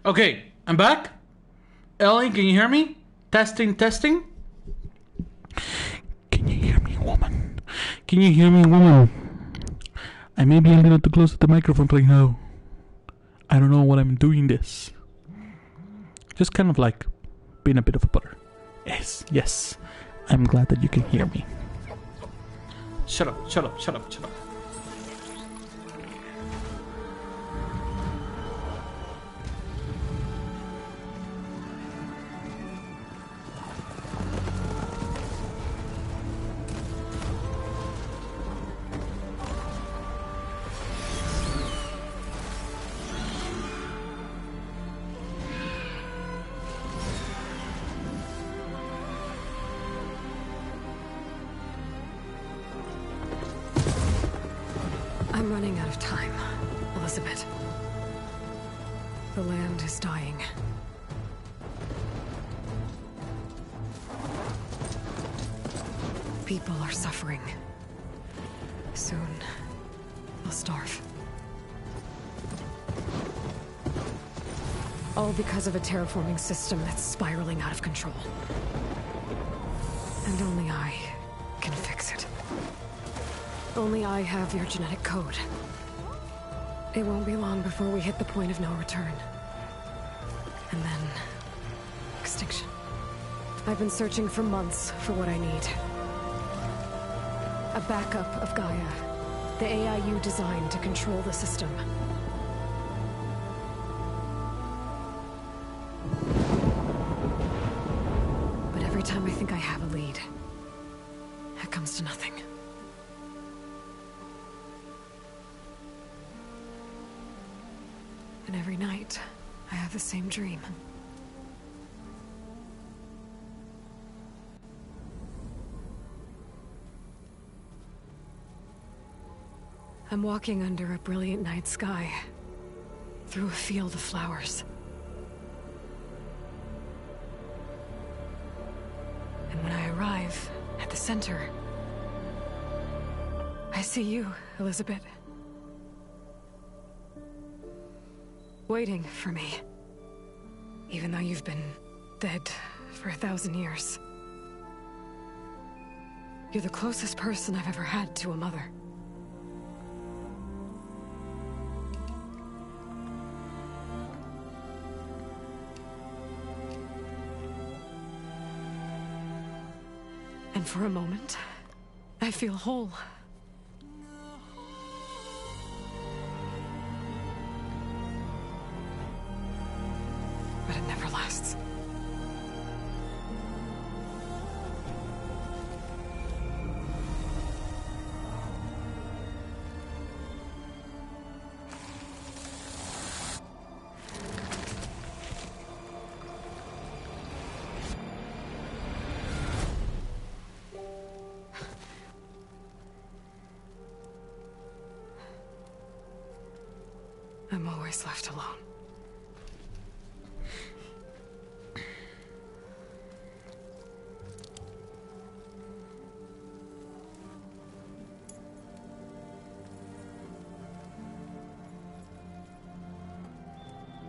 Okay, I'm back. Ellie, can you hear me? Testing, testing. Can you hear me, woman? Can you hear me, woman? I may be a little too close to the microphone right now. I don't know what I'm doing this. Just kind of like being a bit of a butter. Yes, yes. I'm glad that you can hear me. Shut up, shut up, shut up, shut up. I'm running out of time, Elizabeth. The land is dying. People are suffering. Soon, they'll starve. All because of a terraforming system that's spiraling out of control. And only I can fix it. Only I have your genetic code. It won't be long before we hit the point of no return. And then... extinction. I've been searching for months for what I need. A backup of Gaia. The AI you designed to control the system. But every time I think I have a lead, it comes to nothing. And every night, I have the same dream. I'm walking under a brilliant night sky, through a field of flowers. And when I arrive at the center, I see you, Elizabeth. Waiting for me. Even though you've been dead for 1,000 years. You're the closest person I've ever had to a mother. And for a moment, I feel whole. But it never lasts. I'm always left alone.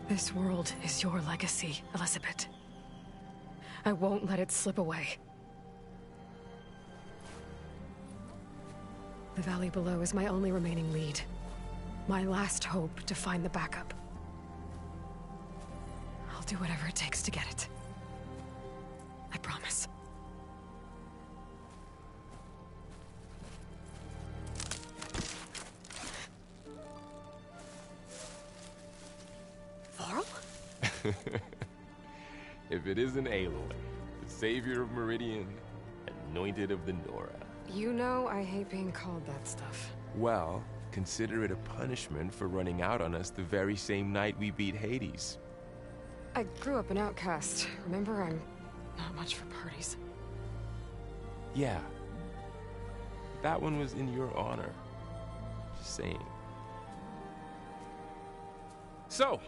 This world is your legacy, Elizabeth. I won't let it slip away. The valley below is my only remaining lead. My last hope to find the backup. I'll do whatever it takes to get it. I promise. Varl? If it isn't Aloy, the savior of Meridian, anointed of the Nora. You know I hate being called that stuff. Well, consider it a punishment for running out on us the very same night we beat Hades. I grew up an outcast. Remember, I'm not much for parties. Yeah. That one was in your honor. Just saying. So,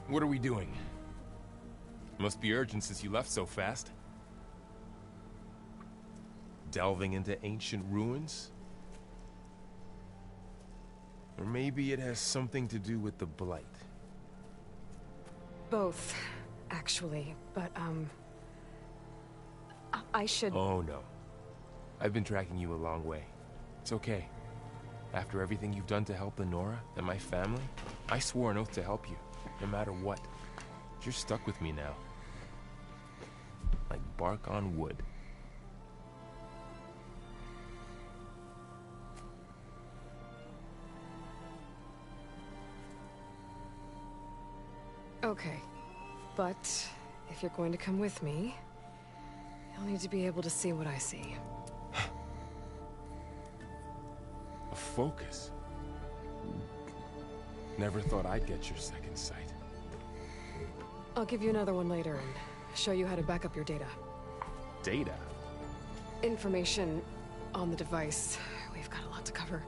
what are we doing? Must be urgent since you left so fast. Delving into ancient ruins? Or maybe it has something to do with the Blight. Both, actually. But, I should... Oh, no. I've been tracking you a long way. It's okay. After everything you've done to help the Nora and my family, I swore an oath to help you, no matter what. You're stuck with me now. Like bark on wood. Okay. But, if you're going to come with me, you'll need to be able to see what I see. A focus? Never thought I'd get your second sight. I'll give you another one later and show you how to back up your data. Data? Information on the device. We've got a lot to cover.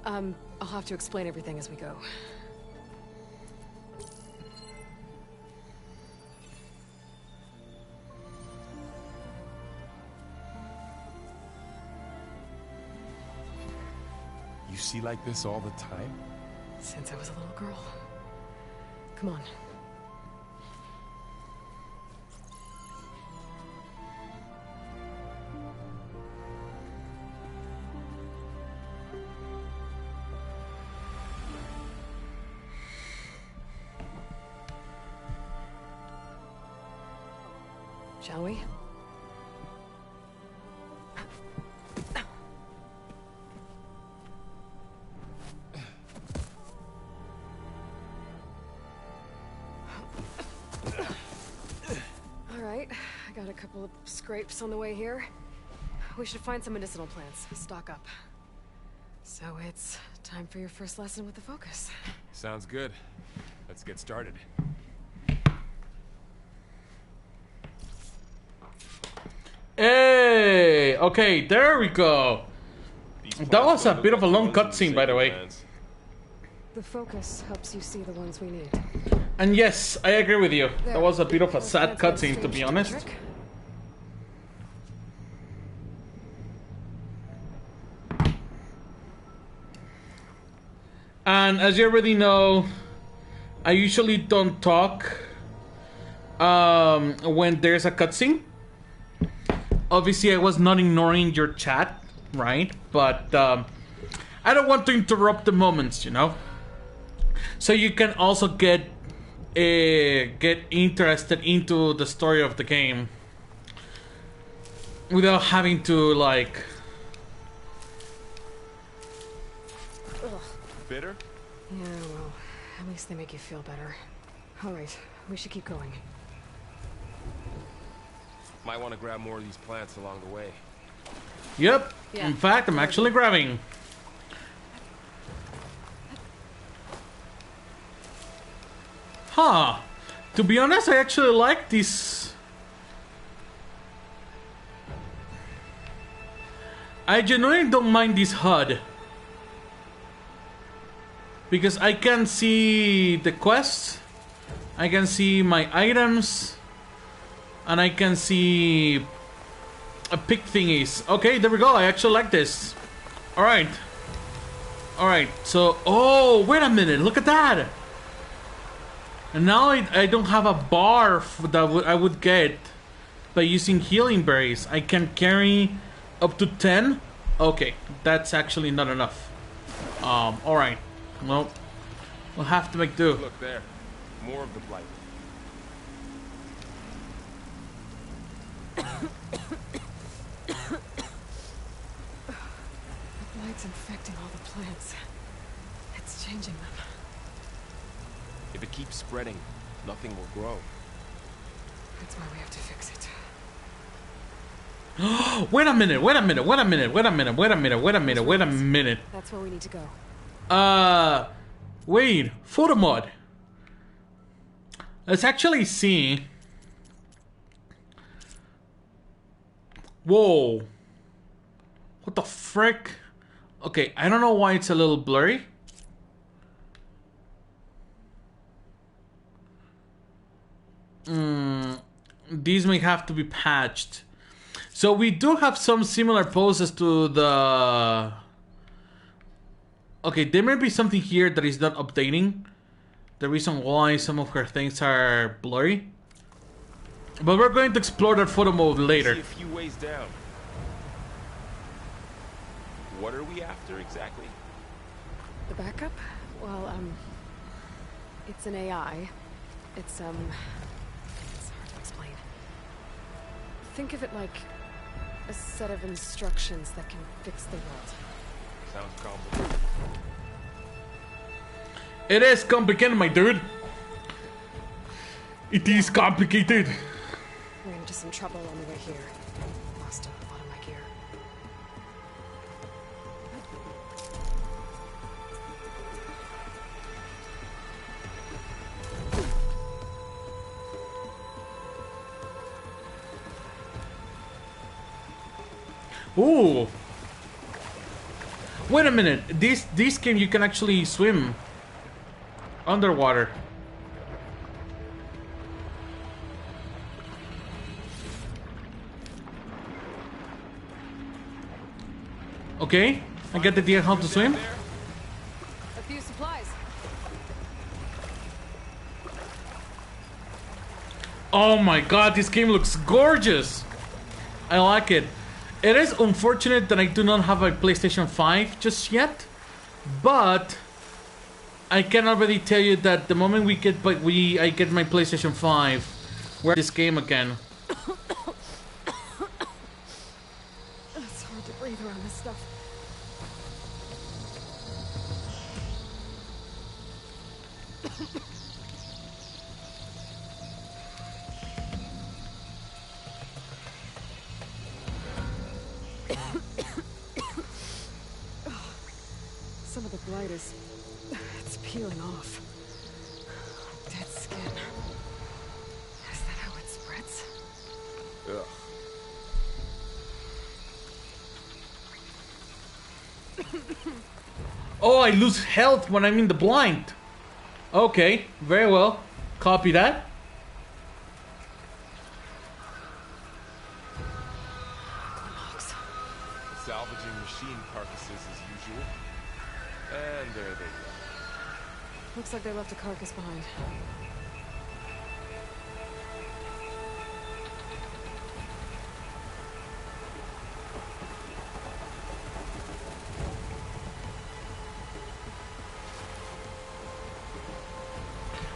I'll have to explain everything as we go. You see like this all the time? Since I was a little girl. Come on. Shall we? Alright, I got a couple of scrapes on the way here. We should find some medicinal plants, stock up. So it's time for your first lesson with the focus. Sounds good. Let's get started. Hey, okay, there we go. That was a bit of a long cutscene, by the way. The focus helps you see the ones we need. And yes, I agree with you. That was a bit of a sad cutscene, to be honest. And as you already know, I usually don't talk when there's a cutscene. Obviously, I was not ignoring your chat, right? But I don't want to interrupt the moments, you know? So you can also get interested into the story of the game without having to, like... Ugh. Bitter? Yeah, well, at least they make you feel better. Alright, we should keep going. Might want to grab more of these plants along the way. Yep. Yeah. In fact, I'm actually grabbing. Huh. To be honest, I actually like this. I genuinely don't mind this HUD. Because I can see the quests. I can see my items. And I can see a pick thingies. Okay, there we go. I actually like this. Alright. Alright, so... Oh, wait a minute. Look at that. And now I don't have a bar that I would get by using healing berries. I can carry up to 10. Okay, that's actually not enough. Alright. Well, we'll have to make do. Look there. More of the blight. The blight's infecting all the plants. It's changing them. If it keeps spreading, nothing will grow. That's why we have to fix it. Wait a minute, wait a minute, wait a minute, wait a minute, wait a minute, wait a minute, wait a minute. That's where we need to go. Wait, photo mod. Let's actually see. Whoa. What the frick? Okay, I don't know why it's a little blurry. These may have to be patched. So we do have some similar poses to the... Okay, there may be something here that is not updating. the reason why some of her things are blurry. But we're going to explore that photo mode later. See a few ways down. What are we after exactly? The backup? Well, it's an AI. It's hard to explain. Think of it like a set of instructions that can fix the world. Sounds complicated. It is complicated, my dude. It is complicated. Ran into some trouble on the way here. Lost a lot of my gear. Ooh. Wait a minute. This game you can actually swim underwater. Okay, I get the idea how to swim. A few supplies. Oh my god, this game looks gorgeous. I like it. It is unfortunate that I do not have a PlayStation 5 just yet, but I can already tell you that the moment I get my PlayStation 5, we're this game again. It's hard to breathe around this stuff. Some of the blight it's peeling off. Dead skin. Is that how it spreads? Ugh. Oh, I lose health when I'm in the blind. Okay, very well. Copy that. Salvaging machine carcasses as usual. And there they go. Looks like they left a carcass behind.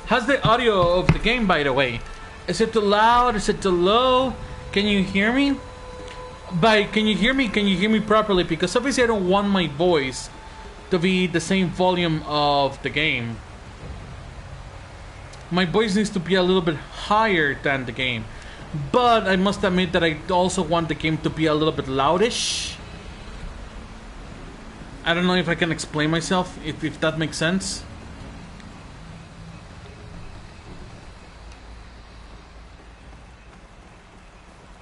How's the audio of the game, by the way? Is it too loud? Is it too low? Can you hear me? Can you hear me? Can you hear me properly? Because obviously I don't want my voice to be the same volume of the game. My voice needs to be a little bit higher than the game. But I must admit that I also want the game to be a little bit loudish. I don't know if I can explain myself, if that makes sense.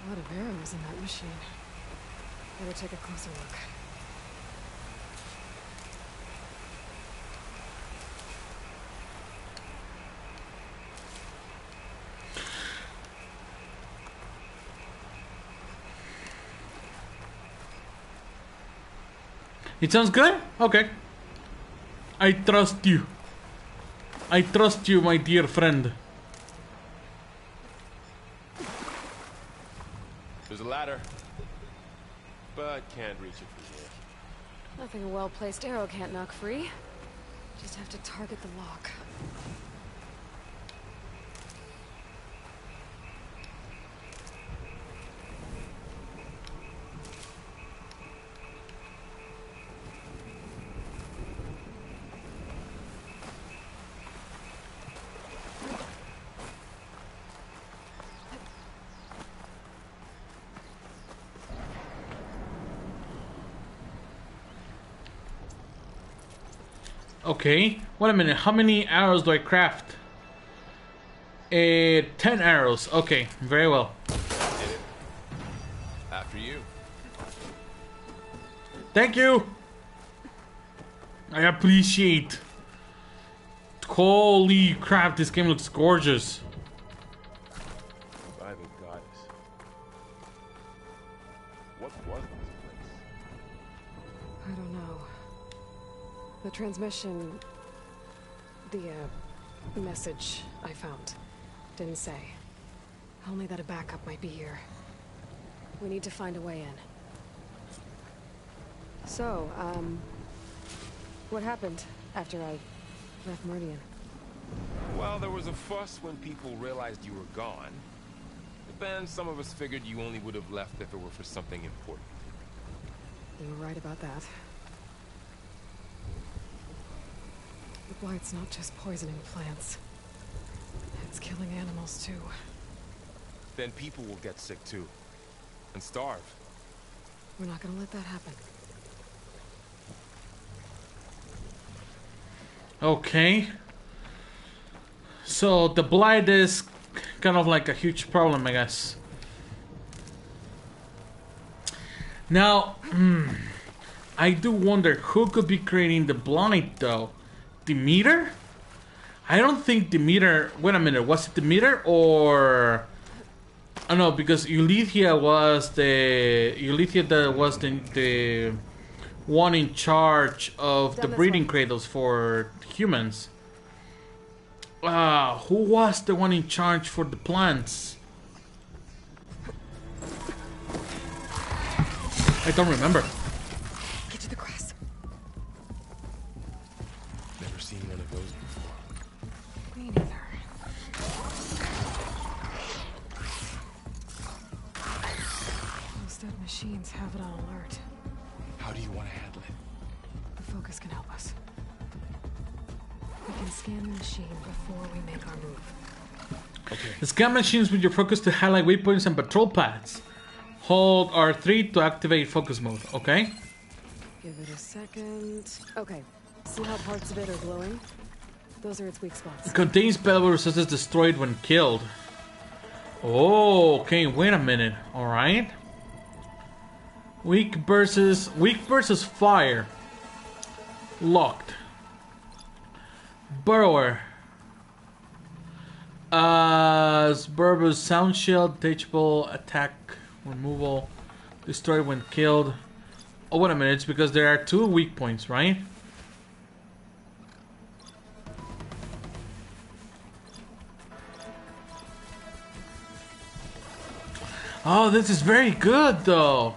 A lot of arrows in that machine. Better take a closer look. It sounds good? Okay. I trust you. I trust you, my dear friend. There's a ladder, but can't reach it from here. Nothing a well-placed arrow can't knock free. Just have to target the lock. Okay, wait a minute, how many arrows do I craft? 10 arrows, okay, very well. Did it. After you. Thank you! I appreciate. Holy crap, this game looks gorgeous. By the goddess. What was this place? I don't know. The transmission... the The message I found didn't say. Only that a backup might be here. We need to find a way in. So, what happened after I left Meridian? Well, there was a fuss when people realized you were gone. But then some of us figured you only would have left if it were for something important. You were right about that. The blight's not just poisoning plants. It's killing animals too. Then people will get sick too. And starve. We're not gonna let that happen. Okay. So the blight is kind of like a huge problem, I guess. Now, I do wonder who could be creating the blight though. Demeter? I don't think Demeter. Wait a minute, was it Demeter or? Oh no, because Uthid was the one in charge of the breeding cradles for humans. Who was the one in charge for the plants? I don't remember. Get to the grass. Never seen one of those before. Me neither. Those dead machines have it on alert. How do you want to handle it? The focus can help us. We can scan the machine before we make our move. Okay. Scan machines with your focus to highlight waypoints and patrol paths. Hold R3 to activate focus mode, okay? Give it a second. Okay. See how parts of it are glowing? Those are its weak spots. It contains valuable resources destroyed when killed. Oh, okay, wait a minute. Alright. Weak versus fire. Locked. Burrower. Burrower's sound shield, detachable, attack, removal, destroy when killed. Oh, wait a minute, it's because there are 2 weak points, right? Oh, this is very good, though.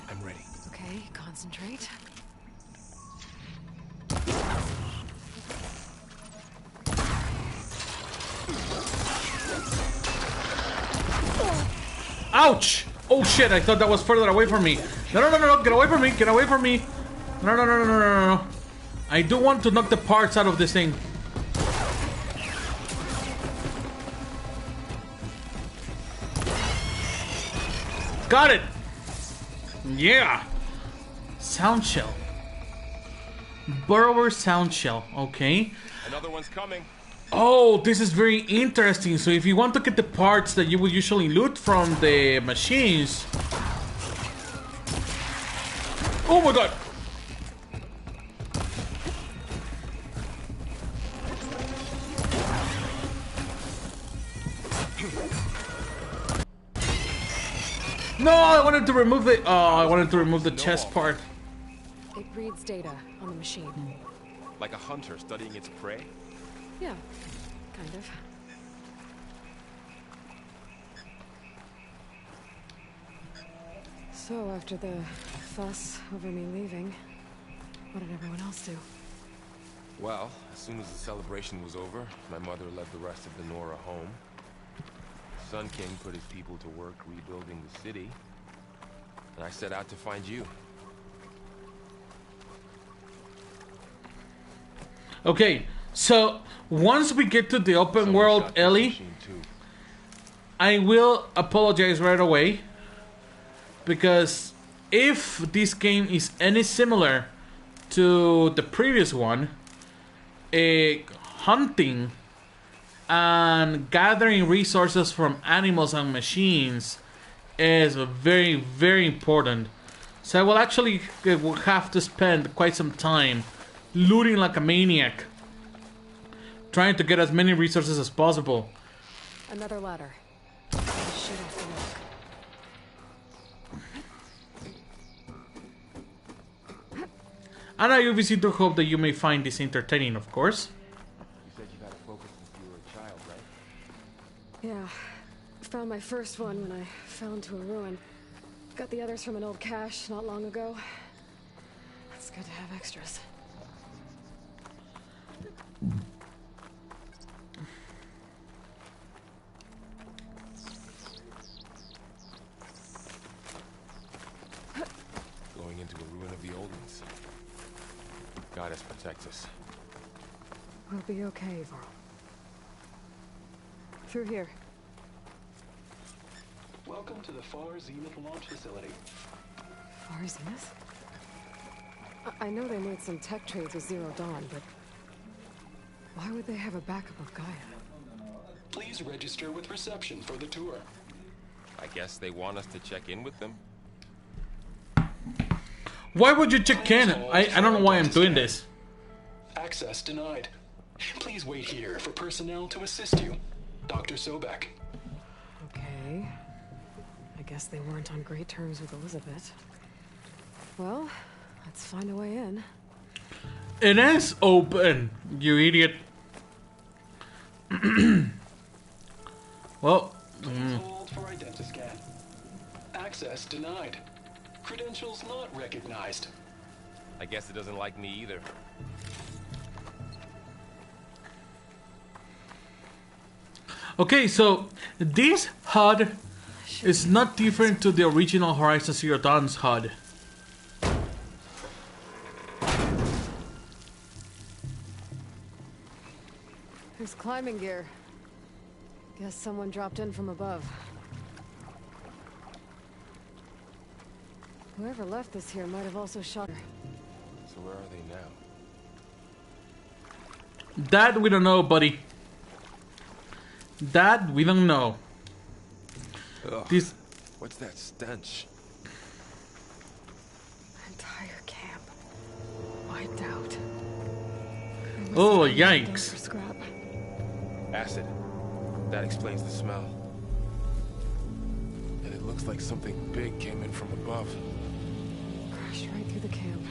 I'm ready. Okay, concentrate. Ouch! Oh shit, I thought that was further away from me. No, no, no, no, no, get away from me, get away from me. No, no, no, no, no, no, no. I do want to knock the parts out of this thing. Got it! Yeah! Sound shell. Burrower sound shell, okay. Another one's coming. Oh, this is very interesting. So if you want to get the parts that you would usually loot from the machines... Oh my god! No, I wanted to remove the... Oh, I wanted to remove the chest part. It reads data on the machine. Like a hunter studying its prey? Yeah, kind of. So after the fuss over me leaving, what did everyone else do? Well, as soon as the celebration was over, my mother led the rest of the Nora home. Sun King put his people to work rebuilding the city, and I set out to find you. Okay, so once we get to the open world, Ellie, I will apologize right away, because if this game is any similar to the previous one, hunting and gathering resources from animals and machines is very, very important. So I will actually have to spend quite some time looting like a maniac, trying to get as many resources as possible. Another ladder. Shit off the rock. And I obviously do hope that you may find this entertaining, of course. You said you got a focus since you were a child, right? Yeah. Found my first one when I fell into a ruin. Got the others from an old cache not long ago. It's good to have extras. Going into a ruin of the old ones. Goddess protect us. We'll be okay, Varl. Through here. Welcome to the Far Zenith launch facility. Far Zenith? I know they made some tech trades with Zero Dawn, but why would they have a backup of Gaia? Please register with reception for the tour. I guess they want us to check in with them. Why would you check in? I don't know why I'm doing this. Access denied. Please wait here for personnel to assist you. Dr. Sobek. Okay. I guess they weren't on great terms with Elizabeth. Well, let's find a way in. It is open, you idiot. Well, Please hold for identiscan. Access denied. Credentials not recognized. I guess it doesn't like me either. okay, so this HUD is not different to the original Horizon Zero Dawn's HUD. There's climbing gear. Guess someone dropped in from above. Whoever left this here might have also shot her. So where are they now? That we don't know, buddy. That we don't know. Ugh, This what's that stench? Entire camp wiped out. Oh, Down yikes. for scrap. Acid. That explains the smell. And it looks like something big came in from above. Crashed right through the camp.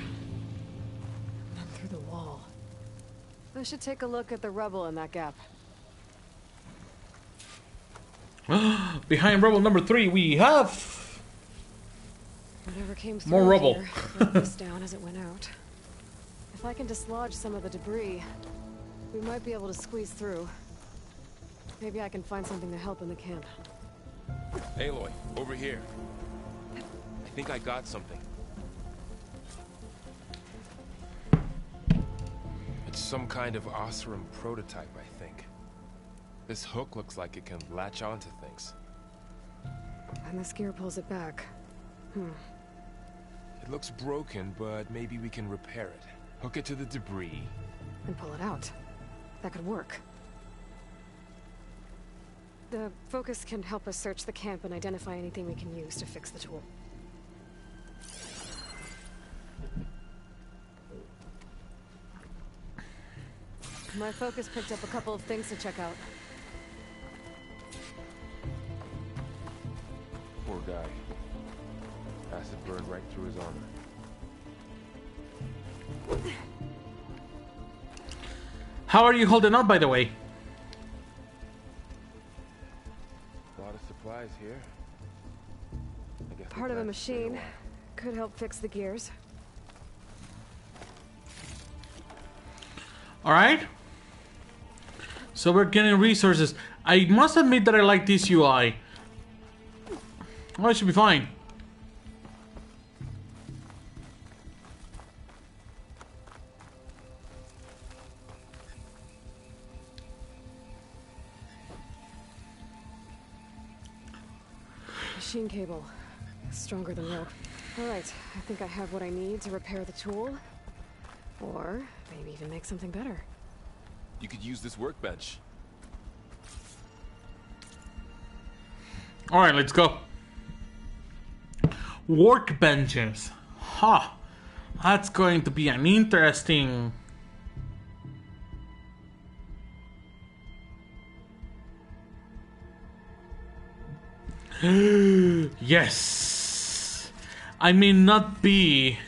Then through the wall. I should take a look at the rubble in that gap. behind rubble number 3 we have Whatever came through more rubble. here brought this down as it went out. If I can dislodge some of the debris, we might be able to squeeze through. Maybe I can find something to help in the camp. Aloy, over here. I think I got something. It's some kind of Osram prototype, I think. This hook looks like it can latch onto things. And this gear pulls it back. It looks broken, but maybe we can repair it. Hook it to the debris. And pull it out. That could work. The focus can help us search the camp and identify anything we can use to fix the tool. My focus picked up a couple of things to check out. Poor guy. Acid burned right through his armor. How are you holding up, by the way? A lot of supplies here. I guess Part of a machine. Could help fix the gears. Alright. So we're getting resources. I must admit that I like this UI. Oh, it should be fine. Machine cable. Stronger than rope. Alright, I think I have what I need to repair the tool. Or maybe even make something better. You could use this workbench. Alright, let's go. Workbenches. Ha! That's going to be an interesting... Yes! I may not be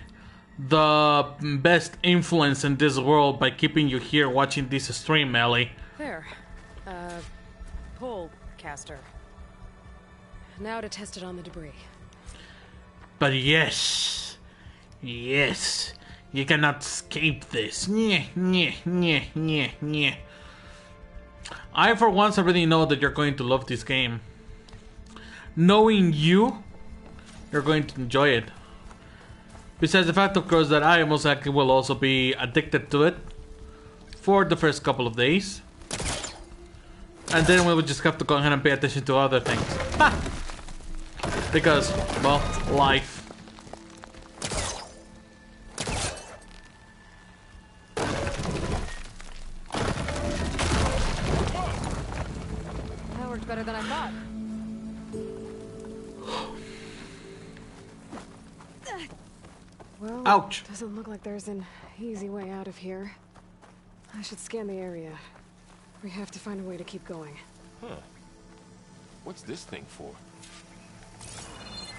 the best influence in this world by keeping you here watching this stream, Ellie. There. Pole caster. Now to test it on the debris. But yes, you cannot escape this. I for once already know that you're going to love this game. Knowing you're going to enjoy it. Besides the fact, of course, that I most likely will also be addicted to it for the first couple of days. And then we would just have to go ahead and pay attention to other things. Ha! Because, well, life. That worked better than I thought. Well, ouch. Doesn't look like there's an easy way out of here. I should scan the area. We have to find a way to keep going. Huh. What's this thing for?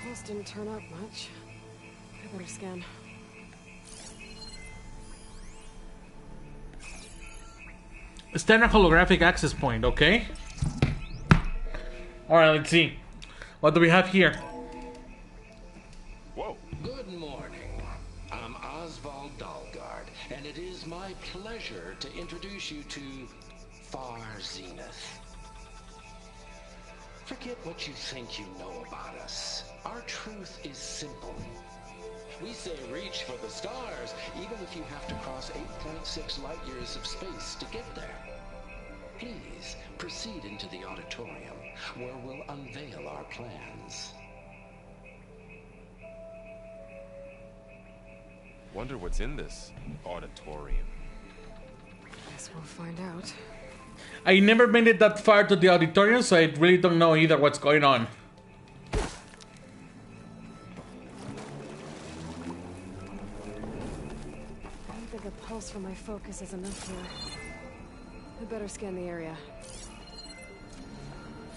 Pulse didn't turn up much. I better scan. Standard holographic access point, okay? Alright, let's see. What do we have here? Whoa. Good morning. I'm Oswald Dalgard, and it is my pleasure to introduce you to Far Zenith. Forget what you think you know about us. Our truth is simple. We say reach for the stars, even if you have to cross 8.6 light years of space to get there. Please proceed into the auditorium, where we'll unveil our plans. Wonder what's in this auditorium. Guess we'll find out. I never made it that far to the auditorium, so I really don't know either what's going on. I don't think a pulse from my focus is enough here. I better scan the area.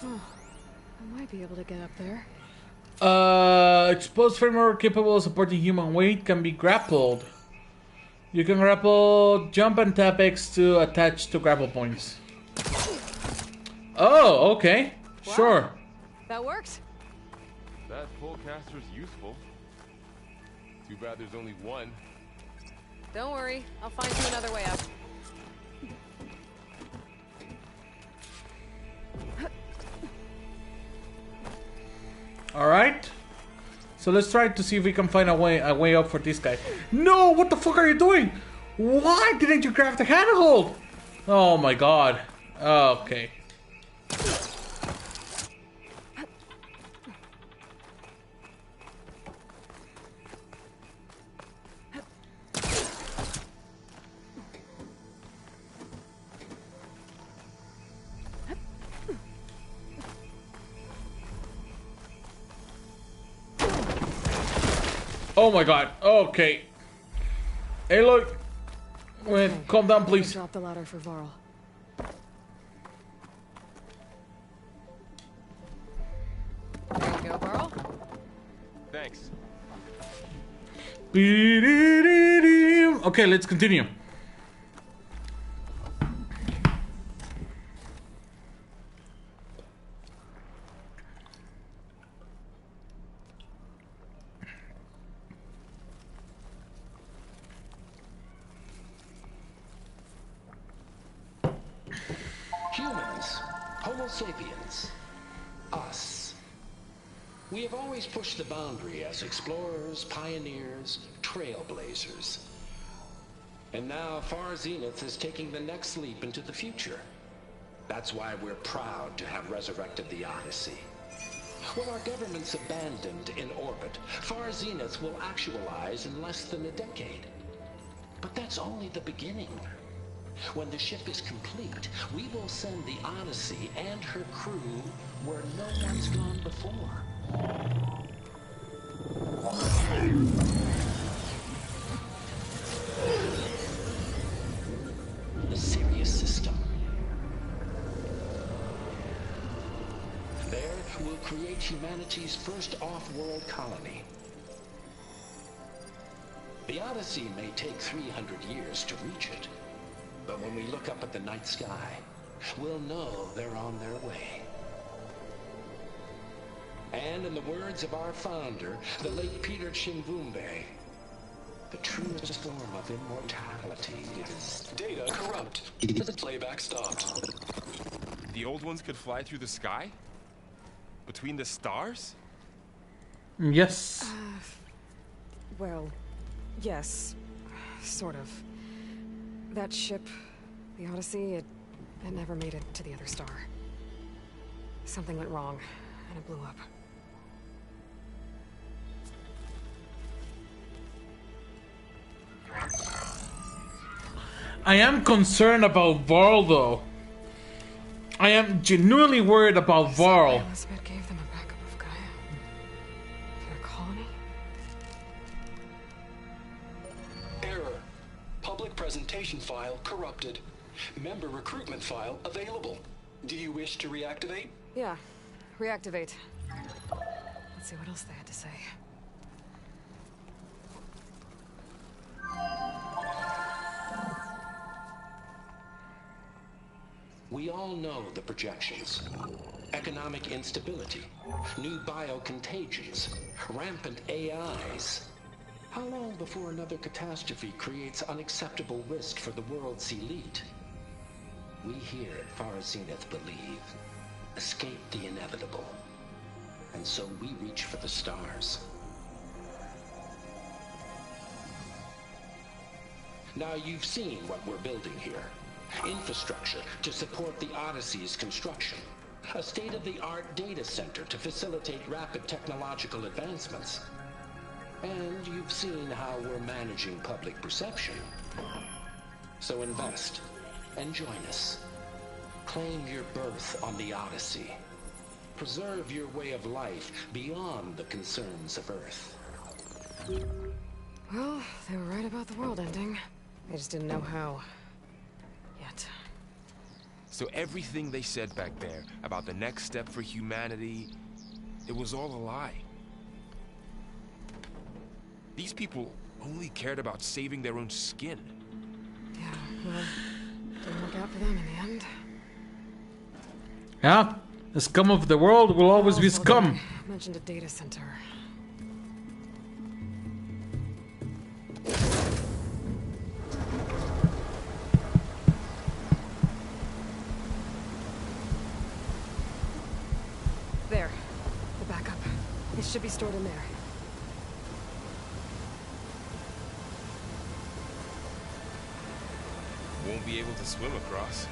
Oh, I might be able to get up there. Exposed framework capable of supporting human weight can be grappled. You can grapple, jump and tap X to attach to grapple points. Oh, okay. Wow. Sure. That worked. That pullcaster's useful. Too bad there's only one. Don't worry, I'll find you another way up. Alright. So let's try to see if we can find a way up for this guy. No, what the fuck are you doing? Why didn't you grab the handhold? Oh my god. Okay. Oh my god. Okay. Aloy, wait, calm down, please. Drop the ladder for Varl. There you go, Varl. Thanks. Okay, let's continue. Humans, Homo sapiens, us. We have always pushed the boundary as explorers, pioneers, trailblazers. And now Far Zenith is taking the next leap into the future. That's why we're proud to have resurrected the Odyssey. What our governments abandoned in orbit, Far Zenith will actualize in less than a decade. But that's only the beginning. When the ship is complete, we will send the Odyssey and her crew where no one's gone before. The Sirius system. There, we'll create humanity's first off-world colony. The Odyssey may take 300 years to reach it, but when we look up at the night sky, we'll know they're on their way. And in the words of our founder, the late Peter Chimvumbe, the truest form of immortality is... Data corrupt. Playback stopped. The old ones could fly through the sky? Between the stars? Yes. Well, yes. Sort of. That ship, the Odyssey, it never made it to the other star. Something went wrong, and it blew up. I am concerned about Varl, though. I am genuinely worried about Varl. Elizabeth gave them a backup of Gaia. Their colony? Error. Public presentation file corrupted. Member recruitment file available. Do you wish to reactivate? Yeah. Reactivate. Let's see what else they had to say. We all know the projections. Economic instability, new biocontagions, rampant AIs. How long before another catastrophe creates unacceptable risk for the world's elite? We here at Far Zenith believe, escape the inevitable. And so we reach for the stars. Now you've seen what we're building here. Infrastructure to support the Odyssey's construction. A state-of-the-art data center to facilitate rapid technological advancements. And you've seen how we're managing public perception. So invest and join us. Claim your berth on the Odyssey. Preserve your way of life beyond the concerns of Earth. Well, they were right about the world ending. They just didn't know how. Yet. So everything they said back there about the next step for humanity, it was all a lie. These people only cared about saving their own skin. Yeah, well, didn't work out for them in the end. Yeah, the scum of the world will always be scum. Mentioned a data center. There, the backup. It should be stored in there. Won't be able to swim across.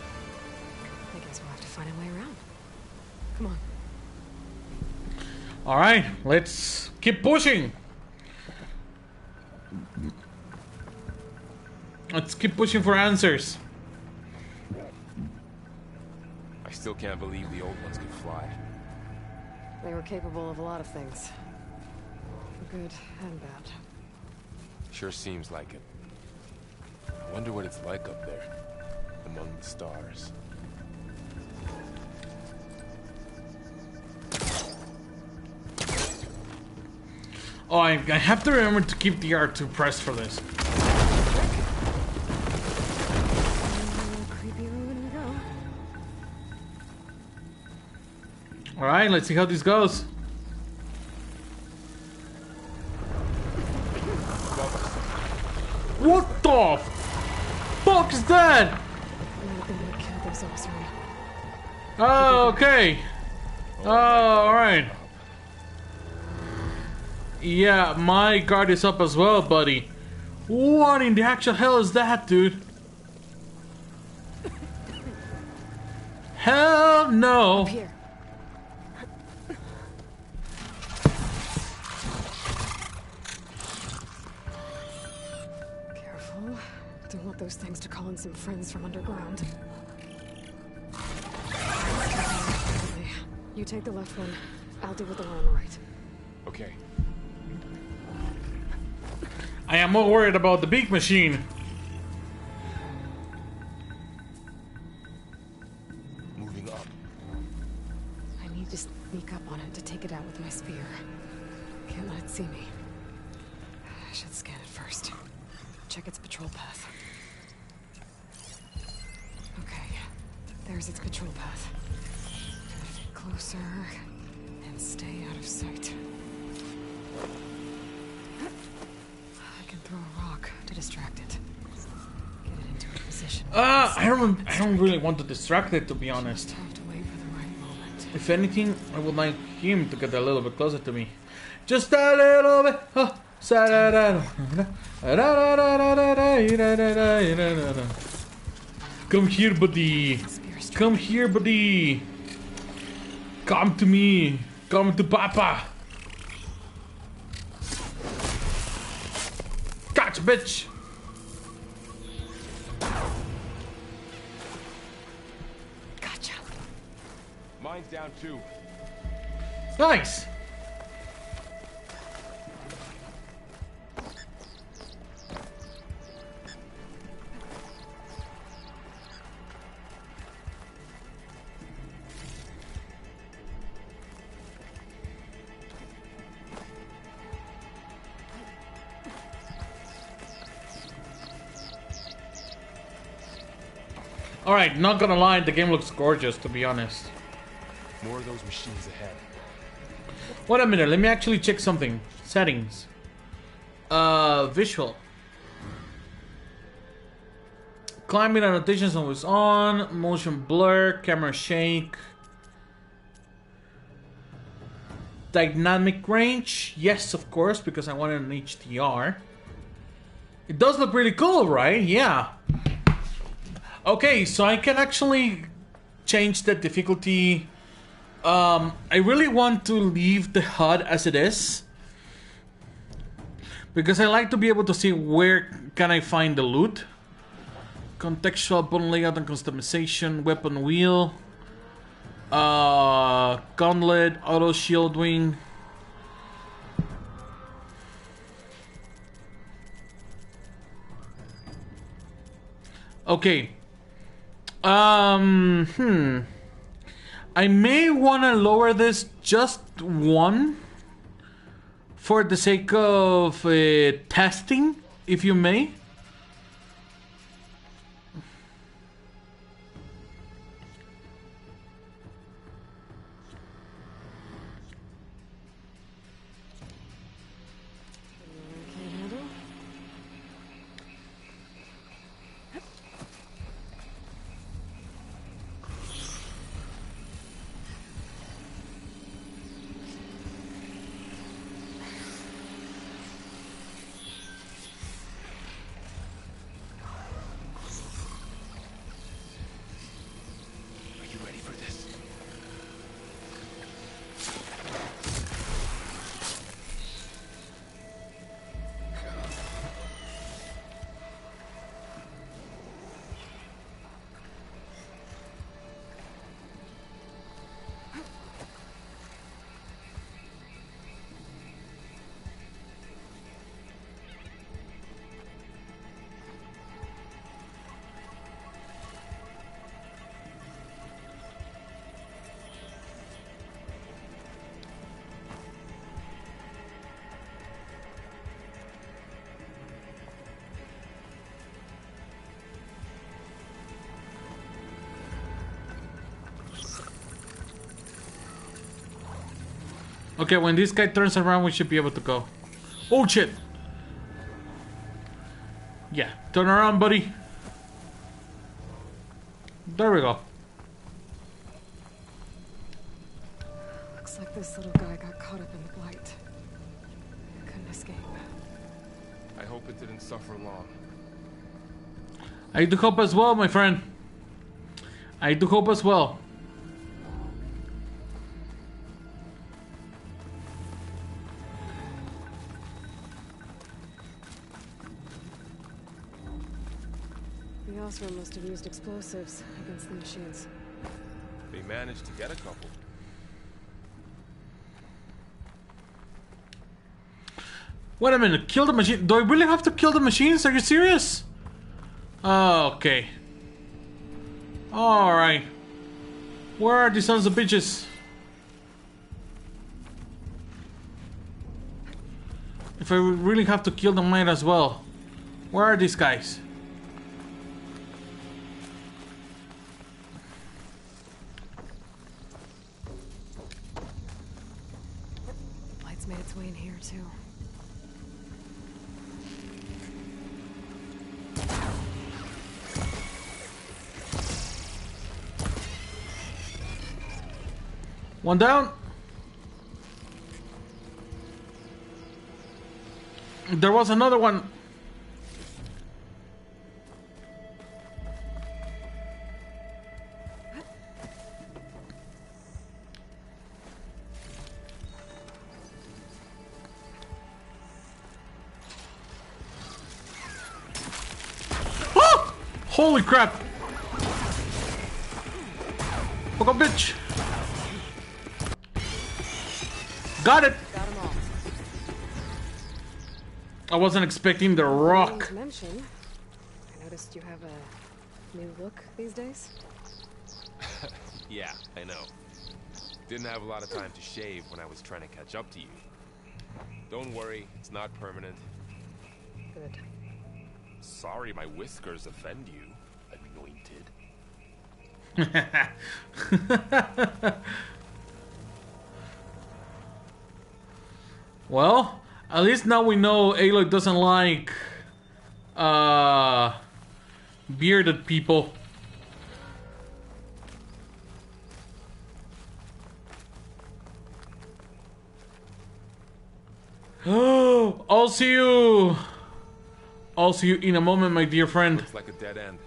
I guess we'll have to find a way around. Come on. Alright, let's keep pushing. Let's keep pushing for answers. I still can't believe the old ones could fly. They were capable of a lot of things. For good and bad. Sure seems like it. I wonder what it's like up there, among the stars. Oh, I have to remember to keep the R2 pressed for this. Creepy room we go. Alright, let's see how this goes. What the fuck is that? Might have been what killed those Overrun. Oh, okay. Oh, alright. Yeah, my guard is up as well, buddy. What in the actual hell is that, dude? Hell no. Up here. Careful. Don't want those things to call in some friends from underground. You take the left one. I'll deal with the one on the right. Okay. I am more worried about the big machine. Moving up. I need to sneak up on it to take it out with my spear. Can't let it see me. I should scan it first. Check its patrol path. Okay, there's its patrol path. Get closer and stay out of sight. I can throw a rock to distract it. Get it into a position. I don't really want to distract it, to be honest. Have to wait for the right moment. If anything, I would like him to get a little bit closer to me. Just a little bit. Come here, buddy. Come here, buddy. Come to me. Come to Papa. Catch, bitch. Gotcha. Mine's down too. Nice. Alright, not gonna lie, the game looks gorgeous, to be honest. More of those machines ahead. Wait a minute, let me actually check something. Settings. Visual. Climate annotations always on. Motion blur. Camera shake. Dynamic range. Yes, of course, because I wanted an HDR. It does look really cool, right? Yeah. Okay, so I can actually change the difficulty. I really want to leave the HUD as it is, because I like to be able to see where can I find the loot. Contextual button layout and customization, weapon wheel, gauntlet, auto shield wing. Okay. I may want to lower this just one for the sake of testing, if you may. Okay, when this guy turns around, we should be able to go. Oh shit! Yeah, turn around, buddy. There we go. Looks like this little guy got caught up in the blight. Couldn't escape. I hope it didn't suffer long. I do hope as well, my friend. I do hope as well. The Osram must have used explosives against the machines. They managed to get a couple. Wait a minute, kill the machine? Do I really have to kill the machines? Are you serious? Oh, okay. Alright. Where are these sons of bitches? If I really have to kill them, might as well. Where are these guys? Light's made its way in here too. One down. There was another one. Ah! Holy crap! Fuck up, bitch! Got it! Got 'em all. I wasn't expecting the rock. To mention, I noticed you have a new look these days. Yeah, I know. Didn't have a lot of time to shave when I was trying to catch up to you. Don't worry, it's not permanent. Good. Sorry my whiskers offend you, anointed. Well, at least now we know Aloy doesn't like bearded people. I'll see you in a moment, my dear friend. Looks like a dead end.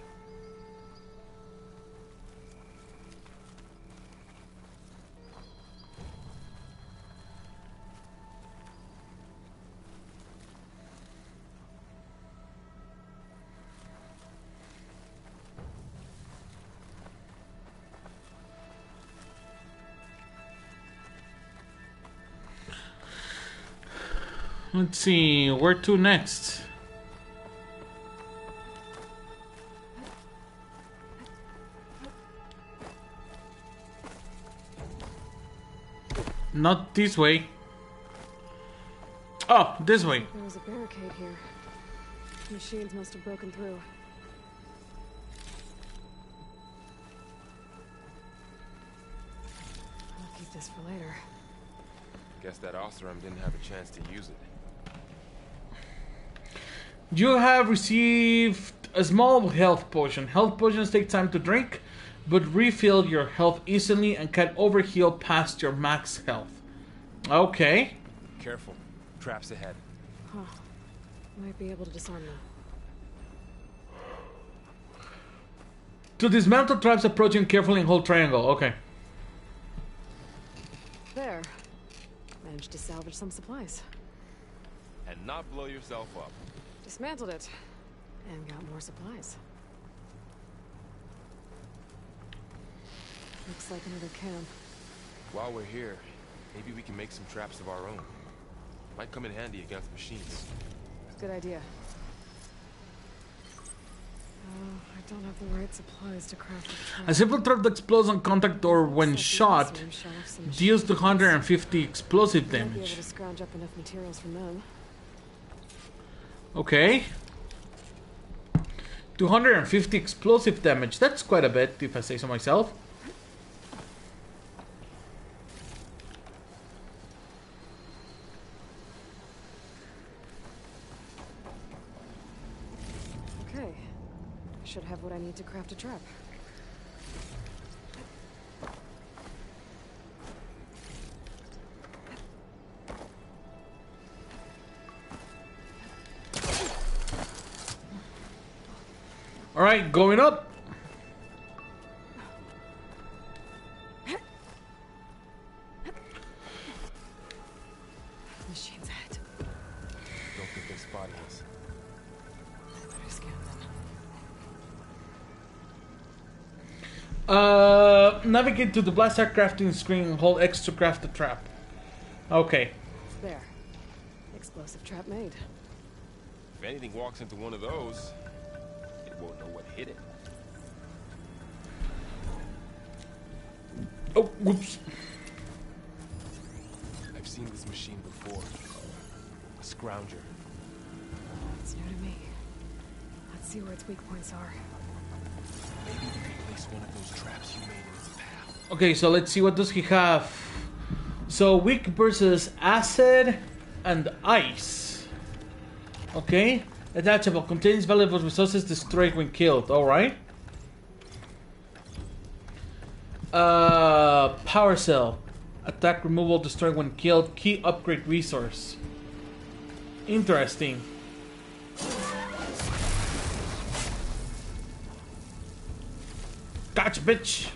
Let's see, where to next? Not this way. Oh, this way. There was a barricade here. Machines must have broken through. I'll keep this for later. Guess that Oseram didn't have a chance to use it. You have received a small health potion. Health potions take time to drink, but refill your health easily and can overheal past your max health. Okay. Careful. Traps ahead. Huh. Might be able to disarm them. To dismantle traps, approaching carefully and hold triangle. Okay. There. Managed to salvage some supplies. And not blow yourself up. Dismantled it. And got more supplies. Looks like another camp. While we're here, maybe we can make some traps of our own. Might come in handy against machines. Good idea. Oh, I don't have the right supplies to craft a trap. A simple trap that explodes on contact or when shot deals 250 explosive Might be able damage. to scrounge up enough materials from them. Okay. 250 explosive damage. That's quite a bit, if I say so myself. Okay. I should have what I need to craft a trap. Alright, going up. Machines ahead. Don't think they're spotting us. Better scan them. Navigate to the blast art crafting screen and hold X to craft the trap. Okay. There. Explosive trap made. If anything walks into one of those, it won't know what hit it. Oh, whoops. I've seen this machine before. A scrounger. It's new to me. Let's see where its weak points are. Maybe we can place one of those traps you made in its path. Okay, so let's see, what does he have? So weak versus acid and ice. Okay, attachable, contains valuable resources, destroyed when killed. All right. Power cell, attack removal, destroyed when killed. Key upgrade resource. Interesting. Gotcha, bitch.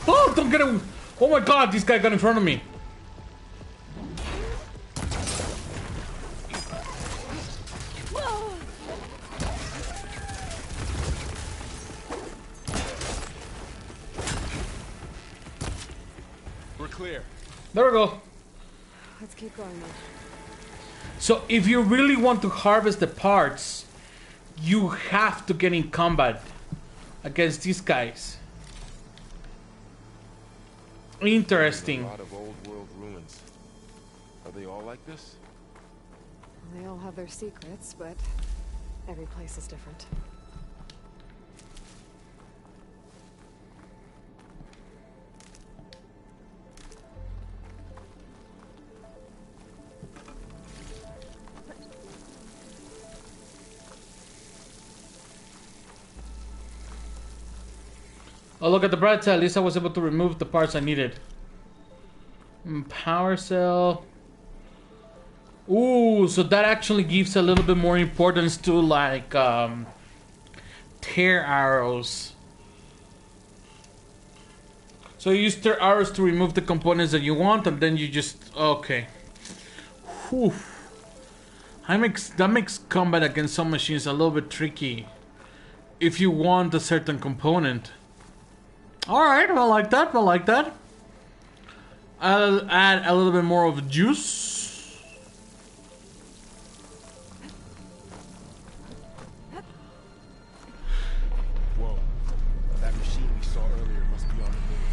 Oh, don't get him! Oh my god, this guy got in front of me. We're clear. There we go. Let's keep going then. So if you really want to harvest the parts, you have to get in combat against these guys. Interesting. A lot of old world ruins. Are they all like this? They all have their secrets, but every place is different. Oh, look at the bright side. At least I was able to remove the parts I needed. Power cell. Ooh, so that actually gives a little bit more importance to like tear arrows. So you use tear arrows to remove the components that you want, and then you just okay. Whew. That makes combat against some machines a little bit tricky if you want a certain component. Alright, I like that, I like that. I'll add a little bit more of juice. Whoa. That machine we saw earlier must be on the move.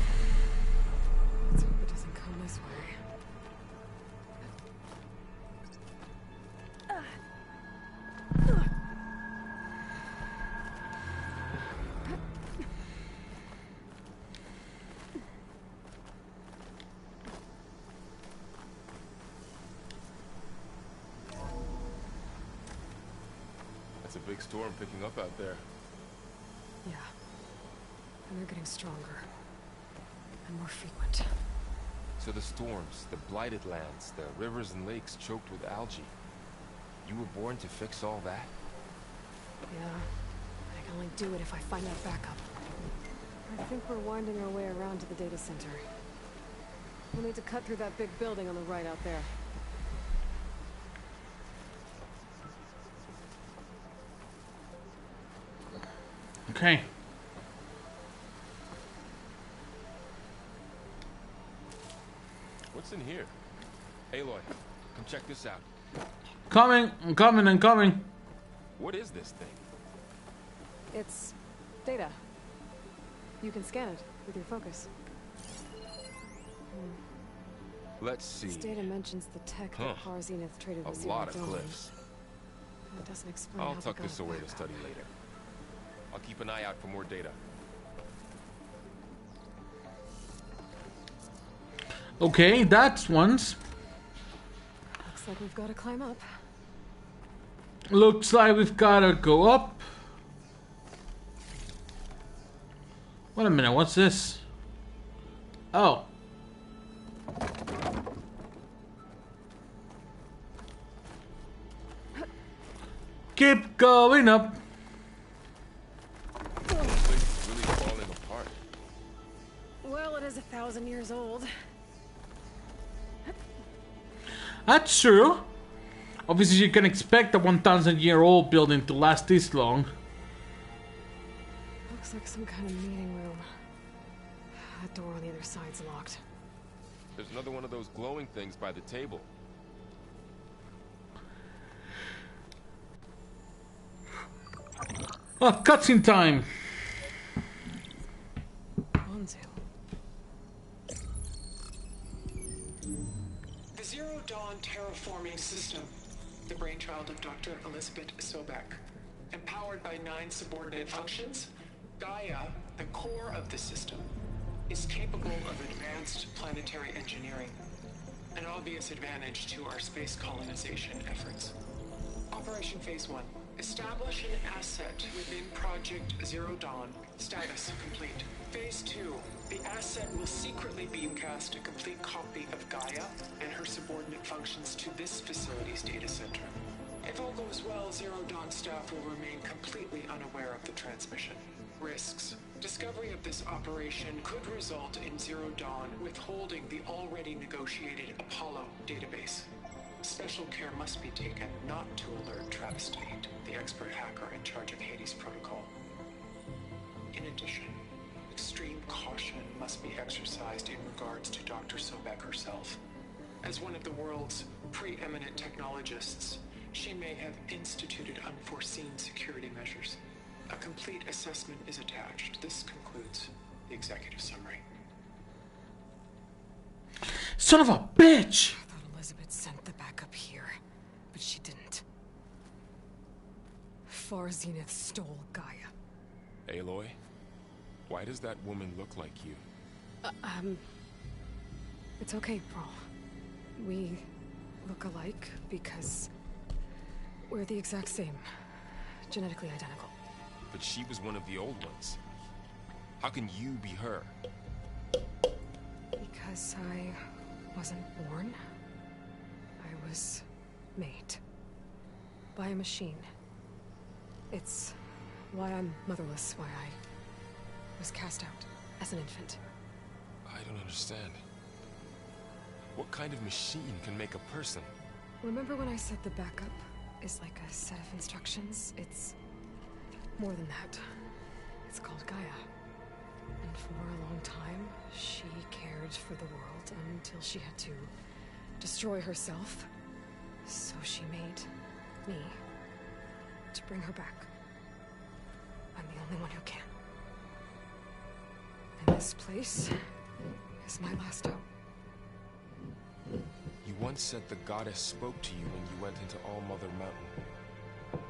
Let's hope it doesn't come this way. It's a big storm picking up out there. Yeah. And they're getting stronger. And more frequent. So the storms, the blighted lands, the rivers and lakes choked with algae. You were born to fix all that? Yeah. I can only do it if I find that backup. I think we're winding our way around to the data center. We'll need to cut through that big building on the right out there. Okay. What's in here? Aloy, come check this out. Coming, I'm coming, I'm coming. What is this thing? It's data. You can scan it with your focus. Let's see. This data mentions the tech that Zenith traded with A lot of Zero Dawn. cliffs. It doesn't explain I'll how tuck they this got it away to back study up. later. I'll keep an eye out for more data. Okay, that's once. Looks like we've got to climb up. Looks like we've gotta go up. Wait a minute, what's this? Oh. Keep going up. This place is really falling apart. was 1,000 years old. That's true. Obviously, you can expect a 1,000-year-old building to last this long. Looks like some kind of meeting room. That door on the other side's locked. There's another one of those glowing things by the table. Oh, cutscene time! The Zero Dawn terraforming system, the brainchild of Dr. Elizabeth Sobek. Empowered by 9 subordinate functions, Gaia, the core of the system, is capable of advanced planetary engineering, an obvious advantage to our space colonization efforts. Operation Phase 1. Establish an asset within Project Zero Dawn. Status complete. Phase 2. The asset will secretly beamcast a complete copy of Gaia and her subordinate functions to this facility's data center. If all goes well, Zero Dawn staff will remain completely unaware of the transmission. Risks. Discovery of this operation could result in Zero Dawn withholding the already negotiated Apollo database. Special care must be taken not to alert Travis Tate, the expert hacker in charge of Hades' protocol. In addition, extreme caution must be exercised in regards to Dr. Sobek herself. As one of the world's preeminent technologists, she may have instituted unforeseen security measures. A complete assessment is attached. This concludes the executive summary. Son of a bitch! I thought Elizabeth sent the backup here, but she didn't. Far Zenith stole Gaia. Aloy, why does that woman look like you? It's okay, Varl. We look alike because we're the exact same. Genetically identical. But she was one of the old ones. How can you be her? Because I wasn't born. I was made. By a machine. It's why I'm motherless, why I was cast out as an infant. I don't understand. What kind of machine can make a person? Remember when I said the backup is like a set of instructions? It's more than that. It's called Gaia. And for a long time, she cared for the world until she had to destroy herself. So she made me to bring her back. I'm the only one who can. And this place is my last hope. You once said the goddess spoke to you when you went into All-Mother Mountain.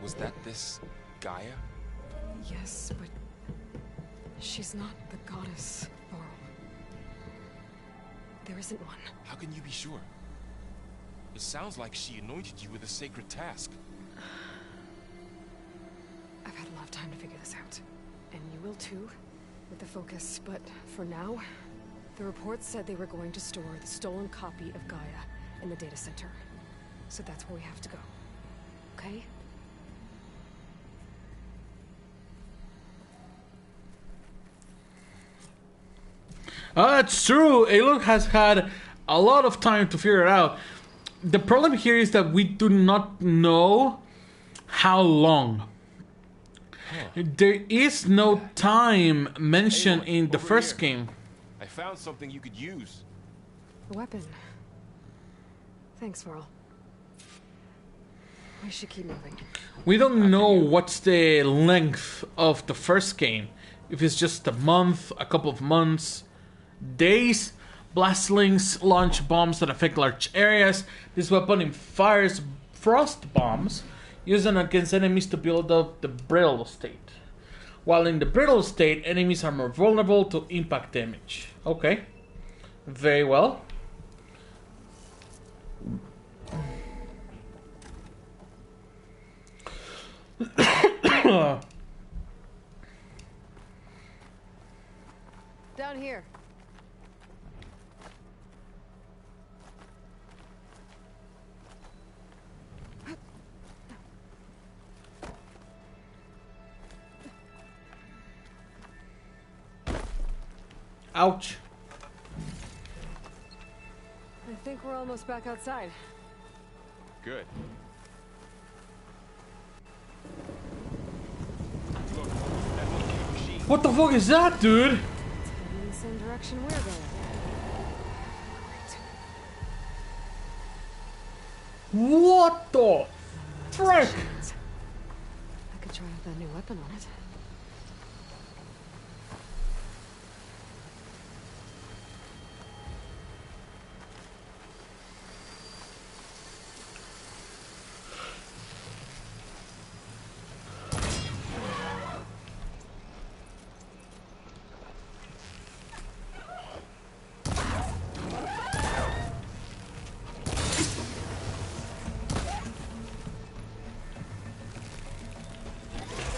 Was that this Gaia? Yes, but she's not the goddess, Varl. There isn't one. How can you be sure? It sounds like she anointed you with a sacred task. I've had a lot of time to figure this out. And you will too, with the focus. But for now, the reports said they were going to store the stolen copy of Gaia in the data center. So that's where we have to go. Okay? That's true. Aloy has had a lot of time to figure it out. The problem here is that we do not know how long. There is no time mentioned in the first game. I found something you could use. A weapon. Thanks, Varl. We should keep moving. We don't know what's the length of the first game. If it's just a month, a couple of months, days. Blast slings launch bombs that affect large areas. This weapon fires frost bombs, using against enemies to build up the brittle state. While in the brittle state, enemies are more vulnerable to impact damage. Okay. Very well. Down here. Ouch. think we're almost back outside. Good. Look, that little machine. What the fuck is that, dude? It's heading in the same direction we're going. What the frick? I could try out that new weapon on it.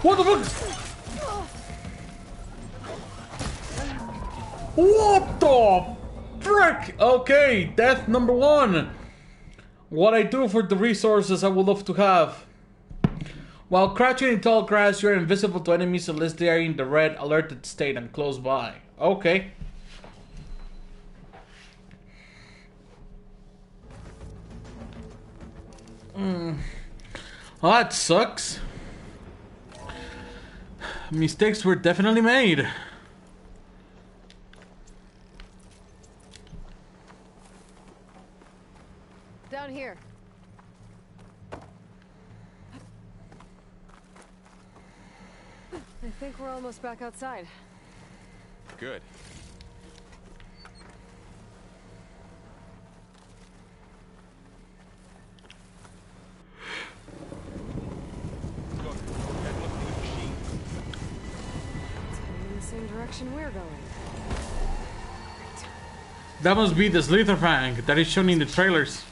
What the fuck? What the frick? Okay, death number 1. What I do for the resources I would love to have. While crouching in tall grass, you are invisible to enemies unless they are in the red alerted state and close by. Okay. Well, that sucks. Mistakes were definitely made. Down here. I think we're almost back outside. Good. Look, that little machine. It's heading in the same direction we're going. That must be the Slitherfang that is shown in the trailers.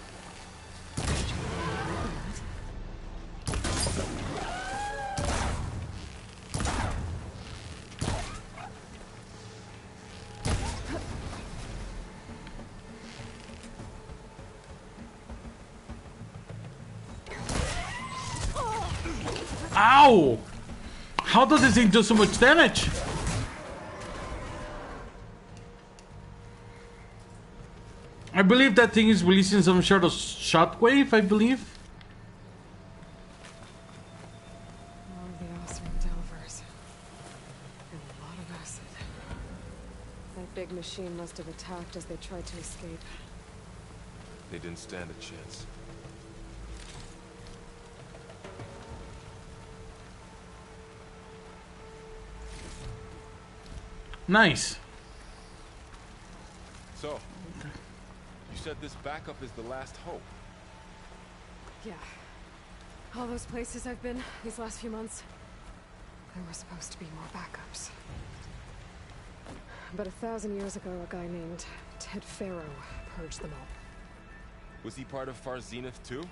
Ow! How does this thing do so much damage? I believe that thing is releasing some sort of shockwave, I believe. More of the Osram Delvers. And a lot of acid. That big machine must have attacked as they tried to escape. They didn't stand a chance. Nice. So, you said this backup is the last hope. Yeah. All those places I've been these last few months, there were supposed to be more backups. But 1,000 years ago, a guy named Ted Pharaoh purged them all. Was he part of Far Zenith too?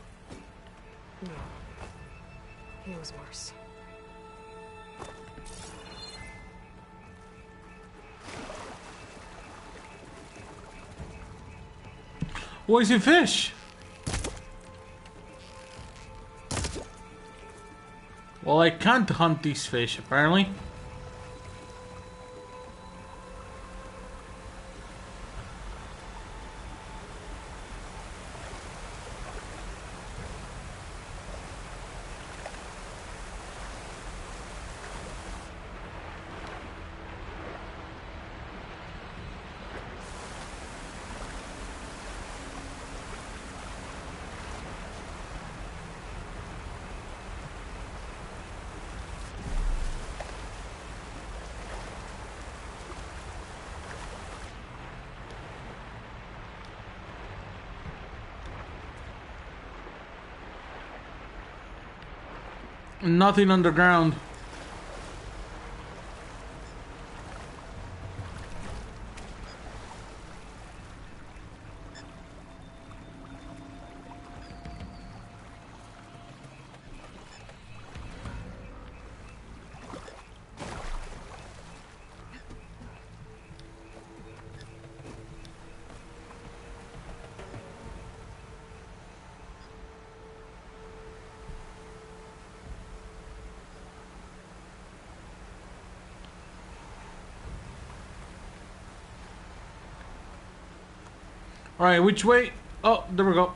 No. He was worse. Poison fish. Well, I can't hunt these fish, apparently. Nothing underground. Alright, which way? Oh, there we go.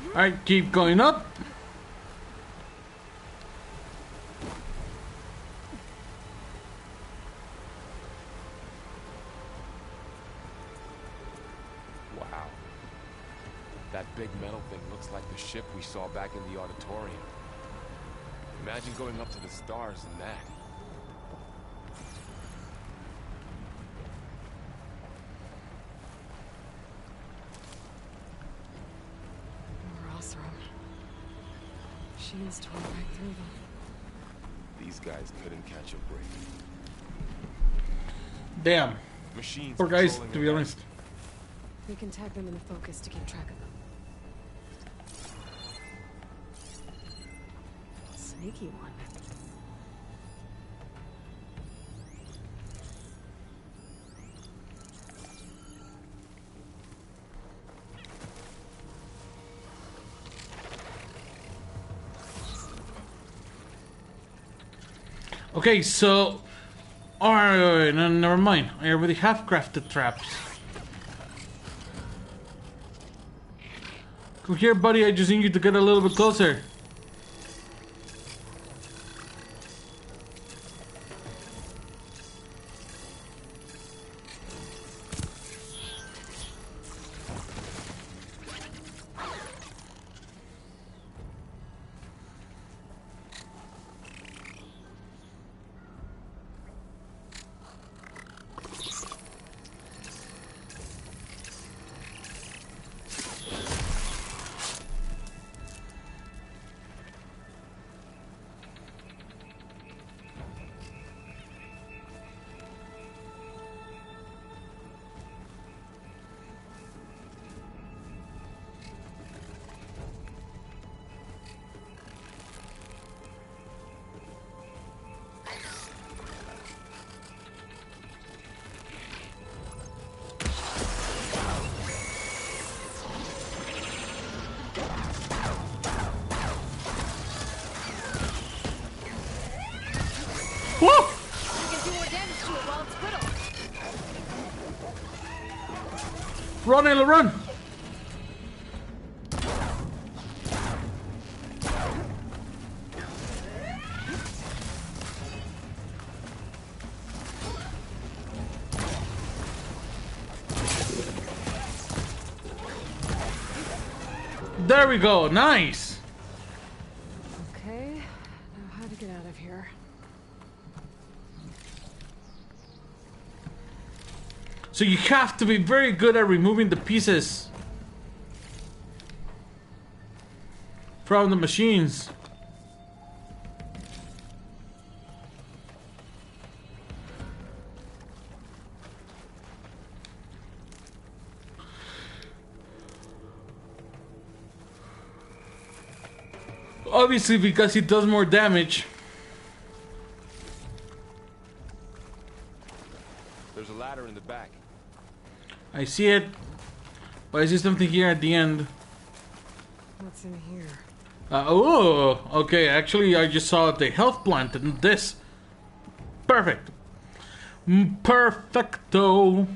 Alright, keep going up. Wow. That big metal thing looks like the ship we saw back in the auditorium. Imagine going up to the stars in that. Machines tore right through them. These guys couldn't catch a break. Damn. Machines. Poor guys, controlling to be the honest. We can tag them in the focus to keep track of them. Sneaky one. Okay, so... Alright, no, never mind. I already have crafted traps. Come here, buddy. I just need you to get a little bit closer. Woo! You can do more damage to it while it's brittle. Run, Ayla, run! There we go, nice! Okay, now how to get out of here. So you have to be very good at removing the pieces from the machines. Obviously, because it does more damage. There's a ladder in the back. I see it. But I see something here at the end. What's in here? Oh, okay. Actually, I just saw the health plant and this. Perfect. Perfecto.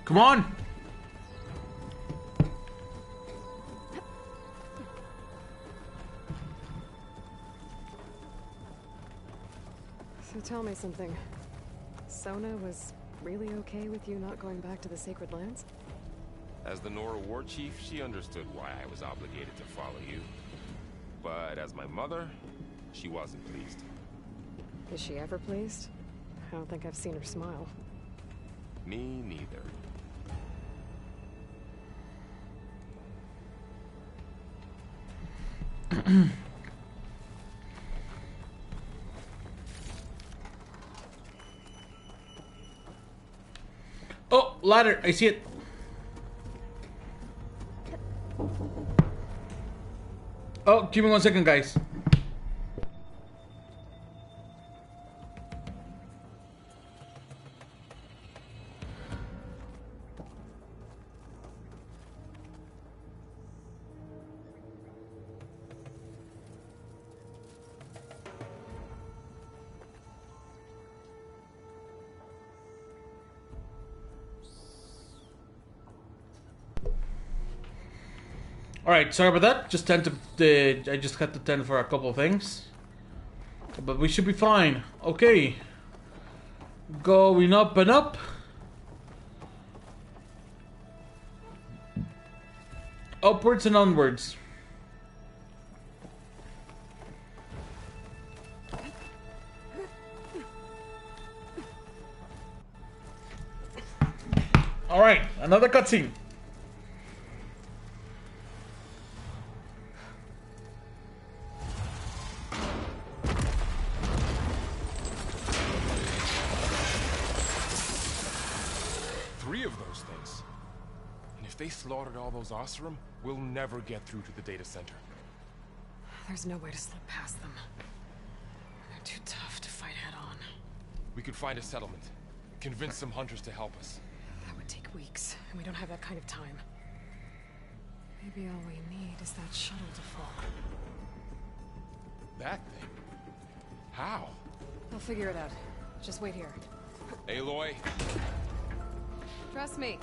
Come on! So tell me something. Sona was really okay with you not going back to the Sacred Lands? As the Nora war chief, she understood why I was obligated to follow you. But as my mother, she wasn't pleased. Is she ever pleased? I don't think I've seen her smile. Me neither. ladder. I see it. Oh, give me 1 second, guys. Alright, sorry about that. Just tend to I just had to tend for a couple of things. But we should be fine. Okay. Going up and up. Upwards and onwards. Alright, another cutscene. If they slaughtered all those Oseram, we'll never get through to the data center. There's no way to slip past them. They're too tough to fight head on. We could find a settlement. Convince some hunters to help us. That would take weeks, and we don't have that kind of time. Maybe all we need is that shuttle to fall. That thing? How? I'll figure it out. Just wait here. Aloy. Trust me.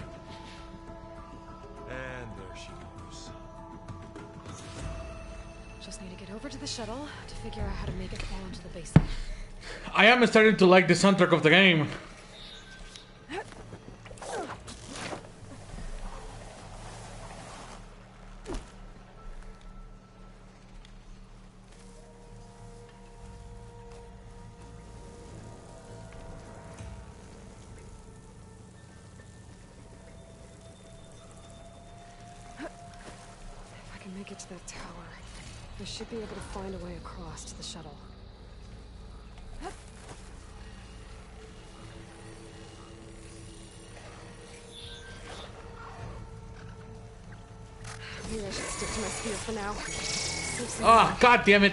And there she goes. Just need to get over to the shuttle to figure out how to make it fall into the basin. I am starting to like the soundtrack of the game. Get to that tower. I should be able to find a way across to the shuttle. Maybe I should stick to my spear for now. Ah, god damn it.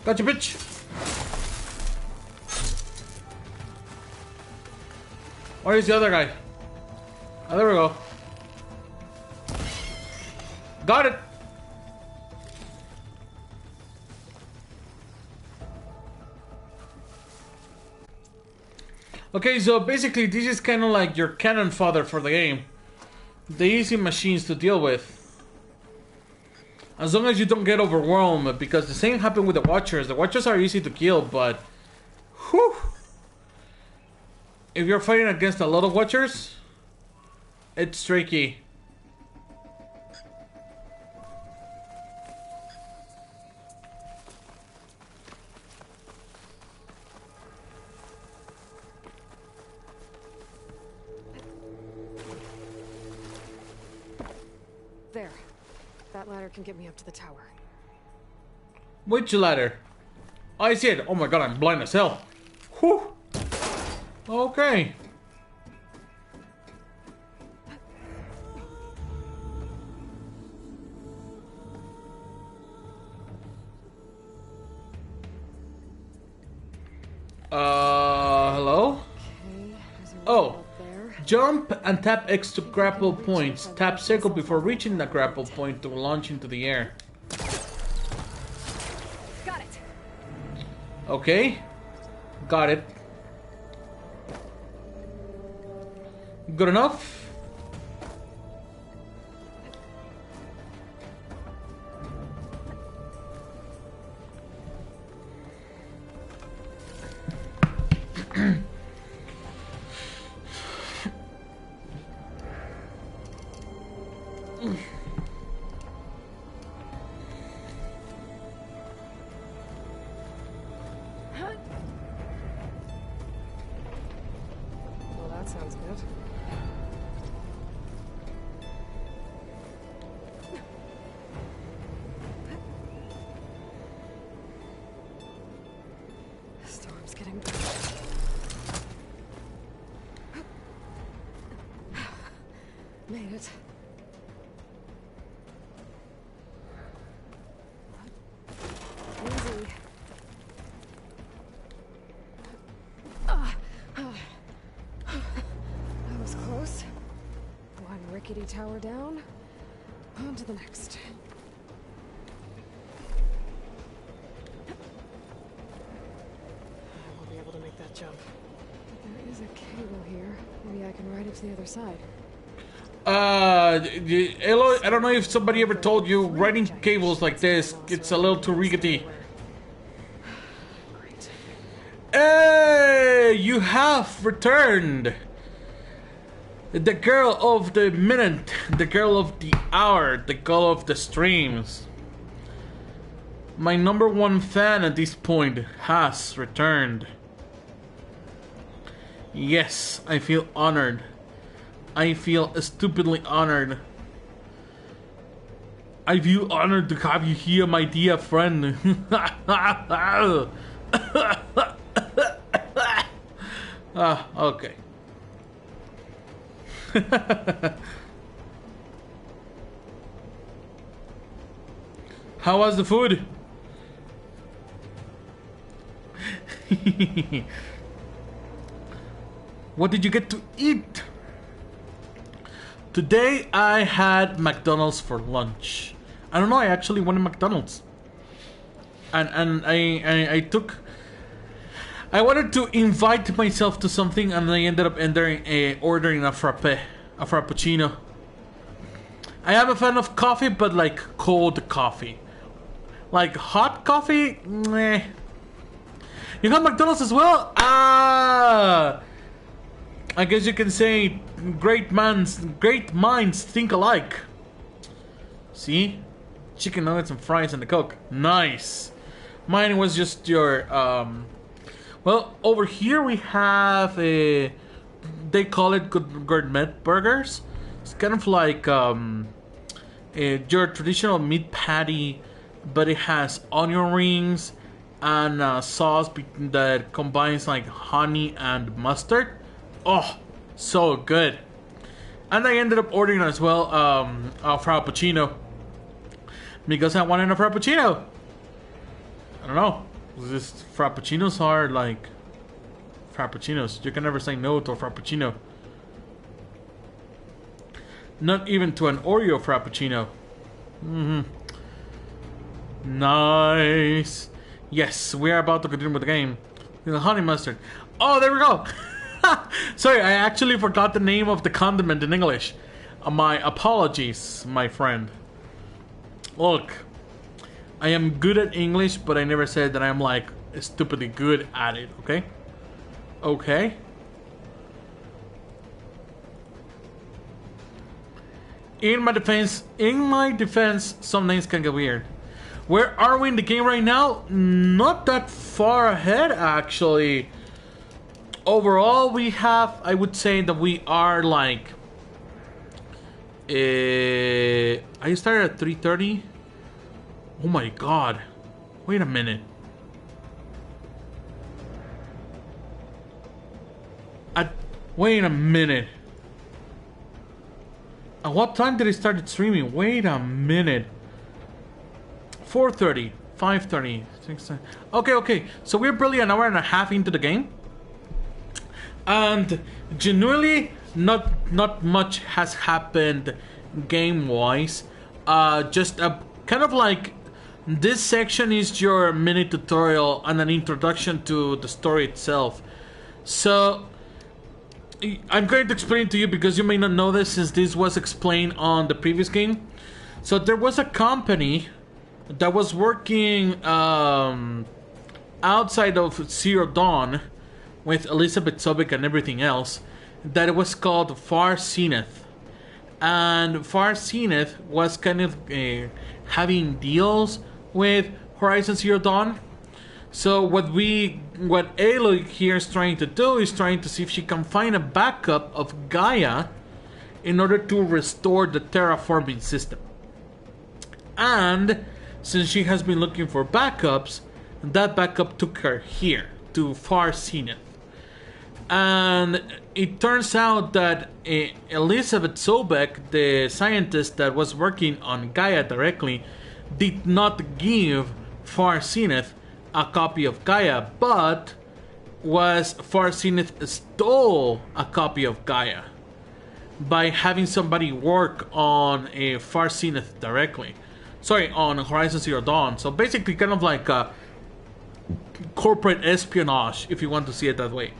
Gotcha, bitch! Where is the other guy? Oh, there we go. Got it! Okay, so basically this is kind of like your cannon fodder for the game. The easy machines to deal with. As long as you don't get overwhelmed, because the same happened with the Watchers. The Watchers are easy to kill, but... whew, if you're fighting against a lot of Watchers, it's tricky. There. That ladder can get me up to the tower. Which ladder? I see it. Oh my god, I'm blind as hell. Whew. Okay. Hello? Okay, there's a Oh. wall up there. Jump and tap X to grapple points. Tap circle before reaching the grapple point to launch into the air. Got it. Okay. Got it. Good enough? Well, that sounds good. Storm's getting better. Made it. Easy. That was close. One rickety tower down. On to the next. I won't be able to make that jump. But there is a cable here. Maybe I can ride it to the other side. Aloy, I don't know if somebody ever told you, riding cables like this, it's a little too rickety. Great. Hey, you have returned. The girl of the minute, the girl of the hour, the girl of the streams. My #1 fan at this point has returned. Yes, I feel honored. I feel stupidly honored. I feel honored to have you here, my dear friend. Okay. How was the food? What did you get to eat? Today I had McDonald's for lunch. I don't know, I actually wanted McDonald's. And I wanted to invite myself to something, and I ended up ordering a frappuccino. I am a fan of coffee, but like cold coffee. Like hot coffee, meh. You have McDonald's as well? I guess you can say great minds think alike. See? Chicken nuggets and fries and the Coke. Nice. Mine was just your well, over here we have they call it gourmet burgers. It's kind of like your traditional meat patty, but it has onion rings and sauce that combines like honey and mustard. Oh, so good. And I ended up ordering as well a frappuccino because I wanted a frappuccino. I don't know. Just frappuccinos are like frappuccinos. You can never say no to a frappuccino. Not even to an Oreo frappuccino. Nice. Yes, we are about to continue with the game. The honey mustard. Oh, there we go. Sorry, I actually forgot the name of the condiment in English. My apologies, my friend. Look, I am good at English, but I never said that I'm like stupidly good at it, okay? Okay? In my defense, some things can get weird. Where are we in the game right now? Not that far ahead, actually. Overall, we have, I would say that we are like... I started at 3:30. Oh my god. Wait a minute. Wait a minute. At what time did I start streaming? Wait a minute. 4:30, 5:30, 6:30. Okay. So we're barely an hour and a half into the game. And genuinely, not much has happened game-wise. Just a kind of like this section is your mini tutorial and an introduction to the story itself. So I'm going to explain to you because you may not know this, since this was explained on the previous game. So there was a company that was working outside of Zero Dawn with Elizabeth Sobek and everything else, that it was called Far Zenith. And Far Zenith was kind of having deals with Horizon Zero Dawn. So what Aloy here is trying to do is trying to see if she can find a backup of Gaia in order to restore the terraforming system. And since she has been looking for backups, that backup took her here to Far Zenith. And it turns out that Elizabeth Sobek, the scientist that was working on Gaia directly, did not give Far Zenith a copy of Gaia, but Far Zenith stole a copy of Gaia by having somebody work on a Far Zenith directly. Sorry, on Horizon Zero Dawn. So basically kind of like a corporate espionage, if you want to see it that way.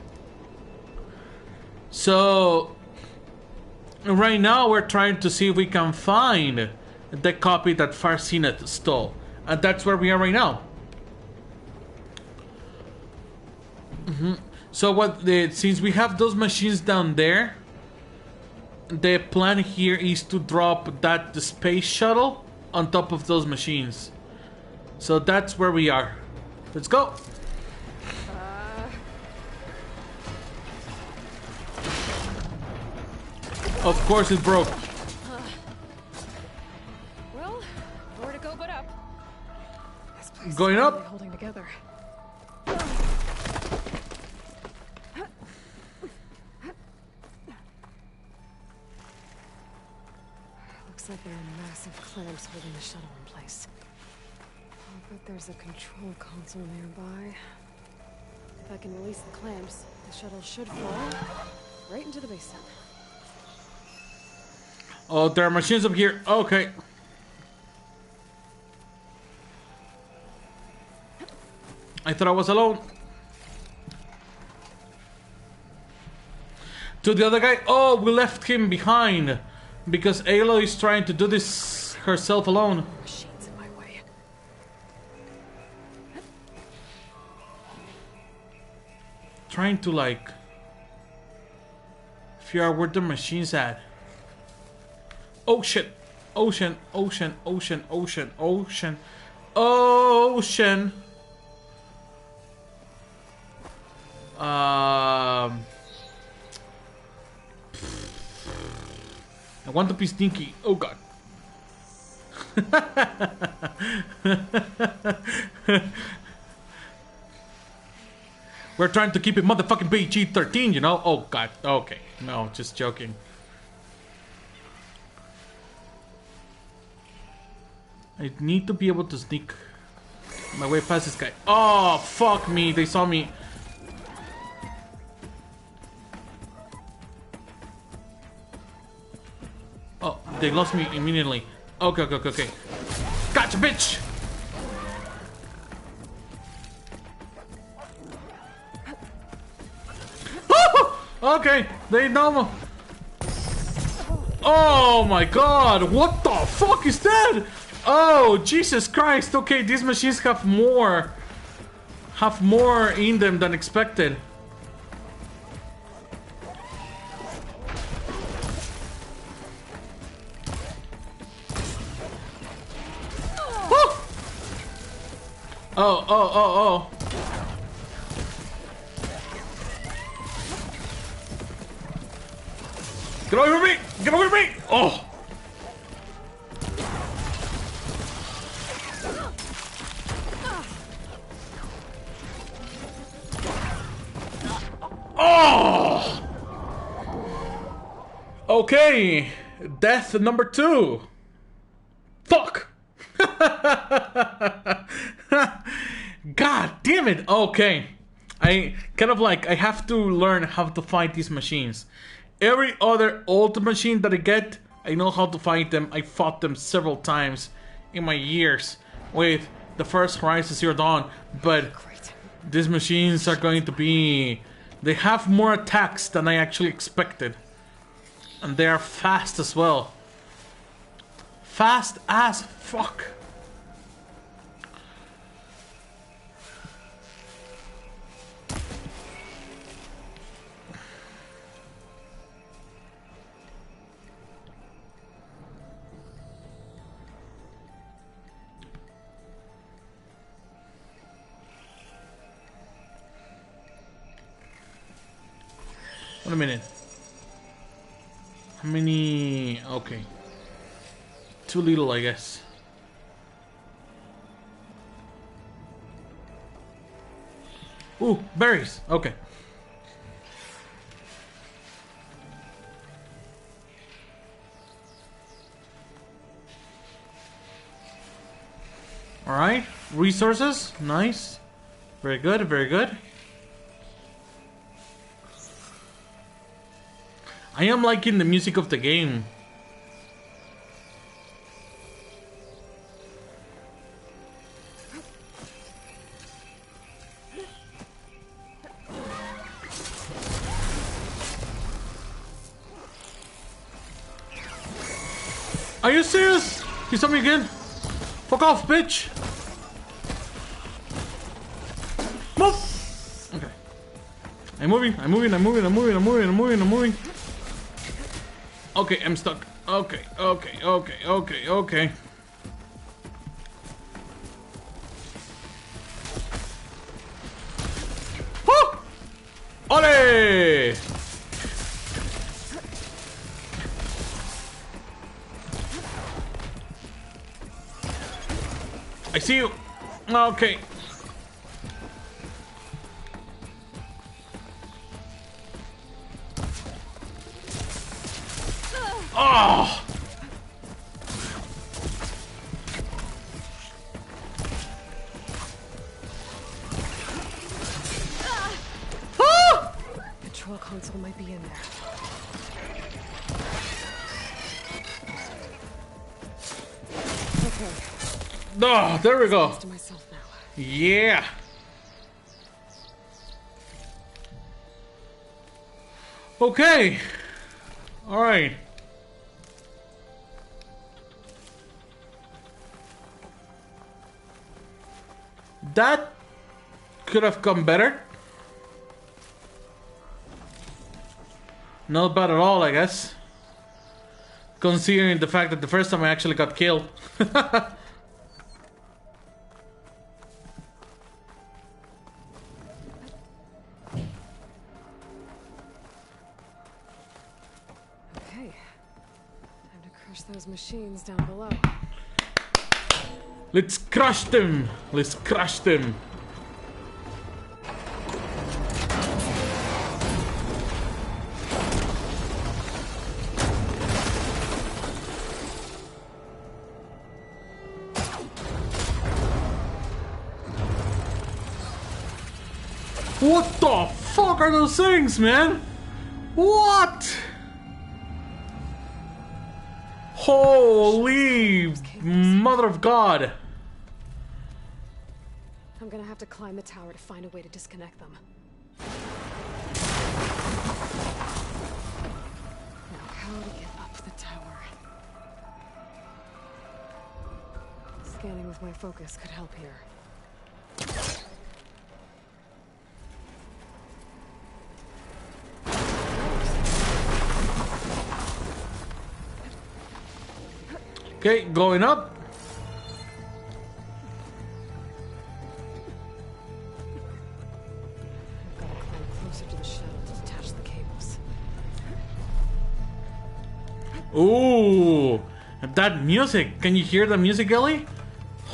So right now we're trying to see if we can find the copy that Far Zenith stole. And that's where we are right now. So since we have those machines down there, the plan here is to drop the space shuttle on top of those machines. So that's where we are. Let's go. Of course it broke. Well, nowhere to go but up. This place Going is up? really holding together. Looks like there are massive clamps holding the shuttle in place. I'll bet there's a control console nearby. If I can release the clamps, the shuttle should fall right into the base tent. Oh, there are machines up here. Okay. I thought I was alone. To the other guy. Oh, we left him behind because Aloy is trying to do this herself alone. Machines in my way. Trying to like figure out where the machine's at. Oh shit. Ocean, ocean, ocean, ocean, ocean, ocean. I want to be sneaky. Oh god. We're trying to keep it motherfucking PG-13, you know? Oh god. Okay. No, just joking. I need to be able to sneak my way past this guy. Oh, fuck me. They saw me. Oh, they lost me immediately. Okay, okay, okay, okay. Gotcha, bitch! Okay, they know. Oh my god, what the fuck is that? Oh, Jesus Christ. Okay, these machines have more in them than expected. Oh. Get away from me! Get away from me! Oh! Oh! Okay, death number 2. Fuck! God damn it! Okay, I have to learn how to fight these machines. Every other old machine that I get, I know how to fight them. I fought them several times in my years with the first Horizon Zero Dawn, but these machines are going to be... They have more attacks than I actually expected. And they are fast as well. Fast as fuck. Wait a minute. How many? Okay. Too little, I guess. Ooh, berries. Okay. Alright. Resources. Nice. Very good, very good. I am liking the music of the game. Are you serious? You saw me again? Fuck off, bitch! Move! Okay. I'm moving. Okay, I'm stuck. Okay. Woo! Ole! I see you. Okay. Oh! Control console might be in there. Okay. Oh, there we go. To myself now. Yeah. Okay. All right. That could have come better. Not bad at all, I guess. Considering the fact that the first time I actually got killed. Those machines down below. Let's crush them. Let's crush them. What the fuck are those things, man? What? Holy mother of God. I'm gonna have to climb the tower to find a way to disconnect them. Now, how to get up the tower? Scanning with my focus could help here. Okay, going up. I've got to climb closer to the shuttle to detach the cables. Ooh, that music. Can you hear the music, Ellie?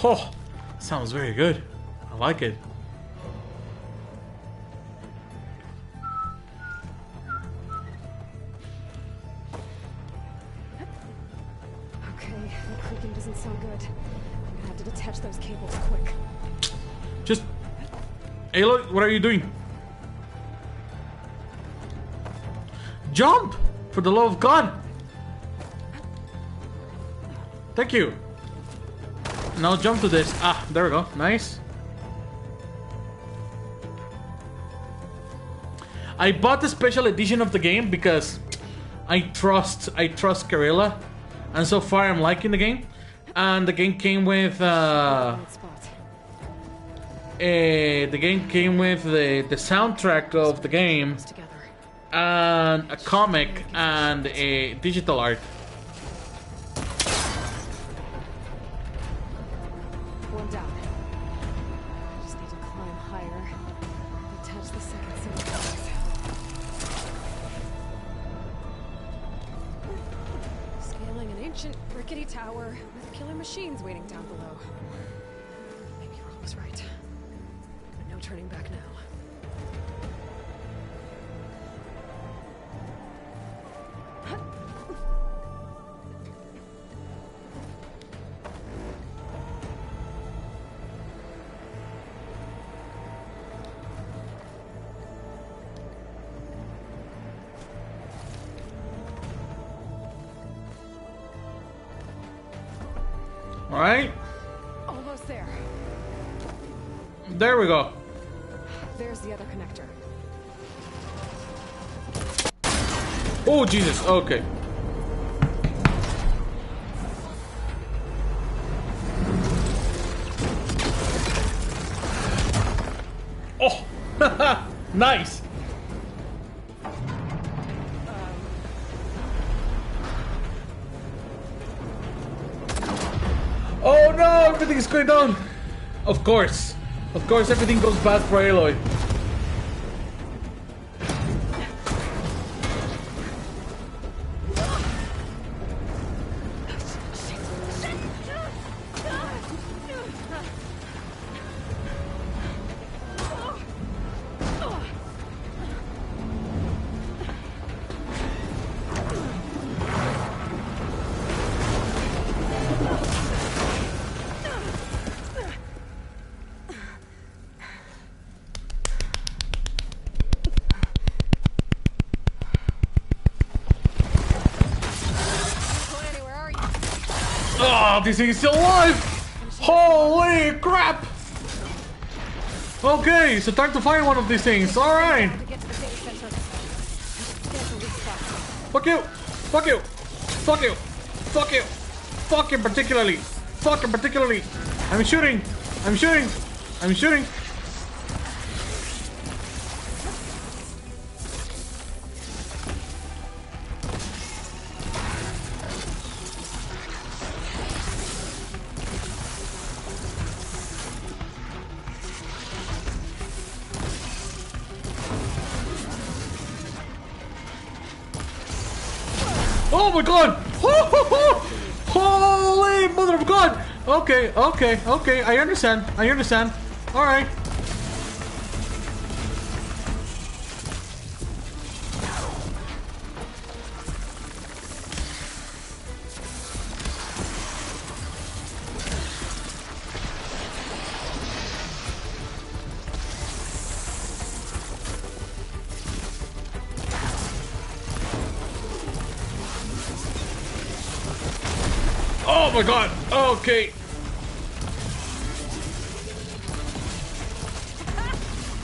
Oh, sounds very good. I like it. Aloy, what are you doing? Jump! For the love of God! Thank you. Now jump to this. Ah, there we go. Nice. I bought the special edition of the game because I trust Guerrilla, and so far I'm liking the game. And the game came with the soundtrack of the game, and a comic, and a digital art. One down. I just need to climb higher. Attach the second set of ancient, rickety tower with killer machines waiting down below. Maybe Varl was right. No turning back now. Alright. Almost there. There we go. There's the other connector. Oh, Jesus. Okay. Oh! Nice! Oh no! Everything is going down! Of course. Of course, everything goes bad for Aloy. Oh, this thing is still alive! Holy crap! Okay, so time to find one of these things. Alright! Fuck you! Fuck you! Fuck you! Fuck you! Fuck him particularly! Fuck him particularly! I'm shooting! I'm shooting! I'm shooting! Oh my god! Holy mother of god! Okay, okay, okay, I understand. I understand. Alright. Oh my god! Okay.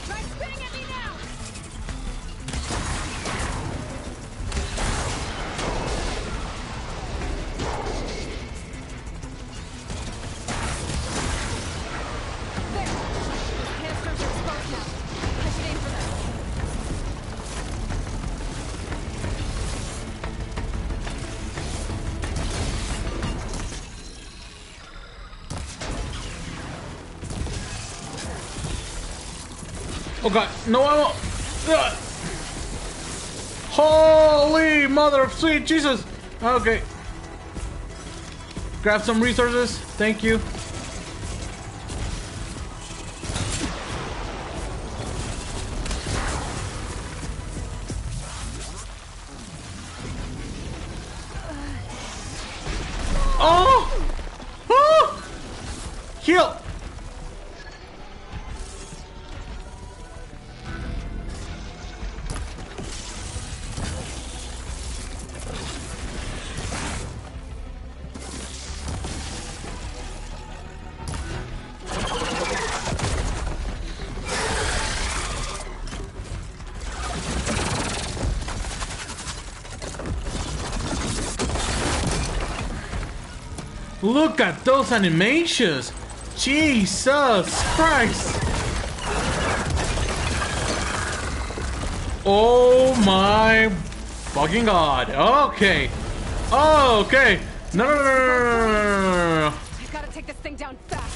Try spitting at me now! There! Canisters are exposed now. I should aim for them. Oh god, no ammo! Ugh. Holy mother of sweet Jesus! Okay. Grab some resources, thank you. Oh! Oh! Heal! Look at those animations! Jesus Christ! Oh my fucking god! Okay, okay. No, no, no, no, no, no, no. I gotta take this thing down fast.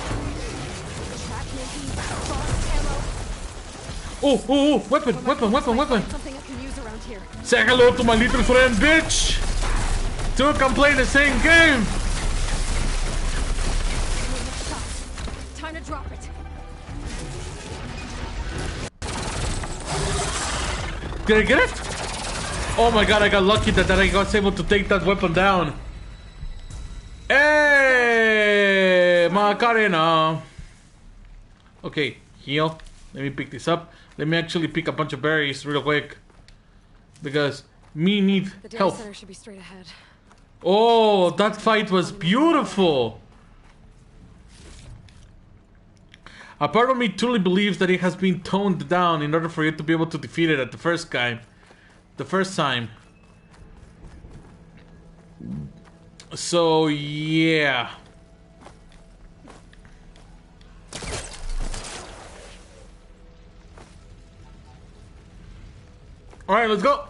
Trap making, bombs, ammo. Oh, oh, oh! Weapon! Something I can use around here. Say hello to my little friend, bitch! two can play the same game. Time to drop it. Did I get it? Oh my god, I got lucky that I was able to take that weapon down. Hey, Macarena. Okay, heal. Let me pick this up. Let me actually pick a bunch of berries real quick. Because me need The data health. center should be straight ahead. Oh, that fight was beautiful. A part of me truly believes that it has been toned down in order for you to be able to defeat it at the first time. So, yeah. Alright, let's go.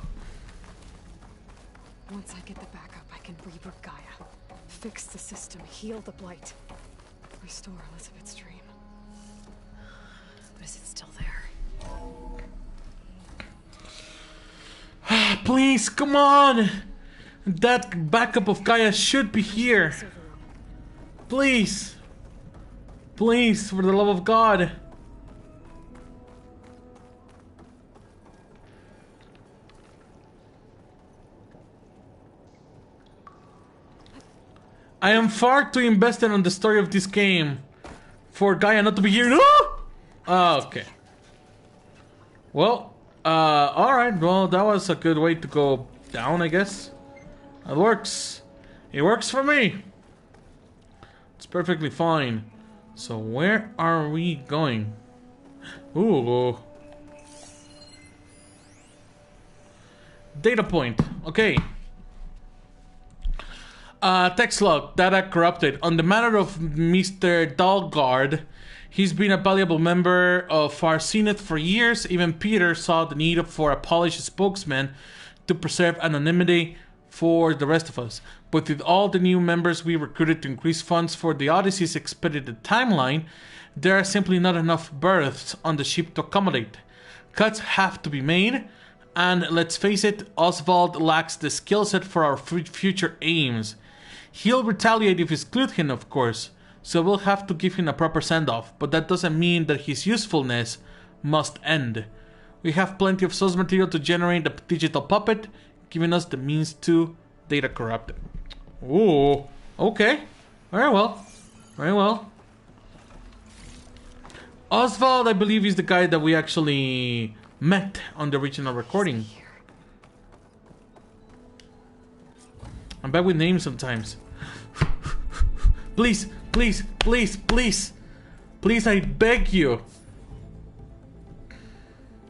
Once I get the backup, I can reboot Gaia. Fix the system, heal the blight. Restore Elizabeth's dream. But is it still there? Please, come on. That backup of Gaia should be here. Please. Please, for the love of God. I am far too invested on the story of this game for Gaia not to be here. No! Oh, okay. Well, alright. Well, that was a good way to go down, I guess. It works. It works for me. It's perfectly fine. So where are we going? Ooh. Data point. Okay. Text log. Data corrupted. On the matter of Mr. Dalgard, he's been a valuable member of our Senate for years. Even Peter saw the need for a polished spokesman to preserve anonymity for the rest of us. But with all the new members we recruited to increase funds for the Odyssey's expedited timeline, there are simply not enough berths on the ship to accommodate. Cuts have to be made, and let's face it, Oswald lacks the skill set for our future aims. He'll retaliate if we exclude him, of course, so we'll have to give him a proper send-off, but that doesn't mean that his usefulness must end. We have plenty of source material to generate a digital puppet, giving us the means to data corrupt it. Ooh, okay. Very well. Very well. Oswald, I believe, is the guy that we actually met on the original recording. I'm bad with names sometimes. Please, please, please, please. Please, I beg you.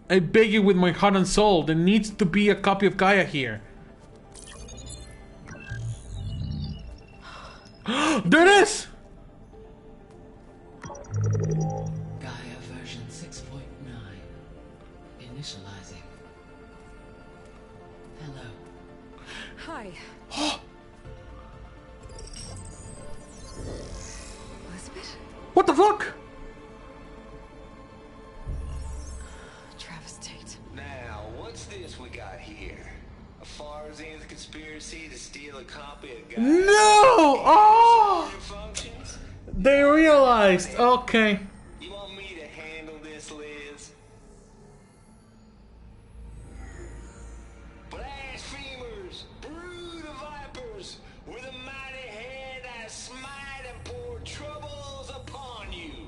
I beg you with my heart and soul. There needs to be a copy of Gaia here. There it is! Gaia version 6.9. Initializing. Hello. Hi. Elizabeth? What the fuck? Travis Tate. Now, what's this we got here? A Farsian's conspiracy to steal a copy of Gaia? No! Oh! Functions? They realized. Okay. You want me to handle this, Liz? Blasphemers, brood of vipers, with a mighty hand I smite and pour troubles upon you.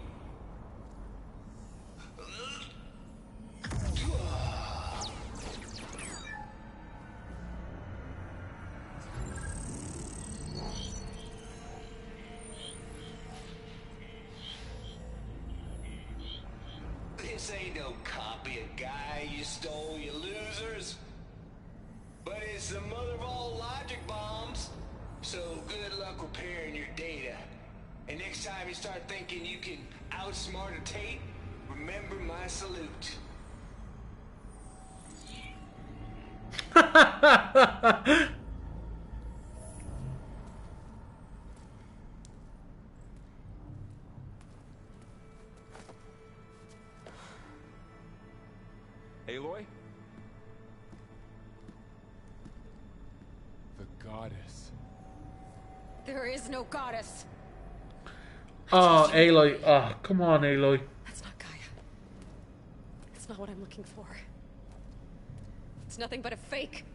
This ain't no copy of Gaia you stole, you losers. But it's the mother of all logic bombs. So good luck repairing your data. And next time you start thinking you can outsmart a Tate, remember my salute. Aloy? The goddess. There is no goddess. Oh, Aloy. Oh, come on, Aloy. That's not Gaia. It's not what I'm looking for. It's nothing but a fake.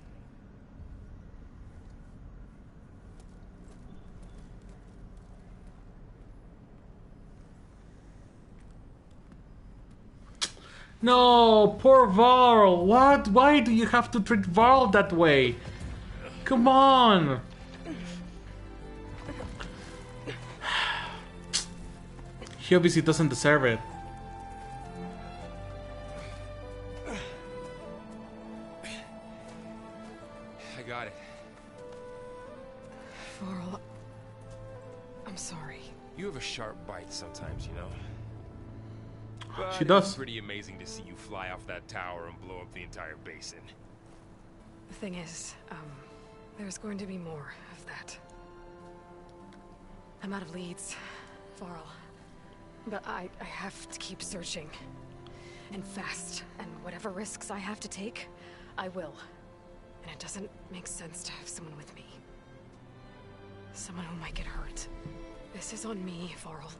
No, poor Varl. What? Why do you have to treat Varl that way? Come on. He obviously doesn't deserve it. I got it. Varl, I'm sorry. You have a sharp bite sometimes, you know. But She does. It's pretty amazing to see you fly off that tower and blow up the entire basin. The thing is, there's going to be more of that. I'm out of leads, Varl. But I have to keep searching. And fast. And whatever risks I have to take, I will. And it doesn't make sense to have someone with me. Someone who might get hurt. This is on me, Varl.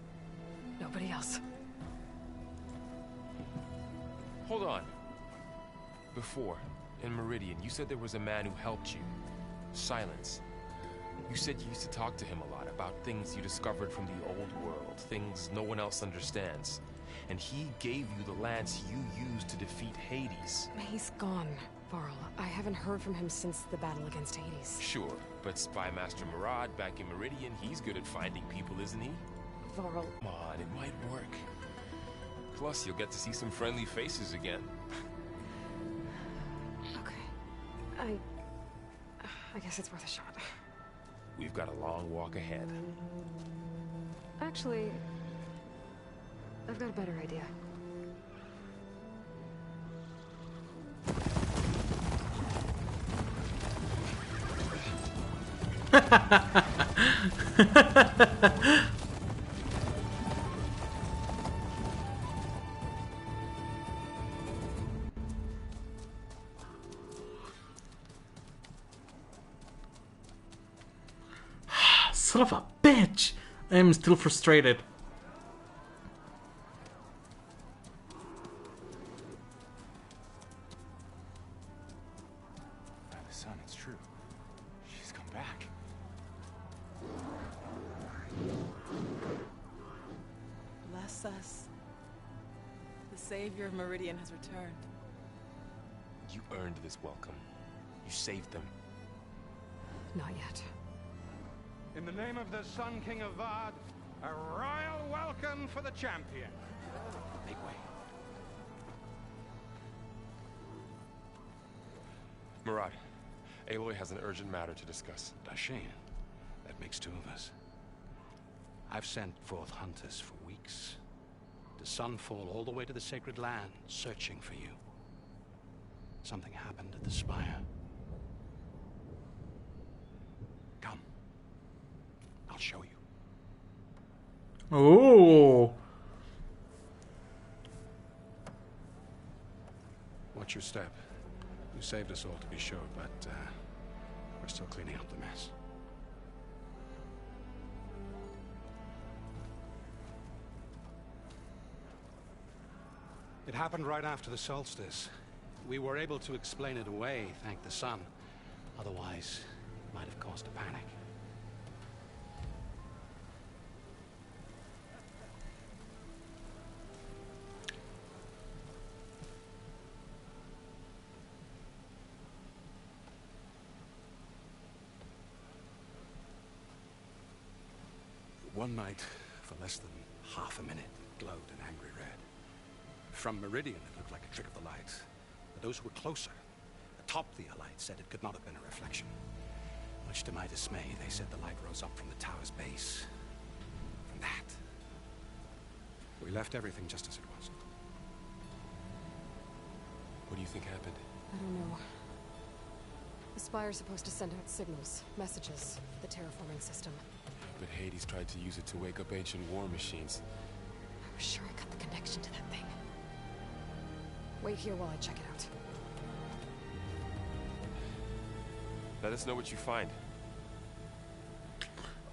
Nobody else. Hold on. Before, in Meridian, you said there was a man who helped you. Sylens. You said you used to talk to him a lot about things you discovered from the old world, things no one else understands. And he gave you the lance you used to defeat Hades. He's gone, Varl. I haven't heard from him since the battle against Hades. Sure, but Spy Master Murad back in Meridian, he's good at finding people, isn't he? Varl. Come on, it might work. Plus, you'll get to see some friendly faces again. Okay. I guess it's worth a shot. We've got a long walk ahead. Actually, I've got a better idea. Son of a bitch! I am still frustrated. Son, it's true. She's come back. Bless us. The savior of Meridian has returned. You earned this welcome. You saved them. Not yet. In the name of the Sun King Avad, a royal welcome for the champion. Make way. Murad, Aloy has an urgent matter to discuss. Dashane, that makes two of us. I've sent forth hunters for weeks. To Sunfall all the way to the Sacred Land, searching for you. Something happened at the Spire. Come. I'll show you. Oh. Watch your step. You saved us all, to be sure, but we're still cleaning up the mess. It happened right after the solstice. We were able to explain it away, thank the sun. Otherwise, it might have caused a panic. One night, for less than half a minute, it glowed an angry red. From Meridian, it looked like a trick of the light. But those who were closer, atop the light, said it could not have been a reflection. Much to my dismay, they said the light rose up from the tower's base. From that. We left everything just as it was. What do you think happened? I don't know. The Spire's supposed to send out signals, messages, for the terraforming system. But Hades tried to use it to wake up ancient war machines. I was sure I got the connection to that thing. Wait here while I check it out. Let us know what you find.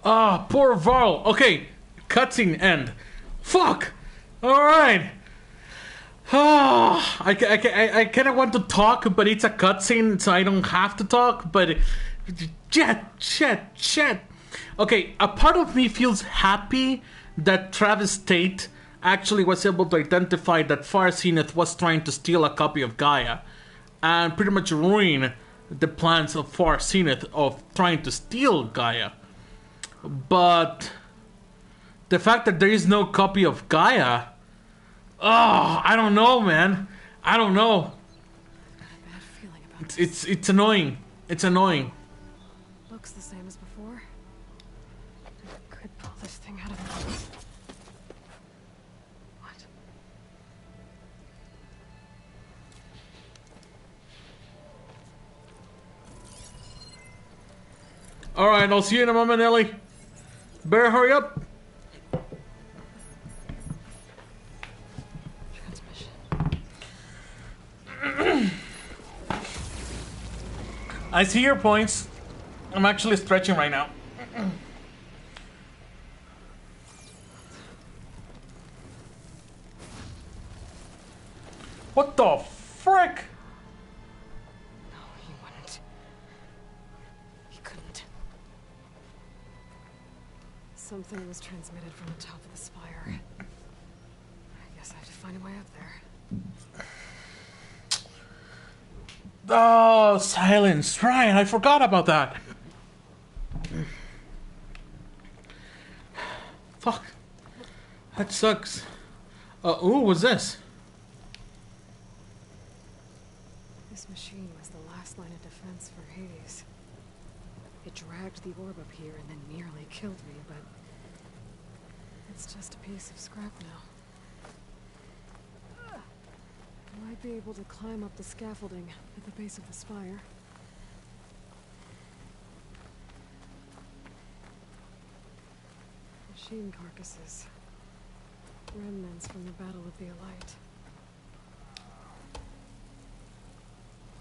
Ah, poor Varl. Okay, cutscene end. Fuck. All right. Ah, I kind of want to talk, but it's a cutscene, so I don't have to talk. But shit. Okay, a part of me feels happy that Travis Tate actually was able to identify that Far Zenith was trying to steal a copy of Gaia, and pretty much ruin the plans of Far Zenith of trying to steal Gaia. But the fact that there is no copy of Gaia, oh, I don't know, man. I don't know. Bad feeling about It's annoying. It's annoying. Looks the same as before. I could pull this thing out of the... What? All right, I'll see you in a moment, Ellie. Better hurry up. I see your points. I'm actually stretching right now. What the frick? No, he wouldn't. He couldn't. Something was transmitted from the top of the spire. I guess I have to find a way up there. Oh, Sylens. Right, I forgot about that. Fuck. That sucks. Ooh, what's this? This machine was the last line of defense for Hades. It dragged the orb up here and then nearly killed me, but it's just a piece of scrap now. I might be able to climb up the scaffolding at the base of the spire. Machine carcasses. Remnants from the Battle of the Elite.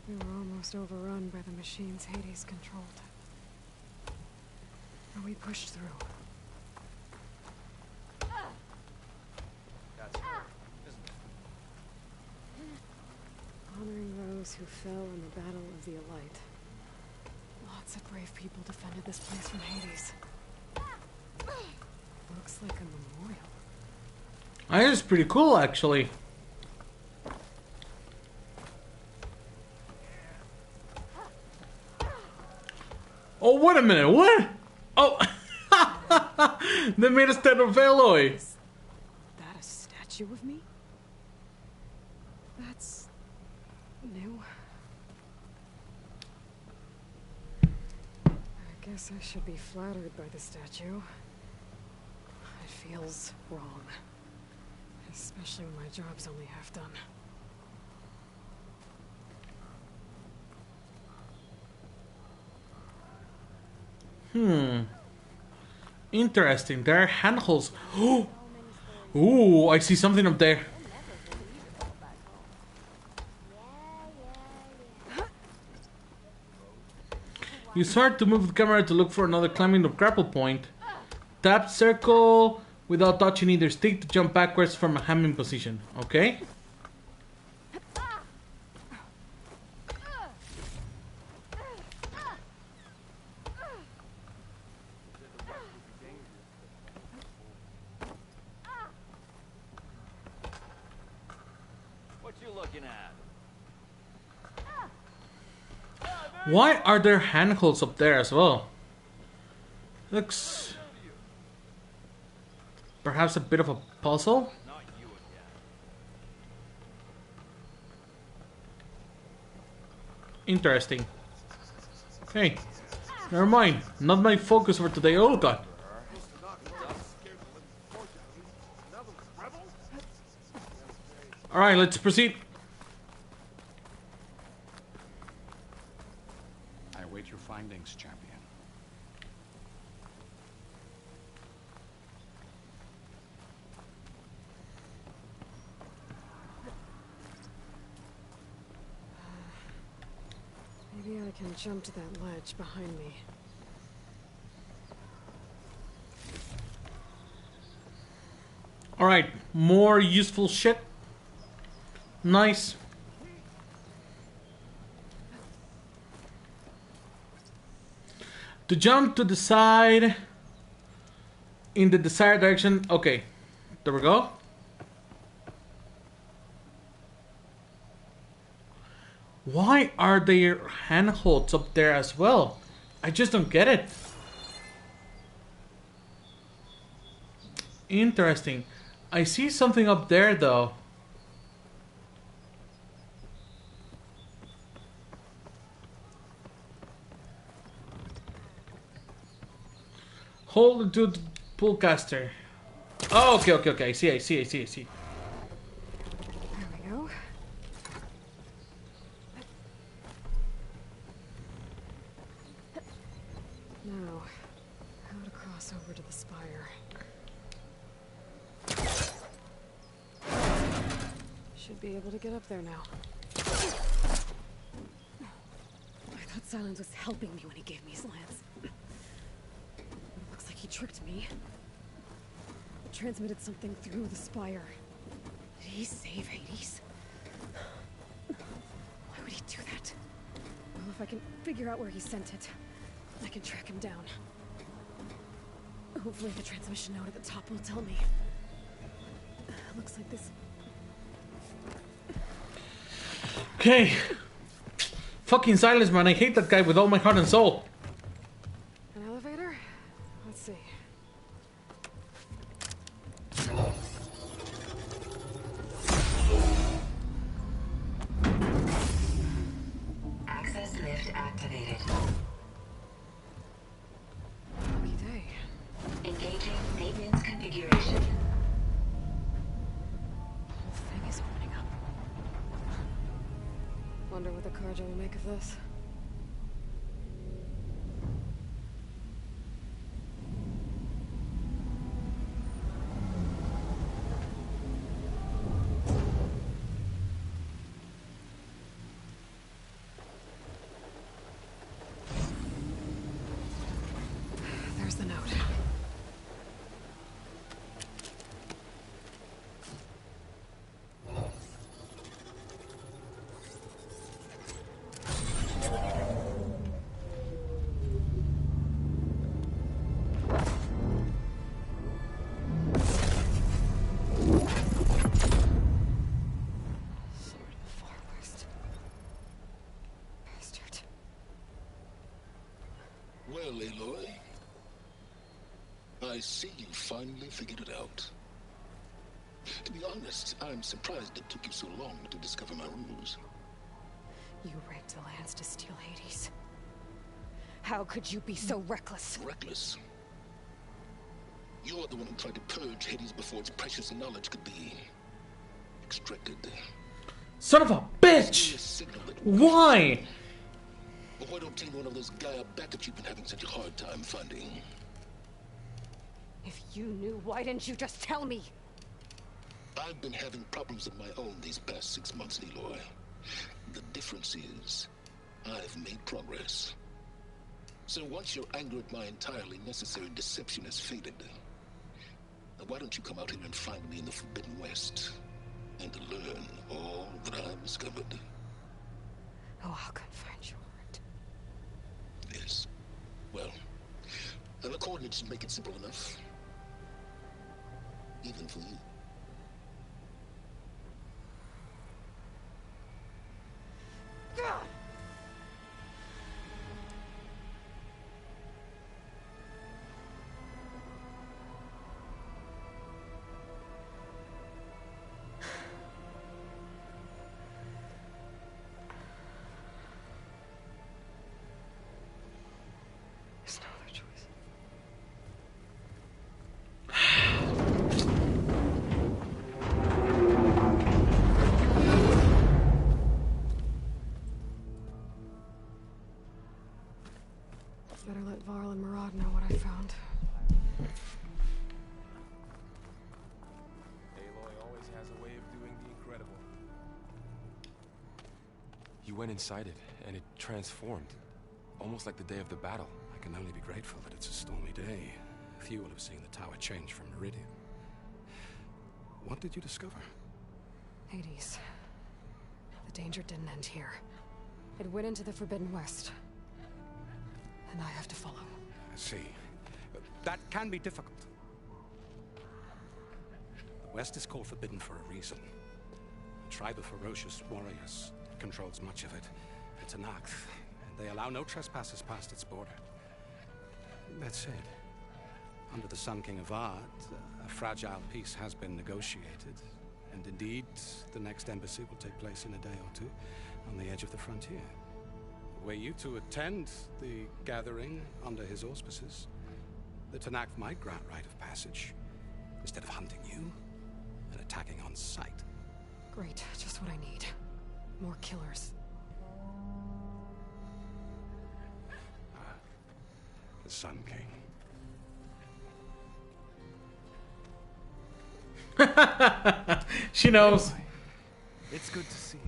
We were almost overrun by the machines Hades controlled. But we pushed through. That's her, isn't it? Honoring those who fell in the Battle of the Elite. Lots of brave people defended this place from Hades. Looks like a memorial. That is pretty cool, actually. Oh, wait a minute, what? Oh, they made a stand of Aloy. Is that a statue of me? That's... new. I guess I should be flattered by the statue. It feels wrong. Especially when my job's only half done. Interesting. There are handholds. Ooh, I see something up there. You start to move the camera to look for another climbing the grapple point. Tap circle without touching either stick to jump backwards from a hammy position. Okay? What you looking at? Why are there handholds up there as well? Looks... perhaps a bit of a puzzle? Interesting. Hey, never mind. Not my focus for today. Oh god. Alright, let's proceed. I await your findings, champion. Maybe I can jump to that ledge behind me. Alright, more useful shit. Nice. To jump to the side in the desired direction. Okay, there we go. Why are there handholds up there as well? I just don't get it. Interesting. I see something up there though. Hold to the pullcaster. Oh, okay. I see. There we go. Now, how to cross over to the spire. Should be able to get up there now. I thought Sylens was helping me when he gave me his lance. Looks like he tricked me. Transmitted something through the spire. Did he save Hades? Why would he do that? Well, if I can figure out where he sent it, I can track him down. Hopefully the transmission note at the top will tell me. Looks like this. Okay. Fucking Sylens, man. I hate that guy with all my heart and soul. An elevator? Let's see. Access lift activated. Lucky day. Engaging maintenance configuration. The whole thing is opening up. Wonder what the Carja will make of this. There's the note. Well, Aloy, I see you finally figured it out. To be honest, I'm surprised it took you so long to discover my ruse. You rigged the lance to steal Hades. How could you be so reckless? Reckless? You're the one who tried to purge Hades before its precious knowledge could be extracted. Son of a bitch! Why? But why don't take one of those Gaia backups you've been having such a hard time finding? If you knew, why didn't you just tell me? I've been having problems of my own these past 6 months, Aloy. The difference is, I've made progress. So once your anger at my entirely necessary deception has faded, now why don't you come out here and find me in the Forbidden West, and learn all that I've discovered? Oh, I'll come find you, Erend. Yes. Well, the coordinates should make it simple enough. Even for you. There's no other choice. Better let Varl and Murad know what I found. Aloy always has a way of doing the incredible. You went inside it, and it transformed. Almost like the day of the battle. I can only be grateful that it's a stormy day. Few will have seen the tower change from Meridian. What did you discover? Hades. The danger didn't end here. It went into the Forbidden West. And I have to follow. I see. That can be difficult. The West is called Forbidden for a reason. A tribe of ferocious warriors controls much of it. It's an act, and they allow no trespassers past its border. That said, under the Sun King Avad, a fragile peace has been negotiated. And indeed, the next embassy will take place in a day or two on the edge of the frontier. Were you to attend the gathering under his auspices, the Tanakh might grant right of passage, instead of hunting you and attacking on sight. Great, just what I need. More killers. The Sun King. She knows. It's good to see you.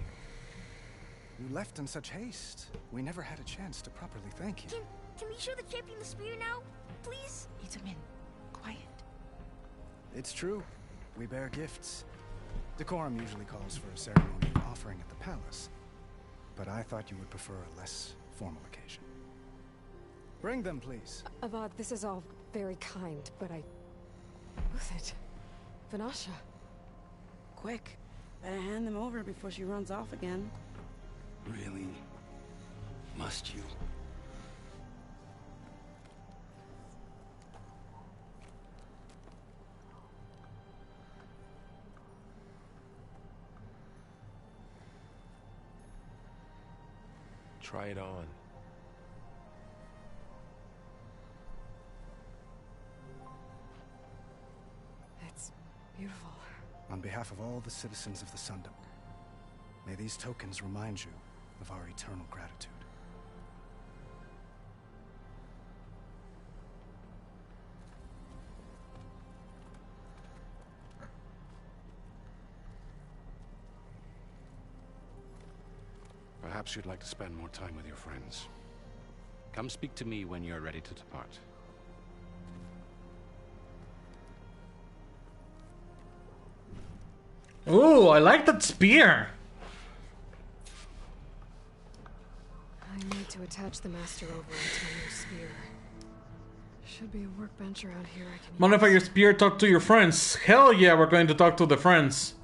You left in such haste. We never had a chance to properly thank you. Can we show the champion the spear now? Please? Itamin, quiet. It's true. We bear gifts. Decorum usually calls for a ceremony of offering at the palace. But I thought you would prefer a less formal occasion. Bring them, please. Avad, this is all very kind, but Uthid. Vanasha. Quick. Better hand them over before she runs off again. Really? Must you? Try it on. It's beautiful. On behalf of all the citizens of the Sundom, may these tokens remind you of our eternal gratitude. Perhaps you'd like to spend more time with your friends. Come speak to me when you're ready to depart. Ooh, I like that spear. I need to attach the master over into my new spear. Should be a workbench around here I can Modify your spear, talk to your friends. Hell yeah, we're going to talk to the friends.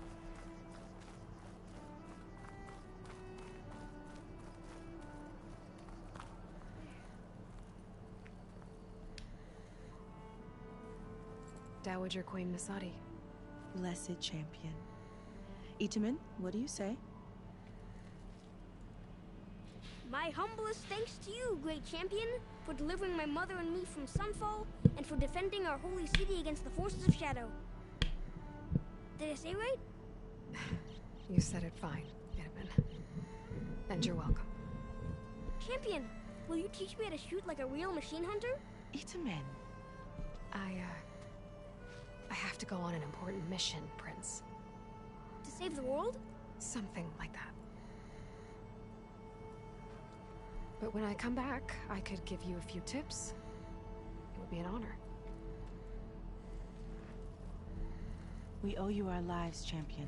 Dowager Queen Masadi. Blessed champion. Itamin, what do you say? My humblest thanks to you, great champion, for delivering my mother and me from Sunfall, and for defending our holy city against the forces of Shadow. Did I say right? You said it fine, Itamin. And you're welcome. Champion, will you teach me how to shoot like a real machine hunter? Itamin. I have to go on an important mission, Prince. To save the world? Something like that. But when I come back, I could give you a few tips. It would be an honor. We owe you our lives, champion,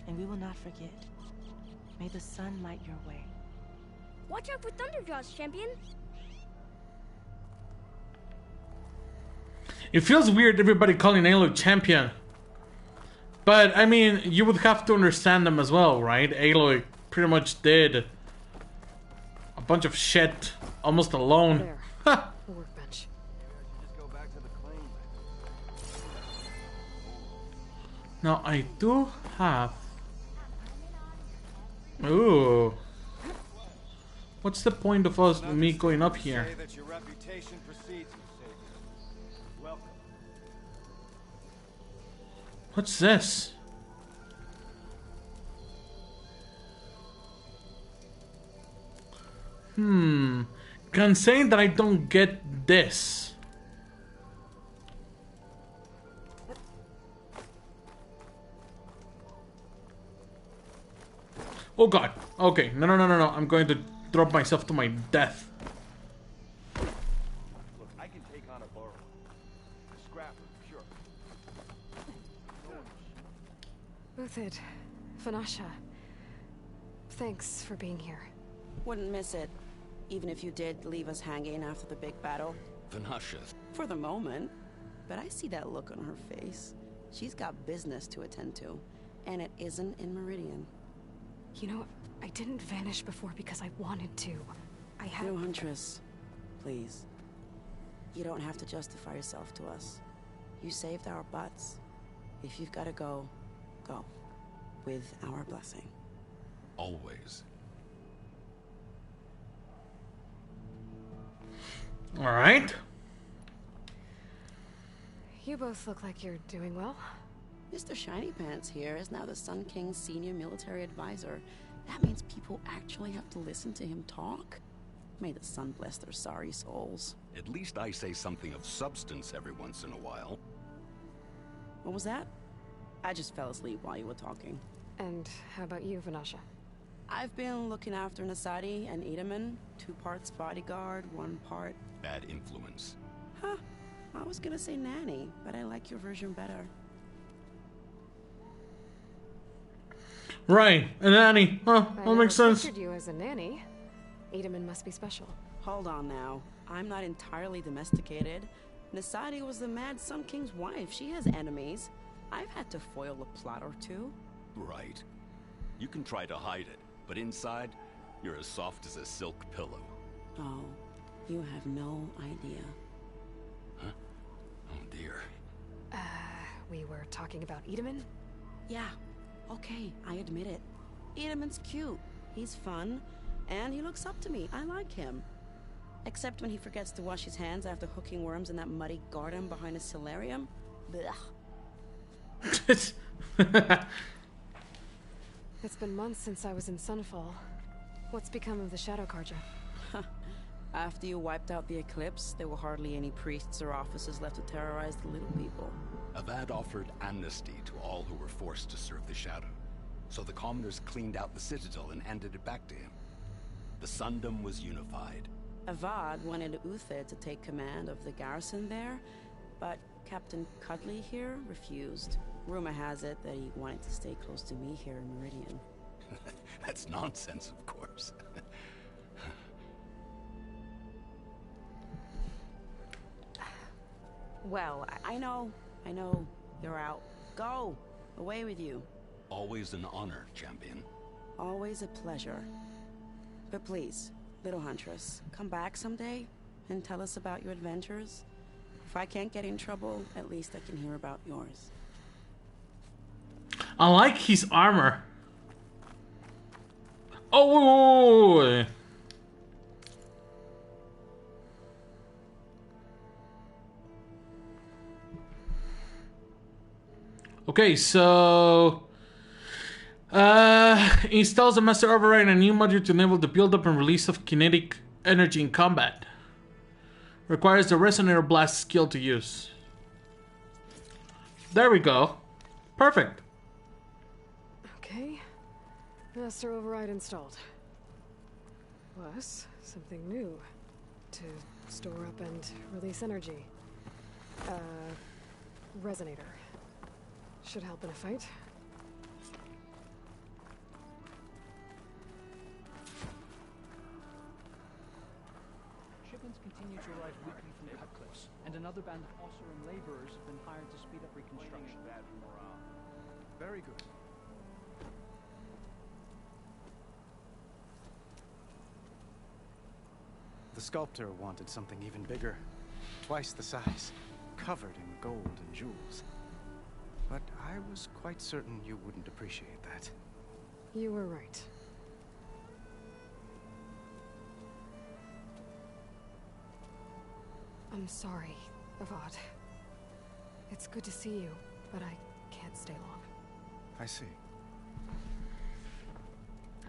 and we will not forget. May the sun light your way. Watch out for Thunderjaws, champion. It feels weird everybody calling Aloy champion. But, I mean, you would have to understand them as well, right? Aloy pretty much did a bunch of shit almost alone. There. The workbench. Now, I do have... Ooh. What's the point of us, me going up here? What's this? Can say that I don't get this. Oh god. Okay. No. I'm going to drop myself to my death. Look, I can take on a borrower. A scrapper, sure. Uthid, Vanasha. Thanks for being here. Wouldn't miss it, even if you did leave us hanging after the big battle. Vanasha. For the moment. But I see that look on her face. She's got business to attend to, and it isn't in Meridian. You know, I didn't vanish before because I wanted to. I had... No, Huntress. Please. You don't have to justify yourself to us. You saved our butts. If you've got to go, go. With our blessing. Always. Alright. You both look like you're doing well. Mr. Shiny Pants here is now the Sun King's senior military advisor. That means people actually have to listen to him talk? May the sun bless their sorry souls. At least I say something of substance every once in a while. What was that? I just fell asleep while you were talking. And how about you, Vanasha? I've been looking after Nasadi and Edaman. 2 parts bodyguard, 1 part... bad influence. Huh. I was gonna say nanny, but I like your version better. Right, a nanny. Huh, that makes sense. I pictured you as a nanny. Edaman must be special. Hold on now. I'm not entirely domesticated. Nasadi was the Mad Sun King's wife. She has enemies. I've had to foil a plot or 2. Right. You can try to hide it, but inside, you're as soft as a silk pillow. Oh, you have no idea. Huh? Oh dear. We were talking about Edaman? Yeah. Okay, I admit it. Edaman's cute. He's fun. And he looks up to me. I like him. Except when he forgets to wash his hands after hooking worms in that muddy garden behind a solarium. Blech. It's been months since I was in Sunfall. What's become of the Shadow Carja? After you wiped out the eclipse, there were hardly any priests or officers left to terrorize the little people. Avad offered amnesty to all who were forced to serve the Shadow. So the commoners cleaned out the citadel and handed it back to him. The Sundom was unified. Avad wanted Uthid to take command of the garrison there, but Captain Cuddly here refused. Rumor has it that he wanted to stay close to me here in Meridian. That's nonsense, of course. Well, I know. You're out. Go! Away with you. Always an honor, champion. Always a pleasure. But please, little Huntress, come back someday and tell us about your adventures. If I can't get in trouble, at least I can hear about yours. I like his armor. Oh! Okay, so installs a master override and a new module to enable the build-up and release of kinetic energy in combat. Requires the resonator blast skill to use. There we go. Perfect. Okay. Master override installed. Plus, something new. To store up and release energy. Resonator. Should help in a fight. Shipments continue to arrive weekly from the Cliffs, and another band of Ossuran laborers have been hired to speed up reconstruction. Bad morale. Very good. The sculptor wanted something even bigger. Twice the size. Covered in gold and jewels. But I was quite certain you wouldn't appreciate that. You were right. I'm sorry, Avad. It's good to see you, but I can't stay long. I see.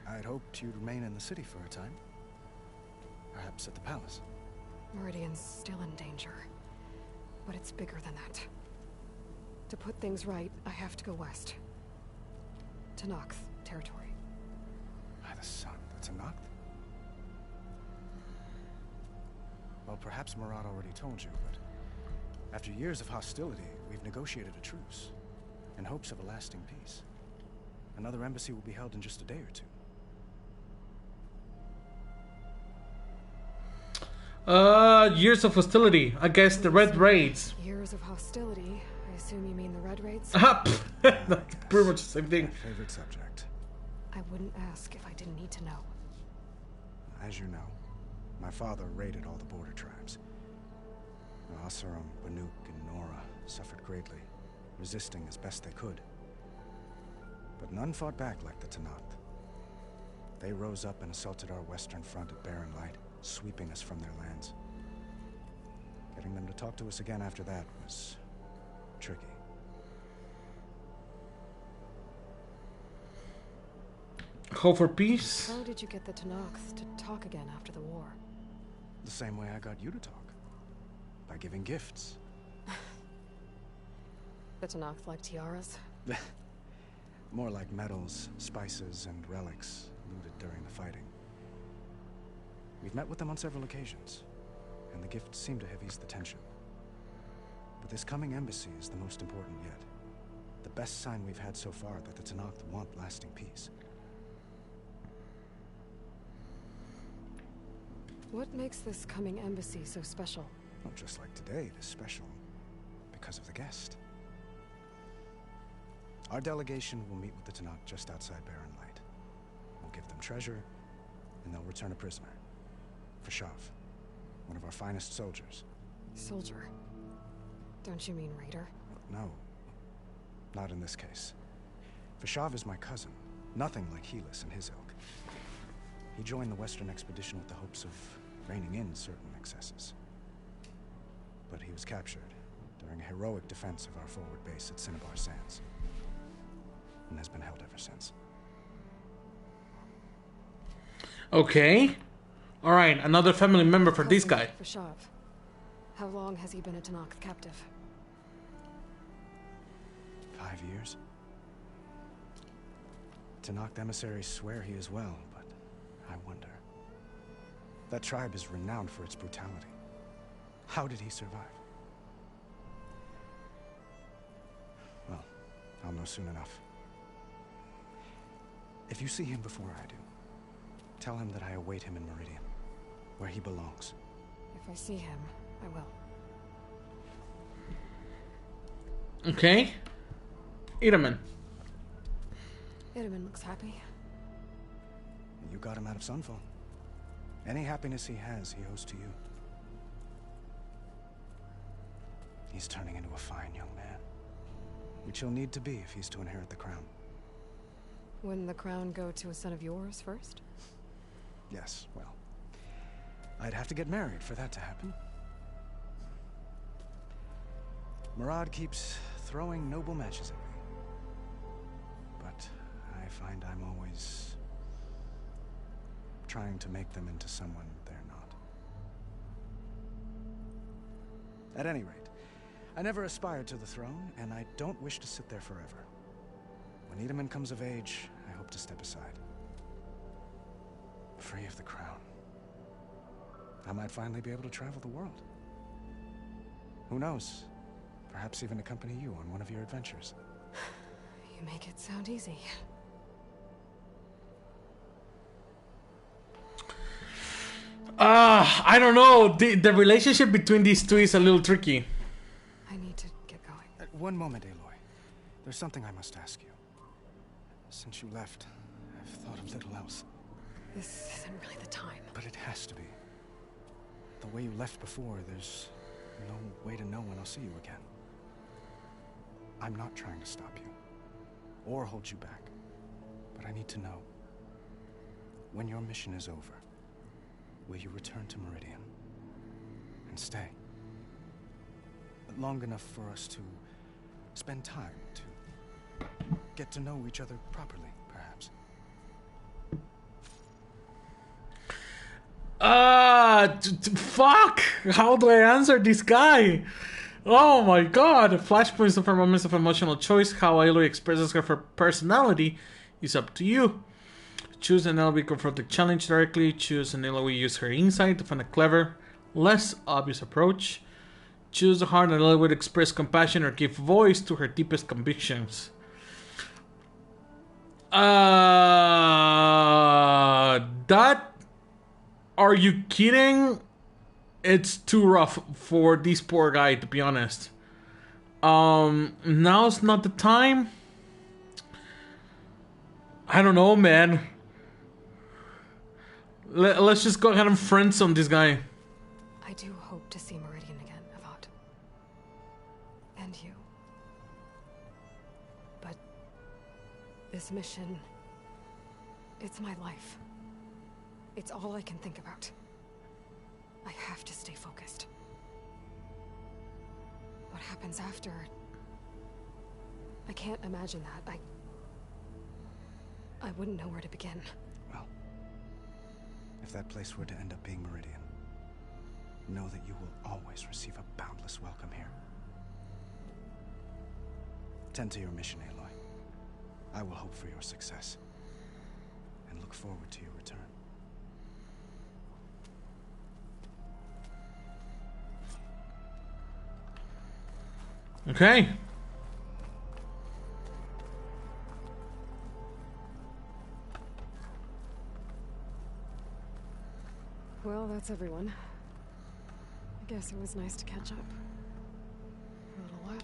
I'd hoped you'd remain in the city for a time. Perhaps at the palace. Meridian's still in danger. But it's bigger than that. To put things right, I have to go west. To Noct territory. By the sun, to Noct? Well, perhaps Murad already told you, but after years of hostility, we've negotiated a truce in hopes of a lasting peace. Another embassy will be held in just a day or two. Years of hostility. I guess the Red Raids. Years of hostility. I assume you mean the Red Raids? That's pretty much the same thing. My favorite subject. I wouldn't ask if I didn't need to know. As you know, my father raided all the border tribes. Asurum, Banuk, and Nora suffered greatly, resisting as best they could. But none fought back like the Talanah. They rose up and assaulted our western front at Barren Light, sweeping us from their lands. Getting them to talk to us again after that was tricky. Hope for peace. How did you get the Talanah to talk again after the war? The same way I got you to talk. By giving gifts. The Talanah like tiaras? More like medals, spices, and relics looted during the fighting. We've met with them on several occasions, and the gifts seem to have eased the tension. But this coming embassy is the most important yet. The best sign we've had so far that the Talanah want lasting peace. What makes this coming embassy so special? Well, just like today, it is special because of the guest. Our delegation will meet with the Talanah just outside Barren Light. We'll give them treasure, and they'll return a prisoner. Fashav, one of our finest soldiers. Soldier? Don't you mean raider? No, not in this case. Fashav is my cousin, nothing like Helis and his ilk. He joined the Western expedition with the hopes of reining in certain excesses. But he was captured during a heroic defense of our forward base at Cinnabar Sands, and has been held ever since. Okay. Alright, another family member for this guy. Fashav. How long has he been a Talanah captive? 5 years. Talanah emissaries swear he is well, but I wonder. That tribe is renowned for its brutality. How did he survive? Well, I'll know soon enough. If you see him before I do, tell him that I await him in Meridian, where he belongs. If I see him, I will. Okay. Iraman. Iraman looks happy. You got him out of Sunfall. Any happiness he has, he owes to you. He's turning into a fine young man, which he'll need to be if he's to inherit the crown. Wouldn't the crown go to a son of yours first? Yes, well, I'd have to get married for that to happen. Murad keeps throwing noble matches at me, but I find I'm always trying to make them into someone they're not. At any rate, I never aspired to the throne, and I don't wish to sit there forever. When Iraman comes of age, I hope to step aside. Free of the crown. I might finally be able to travel the world. Who knows? Perhaps even accompany you on one of your adventures. You make it sound easy. I don't know. The relationship between these two is a little tricky. I need to get going. One moment, Aloy. There's something I must ask you. Since you left, I've thought of little else. This isn't really the time. But it has to be. The way you left before, there's no way to know when I'll see you again. I'm not trying to stop you, or hold you back. But I need to know, when your mission is over, will you return to Meridian and stay? Long enough for us to spend time, to get to know each other properly, perhaps. Fuck! How do I answer this guy? Oh my god! Flashpoints are moments of emotional choice. How Aloy expresses her personality is up to you. Choose an Aloy confront the challenge directly. Choose an Aloy use her insight to find a clever, less obvious approach. Choose a hard and Aloy would express compassion or give voice to her deepest convictions. That... Are you kidding? It's too rough for this poor guy, to be honest. Now's not the time. I don't know, man. Let's just go ahead and friend zone this guy. I do hope to see Meridian again, Avad. And you. But this mission, it's my life. It's all I can think about. I have to stay focused. What happens after? I can't imagine that. I wouldn't know where to begin. Well, if that place were to end up being Meridian, know that you will always receive a boundless welcome here. Tend to your mission, Aloy. I will hope for your success, and look forward to your return. Okay. Well, that's everyone. I guess it was nice to catch up. For a little while.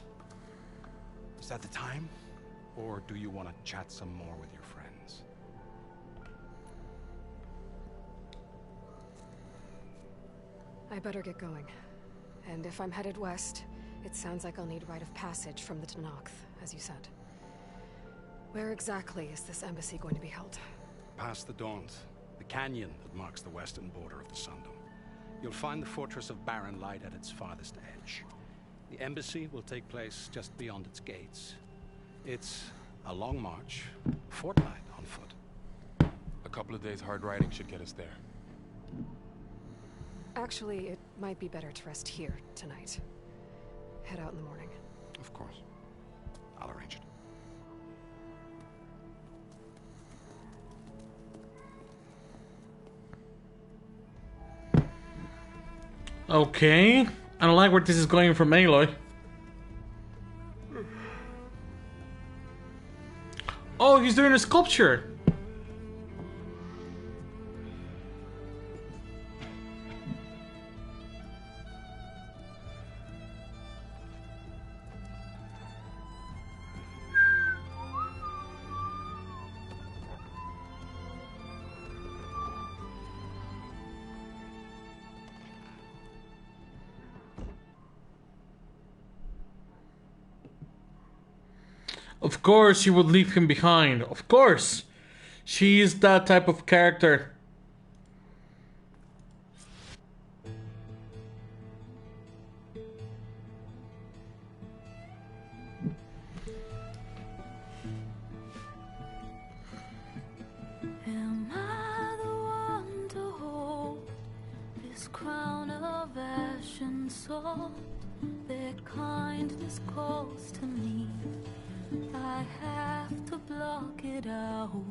Is that the time? Or do you want to chat some more with your friends? I better get going. And if I'm headed west, it sounds like I'll need rite of passage from the Tanakh, as you said. Where exactly is this embassy going to be held? Past the Daunt, the canyon that marks the western border of the Sundom. You'll find the fortress of Barren Light at its farthest edge. The embassy will take place just beyond its gates. It's a long march, a fortnight on foot. A couple of days hard riding should get us there. Actually, it might be better to rest here tonight. Head out in the morning. Of course. I'll arrange it. Okay. I don't like where this is going from Aloy. Oh, he's doing a sculpture. Of course she would leave him behind. Of course. She is that type of character. Am I the one to hold this crown of ash and salt that kindness calls to me? I have to block it out.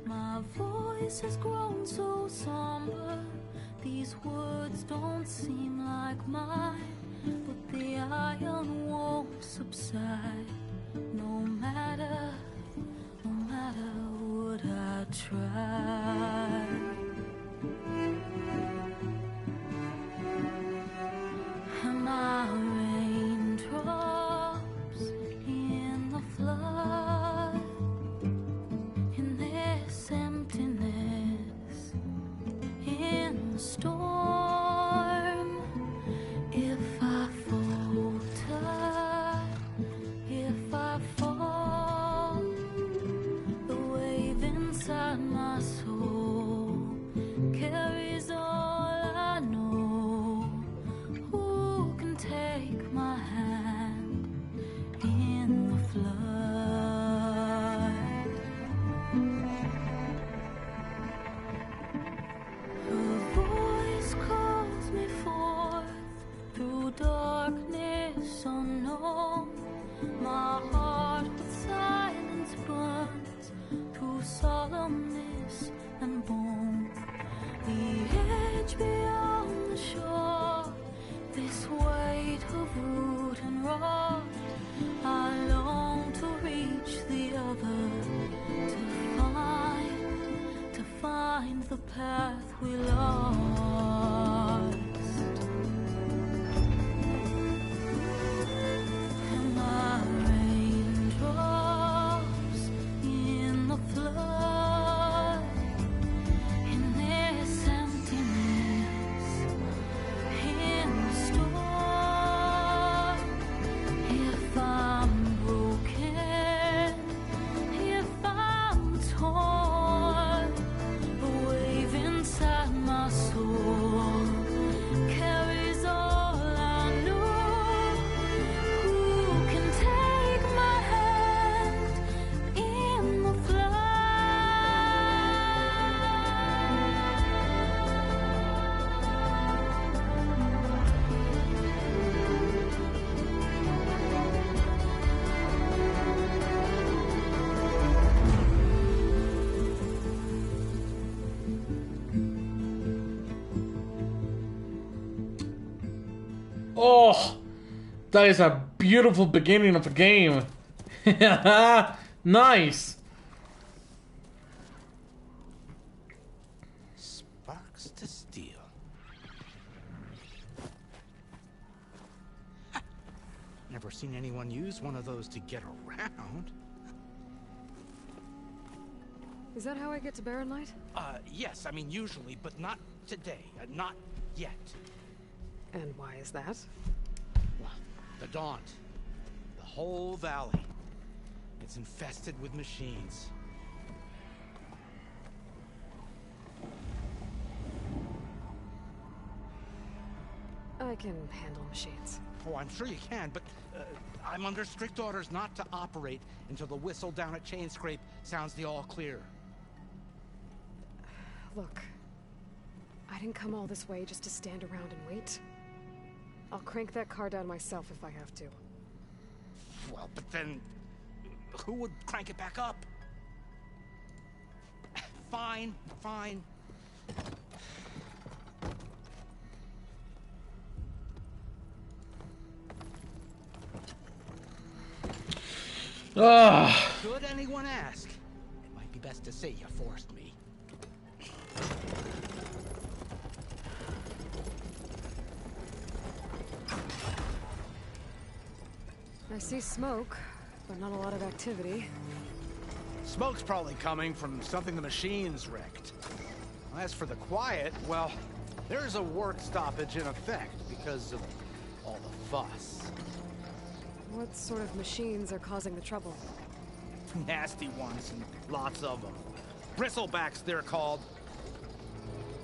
My voice has grown so somber. These words don't seem like mine, but the iron won't subside. No matter what I try. Am I raindrops in the flood, in this emptiness, in the storm? If I falter, if I fall, the wave inside my soul Oh, that is a beautiful beginning of a game. Nice. Sparks to steel. Never seen anyone use one of those to get around. Is that how I get to Barren Light? Yes, I mean usually, but not today. Not yet. And why is that? The Daunt. The whole valley. It's infested with machines. I can handle machines. Oh, I'm sure you can, but I'm under strict orders not to operate until the whistle down at Chainscrape sounds the all clear. Look, I didn't come all this way just to stand around and wait. I'll crank that car down myself if I have to. Well, but then who would crank it back up? Fine, fine. Could anyone ask? It might be best to say you forced me. I see smoke, but not a lot of activity. Smoke's probably coming from something the machines wrecked. As for the quiet, well, there's a work stoppage in effect because of all the fuss. What sort of machines are causing the trouble? Nasty ones, and lots of them. Bristlebacks, they're called.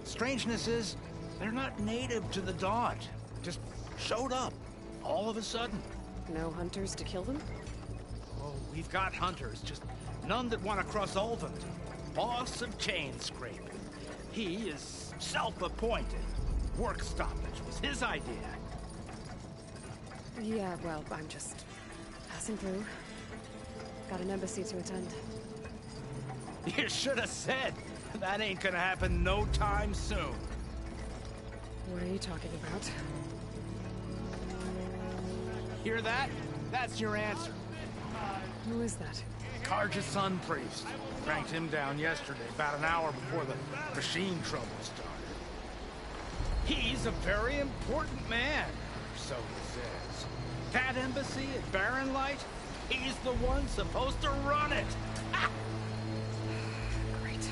Strangeness is, they're not native to the Daunt. Just showed up, all of a sudden. No hunters to kill them? Oh, we've got hunters, just none that want to cross Ulvund. Boss of Chainscrape. He is self-appointed. Work stoppage was his idea. Yeah, well, I'm just passing through. Got an embassy to attend. You should have said. That ain't gonna happen no time soon. What are you talking about? Hear that? That's your answer. Who is that? Karja's son priest. Cranked him down yesterday, about an hour before the machine trouble started. He's a very important man, so he says. That embassy at Barren Light, he's the one supposed to run it. Great.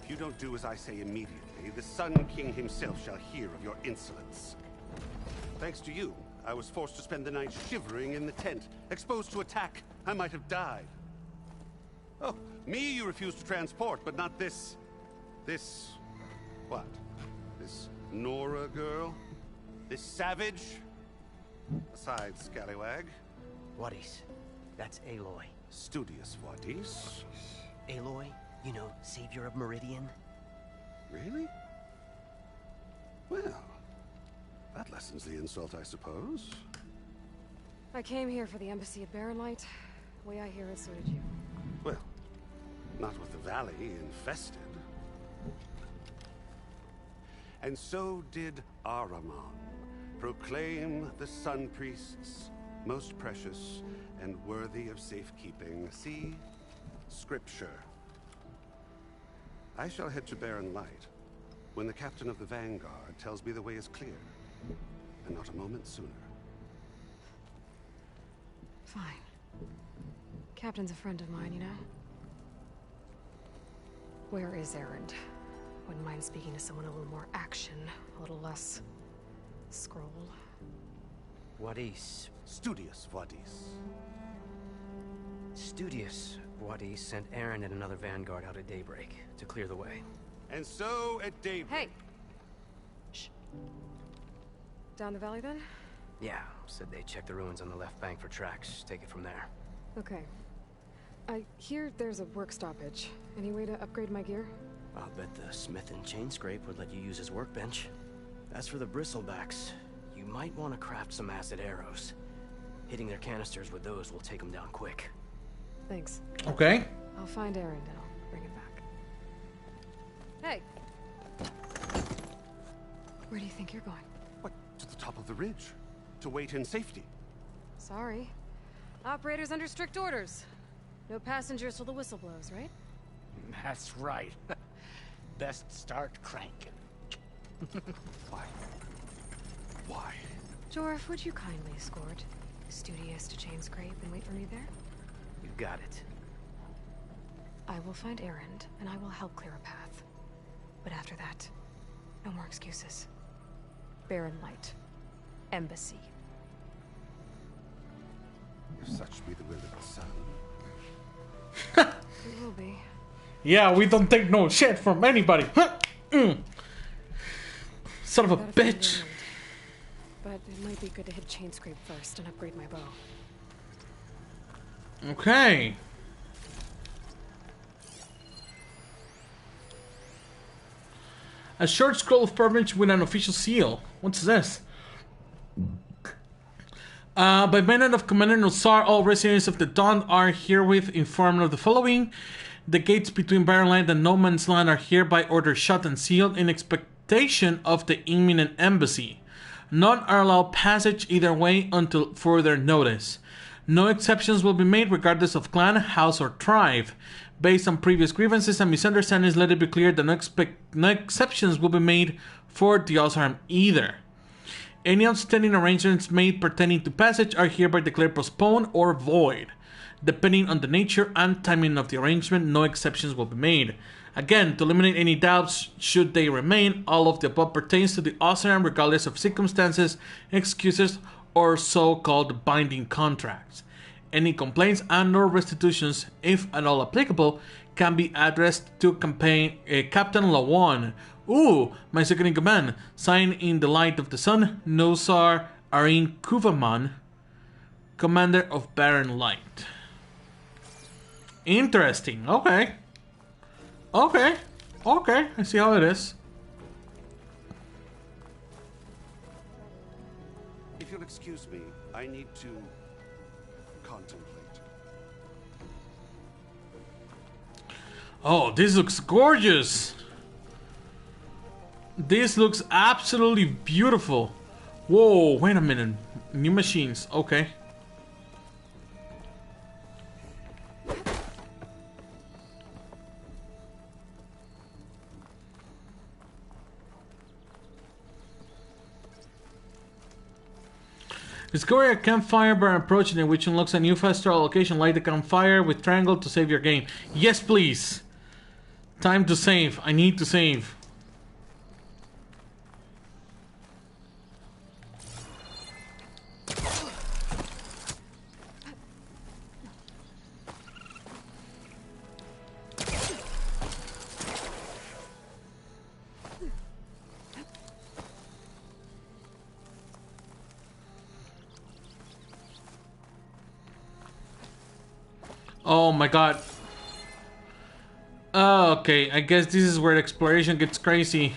If you don't do as I say immediately, the Sun King himself shall hear of your insolence. Thanks to you, I was forced to spend the night shivering in the tent. Exposed to attack, I might have died. Oh, me you refuse to transport, but not this... what? This Nora girl? This savage? Aside, scallywag. Vuadis. That's Aloy. Studious Vuadis. Aloy, you know, savior of Meridian. Really? Well, that lessens the insult, I suppose. I came here for the embassy at Barren Light. The way I hear it, so did you. Well, not with the valley infested. And so did Ahriman. Proclaim the Sun Priests most precious and worthy of safekeeping. See? Scripture. I shall head to Barren Light when the captain of the Vanguard tells me the way is clear, and not a moment sooner. Fine. Captain's a friend of mine, you know? Where is Erend? Wouldn't mind speaking to someone a little more action, a little less scroll. Vuadis. Studious Vuadis. Studious Vuadis sent Erend and another Vanguard out at daybreak to clear the way. And so at daybreak... Hey! Shh. Down the valley then? Yeah, said they checked the ruins on the left bank for tracks. Take it from there. Okay. I hear there's a work stoppage. Any way to upgrade my gear? I'll bet the smith in Chainscrape would let you use his workbench. As for the bristlebacks, you might want to craft some acid arrows. Hitting their canisters with those will take them down quick. Thanks. Okay. I'll find Erend and I'll bring it back. Hey! Where do you think you're going? What? To the top of the ridge. To wait in safety. Sorry. Operator's under strict orders. No passengers till the whistle blows, right? That's right. Best start cranking. Why? Why? Jorf, would you kindly escort Studious to chain scrape and wait for me there? You got it. I will find Erend, and I will help clear a path. But after that, no more excuses. Barren Light. Embassy. If such be the will of the sun. It will be. Yeah, we don't take no shit from anybody. Son of a bitch. But it might be good to hit chain scrape first and upgrade my bow. Okay. A short scroll of permits with an official seal. What's this? By mandate of Commander Nosar, all residents of the Dawn are herewith informed of the following. The gates between Barren Land and No Man's Land are hereby ordered shut and sealed in expectation of the imminent embassy. None are allowed passage either way until further notice. No exceptions will be made regardless of clan, house, or tribe. Based on previous grievances and misunderstandings, let it be clear that no exceptions will be made for the Osram either. Any outstanding arrangements made pertaining to passage are hereby declared postponed or void. Depending on the nature and timing of the arrangement, no exceptions will be made. Again, to eliminate any doubts, should they remain, all of the above pertains to the Osram regardless of circumstances, excuses, or so-called binding contracts. Any complaints and/or restitutions, if at all applicable, can be addressed to Captain Lawan. Ooh, my second in command. Signed in the light of the sun, Nosar Arin Kuvaman, Commander of Barren Light. Interesting. Okay. Okay. Okay. I see how it is. If you'll excuse me, I need to contemplate. Oh, this looks gorgeous. This looks absolutely beautiful. Whoa, wait a minute. New machines. Okay. Discover a campfire by approaching it, which unlocks a new faster location. Light the campfire with triangle to save your game. Yes, please. Time to save. I need to save. Oh my god. Okay, I guess this is where the exploration gets crazy.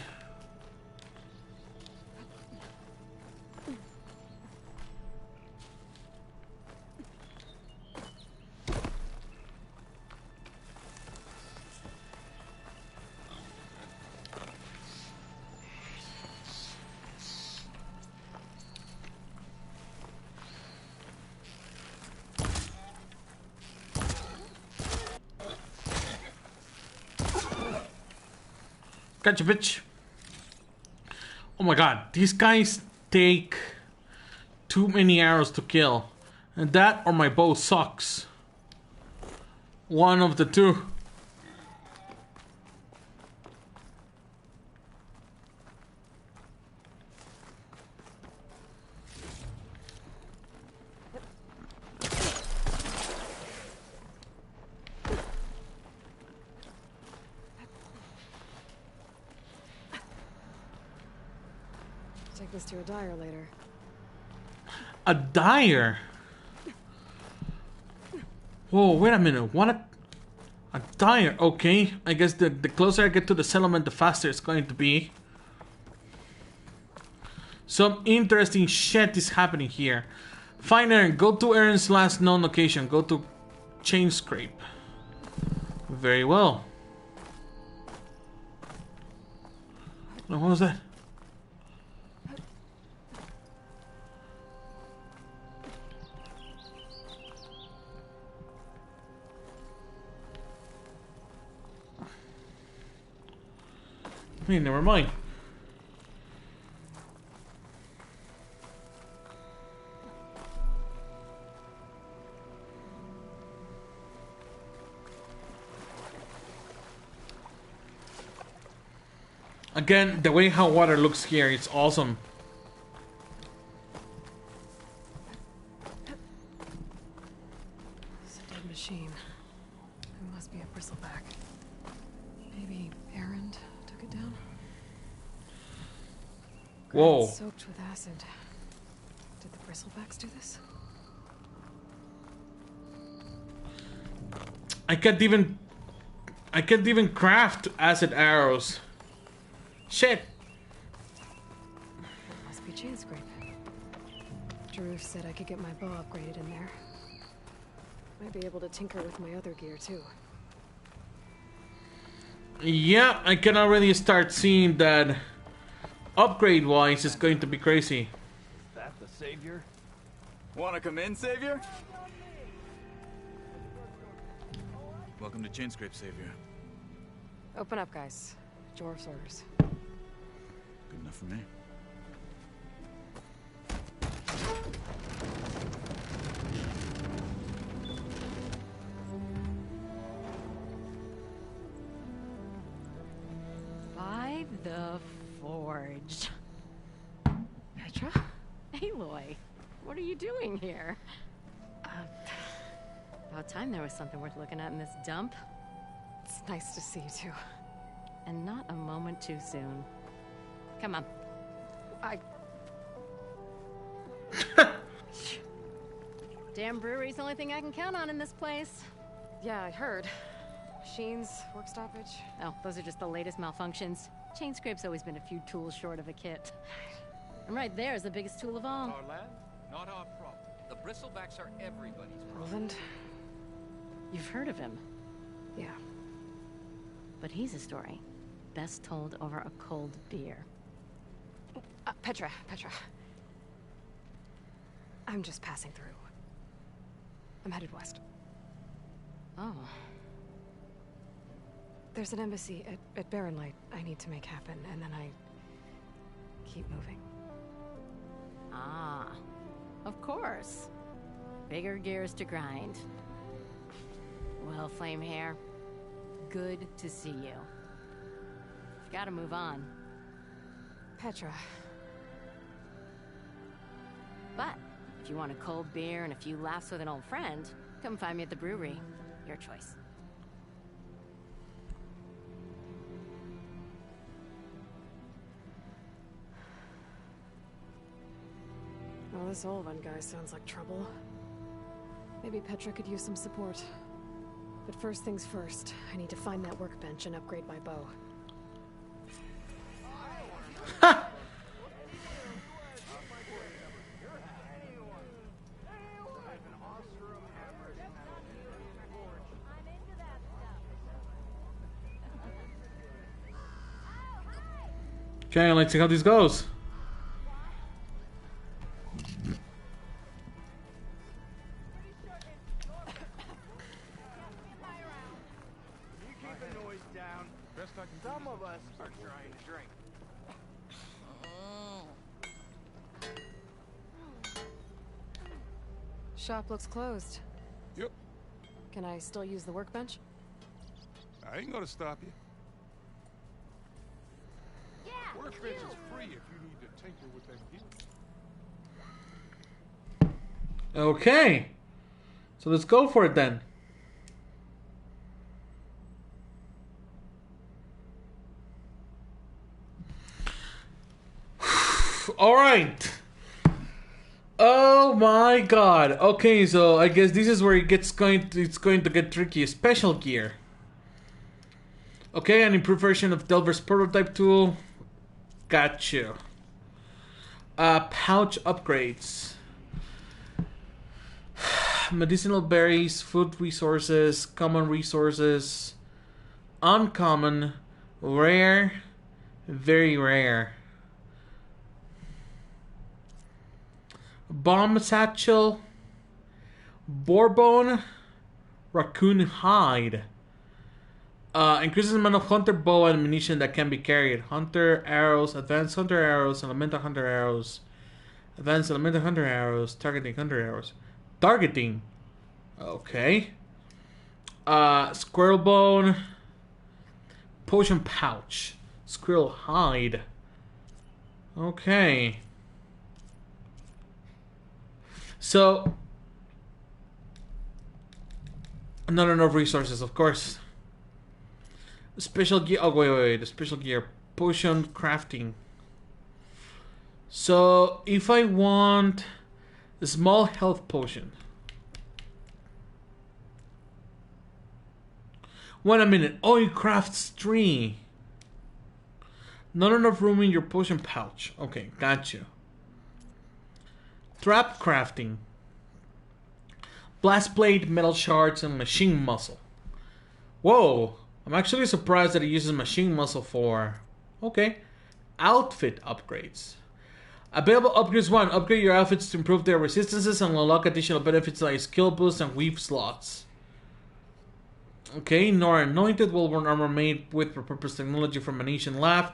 Gotcha, bitch. Oh my god, these guys take too many arrows to kill. And that or my bow sucks. One of the two. Take this to a dyer later. A dyer? Whoa, wait a minute. What a dyer. Okay, I guess the closer I get to the settlement, the faster it's going to be. Some interesting shit is happening here. Find Erend. Go to Erend's last known location. Go to Chain Scrape. Very well. Now, what was that? Hey, never mind. Again, the way how water looks here, it's awesome. It's a dead machine. It must be a bristleback. Maybe Erend took it down. Whoa. It's soaked with acid. Did the bristlebacks do this? I can't even craft acid arrows. Shit. It must be chain scrape. Jaruf said I could get my bow upgraded in there. Might be able to tinker with my other gear too. Yeah, I can already start seeing that upgrade-wise is going to be crazy. Is that the savior? Wanna come in, savior? Welcome to Chainscrape, Savior. Open up, guys. Jorf's orders. Good enough for me. By the Forge. Petra? Aloy, what are you doing here? About time there was something worth looking at in this dump. It's nice to see you too. And not a moment too soon. Come on. Damn brewery's the only thing I can count on in this place. Yeah, I heard. Machines, work stoppage. Oh, those are just the latest malfunctions. Chainscrape's always been a few tools short of a kit. And right there is the biggest tool of all. Our land, not our problem. The bristlebacks are everybody's problem. Roland? You've heard of him. Yeah. But he's a story best told over a cold beer. Petra. I'm just passing through. I'm headed west. Oh. There's an embassy at Barrenlight I need to make happen, and then I keep moving. Ah, of course. Bigger gears to grind. Well, Flamehair, good to see you. You've got to move on. Petra. But if you want a cold beer and a few laughs with an old friend, come find me at the brewery. Your choice. Well, this Ulvan guy sounds like trouble. Maybe Petra could use some support. But first things first, I need to find that workbench and upgrade my bow. Okay, let's see how this goes. Some of us are trying to drink. Shop looks closed. Yep. Can I still use the workbench? I ain't gonna stop you. Workbench is free if you need to tinker with that gear. Okay. So let's go for it then. All right. Oh my god. Okay, so I guess this is where it's going to get tricky. Special gear. Okay, an improved version of Delver's prototype tool. Gotcha. Pouch upgrades. Medicinal berries, food resources, common resources, uncommon, rare, very rare. Bomb satchel, boarbone, raccoon hide. Increases the amount of hunter bow and ammunition that can be carried. Hunter arrows, advanced hunter arrows, elemental hunter arrows, advanced elemental hunter arrows, targeting hunter arrows. Targeting. Okay. Squirrel bone, potion pouch, squirrel hide. Okay. So, not enough resources, of course. Special gear. Oh, wait. The special gear. Potion crafting. So, if I want a small health potion. Wait a minute. Oh, it crafts 3. Not enough room in your potion pouch. Okay, gotcha. Trap crafting. Blast blade, metal shards, and machine muscle. Whoa. I'm actually surprised that it uses machine muscle for... Okay. Outfit upgrades. Available upgrades 1. Upgrade your outfits to improve their resistances and unlock additional benefits like skill boosts and weave slots. Okay. Nora anointed well-worn armor made with repurposed technology from an ancient lab.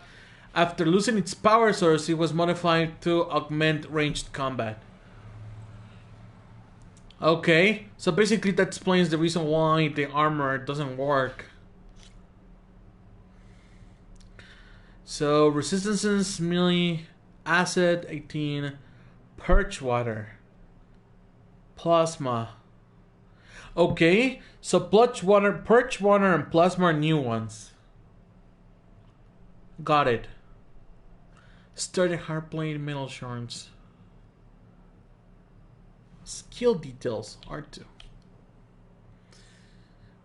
After losing its power source, it was modified to augment ranged combat. Okay, so basically that explains the reason why the armor doesn't work. So, resistances, melee, acid, 18, perch water, plasma. Okay, so perch water and plasma are new ones. Got it. Sturdy hardblade, metal shards. Skill details, R2.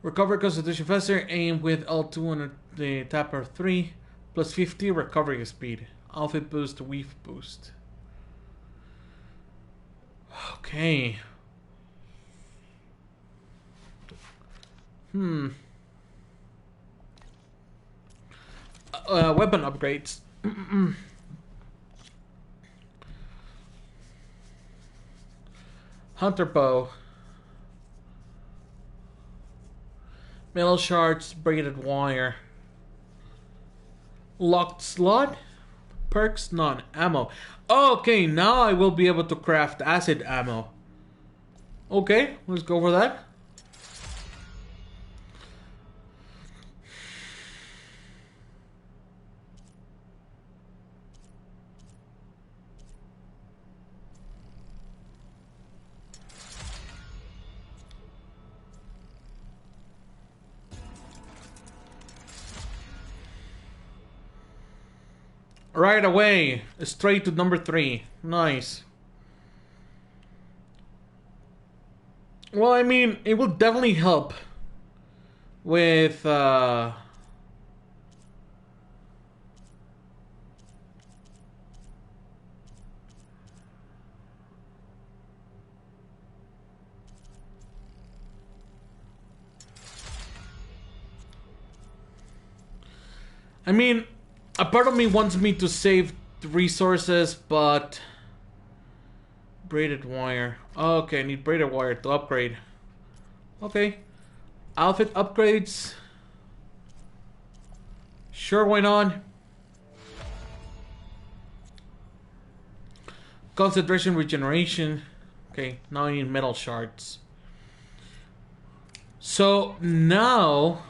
Recover constitution faster, aim with L2 on the tapper 3, plus 50 recovery speed. Outfit boost, weave boost. Okay. Weapon upgrades. Hunter bow. Metal shards, braided wire. Locked slot. Perks, none. Ammo. Okay, now I will be able to craft acid ammo. Okay, let's go for that. Right away, straight to number 3. Nice. Well, I mean, it will definitely help with I mean, a part of me wants me to save resources, but... Braided wire. Okay, I need braided wire to upgrade. Okay. Outfit upgrades. Sure, why not? Concentration regeneration. Okay, now I need metal shards. So, now...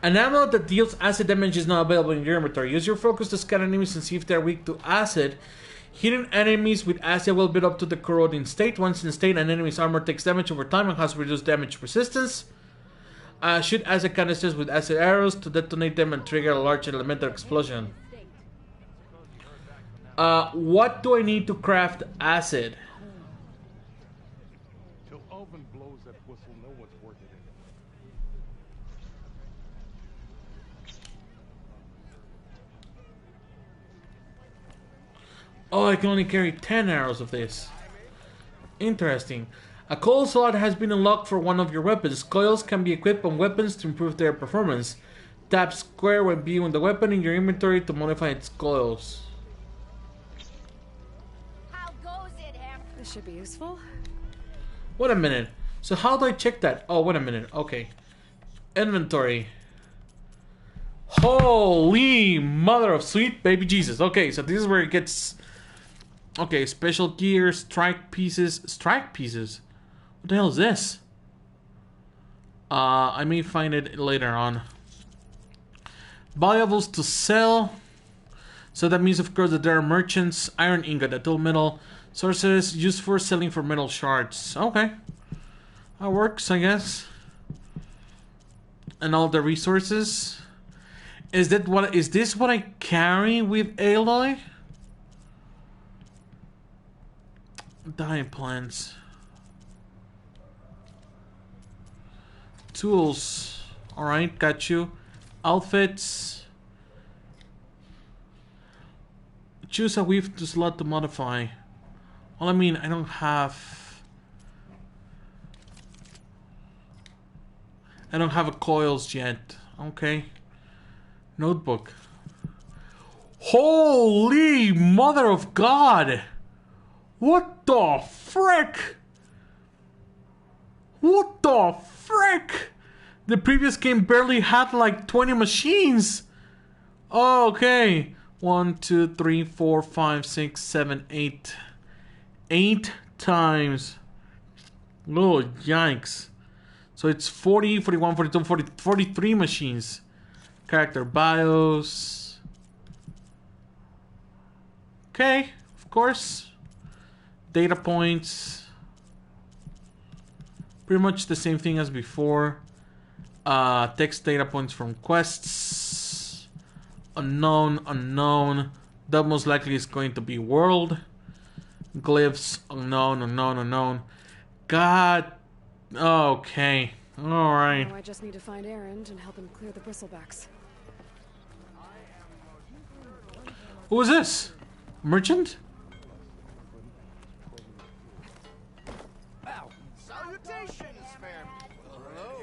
An ammo that deals acid damage is not available in your inventory. Use your focus to scan enemies and see if they are weak to acid. Hidden enemies with acid will build up to the corroding state. Once in state, an enemy's armor takes damage over time and has reduced damage resistance. Shoot acid canisters with acid arrows to detonate them and trigger a large elemental explosion. What do I need to craft acid? Till Alvin blows that whistle, no one's working it. Oh, I can only carry 10 arrows of this. Interesting. A coil slot has been unlocked for one of your weapons. Coils can be equipped on weapons to improve their performance. Tap square when viewing the weapon in your inventory to modify its coils. This should be useful. Wait a minute. So how do I check that? Oh, wait a minute. Okay. Inventory. Holy mother of sweet baby Jesus. Okay, so this is where it gets... Okay, special gear, strike pieces. Strike pieces? What the hell is this? I may find it later on. Valuables to sell. So that means, of course, that there are merchants. Iron ingot, adult metal. Sources used for selling for metal shards. Okay. That works, I guess. And all the resources. Is this what I carry with Aloy? Diet plants. Tools. Alright, got you. Outfits. Choose a weave to slot to modify. Well, I mean, I don't have a coils yet. Okay. Notebook. Holy mother of God! What the frick? What the frick? The previous game barely had like 20 machines. Oh, okay. 1, 2, 3, 4, 5, 6, 7, 8. 8 times. Oh, yikes. So it's 40, 41, 42, 40, 43 machines. Character bios. Okay, of course. Data points. Pretty much the same thing as before. Text data points from quests. Unknown. That most likely is going to be world. Glyphs, unknown. God. Okay. Alright. Now I just need to find Erend and help him clear the bristlebacks. Who is this? Merchant? Salutations, fair. Hello.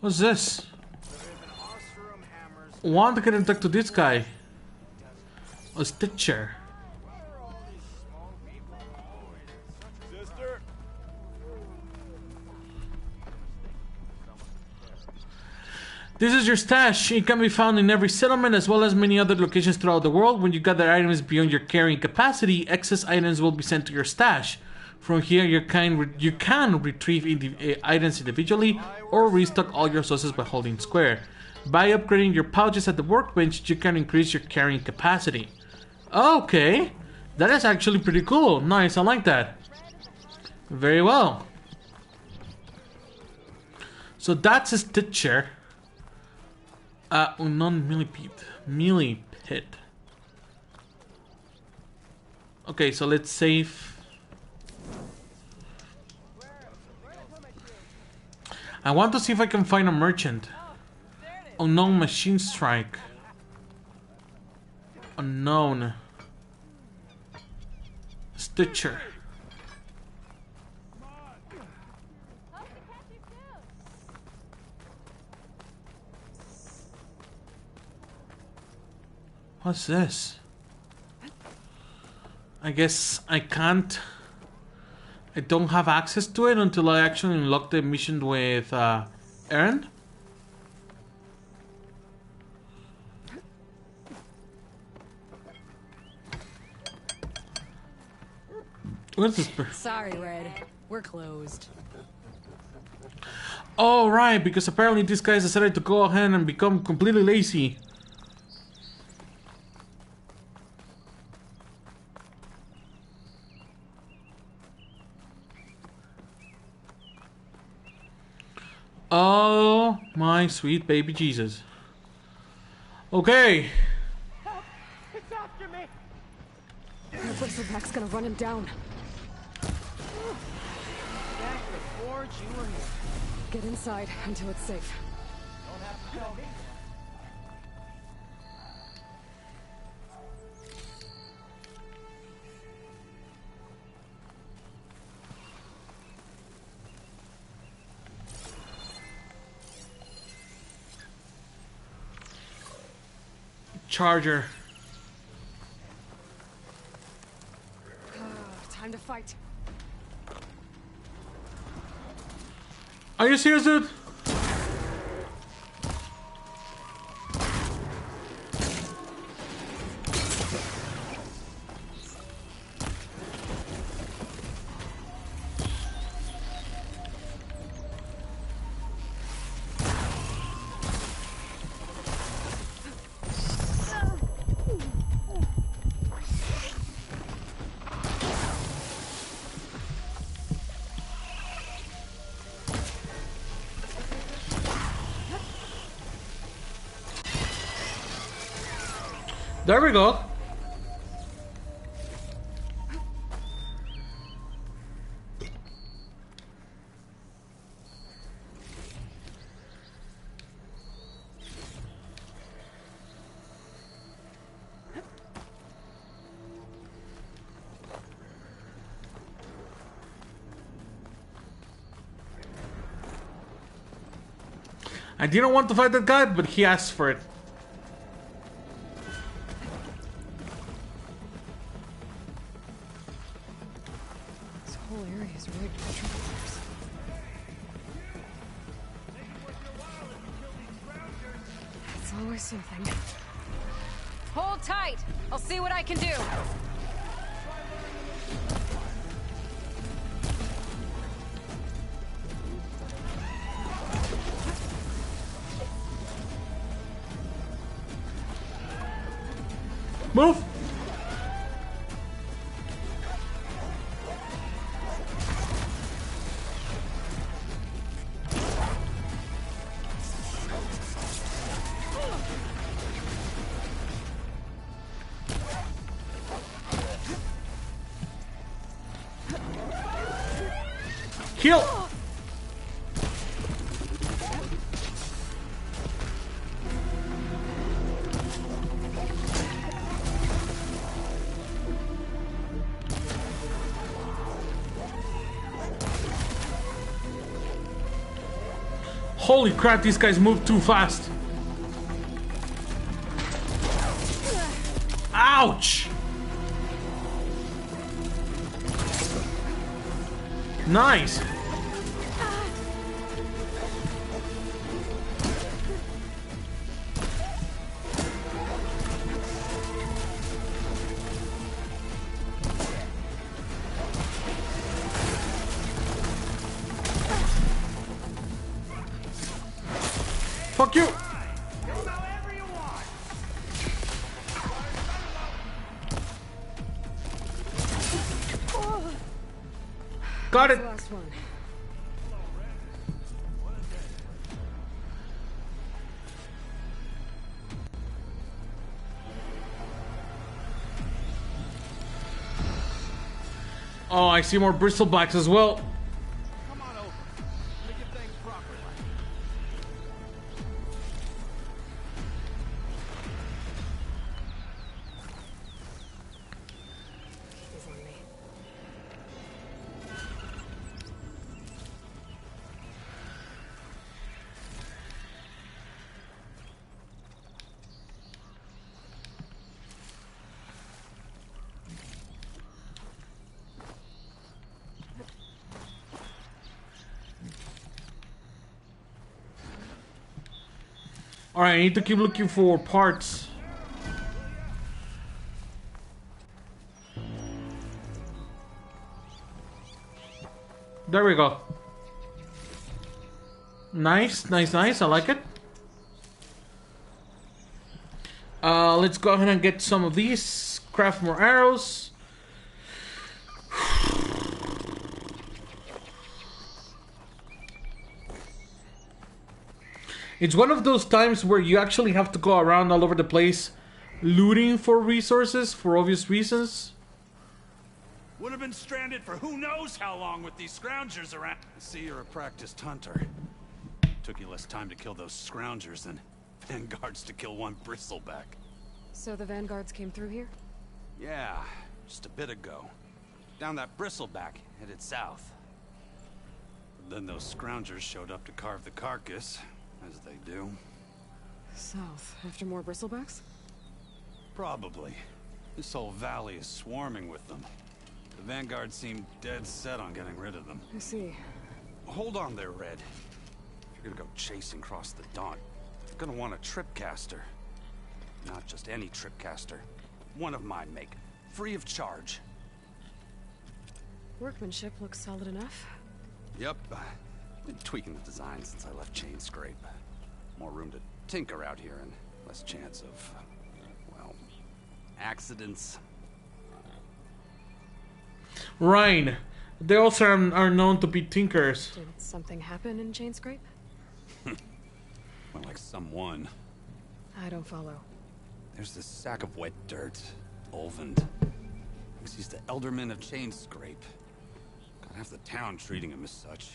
What's this? Want to get in touch to this guy? A Stitcher. This is your stash. It can be found in every settlement as well as many other locations throughout the world. When you gather items beyond your carrying capacity, excess items will be sent to your stash. From here, you can retrieve items individually or restock all your sources by holding square. By upgrading your pouches at the workbench, you can increase your carrying capacity. Okay, that is actually pretty cool. Nice, I like that. Very well. So that's a Stitcher. Unknown millipede. Okay, so let's save. I want to see if I can find a merchant. Unknown machine strike. Unknown. Stitcher. What's this? I guess I can't. I don't have access to it until I actually unlock the mission with Erend. What's this? Sorry, Red. We're closed. Oh, right, because apparently these guys decided to go ahead and become completely lazy. Oh my sweet baby Jesus. Okay. Help! It's after me! The bristleback's gonna run him down. Forge, you were here. Get inside until it's safe. Don't have to tell me. Charger. Time to fight. Are you serious, dude? There we go. I didn't want to fight that guy, but he asked for it. Something. Hold tight. I'll see what I can do. Move. Kill! Holy crap, these guys move too fast. Ouch! Nice! Fuck you! Got it! Oh, I see more bristlebacks as well. Come on over. Make your things proper. Alright, I need to keep looking for parts. There we go. Nice, nice, nice. I like it. Let's go ahead and get some of these. Craft more arrows. It's one of those times where you actually have to go around all over the place looting for resources for obvious reasons. Would have been stranded for who knows how long with these scroungers around. I see you're a practiced hunter. Took you less time to kill those scroungers than vanguards to kill one bristleback. So the vanguards came through here? Yeah, just a bit ago. Down that bristleback, headed south. But then those scroungers showed up to carve the carcass, as they do. South, after more bristlebacks? Probably. This whole valley is swarming with them. The vanguard seemed dead set on getting rid of them. I see. Hold on there, Red. If you're gonna go chasing across the dawn, you're gonna want a tripcaster. Not just any tripcaster. One of my make. Free of charge. Workmanship looks solid enough. Yep. Been tweaking the design since I left Chain Scrape. More room to tinker out here and less chance of, well, accidents. Ryan, they also are known to be tinkers. Did something happen in Chain Scrape? Well, like someone. I don't follow. There's this sack of wet dirt, Ulvund. He's the Elderman of Chain Scrape. Got half the town treating him as such.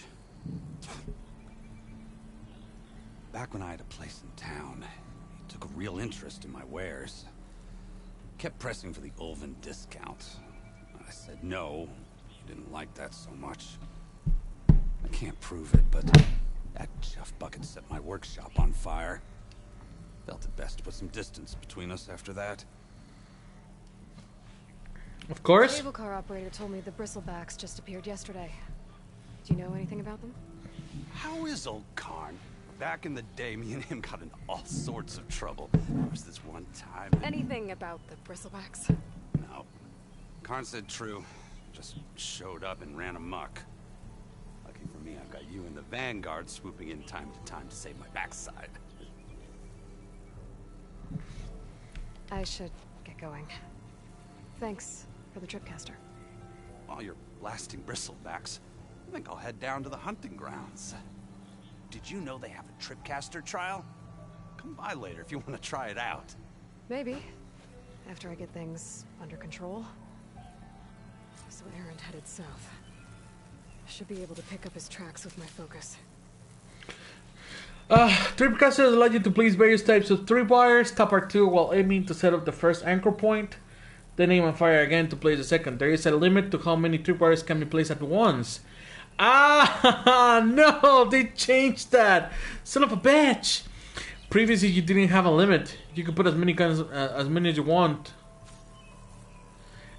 Back when I had a place in town, he took a real interest in my wares. Kept pressing for the Ulvund discount. I said no. He didn't like that so much. I can't prove it, but that chuff bucket set my workshop on fire. Felt it best to put some distance between us after that. Of course. The cable car operator told me the bristlebacks just appeared yesterday. Do you know anything about them? How is old Karn? Back in the day, me and him got in all sorts of trouble. There was this one time... Anything about the bristlebacks? No. Karn said true. Just showed up and ran amok. Lucky for me, I've got you and the Vanguard swooping in time to save my backside. I should get going. Thanks for the tripcaster. While you're blasting bristlebacks, I think I'll head down to the hunting grounds. Did you know they have a tripcaster trial? Come by later if you want to try it out. Maybe. After I get things under control. So Erend headed south. I should be able to pick up his tracks with my focus. Tripcasters allow you to place various types of tripwires. Tap R2 while aiming to set up the first anchor point. Then aim and fire again to place the second. There is a limit to how many tripwires can be placed at once. Ah, no, they changed that. Son of a bitch. Previously, you didn't have a limit. You could put as many as you want.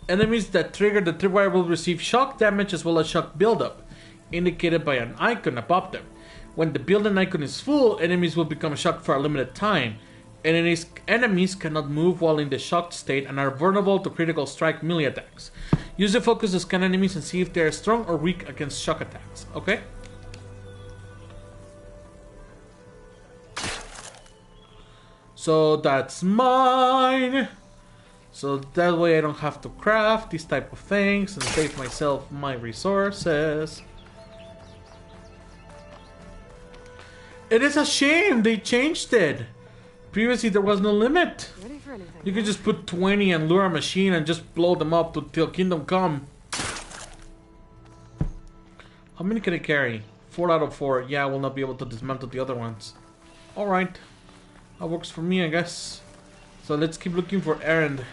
Enemies that trigger the tripwire will receive shock damage as well as shock buildup, indicated by an icon above them. When the building icon is full, enemies will become shocked for a limited time. Enemies cannot move while in the shocked state and are vulnerable to critical strike melee attacks. Use the focus to scan enemies and see if they are strong or weak against shock attacks. Okay? So that's mine. So that way I don't have to craft these type of things and save myself my resources. It is a shame they changed it. Previously there was no limit. Ready for anything? You could just put 20 and lure a machine and just blow them up till Kingdom Come. How many can I carry? 4 out of 4. Yeah, I will not be able to dismantle the other ones. Alright. That works for me, I guess. So let's keep looking for Erend.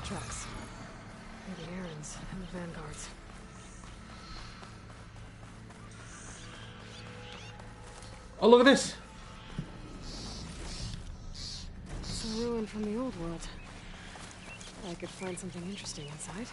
Tracks. Maybe Erend's and the Vanguards. Oh, look at this. It's a ruin from the old world. I could find something interesting inside.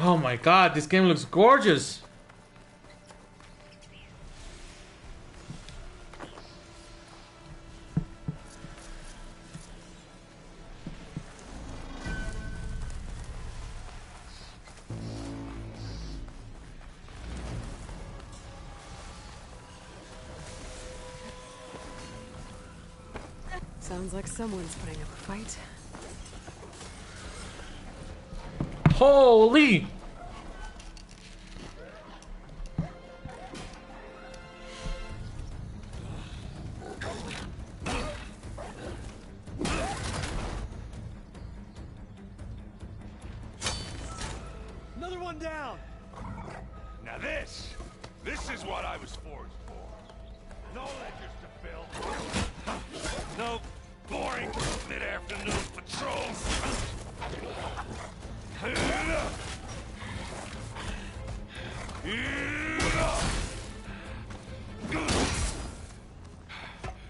Oh my god, this game looks gorgeous. Sounds like someone's putting up a fight. Holy! Another one down! Now this is what I was forged for. No ledgers to fill. No boring mid-afternoon patrols.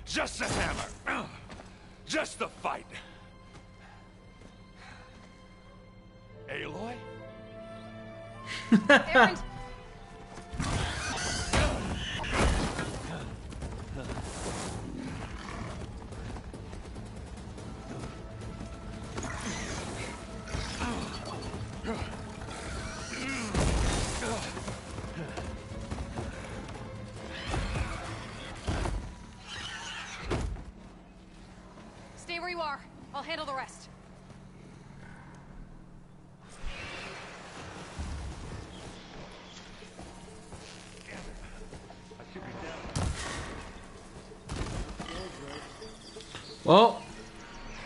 Just a hammer. Just the fight. Aloy? Erend! Stay where you are. I'll handle the rest. Well,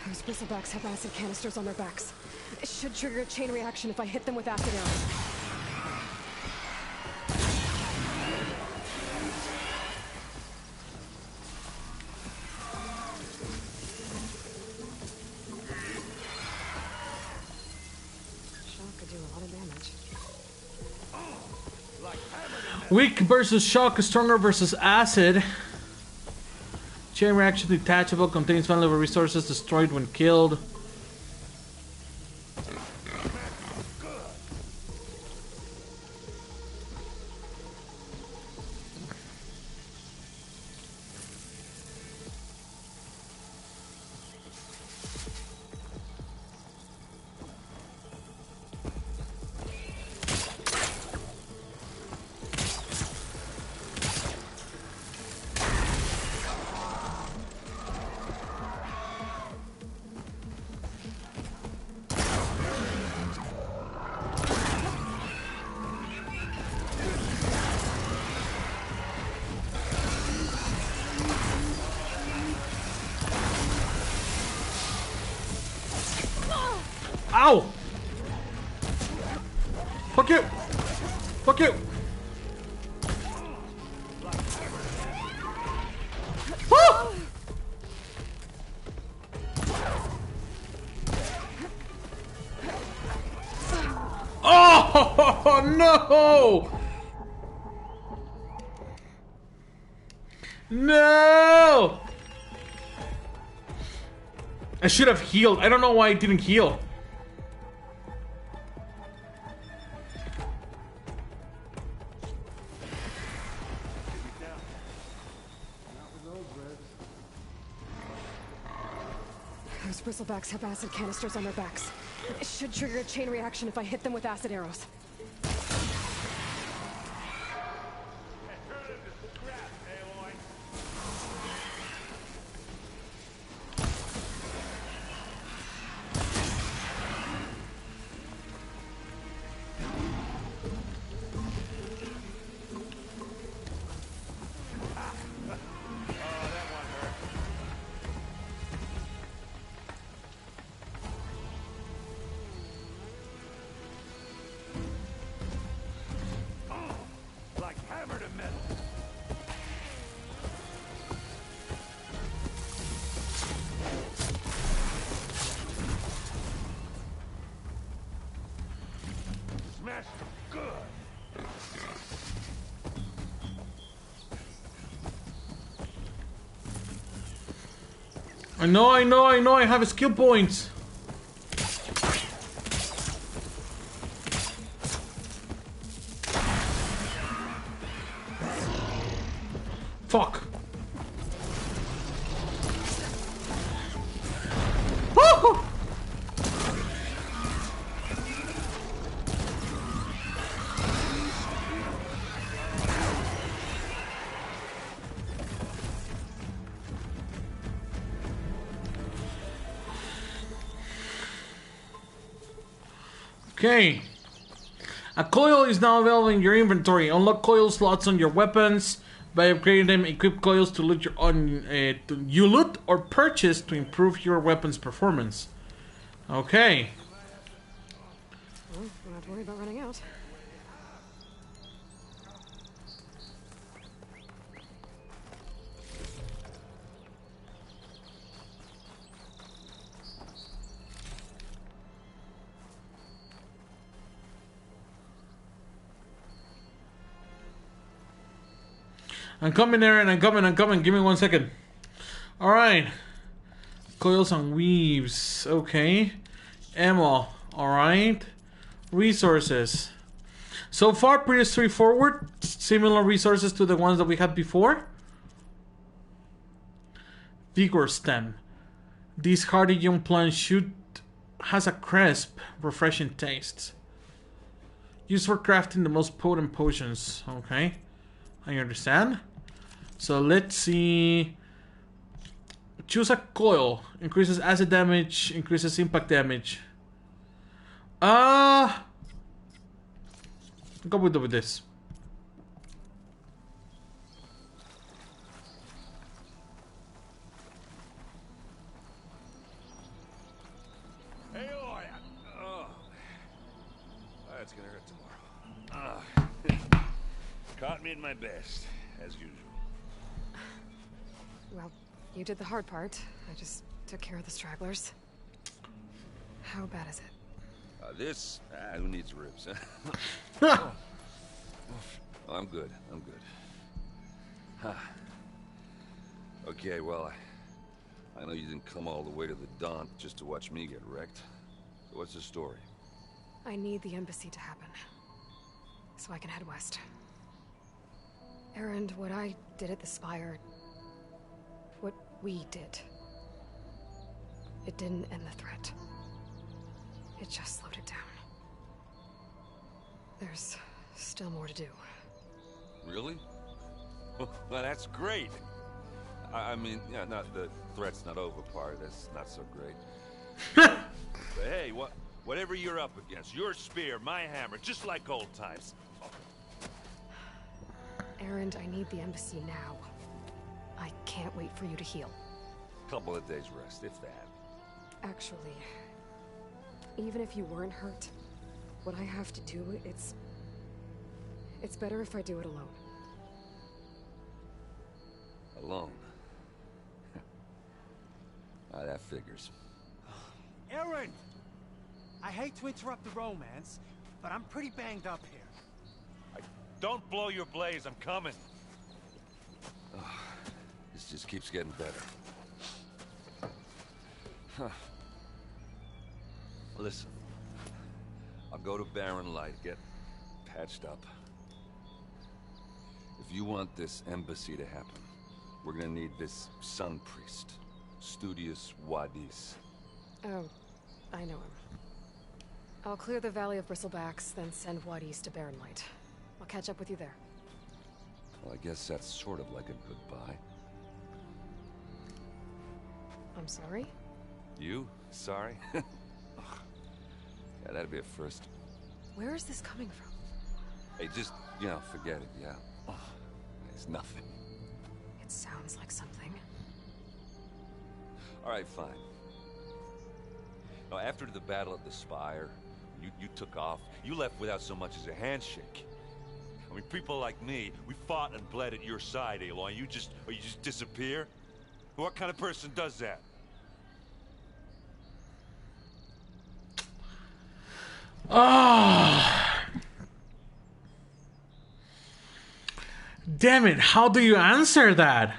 Those bristlebacks have acid canisters on their backs. It should trigger a chain reaction if I hit them with acid arrows. Shock could do a lot of damage. weak versus shock, stronger versus acid. Chain reaction detachable, contains valuable resources destroyed when killed. Ow! Fuck you! Fuck you! Ah! Oh no! No! I should have healed. I don't know why I didn't heal. Those bristlebacks have acid canisters on their backs. It should trigger a chain reaction if I hit them with acid arrows. I know, I have a skill points. Fuck. Woo! Okay. A coil is now available in your inventory. Unlock coil slots on your weapons by upgrading them. Equip coils to loot you loot or purchase to improve your weapon's performance. Okay. Well, we don't have to worry about running out. I'm coming, Erend. I'm coming. Give me 1 second. Alright. Coils and weaves. Okay. Ammo. Alright. Resources. So far, pretty straightforward. Similar resources to the ones that we had before. Vigor stem. This hardy young plant has a crisp, refreshing taste. Used for crafting the most potent potions. Okay. I understand. So let's see. Choose a coil. Increases acid damage. Increases impact damage. Go with this. Hey, Aloy. Oh, that's gonna hurt tomorrow. Caught me at my best, as usual. Well, you did the hard part. I just took care of the stragglers. How bad is it? Who needs ribs? Oh, I'm good. Huh. Okay, well, I know you didn't come all the way to the Daunt just to watch me get wrecked. So what's the story? I need the embassy to happen, so I can head west. Erend, what I did at the Spire, what we did, it didn't end the threat. It just slowed it down. There's still more to do. Really? Well, that's great. I mean, yeah, not the threat's not over part. That's not so great. But hey, whatever you're up against, your spear, my hammer, just like old times. Erend, I need the embassy now. I can't wait for you to heal. Couple of days rest, if that. Actually, even if you weren't hurt, what I have to do, it's better if I do it alone. Alone? That figures. Erend! I hate to interrupt the romance, but I'm pretty banged up here. Don't blow your blaze, I'm coming. This just keeps getting better. Huh. Listen, I'll go to Barren Light, get patched up. If you want this embassy to happen, we're gonna need this sun priest, Studious Vuadis. Oh, I know him. I'll clear the Valley of Bristlebacks, then send Vuadis to Barren Light. I'll catch up with you there. Well, I guess that's sort of like a goodbye. I'm sorry? You? Sorry? Yeah, that'd be a first. Where is this coming from? Hey, just, forget it, yeah. It's nothing. It sounds like something. Alright, fine. Now, after the battle at the Spire, you took off. You left without so much as a handshake. I mean, people like me, we fought and bled at your side, Aloy. You just disappear? What kind of person does that? Damn it, how do you answer that?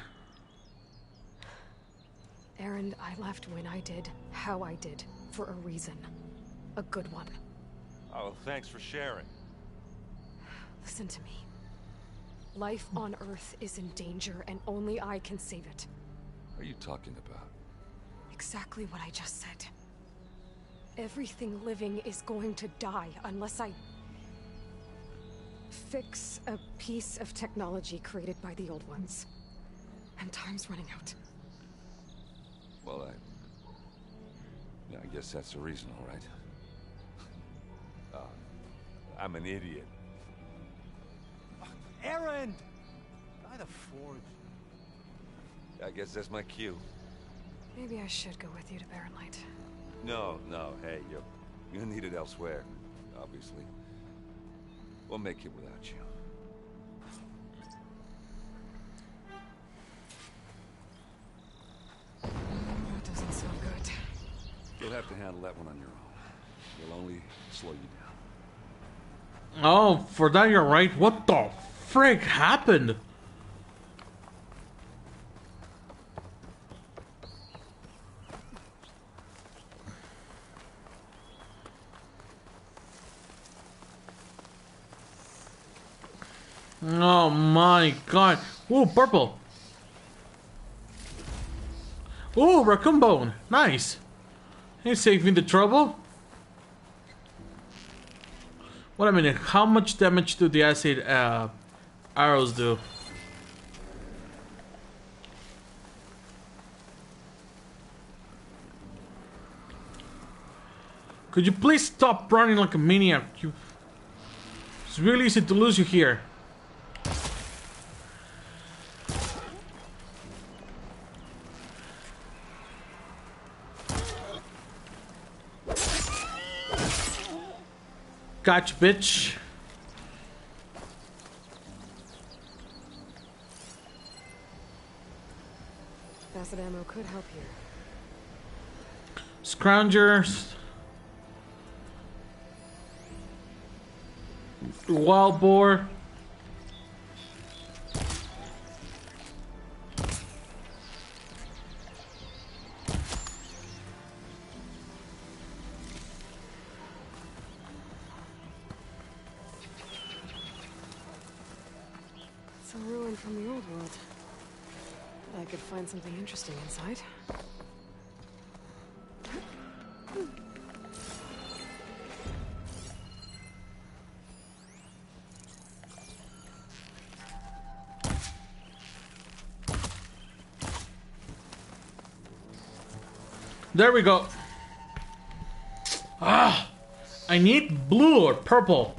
Erend, I left when I did, how I did, for a reason. A good one. Oh, thanks for sharing. Listen to me. Life on Earth is in danger, and only I can save it. What are you talking about? Exactly what I just said. Everything living is going to die unless I fix a piece of technology created by the old ones. And time's running out. Well, I guess that's the reason, all right. I'm an idiot. Erend! By the Forge. I guess that's my cue. Maybe I should go with you to Barren Light. No, hey, you're needed elsewhere, obviously. We'll make it without you. That doesn't sound good. You'll have to handle that one on your own. It'll only slow you down. Oh, for that you're right. What the frick happened? Oh my god. Ooh, purple. Ooh, raccoon bone. Nice. You saved me the trouble. Wait a minute. How much damage do the acid arrows do? Could you please stop running like a maniac? It's really easy to lose you here. Gotcha, bitch. Acid ammo could help here. Scroungers. Wild boar. It's a ruin from the old world. But I could find something interesting inside. There we go. Ah, I need blue or purple.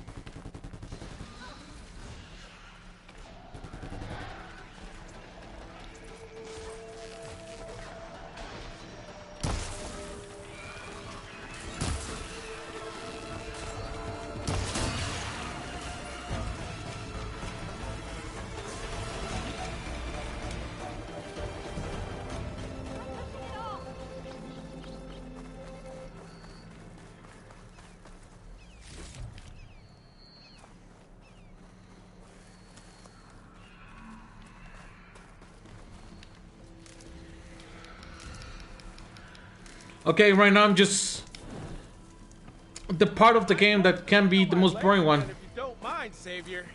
Okay, right now I'm just the part of the game that can be the most boring one. If you don't mind, Savior.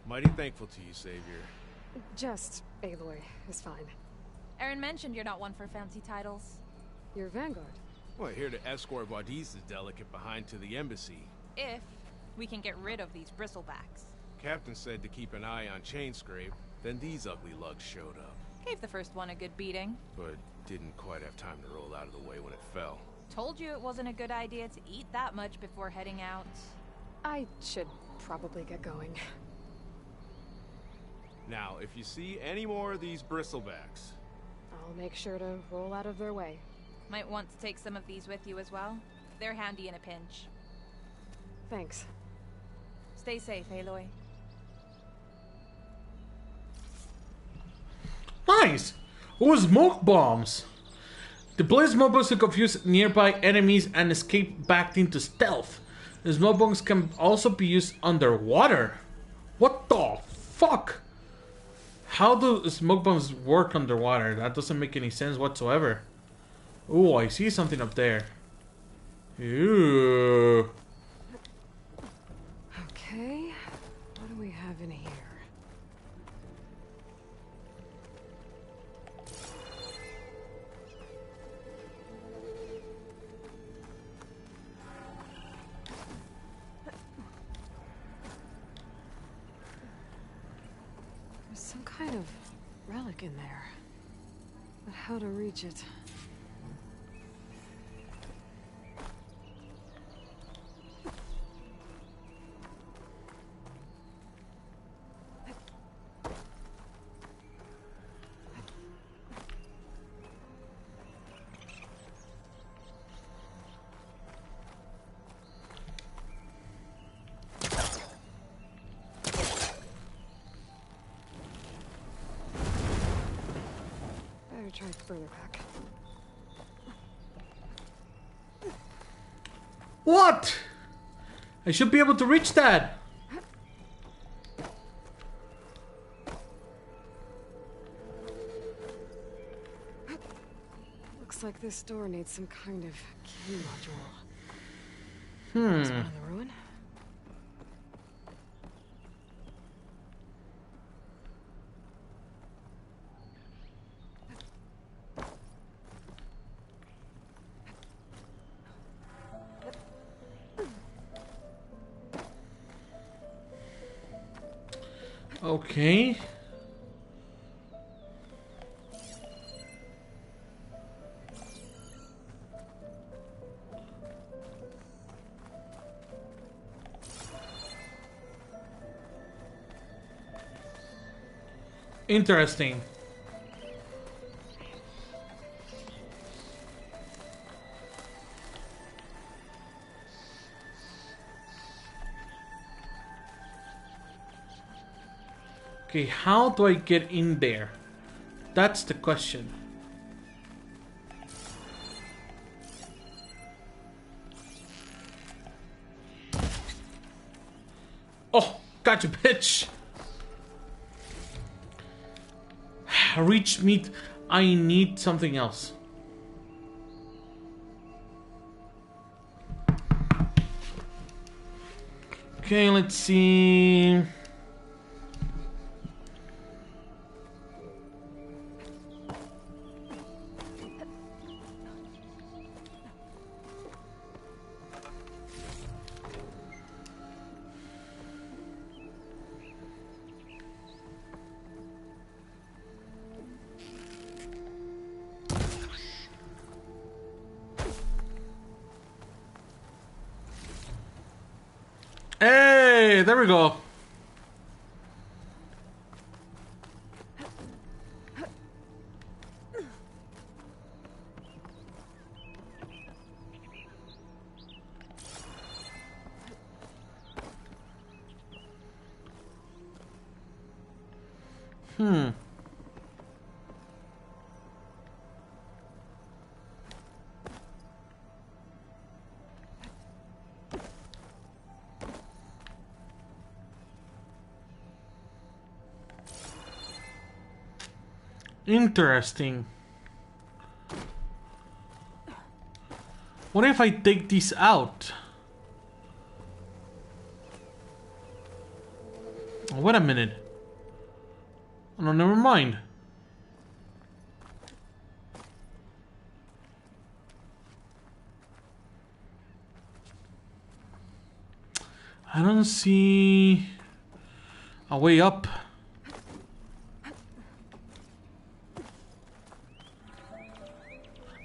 Mighty thankful to you, Savior. Just Aloy is fine. Erend mentioned you're not one for fancy titles. You're Vanguard. Well, here to escort Vuadis' delicate behind to the embassy. If we can get rid of these bristlebacks. Captain said to keep an eye on Chainscrape, then these ugly lugs showed up. Gave the first one a good beating. But didn't quite have time to roll out of the way when it fell. Told you it wasn't a good idea to eat that much before heading out. I should probably get going. Now, if you see any more of these bristlebacks, I'll make sure to roll out of their way. Might want to take some of these with you as well. They're handy in a pinch. Thanks. Stay safe, Aloy. Nice! Ooh, smoke bombs! Deploy smoke bombs to confuse nearby enemies and escape back into stealth. The smoke bombs can also be used underwater. What the fuck? How do smoke bombs work underwater? That doesn't make any sense whatsoever. Ooh, I see something up there. Ooh. Okay, what do we have in here? some kind of relic in there. But how to reach it? Try further back. What? I should be able to reach that. Looks like this door needs some kind of key module. Hmm. There's one in the ruin. Okay. Interesting. Okay, how do I get in there? That's the question. Oh, gotcha, bitch. Reach meat. I need something else. Okay, let's see. Hey, there we go. Interesting. What if I take this out? Oh, wait a minute. Oh, no, never mind. I don't see a way up.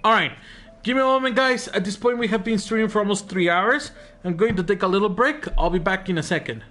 Alright, give me a moment, guys. At this point, we have been streaming for almost 3 hours. I'm going to take a little break. I'll be back in a second.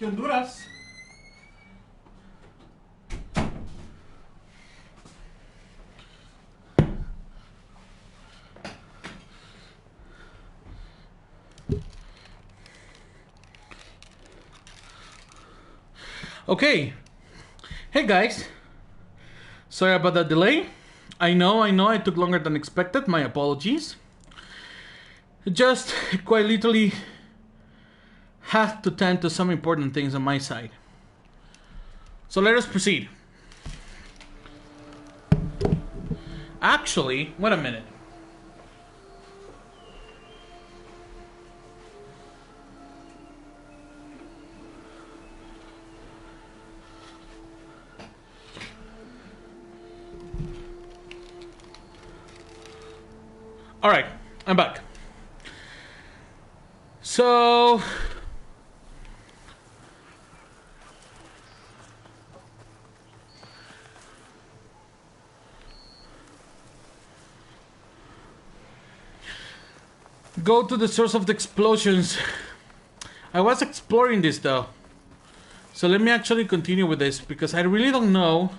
Honduras. Okay. Hey guys. Sorry about the delay. I know I took longer than expected. My apologies. Just quite literally had to tend to some important things on my side. So let us proceed. Actually, wait a minute. Alright, I'm back. So go to the source of the explosions. I was exploring this though. So let me actually continue with this because I really don't know.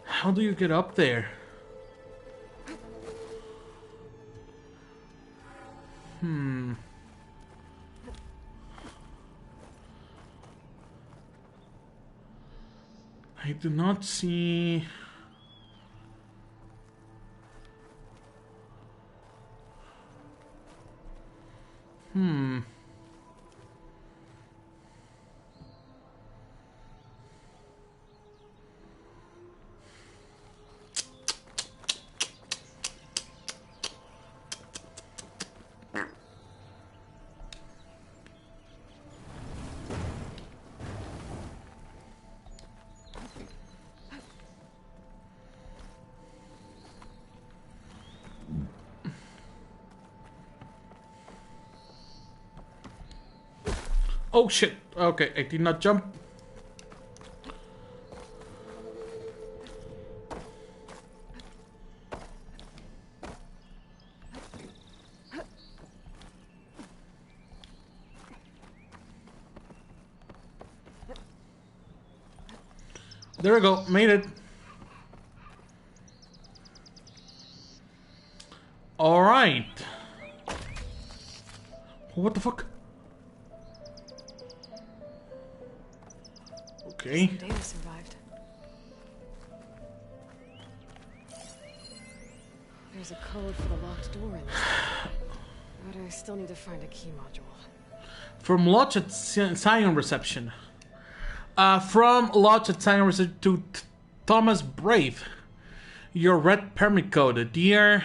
How do you get up there? I do not see. Oh shit. Okay, I did not jump. There we go, made it. Alright. What the fuck? Okay. Some data survived. There's a code for the locked door in this, but I still need to find a key module. From Lodge at Scion Reception. From Lodge at Scion Reception to Thomas Brave. Your red permit code. Dear,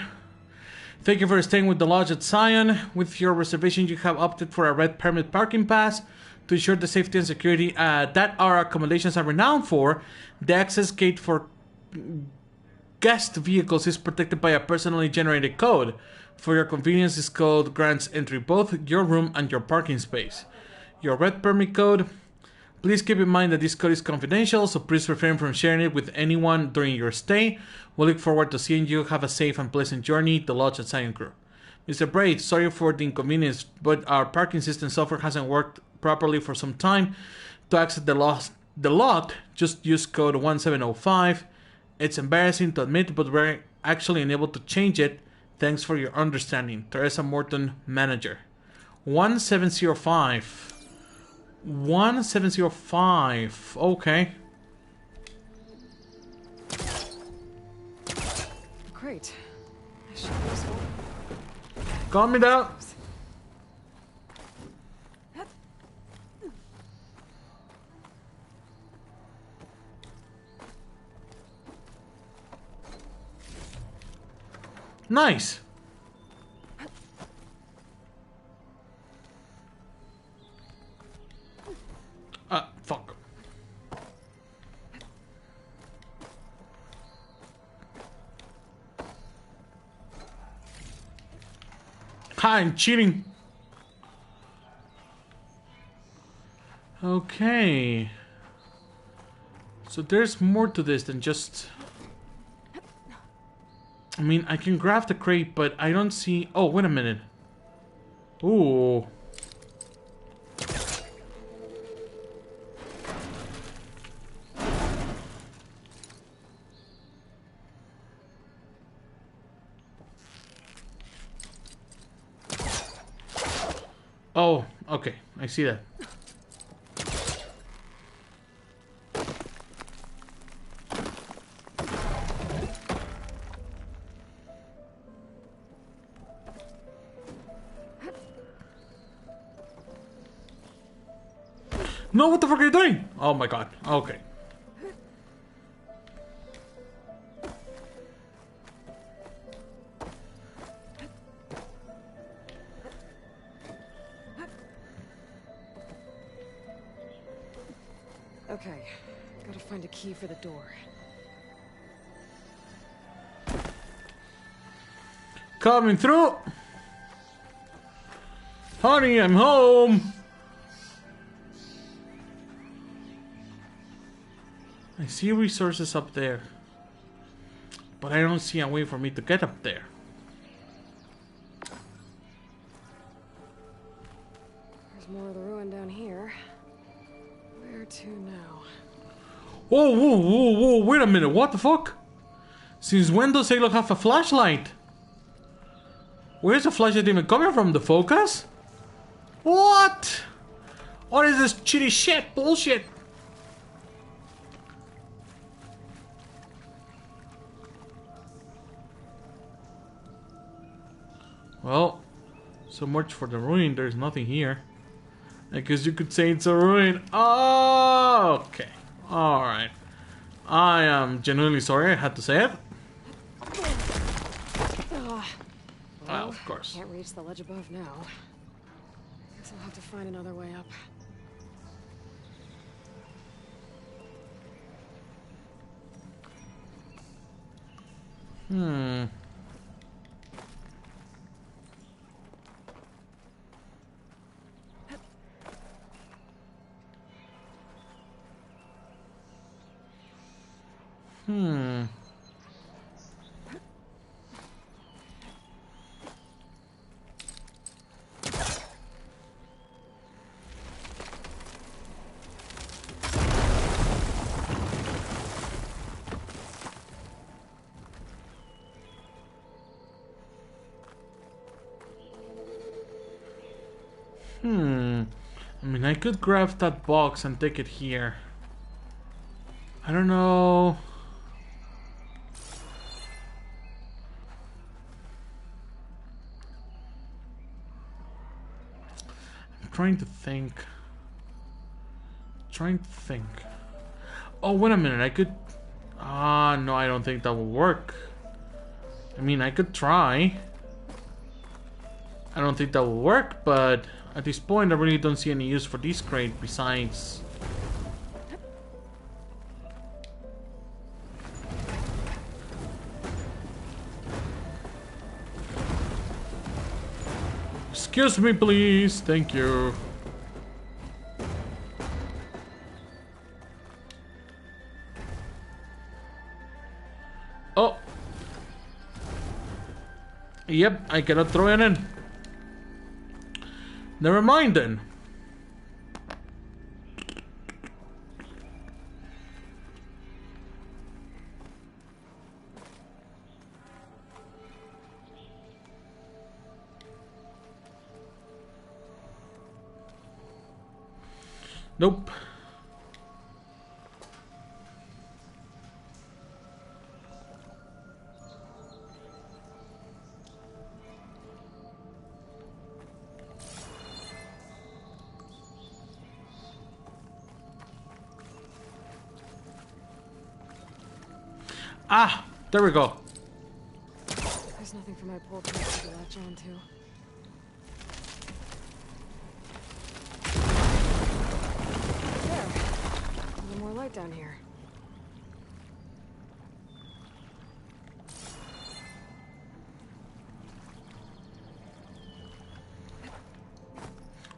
thank you for staying with the Lodge at Scion. With your reservation, you have opted for a red permit parking pass. To ensure the safety and security that our accommodations are renowned for, the access gate for guest vehicles is protected by a personally generated code. For your convenience, this code grants entry both your room and your parking space. Your red permit code. Please keep in mind that this code is confidential, so please refrain from sharing it with anyone during your stay. We look forward to seeing you. Have a safe and pleasant journey. The Lodge at Scion Crew. Mr. Braid, sorry for the inconvenience, but our parking system software hasn't worked properly for some time. To access the lot, just use code 1705. It's embarrassing to admit, but we're actually unable to change it. Thanks for your understanding. Teresa Morton, manager. 1705. 1705. Okay. Great. I should be useful. Calm me down. Nice. Fuck. Ha, I'm cheating. Okay. So there's more to this than just... I mean, I can grab the crate, but I don't see... Oh, wait a minute. Ooh. Oh, okay. I see that. No, what the fuck are you doing? Oh my god. Okay. Okay, gotta find a key for the door. Coming through. Honey, I'm home. I see resources up there, but I don't see a way for me to get up there. There's more of the ruin down here. Where to now? Whoa, whoa, whoa, whoa, wait a minute, what the fuck? Since when does Aloy have a flashlight? Where's the flashlight even coming from? The focus? What? What is this shitty shit? Bullshit. Well, so much for the ruin. There's nothing here. I guess you could say it's a ruin. Oh, okay. Alright. I am genuinely sorry I had to say it. Well, of course. Can't reach the ledge above now. Guess I'll have to find another way up. I mean, I could grab that box and take it here. I don't know. I'm trying to think. Oh, wait a minute. I could... no, I don't think that will work. I mean, I could try. I don't think that will work, but at this point I really don't see any use for this crate besides... Excuse me, please. Thank you. Oh. Yep, I cannot throw it in. Never mind then. Nope. Ah, there we go. There's nothing for my pole to latch onto. There. A little more light down here.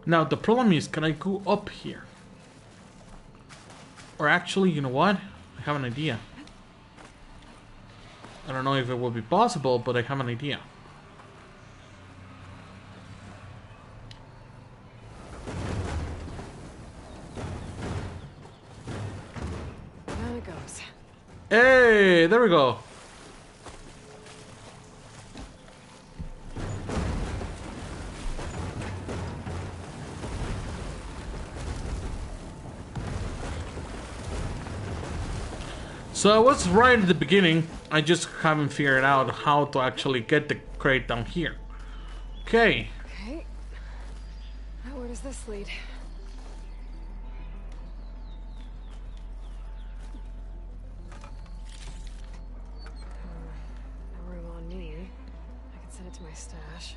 Now the problem is, can I go up here? Or actually, you know what? I have an idea. I don't know if it will be possible, but I have an idea. Down it goes. Hey, there we go. So I was right at the beginning. I just haven't figured out how to actually get the crate down here. Okay. Okay. Now where does this lead? No room on me. I can send it to my stash.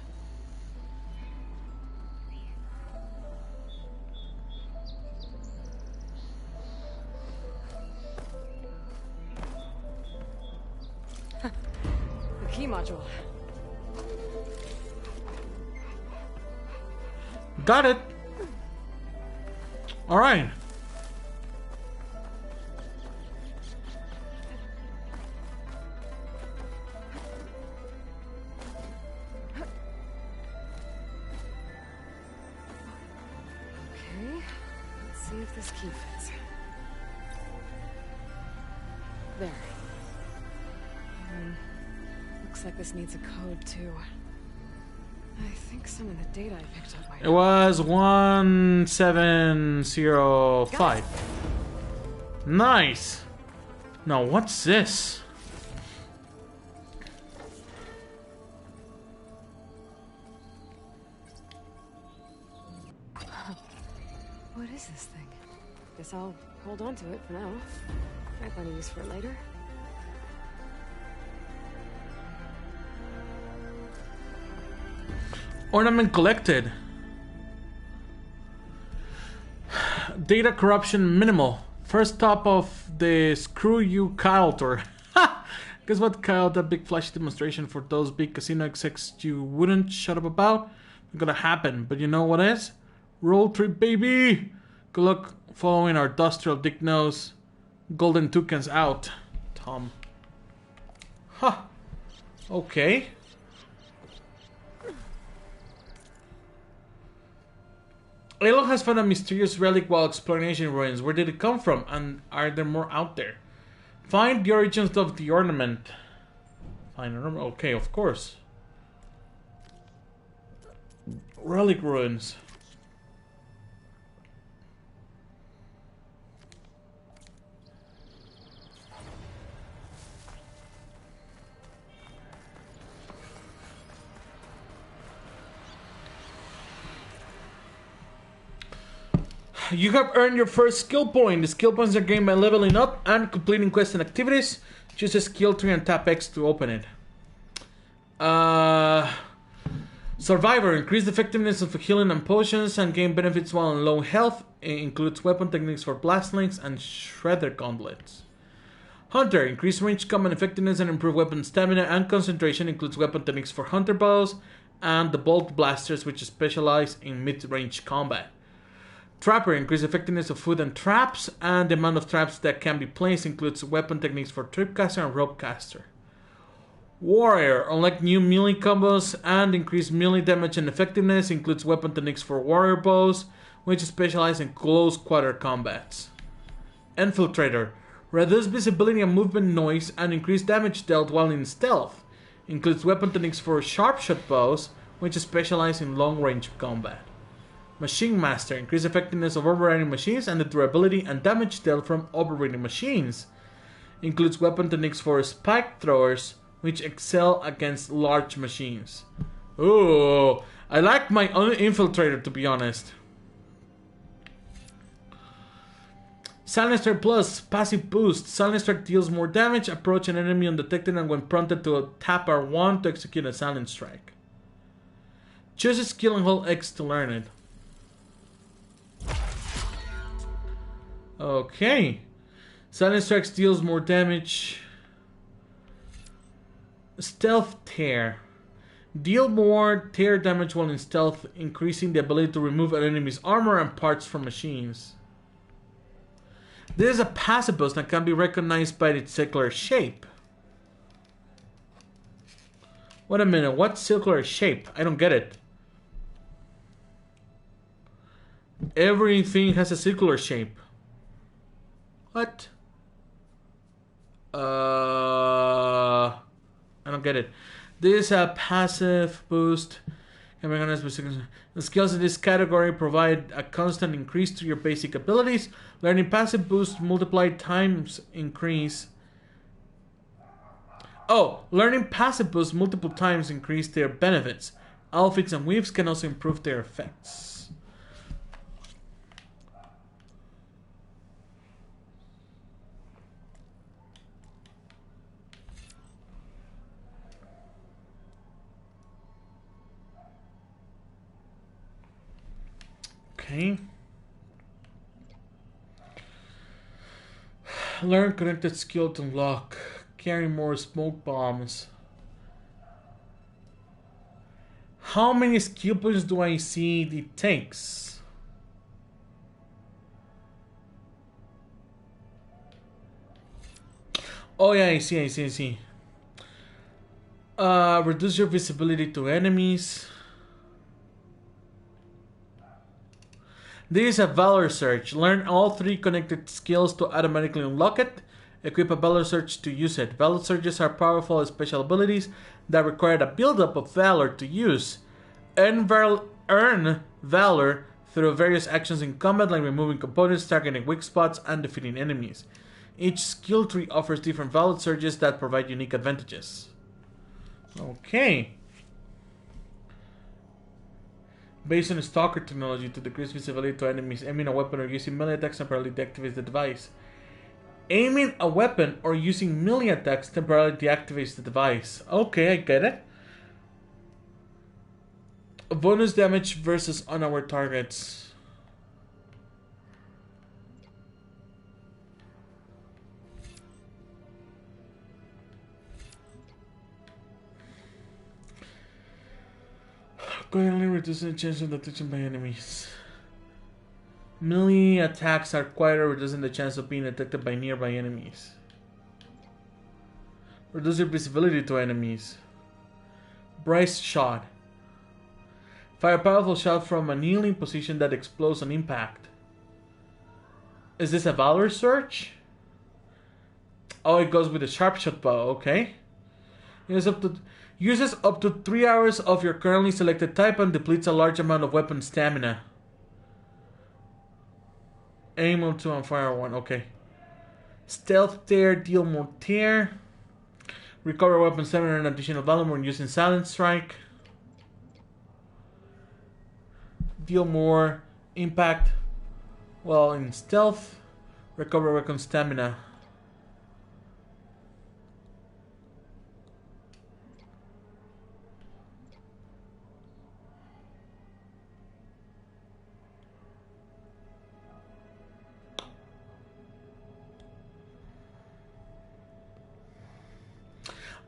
The key module. Got it. All right. Okay. Let's see if this key fits. There. Looks like this needs a code too. I think some of the data I picked up might. It was 1705. Nice. Now what's this? What is this thing? Guess I'll hold on to it for now. Might find a use for it later. Ornament collected. Data corruption minimal. First stop of the Screw You Kyle tour. Ha! Guess what, Kyle? That big flashy demonstration for those big casino execs you wouldn't shut up about? It's gonna happen, but you know what is? Roll trip, baby! Good luck following our industrial dick nose. Golden toucans out. Tom. Huh. Okay. Aloy has found a mysterious relic while exploring ancient ruins. Where did it come from? And are there more out there? Find the origins of the ornament. Find an ornament. Okay, of course. Relic ruins. You have earned your first skill point. The skill points are gained by leveling up and completing quests and activities. Choose a skill tree and tap X to open it. Survivor. Increase the effectiveness of healing and potions and gain benefits while on low health. It includes weapon techniques for blast links and shredder gauntlets. Hunter. Increase range combat effectiveness and improve weapon stamina and concentration. Includes weapon techniques for hunter bows and the bolt blasters, which specialize in mid-range combat. Trapper. Increase effectiveness of food and traps, and the amount of traps that can be placed includes weapon techniques for tripcaster and ropecaster. Warrior. Unlock new melee combos and increase melee damage and effectiveness. Includes weapon techniques for warrior bows, which specialize in close quarter combats. Infiltrator. Reduce visibility and movement noise and increase damage dealt while in stealth. Includes weapon techniques for sharpshot bows, which specialize in long range combat. Machine Master. Increase effectiveness of overriding machines and the durability and damage dealt from overriding machines. Includes weapon techniques for spike throwers, which excel against large machines. Ooh, I like my own Infiltrator, to be honest. Silent Strike Plus. Passive boost. Silent Strike deals more damage, approach an enemy undetected, and when prompted to tap R1 to execute a Silent Strike. Choose a skill and hold X to learn it. Okay. Silent Strike deals more damage. Stealth Tear. Deal more tear damage while in stealth, increasing the ability to remove an enemy's armor and parts from machines. This is a passive boost that can be recognized by its circular shape. Wait a minute, what circular shape? I don't get it. Everything has a circular shape. What? I don't get it. This is a passive boost. The skills in this category provide a constant increase to your basic abilities. Learning passive boost multiplied times increase Oh, learning passive boosts multiple times increase their benefits. Outfits and weaves can also improve their effects. Okay. Learn connected skill to unlock. Carry more smoke bombs. How many skill points do I see it takes? Oh yeah, I see. Reduce your visibility to enemies. This is a Valor Search. Learn all 3 connected skills to automatically unlock it. Equip a Valor Search to use it. Valor Searches are powerful special abilities that require a buildup of Valor to use. Earn Valor through various actions in combat like removing components, targeting weak spots, and defeating enemies. Each skill tree offers different Valor Surges that provide unique advantages. Okay. Based on Stalker technology to decrease visibility to enemies, aiming a weapon or using melee attacks temporarily deactivates the device. Aiming a weapon or using melee attacks temporarily deactivates the device. Okay, I get it. Bonus damage versus unaware targets. Greatly reducing the chance of detection by enemies. Melee attacks are quieter, reducing the chance of being detected by nearby enemies. Reduce your visibility to enemies. Bryce shot. Fire a powerful shot from a kneeling position that explodes on impact. Is this a Valor Search? Oh, it goes with a sharpshot bow, okay. Uses up to 3 hours of your currently selected type and depletes a large amount of weapon stamina. Aim on 2 and fire 1, okay. Stealth tear, deal more tear. Recover weapon stamina and additional valor when using silent strike. Deal more impact while in stealth. Recover weapon stamina.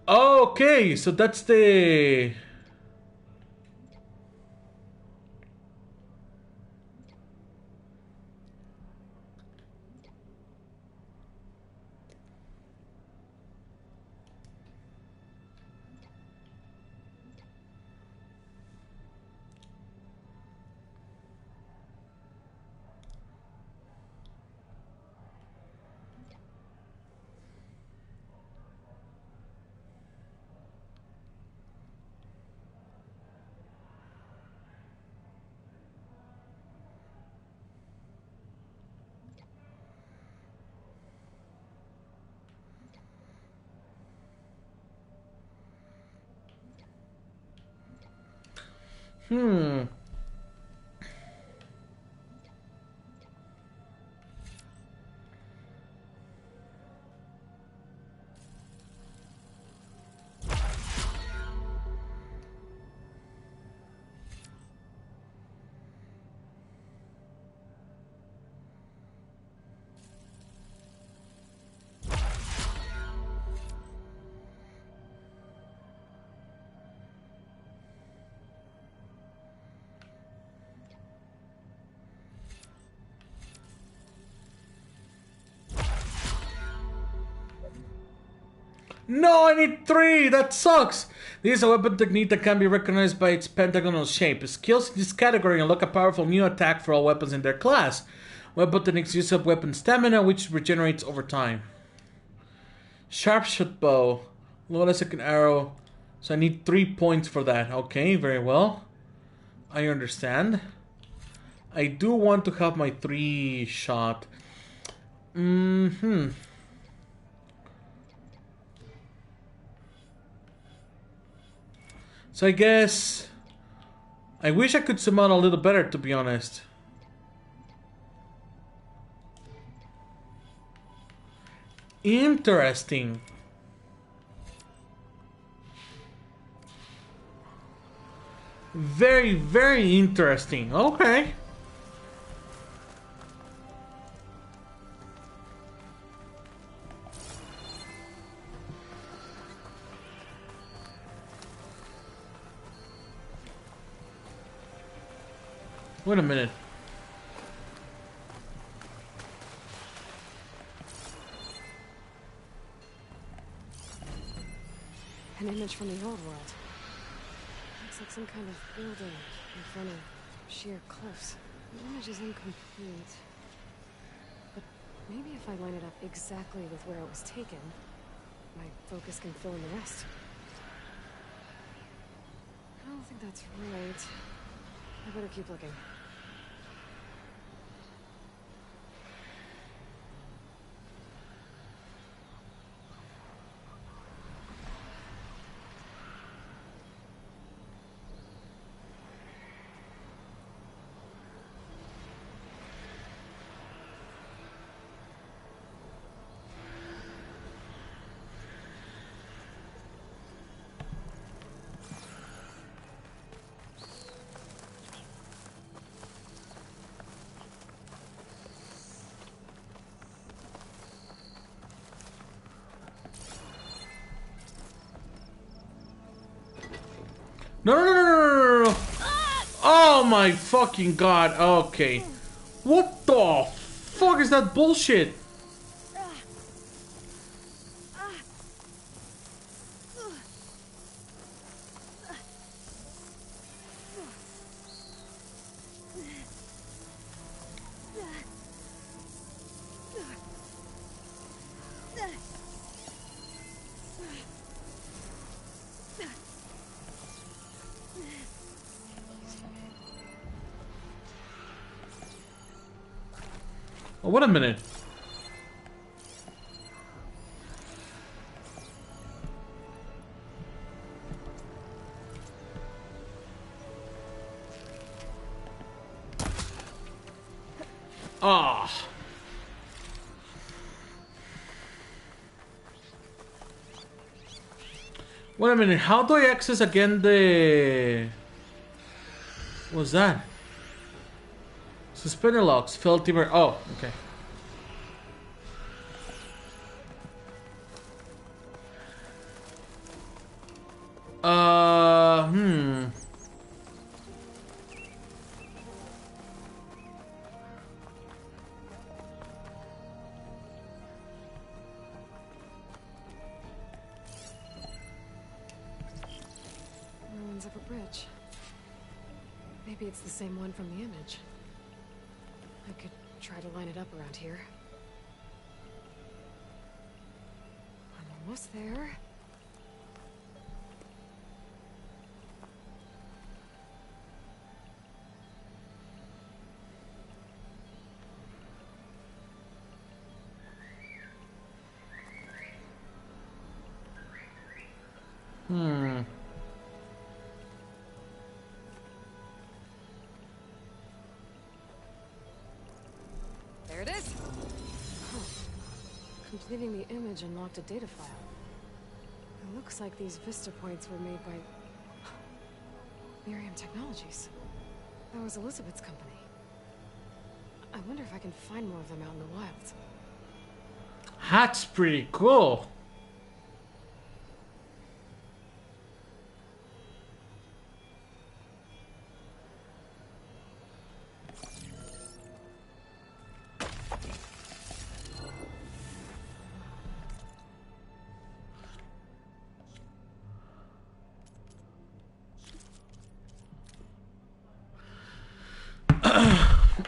Okay, so that's the... No, I need 3! That sucks! This is a weapon technique that can be recognized by its pentagonal shape. Skills in this category unlock a powerful new attack for all weapons in their class. Weapon techniques use up weapon stamina, which regenerates over time. Sharpshot bow. Load a second arrow. So I need 3 points for that. Okay, very well. I understand. I do want to have my 3 shot. So I guess I wish I could zoom out a little better, to be honest. Interesting. Very, very interesting. Okay. Wait a minute. An image from the old world. Looks like some kind of building in front of sheer cliffs. The image is incomplete. But maybe if I line it up exactly with where it was taken, my focus can fill in the rest. I don't think that's right. I better keep looking. No, no, no, no, no, no, no. Oh my fucking god. Okay. What the fuck is that bullshit? Oh, wait a minute. Ah. Wait a minute. How do I access again the... What's that? Suspender locks, filthy mer- oh, okay. Ruins of a bridge. Maybe it's the same one from the image. I could try to line it up around here. I'm almost there. There it is! Huh. Completing the image unlocked a data file. It looks like these vista points were made by... Miriam Technologies. That was Elizabeth's company. I wonder if I can find more of them out in the wild. That's pretty cool.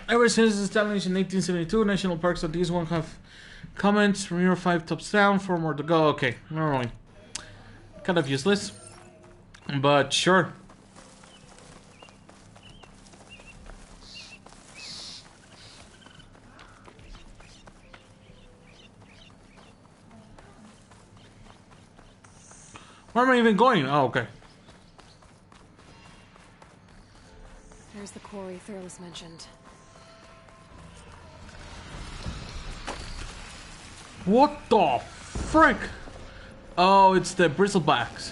Ever since its establishment in 1872, national parks like these one have comments from your 5 tops down, 4 more to go. Okay, normally. Kind of useless, but sure. Where am I even going? Oh, okay. There's the quarry Fearless mentioned. What the frick? Oh, it's the bristlebacks.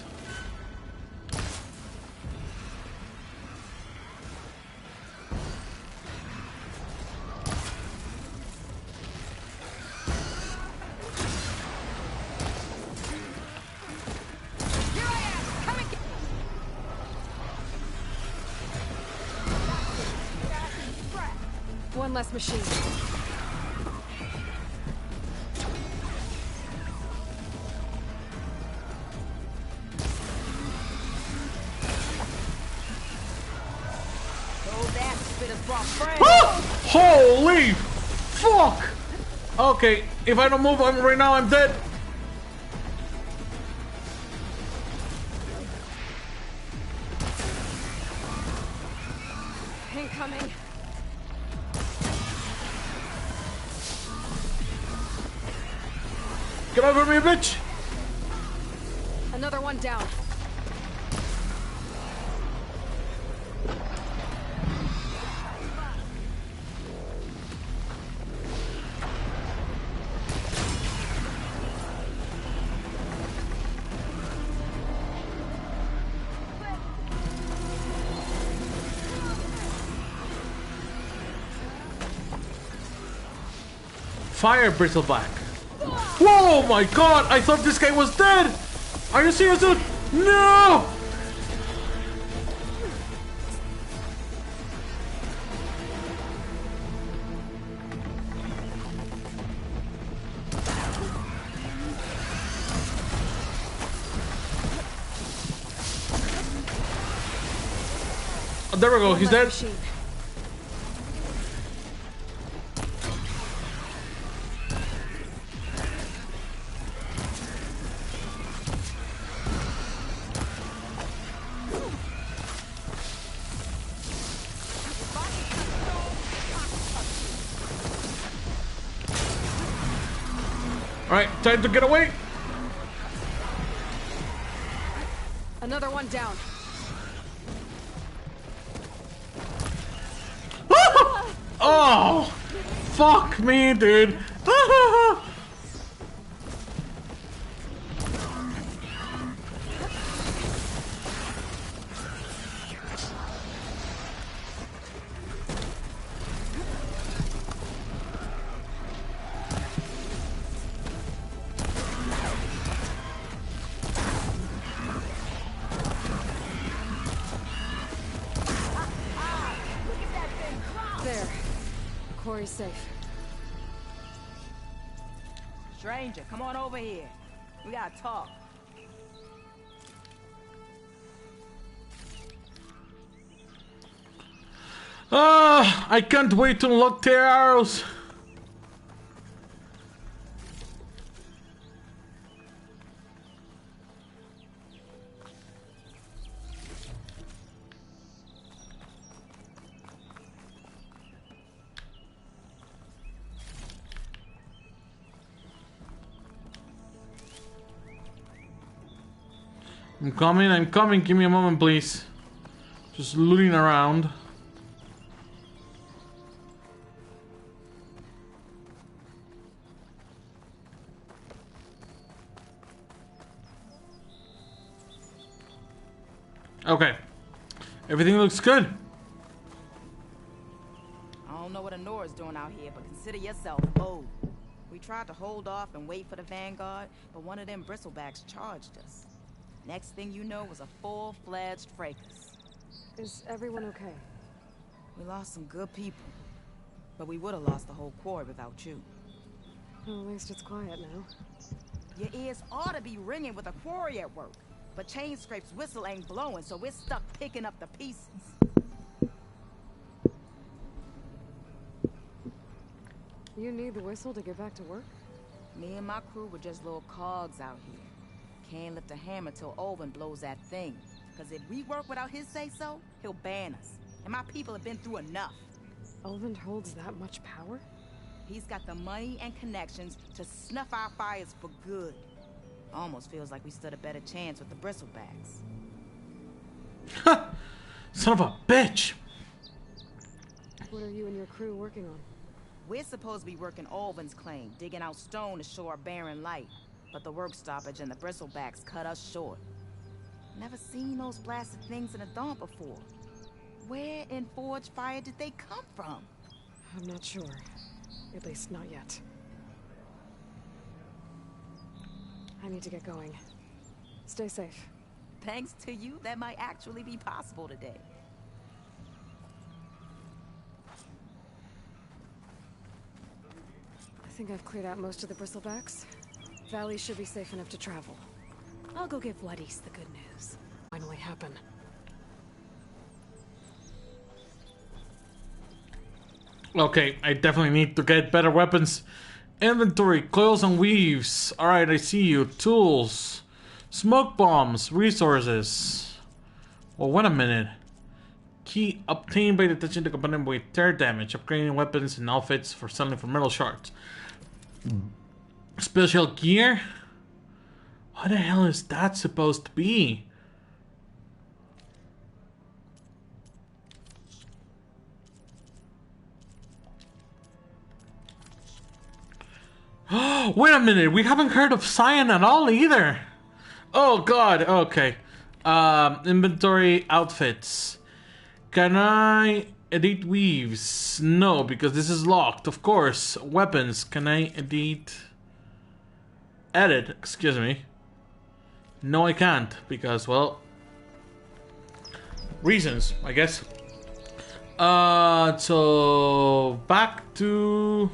One less machine. Holy fuck! Okay, if I don't move right now, I'm dead. Incoming. Get over me, bitch! Another one down. Fire bristleback. Whoa, my god! I thought this guy was dead! Are you serious, dude? No! Oh, there we go, he's dead. Alright, time to get away. Another one down. Oh! Fuck me, dude. There. Quarry's safe. Stranger, come on over here. We gotta talk. I can't wait to unlock their arrows. I'm coming, give me a moment, please. Just looting around. Okay. Everything looks good. I don't know what Nora's doing out here, but consider yourself old. We tried to hold off and wait for the vanguard, but one of them bristlebacks charged us. Next thing you know was a full-fledged fracas. Is everyone okay? We lost some good people, but we would have lost the whole quarry without you. Well, at least it's quiet now. Your ears ought to be ringing with a quarry at work, but Chain Scrape's whistle ain't blowing, so we're stuck picking up the pieces. You need the whistle to get back to work? Me and my crew were just little cogs out here. Can't lift a hammer till Olin blows that thing. Because if we work without his say-so, he'll ban us. And my people have been through enough. Olin holds that much power? He's got the money and connections to snuff our fires for good. Almost feels like we stood a better chance with the bristlebacks. Son of a bitch! What are you and your crew working on? We're supposed to be working Alvin's claim, digging out stone to show our barren light. But the work stoppage and the bristlebacks cut us short. Never seen those blasted things in a dawn before. Where in Forge Fire did they come from? I'm not sure. At least not yet. I need to get going. Stay safe. Thanks to you, that might actually be possible today. I think I've cleared out most of the bristlebacks. Valley should be safe enough to travel. I'll go give Vuadis the good news. Finally happen. Okay, I definitely need to get better weapons. Inventory, coils and weaves. Alright, I see you. Tools. Smoke bombs. Resources. Well, wait a minute. Key obtained by touching the component with tear damage. Upgrading weapons and outfits for selling for metal shards. Special gear? What the hell is that supposed to be? Wait a minute, we haven't heard of Cyan at all either. Oh god, okay. Inventory outfits. Can I edit weaves? No, because this is locked, of course. Weapons, can I edit, excuse me. No, I can't, because, well, reasons, I guess. So back to...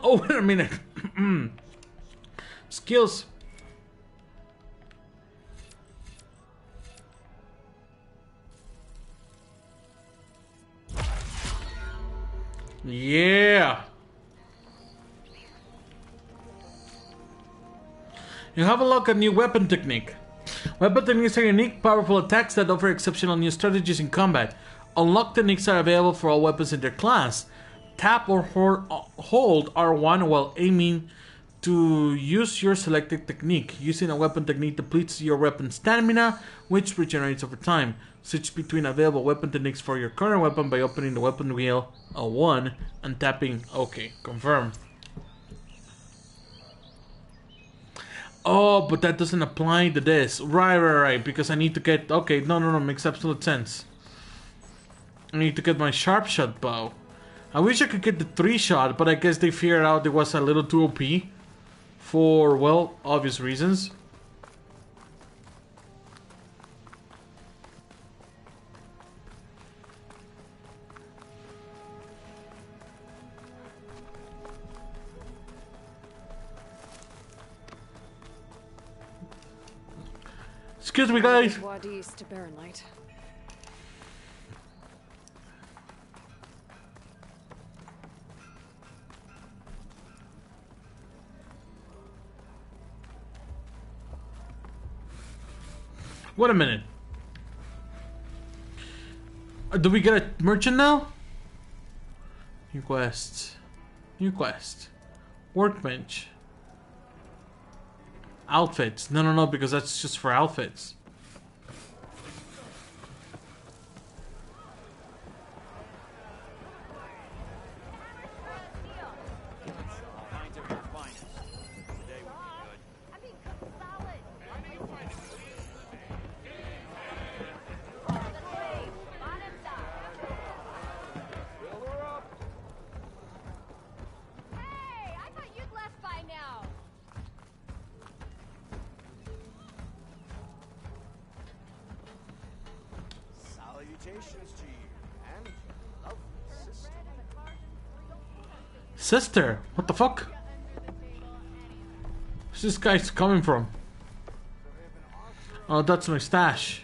Oh, wait a minute. Skills. Yeah. You have a look at new weapon technique. Weapon techniques are unique, powerful attacks that offer exceptional new strategies in combat. Unlock techniques are available for all weapons in their class. Tap or hold R1 while aiming to use your selected technique. Using a weapon technique depletes your weapon's stamina, which regenerates over time. Switch between available weapon techniques for your current weapon by opening the weapon wheel L1 and tapping OK. Confirm. Oh, but that doesn't apply to this. Right. Because I need to get... Okay, no. Makes absolute sense. I need to get my sharp shot bow. I wish I could get the 3-shot, but I guess they figured out it was a little too OP. For, well, obvious reasons. Excuse me, guys. Vuadis to Barren Light. Wait a minute. Do we get a merchant now? New quest. Workbench. Outfits. No, because that's just for outfits. Sister? What the fuck? Where's this guy coming from? Oh, that's my stash.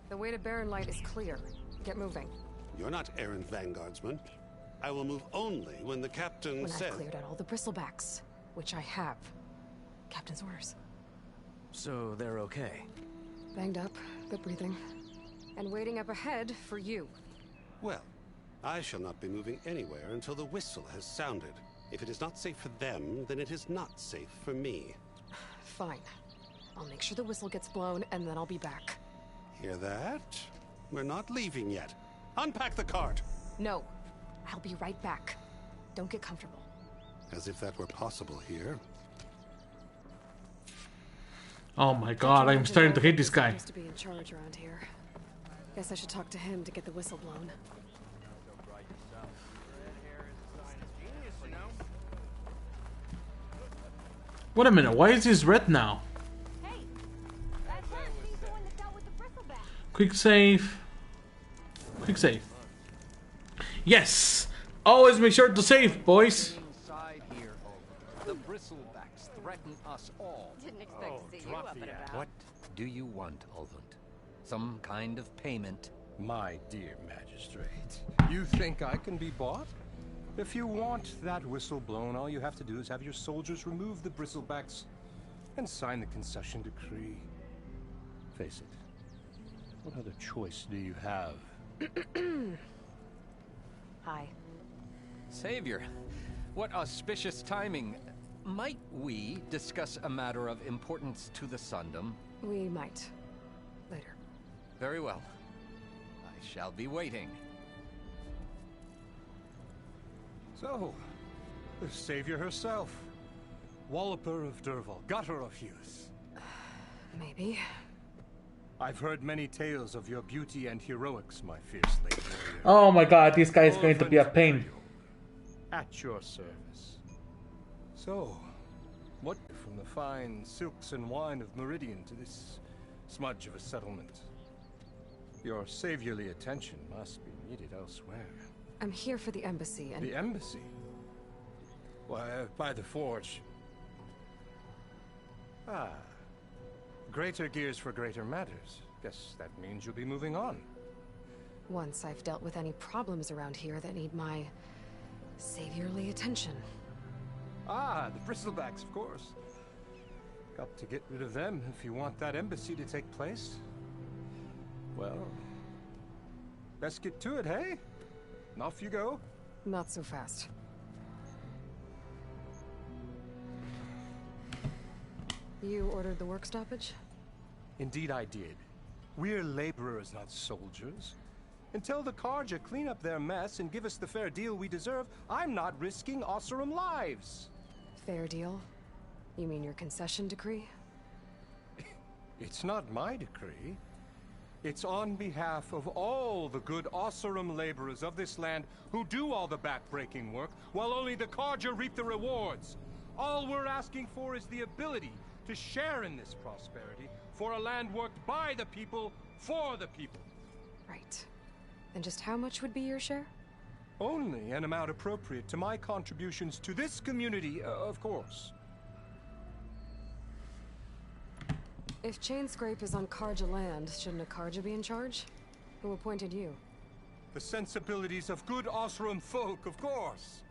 The way to Barren Light is clear. Get moving. You're not errand vanguardsman. I will move only when the captain When says... I've cleared out all the bristlebacks, which I have. Captain's orders. So they're okay? Banged up, but breathing. And waiting up ahead for you. Well, I shall not be moving anywhere until the whistle has sounded. If it is not safe for them, then it is not safe for me. Fine. I'll make sure the whistle gets blown, and then I'll be back. Hear that? We're not leaving yet. Unpack the cart! No. I'll be right back. Don't get comfortable. As if that were possible here. Oh my god, I'm starting to hate this guy. Supposed to be in charge around here. Guess I should talk to him to get the whistle blown. Wait a minute, why is this red now? Quick save. Quick save. Yes! Always make sure to save, boys. The bristlebacks threaten us all. Didn't expect to see you up and about. What do you want, Ulvund? Some kind of payment? My dear magistrate, you think I can be bought? If you want that whistle blown, all you have to do is have your soldiers remove the bristlebacks and sign the concession decree. Face it, what other choice do you have? Hi. Savior, what auspicious timing. Might we discuss a matter of importance to the Sundom? We might. Later. Very well. I shall be waiting. So, the savior herself. Walloper of Derval, gutter of youth. Maybe. I've heard many tales of your beauty and heroics, my fierce lady warrior. Oh my god, this guy is going to be a pain. At your service. So, what from the fine silks and wine of Meridian to this smudge of a settlement? Your saviorly attention must be needed elsewhere. I'm here for the embassy and... The embassy? Why, by the forge. Ah. Greater gears for greater matters. Guess that means you'll be moving on. Once I've dealt with any problems around here that need my saviorly attention. Ah, the bristlebacks, of course. Got to get rid of them if you want that embassy to take place. Well, best get to it, hey? And off you go. Not so fast. You ordered the work stoppage? Indeed I did. We're laborers, not soldiers. Until the Karja clean up their mess and give us the fair deal we deserve, I'm not risking Oseram lives. Fair deal? You mean your concession decree? It's not my decree. It's on behalf of all the good Oseram laborers of this land who do all the back-breaking work, while only the Karja reap the rewards. All we're asking for is the ability to share in this prosperity for a land worked by the people, for the people. Right. And just how much would be your share? Only an amount appropriate to my contributions to this community, of course. If Chainscrape is on Karja land, shouldn't a Karja be in charge? Who appointed you? The sensibilities of good Oseram folk, of course.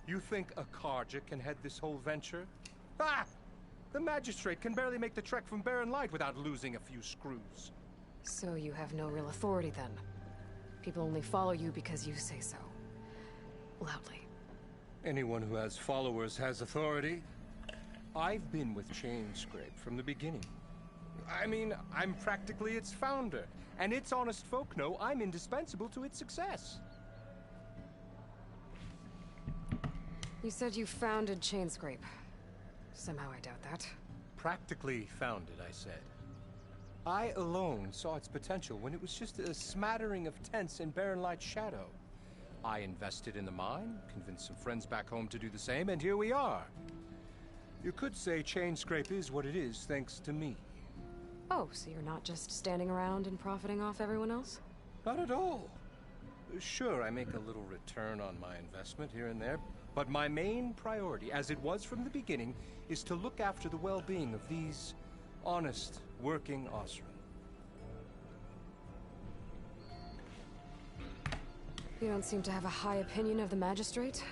You think a Karja can head this whole venture? Ah! The magistrate can barely make the trek from Barren Light without losing a few screws. So you have no real authority then? People only follow you because you say so. Loudly. Anyone who has followers has authority. I've been with Chainscrape from the beginning. I mean, I'm practically its founder, and its honest folk know I'm indispensable to its success. You said you founded Chainscrape. Somehow I doubt that. Practically founded, I said. I alone saw its potential when it was just a smattering of tents in Barren Light's shadow. I invested in the mine, convinced some friends back home to do the same, and here we are. You could say Chainscrape is what it is thanks to me. Oh, so you're not just standing around and profiting off everyone else? Not at all. Sure, I make a little return on my investment here and there, but my main priority, as it was from the beginning, is to look after the well-being of these honest, working Oseram. You don't seem to have a high opinion of the magistrate?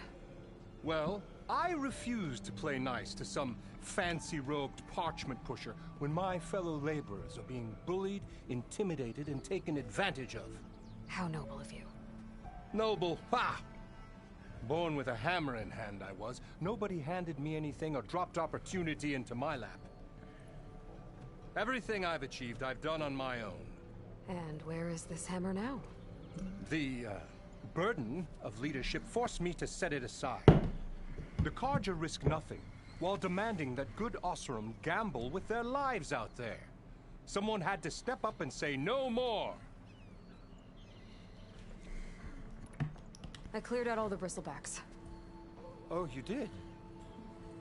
Well, I refuse to play nice to some fancy-robed parchment pusher when my fellow laborers are being bullied, intimidated, and taken advantage of? How noble of you. Noble? Ha! Born with a hammer in hand, I was. Nobody handed me anything or dropped opportunity into my lap. Everything I've achieved, I've done on my own. And where is this hammer now? The burden of leadership forced me to set it aside. The Carja risk nothing, while demanding that good Oseram gamble with their lives out there. Someone had to step up and say no more. I cleared out all the bristlebacks. Oh, you did?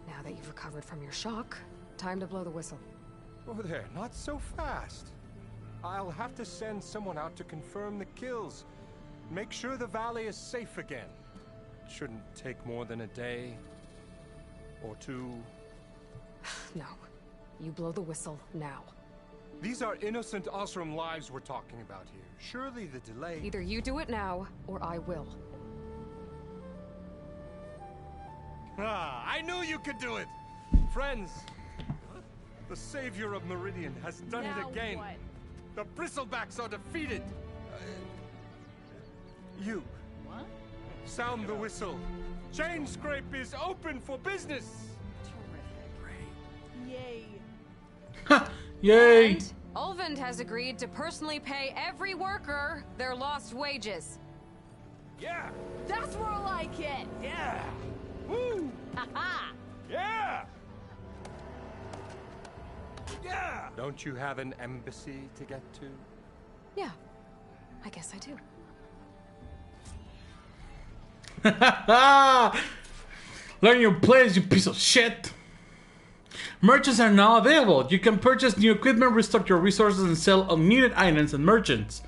Now that you've recovered from your shock, time to blow the whistle. Oh there, not so fast. I'll have to send someone out to confirm the kills. Make sure the valley is safe again. It shouldn't take more than a day or two. No. You blow the whistle now. These are innocent Oseram lives we're talking about here. Surely the delay... Either you do it now, or I will. Ah, I knew you could do it! Friends, the savior of Meridian has done it again. What? The bristlebacks are defeated. You. What? Sound the whistle. Chain Scrape is open for business. Yay. Yay! And Ulvund has agreed to personally pay every worker their lost wages. Yeah. That's more like it. Yeah. Woo. Haha. Yeah. Yeah. Don't you have an embassy to get to? Yeah. I guess I do. Learn your place, you piece of shit. Merchants are now available. You can purchase new equipment, restock your resources, and sell unneeded items and merchants.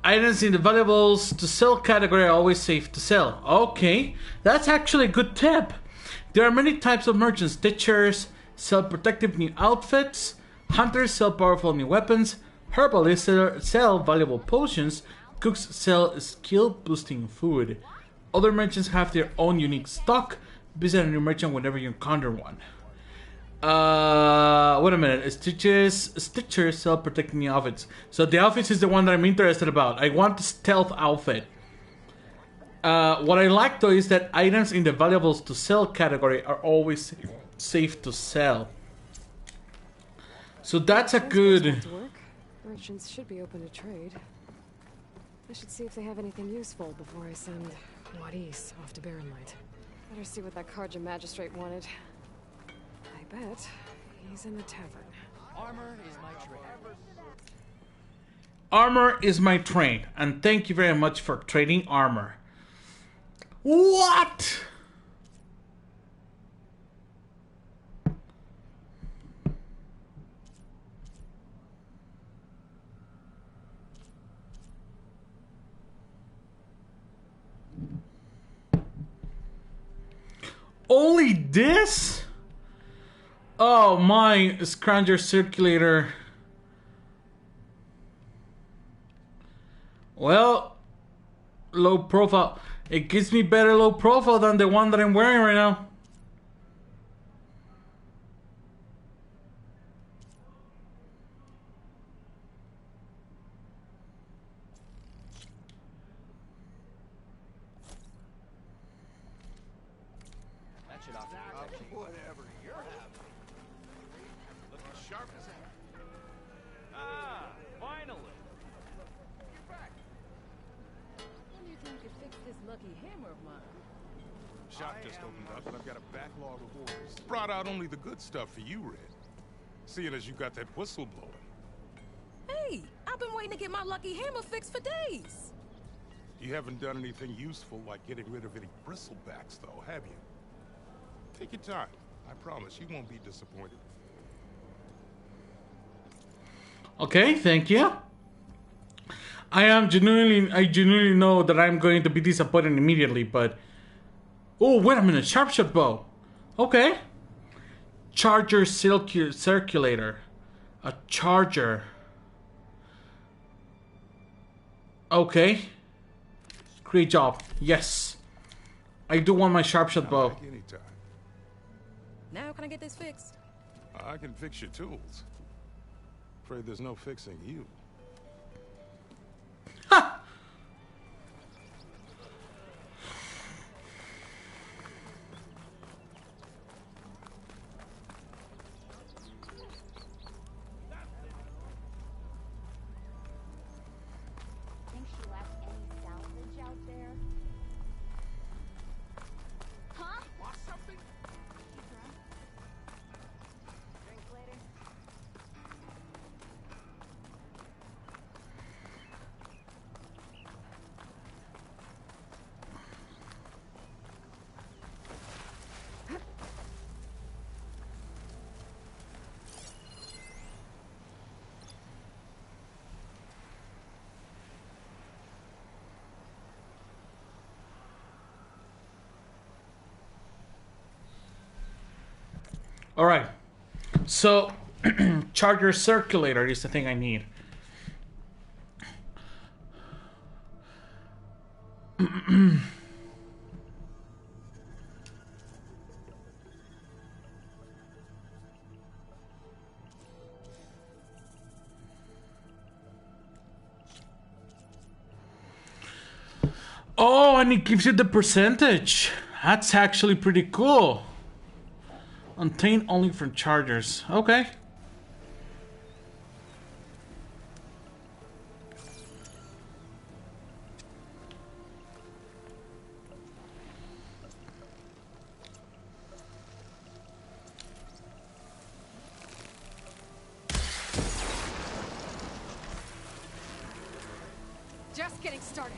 Items in the valuables to sell category are always safe to sell. Okay, that's actually a good tip. There are many types of merchants. Stitchers sell protective new outfits. Hunters sell powerful new weapons. Herbalists sell valuable potions. Cooks sell skill-boosting food. Other merchants have their own unique stock. Visit a new merchant whenever you encounter one. Wait a minute. Stitchers sell protecting new outfits. So the outfits is the one that I'm interested about. I want the stealth outfit. What I like though is that items in the valuables to sell category are always safe to sell. So that's a good... Merchants should be open to trade. I should see if they have anything useful before I send Vuadis off to Barrenlight. Better see what that Carja magistrate wanted. I bet he's in the tavern. Armor is my trade. Armor is my trade, and thank you very much for trading armor. What? Only this? Oh, my Scrounger circulator. Well, low profile. It gives me better low profile than the one that I'm wearing right now. Whatever you're having. Looking sharp as ever. Ah, finally. You're back. When do you think you could fix this lucky hammer of mine? Shop just opened up, and I've got a backlog of orders. Brought out only the good stuff for you, Red. Seeing as you got that whistle blowing. Hey, I've been waiting to get my lucky hammer fixed for days. You haven't done anything useful like getting rid of any bristlebacks, though, have you? Take your time. I promise you won't be disappointed. Okay, thank you. I genuinely know that I'm going to be disappointed immediately, but... Oh, wait a minute. Sharpshot bow. Okay. Charger circulator. A charger. Okay. Great job. Yes. I do want my sharpshot bow. Now can I get this fixed? I can fix your tools. Afraid there's no fixing you. All right. So, charger circulator is the thing I need. Oh, and it gives you the percentage. That's actually pretty cool. Obtained only from chargers. Okay. Just getting started.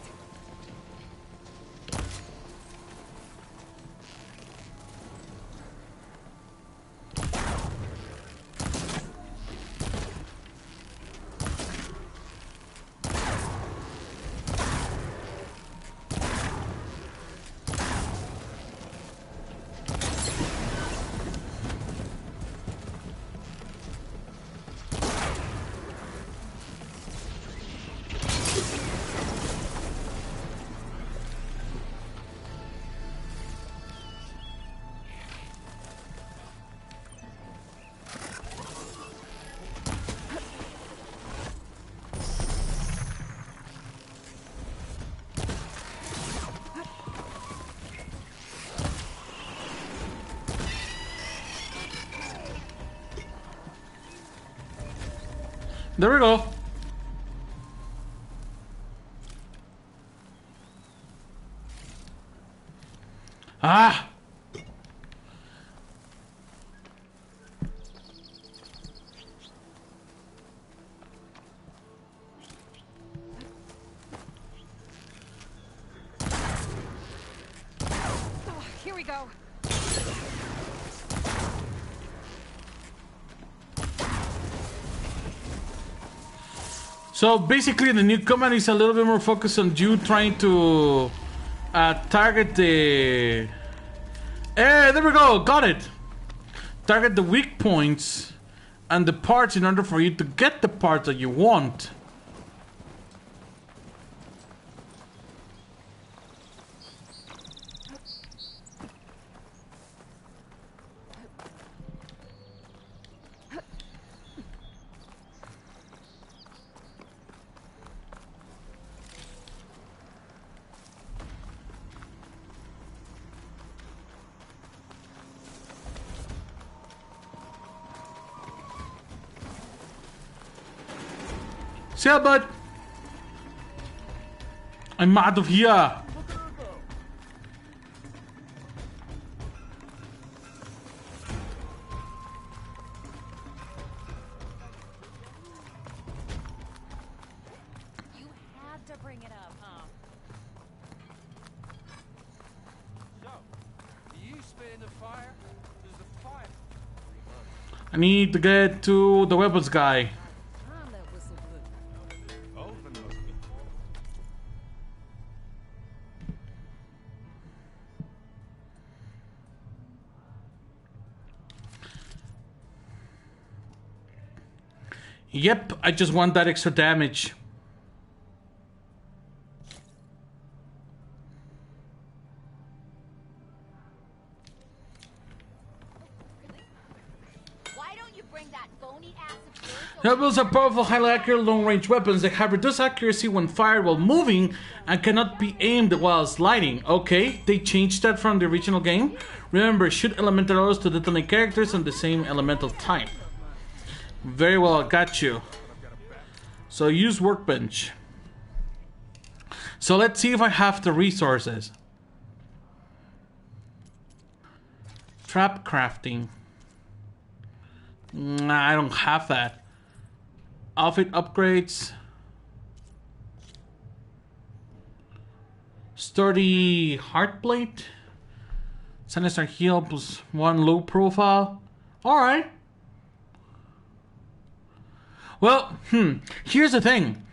There we go. Ah! Oh, here we go. So basically the new command is a little bit more focused on you trying to target the... Hey, there we go, got it! Target the weak points and the parts in order for you to get the parts that you want. See ya, bud. I'm out of here. I need to get to the weapons guy. Yep, I just want that extra damage. Why don't Rebels are powerful, highly accurate, long-range weapons. They have reduced accuracy when fired while moving and cannot be aimed while sliding. Okay, they changed that from the original game. Remember, shoot elemental arrows to detonate characters on the same elemental type. Very well, got you. So use workbench. So let's see if I have the resources. Trap crafting. Nah, I don't have that. Outfit upgrades. Sturdy heartplate. Sinister heal plus 1 low profile. Alright. Well, here's the thing.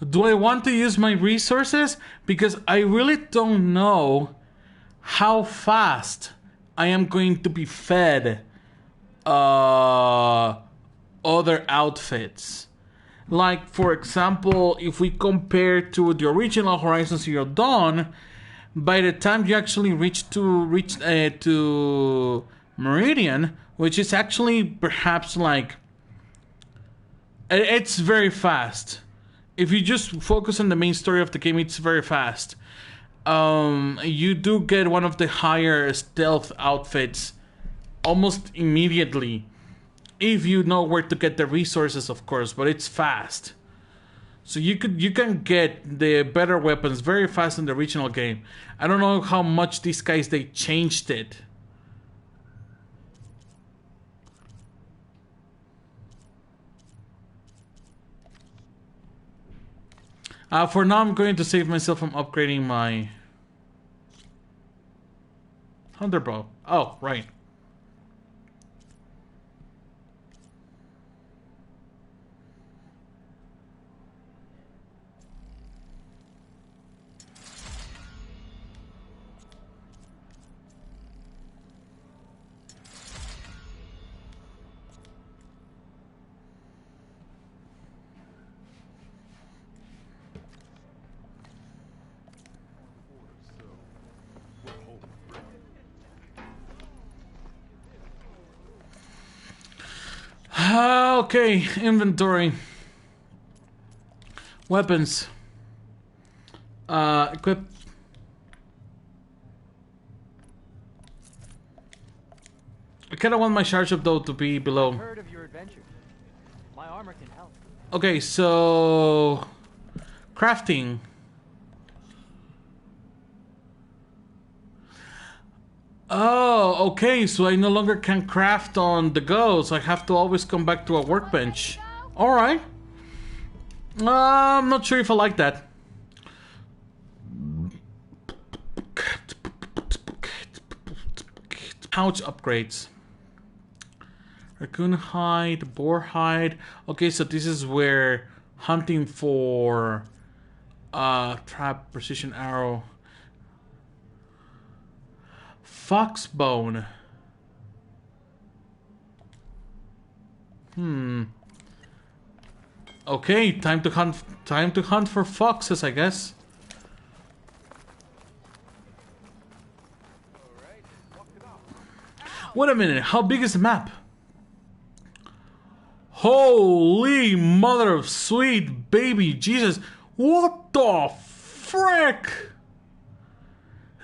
Do I want to use my resources? Because I really don't know how fast I am going to be fed other outfits. Like, for example, if we compare to the original Horizon Zero Dawn, by the time you actually reach to Meridian, which is actually perhaps like, it's very fast. If you just focus on the main story of the game, it's very fast. You do get one of the higher stealth outfits almost immediately. If you know where to get the resources, of course, but it's fast. So you can get the better weapons very fast in the original game. I don't know how much these guys they changed it. For now, I'm going to save myself from upgrading my hunter bow. Oh, right. Okay, inventory. Weapons. Equip. I kind of want my charge up though to be below. Heard of your adventure. My armor can help. Okay, so crafting. Oh, okay, so I no longer can craft on the go, so I have to always come back to a workbench. Alright. I'm not sure if I like that. Pouch upgrades. Raccoon hide, boar hide. Okay, so this is where hunting for trap, precision arrow. Fox bone. Okay, time to hunt for foxes, I guess. Wait a minute, how big is the map? Holy mother of sweet baby Jesus. What the frick?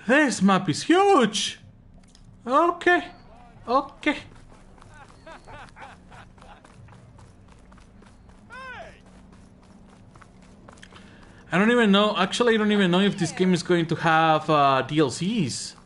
This map is huge. Okay. Okay. I don't even know. Actually, I don't even know if this game is going to have DLCs.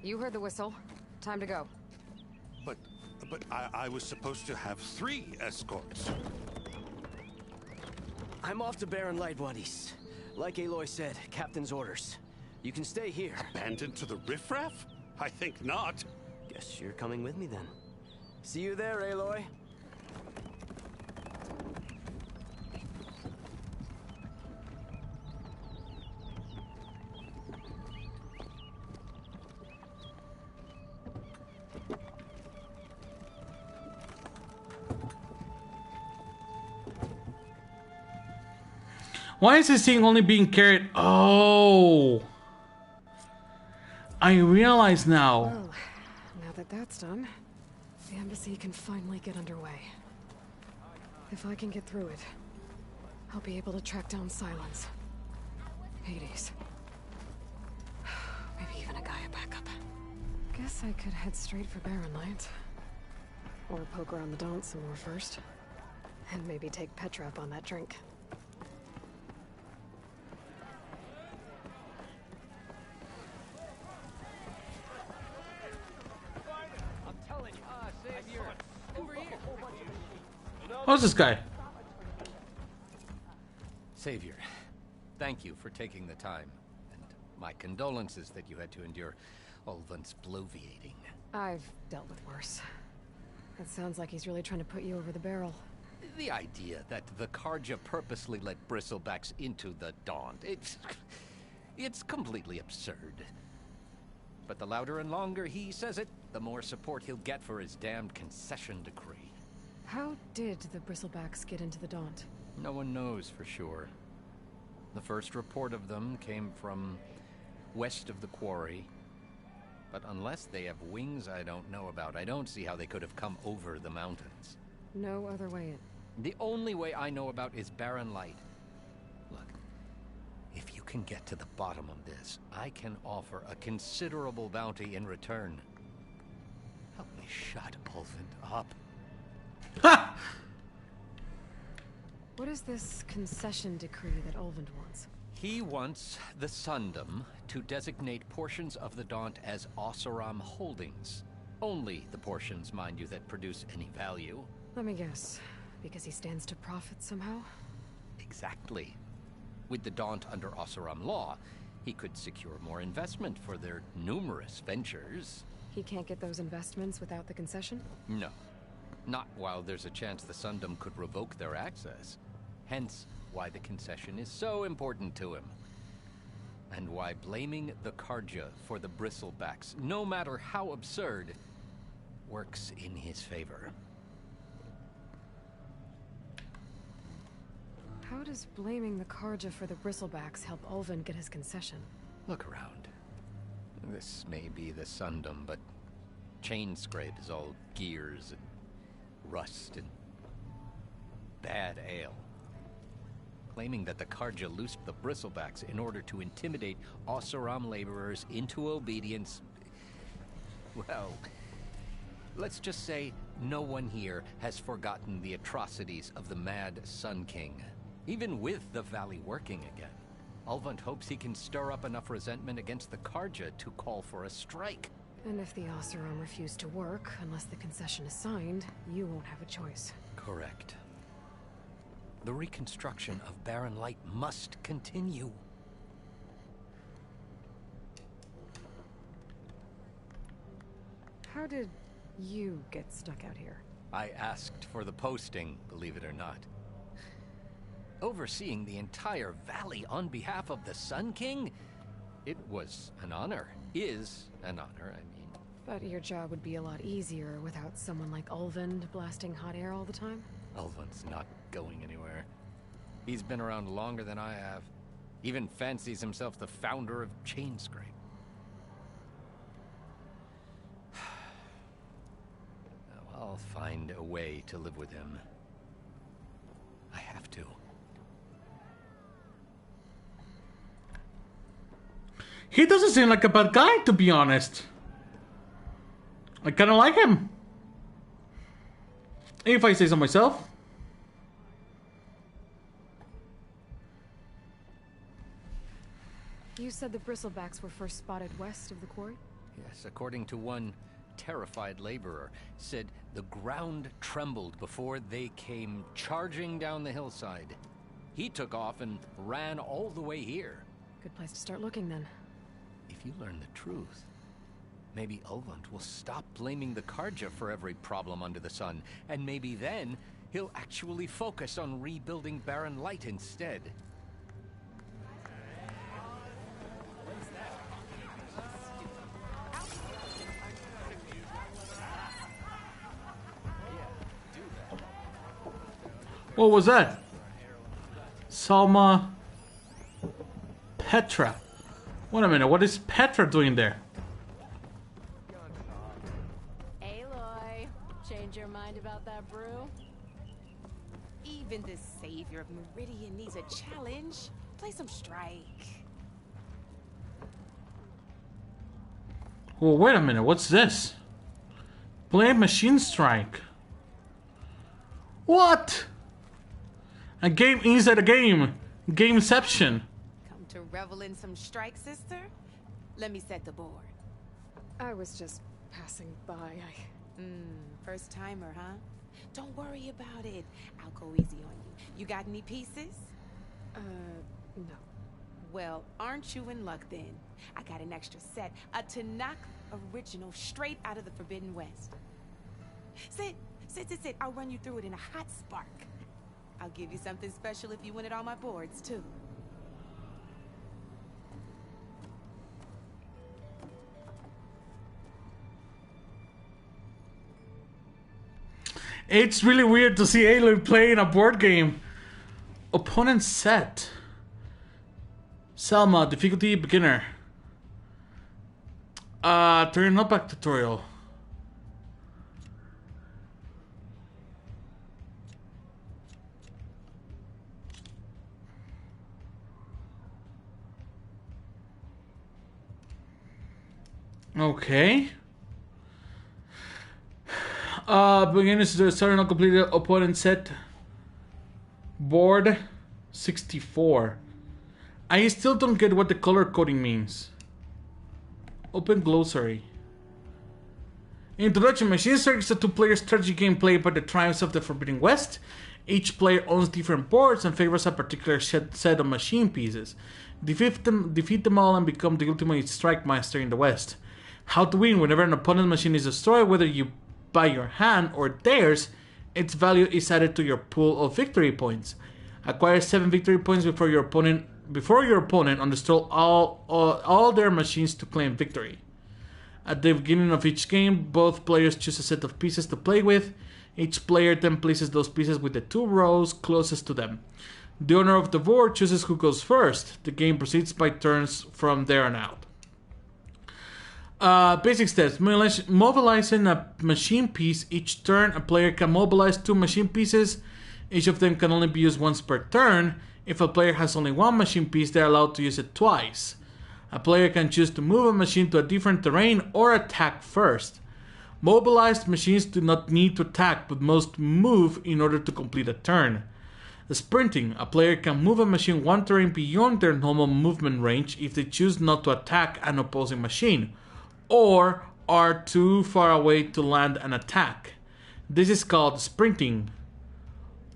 You heard the whistle. Time to go. But I was supposed to have 3 escorts. I'm off to Barren Light Vuadis. Like Aloy said, Captain's orders. You can stay here. Abandoned to the riffraff? I think not. Guess you're coming with me then. See you there, Aloy. Why is this thing only being carried? Oh, I realize now. Well, now that that's done, the embassy can finally get underway. If I can get through it, I'll be able to track down Sylens, Hades, maybe even a Gaia backup. Guess I could head straight for Barren Light, or poke around the Daunt some more first, and maybe take Petra up on that drink. How's this guy? Savior, thank you for taking the time, and my condolences that you had to endure Ulvan's bloviating. I've dealt with worse. It sounds like he's really trying to put you over the barrel. The idea that the Carja purposely let bristlebacks into the Daunt, it's completely absurd. But the louder and longer he says it, the more support he'll get for his damned concession decree. How did the bristlebacks get into the Daunt? No one knows for sure. The first report of them came from west of the quarry. But unless they have wings I don't know about, I don't see how they could have come over the mountains. No other way in. The only way I know about is Barren Light. Look, if you can get to the bottom of this, I can offer a considerable bounty in return. Help me shut Ulvan up. Ha! What is this concession decree that Ulvan wants? He wants the Sundom to designate portions of the Daunt as Oseram holdings. Only the portions, mind you, that produce any value. Let me guess. Because he stands to profit somehow? Exactly. With the Daunt under Oseram law, he could secure more investment for their numerous ventures. He can't get those investments without the concession? No. Not while there's a chance the Sundom could revoke their access. Hence, why the concession is so important to him. And why blaming the Carja for the bristlebacks, no matter how absurd, works in his favor. How does blaming the Carja for the bristlebacks help Ulvan get his concession? Look around. This may be the Sundom, but Chainscrape is all gears and rust and bad ale. Claiming that the Carja loosed the bristlebacks in order to intimidate Oseram laborers into obedience. Well, let's just say no one here has forgotten the atrocities of the Mad Sun King. Even with the Valley working again, Ulvan hopes he can stir up enough resentment against the Carja to call for a strike. And if the Oseram refuse to work, unless the concession is signed, you won't have a choice. Correct. The reconstruction of Barren Light must continue. How did you get stuck out here? I asked for the posting, believe it or not. Overseeing the entire valley on behalf of the Sun King? It was an honor. Is an honor, I mean. But your job would be a lot easier without someone like Ulvan blasting hot air all the time? Ulvan's not going anywhere. He's been around longer than I have. Even fancies himself the founder of Chainscrape. I'll find a way to live with him. I have to. He doesn't seem like a bad guy, to be honest. I kind of like him. If I say so myself. You said the bristlebacks were first spotted west of the quarry? Yes, according to one terrified laborer, said the ground trembled before they came charging down the hillside. He took off and ran all the way here. Good place to start looking then. If you learn the truth, maybe Ulvan will stop blaming the Carja for every problem under the sun, and maybe then he'll actually focus on rebuilding Barren Light instead. What was that? Salma Petra. Wait a minute, what is Petra doing there? Aloy, change your mind about that brew? Even the savior of Meridian needs a challenge. Play some strike. Well, wait a minute, what's this? Play Machine Strike. What? A game inside a game. Gameception. Come to revel in some strike, sister? Let me set the board. I was just passing by. First timer, huh? Don't worry about it. I'll go easy on you. You got any pieces? No. Well, aren't you in luck then? I got an extra set, a Talanah original straight out of the Forbidden West. Sit. I'll run you through it in a hot spark. I'll give you something special if you win it on my boards, too. It's really weird to see Aloy playing a board game. Opponent set. Selma, difficulty beginner. Turn up back tutorial. Okay. Beginners starting on completed opponent set. Board 64. I still don't get what the color coding means. Open glossary. Introduction. Machine Strike is a two-player strategy game played by the tribes of the Forbidden West. Each player owns different boards and favors a particular set of machine pieces. Defeat them all and become the ultimate strike master in the West. How to win. Whenever an opponent's machine is destroyed, whether you by your hand or theirs, its value is added to your pool of victory points. Acquire 7 victory points before your opponent uninstall all their machines to claim victory. At the beginning of each game, both players choose a set of pieces to play with. Each player then places those pieces with the 2 rows closest to them. The owner of the board chooses who goes first. The game proceeds by turns from there on out. Basic steps. Mobilizing a machine piece. Each turn, a player can mobilize 2 machine pieces. Each of them can only be used once per turn. If a player has only 1 machine piece, they are allowed to use it twice. A player can choose to move a machine to a different terrain or attack first. Mobilized machines do not need to attack, but must move in order to complete a turn. Sprinting. A player can move a machine 1 terrain beyond their normal movement range if they choose not to attack an opposing machine, or are too far away to land an attack. This is called sprinting.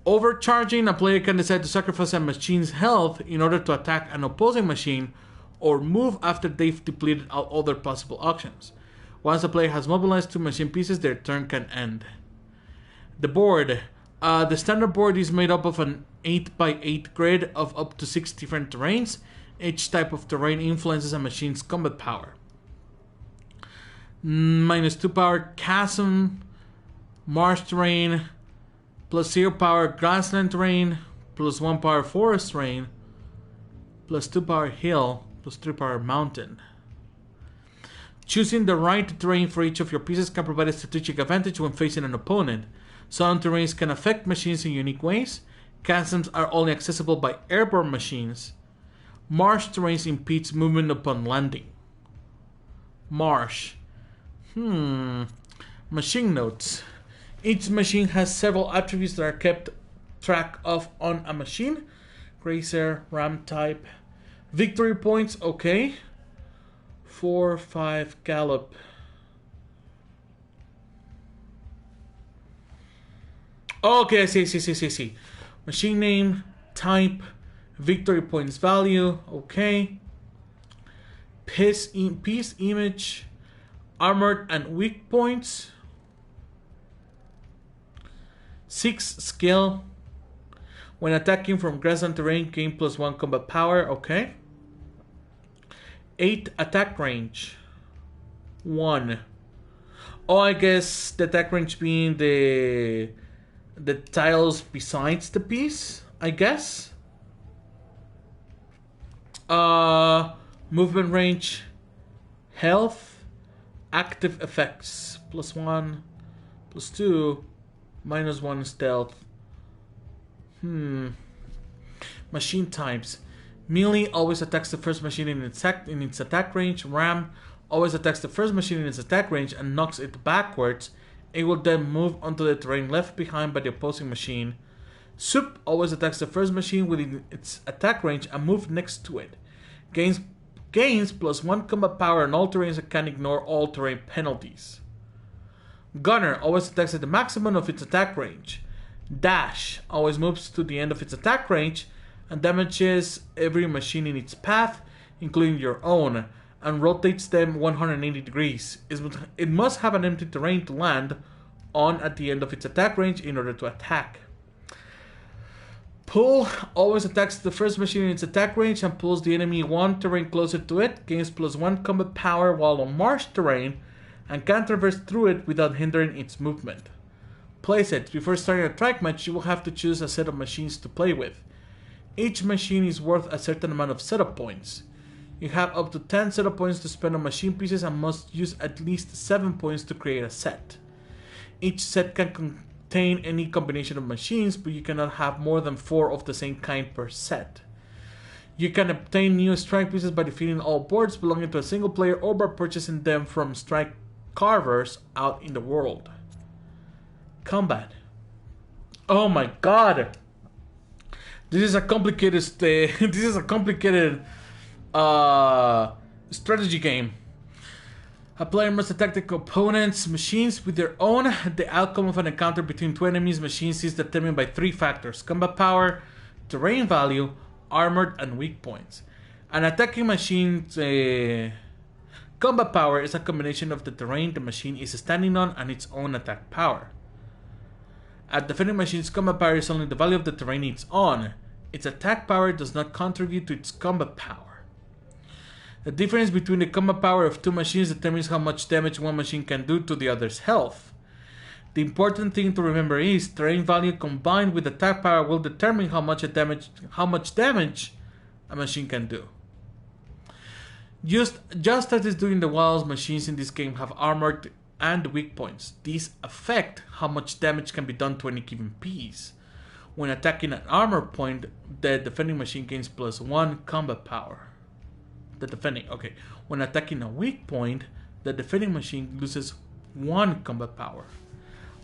Overcharging. A player can decide to sacrifice a machine's health in order to attack an opposing machine or move after they've depleted all other possible options. Once a player has mobilized 2 machine pieces, their turn can end. The board. The standard board is made up of an 8x8 grid of up to 6 different terrains. Each type of terrain influences a machine's combat power. -2 power chasm, marsh terrain, +0 power grassland terrain, +1 power forest terrain, +2 power hill, +3 power mountain. Choosing the right terrain for each of your pieces can provide a strategic advantage when facing an opponent. Some terrains can affect machines in unique ways. Chasms are only accessible by airborne machines. Marsh terrains impedes movement upon landing. Marsh. Machine notes. Each machine has several attributes that are kept track of on a machine. Grazer, ram type. Victory points, okay. 4, 5, gallop. Okay, I see. Machine name, type, victory points value, okay. Piece image, armored and weak points. 6 skill. When attacking from grassland terrain, gain +1 combat power, okay. 8 attack range. 1. Oh, I guess the attack range being the tiles besides the piece, I guess. Movement range, health, active effects. +1, +2, -1 stealth. Machine types. Melee always attacks the first machine in its attack range. Ram always attacks the first machine in its attack range and knocks it backwards. It will then move onto the terrain left behind by the opposing machine. Soup always attacks the first machine within its attack range and moves next to it. Gains +1 combat power on all terrains and can ignore all terrain penalties. Gunner always attacks at the maximum of its attack range. Dash always moves to the end of its attack range and damages every machine in its path, including your own, and rotates them 180 degrees. It must have an empty terrain to land on at the end of its attack range in order to attack. Pull always attacks the first machine in its attack range and pulls the enemy one terrain closer to it, gains +1 combat power while on marsh terrain, and can traverse through it without hindering its movement. Playsets. Before starting a track match, you will have to choose a set of machines to play with. Each machine is worth a certain amount of setup points. You have up to 10 setup points to spend on machine pieces and must use at least 7 points to create a set. Each set can contain any combination of machines, but you cannot have more than 4 of the same kind per set. You can obtain new strike pieces by defeating all boards belonging to a single player or by purchasing them from strike carvers out in the world. Combat. Oh my god! This is a complicated strategy game. A player must attack the opponent's machines with their own. The outcome of an encounter between two enemies' machines is determined by 3 factors: combat power, terrain value, armored, and weak points. An attacking machine's combat power is a combination of the terrain the machine is standing on and its own attack power. A defending machine's combat power is only the value of the terrain it's on. Its attack power does not contribute to its combat power. The difference between the combat power of 2 machines determines how much damage one machine can do to the other's health. The important thing to remember is terrain value combined with attack power will determine how much damage a machine can do. Just as is doing the wilds, machines in this game have armored and weak points. These affect how much damage can be done to any given piece. When attacking an armor point, the defending machine gains +1 combat power. When attacking a weak point, the defending machine loses 1 combat power.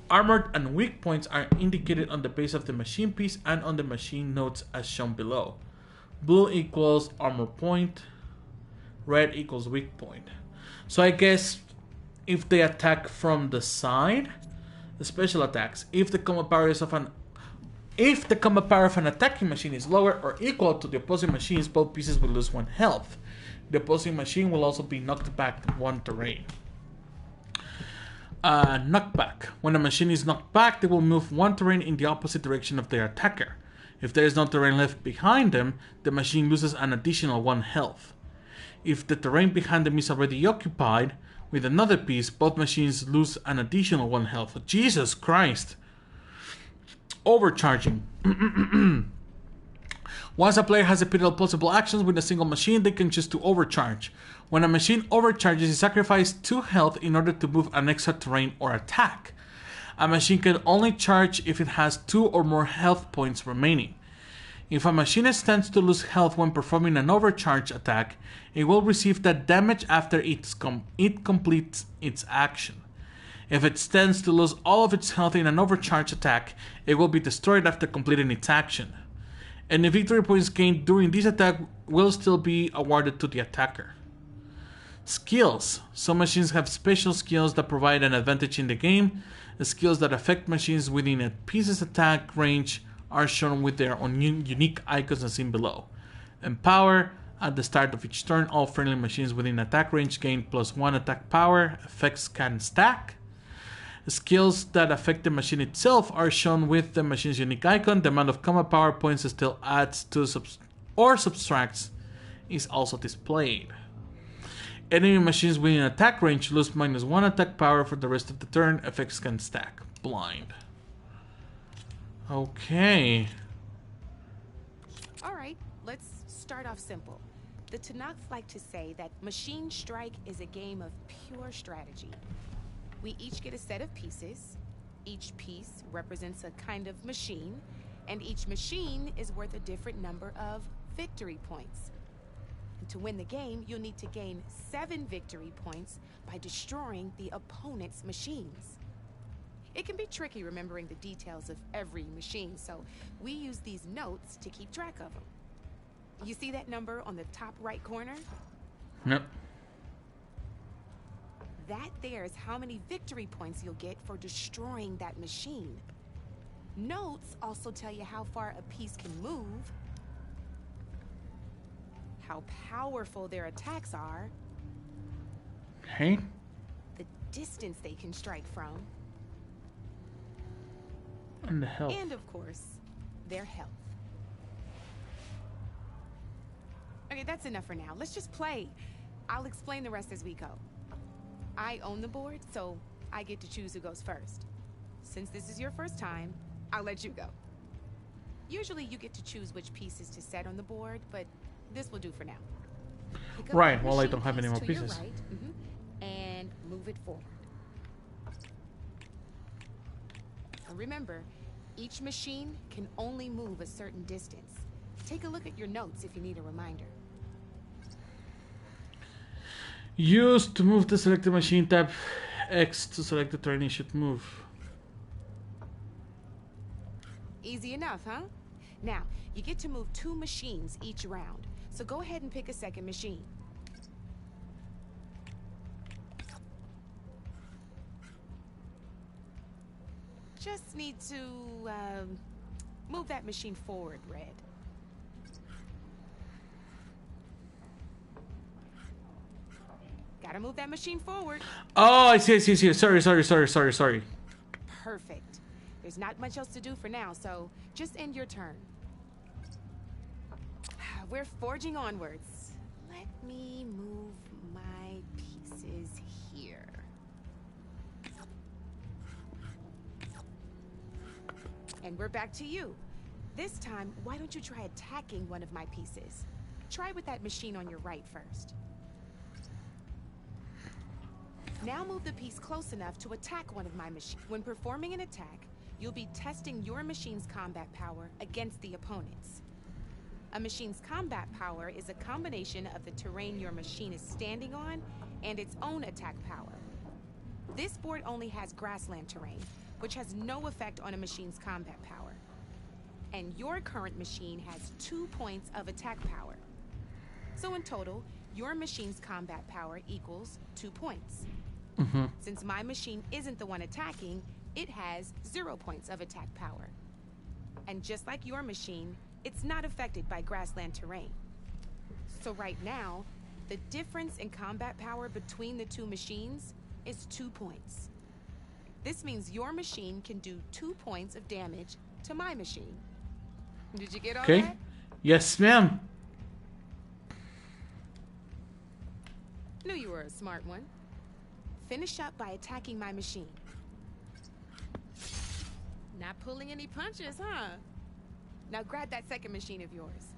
Armored and weak points are indicated on the base of the machine piece and on the machine notes as shown below. Blue equals armor point, red equals weak point. So I guess if they attack from the side, the special attacks. If the combat power of an attacking machine is lower or equal to the opposing machines, both pieces will lose 1 health. The opposing machine will also be knocked back 1 terrain. Knockback. When a machine is knocked back, they will move 1 terrain in the opposite direction of their attacker. If there is no terrain left behind them, the machine loses an additional 1 health. If the terrain behind them is already occupied with another piece, both machines lose an additional 1 health. Jesus Christ! Overcharging. Once a player has repeated possible actions with a single machine, they can choose to overcharge. When a machine overcharges, it sacrifices 2 health in order to move an extra terrain or attack. A machine can only charge if it has 2 or more health points remaining. If a machine stands to lose health when performing an overcharge attack, it will receive that damage after it completes its action. If it stands to lose all of its health in an overcharge attack, it will be destroyed after completing its action. Any victory points gained during this attack will still be awarded to the attacker. Skills. Some machines have special skills that provide an advantage in the game. The skills that affect machines within a piece's attack range are shown with their own unique icons as seen below. Empower. At the start of each turn, all friendly machines within attack range gain +1 attack power. Effects can stack. Skills that affect the machine itself are shown with the machine's unique icon. The amount of combat power points it still adds to or subtracts is also displayed. Enemy machines within attack range lose -1 attack power for the rest of the turn. Effects can stack. Blind. Okay. Alright, let's start off simple. The Tanakhs like to say that Machine Strike is a game of pure strategy. We each get a set of pieces. Each piece represents a kind of machine, and each machine is worth a different number of victory points. And to win the game, you'll need to gain 7 victory points by destroying the opponent's machines. It can be tricky remembering the details of every machine, so we use these notes to keep track of them. You see that number on the top right corner? Yep. That there is how many victory points you'll get for destroying that machine. Notes also tell you how far a piece can move, how powerful their attacks are, Okay. the distance they can strike from, And the health. and of course, their health. Okay, that's enough for now. Let's just play. I'll explain the rest as we go. I own the board, so I get to choose who goes first. Since this is your first time, I'll let you go. Usually you get to choose which pieces to set on the board, but this will do for now. Pick up Right, that well, I machine don't have any piece more to your pieces. right, and move it forward. And remember, each machine can only move a certain distance. Take a look at your notes if you need a reminder. Use to move the selected machine, tap X to select the turn it should move. Easy enough, huh? Now, you get to move 2 machines each round, so go ahead and pick a second machine. Just need to, move that machine forward, Red. Gotta move that machine forward. Oh, I see. Sorry. Perfect. There's not much else to do for now, so just end your turn. We're forging onwards. Let me move my pieces here. And we're back to you. This time, why don't you try attacking one of my pieces? Try with that machine on your right first. Now move the piece close enough to attack one of my machines. When performing an attack, you'll be testing your machine's combat power against the opponent's. A machine's combat power is a combination of the terrain your machine is standing on and its own attack power. This board only has grassland terrain, which has no effect on a machine's combat power. And your current machine has 2 points of attack power. So in total, your machine's combat power equals 2 points. Since my machine isn't the one attacking, it has 0 points of attack power. And just like your machine, it's not affected by grassland terrain. So right now, the difference in combat power between the 2 machines is 2 points. This means your machine can do 2 points of damage to my machine. Did you get all Okay. that? Yes, ma'am. Knew you were a smart one. Finish up by attacking my machine. Not pulling any punches, huh? Now grab that second machine of yours.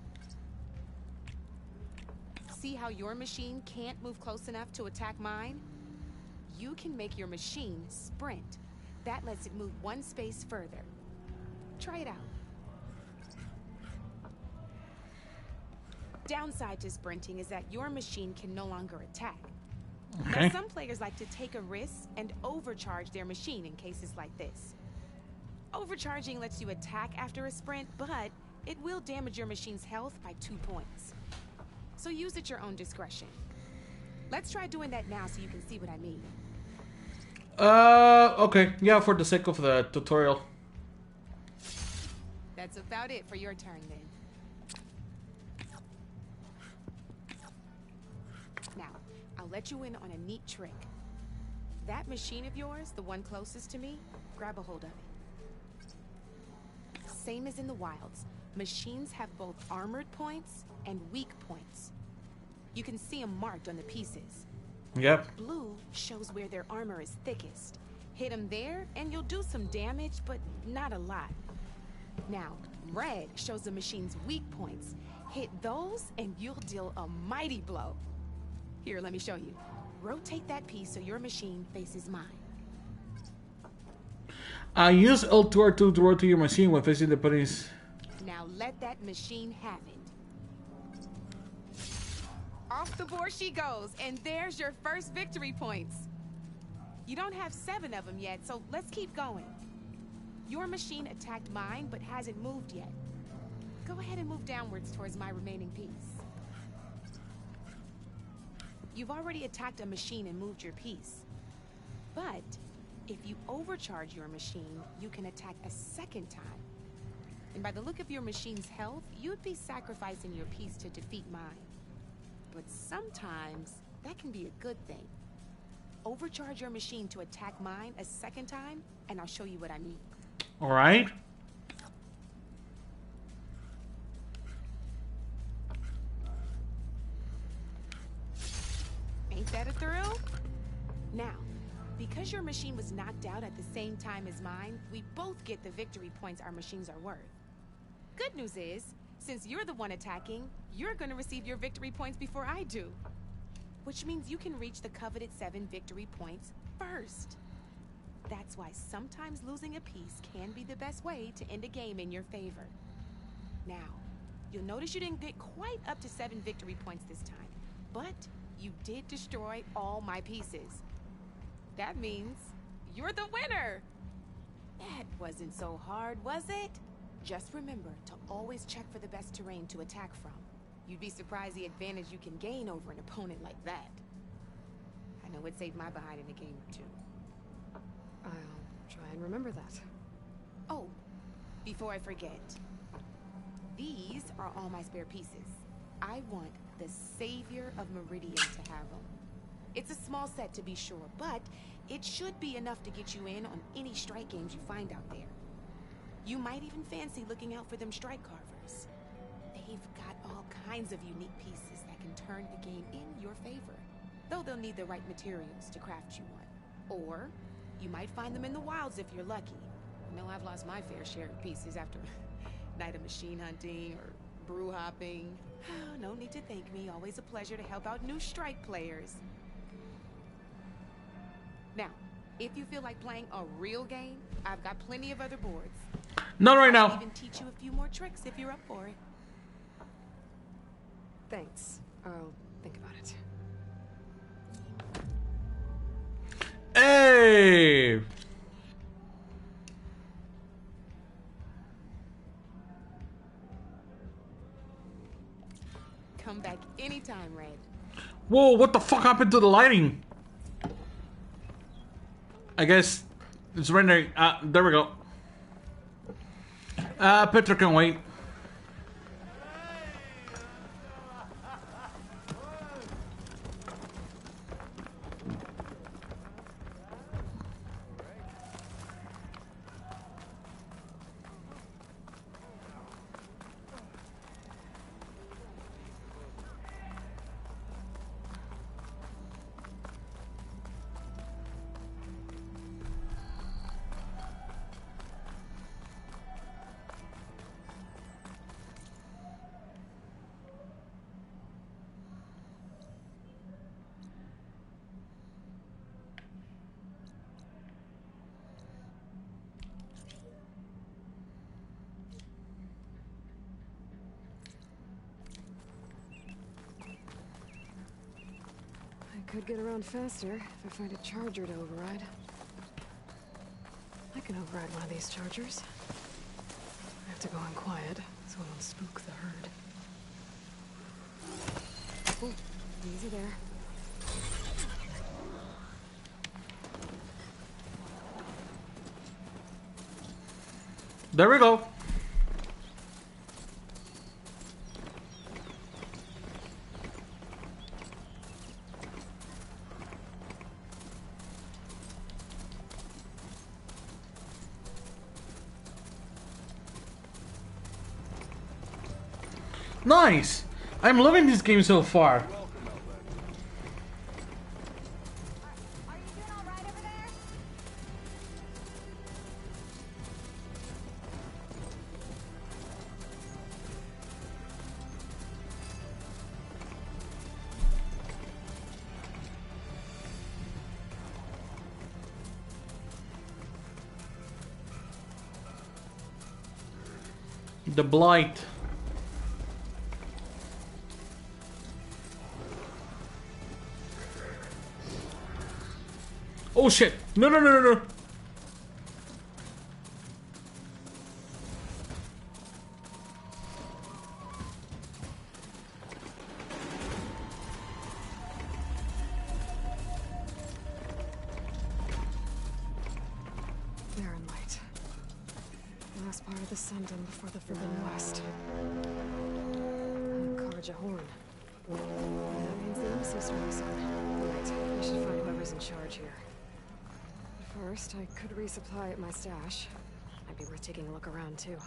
See how your machine can't move close enough to attack mine? You can make your machine sprint. That lets it move 1 space further. Try it out. Downside to sprinting is that your machine can no longer attack. Okay. Now, some players like to take a risk and overcharge their machine in cases like this. Overcharging lets you attack after a sprint, but it will damage your machine's health by 2 points. So use at your own discretion. Let's try doing that now so you can see what I mean. Okay. Yeah, for the sake of the tutorial. That's about it for your turn then. Now, I'll let you in on a neat trick. That machine of yours, the one closest to me, grab a hold of it. Same as in the wilds, machines have both armored points and weak points. You can see them marked on the pieces. Yep. Blue shows where their armor is thickest. Hit them there and you'll do some damage, but not a lot. Now, Red shows the machine's weak points. Hit those and you'll deal a mighty blow. Here, let me show you. Rotate that piece so your machine faces mine. Use L2 R2 to rotate your machine when facing the opponent's. Now let that machine have it. Off the board she goes, and there's your first victory points. You don't have 7 of them yet, so let's keep going. Your machine attacked mine, but hasn't moved yet. Go ahead and move downwards towards my remaining piece. You've already attacked a machine and moved your piece. But if you overcharge your machine, you can attack a second time. And by the look of your machine's health, you'd be sacrificing your piece to defeat mine. But sometimes that can be a good thing. Overcharge your machine to attack mine a second time, and I'll show you what I mean. All right. Ain't that a thrill? Now, because your machine was knocked out at the same time as mine, we both get the victory points our machines are worth. Good news is, since you're the one attacking, you're gonna receive your victory points before I do. Which means you can reach the coveted 7 victory points first. That's why sometimes losing a piece can be the best way to end a game in your favor. Now, you'll notice you didn't get quite up to 7 victory points this time, but you did destroy all my pieces. That means you're the winner! That wasn't so hard, was it? Just remember to always check for the best terrain to attack from. You'd be surprised the advantage you can gain over an opponent like that. I know it saved my behind in a game or 2. I'll try and remember that. Oh, before I forget. These are all my spare pieces. I want the Savior of Meridian to have them. It's a small set to be sure, but it should be enough to get you in on any strike games you find out there. You might even fancy looking out for them strike carvers. They've got all kinds of unique pieces that can turn the game in your favor, though they'll need the right materials to craft you one. Or you might find them in the wilds if you're lucky. I know I've lost my fair share of pieces after a night of machine hunting or brew hopping. No need to thank me. Always a pleasure to help out new strike players. Now, if you feel like playing a real game, I've got plenty of other boards. Not right now. I'll even teach you a few more tricks if you're up for it. Thanks. I'll think about it. Hey! Come back anytime, Red. Whoa, what the fuck happened to the lighting? I guess it's rendering. There we go. Petra can wait. Could get around faster if I find a charger to override. I can override one of these chargers. I have to go in quiet so I don't spook the herd. Oh, easy there. There we go. Nice! I'm loving this game so far. The blight. Oh shit! No, no, no, no, no! Erend light. Last part of the Sundom before the Forbidden West. Karja horn. That means the embassy strikes on. Right, we should find whoever's in charge here. First, I could resupply at my stash. Might be worth taking a look around, too.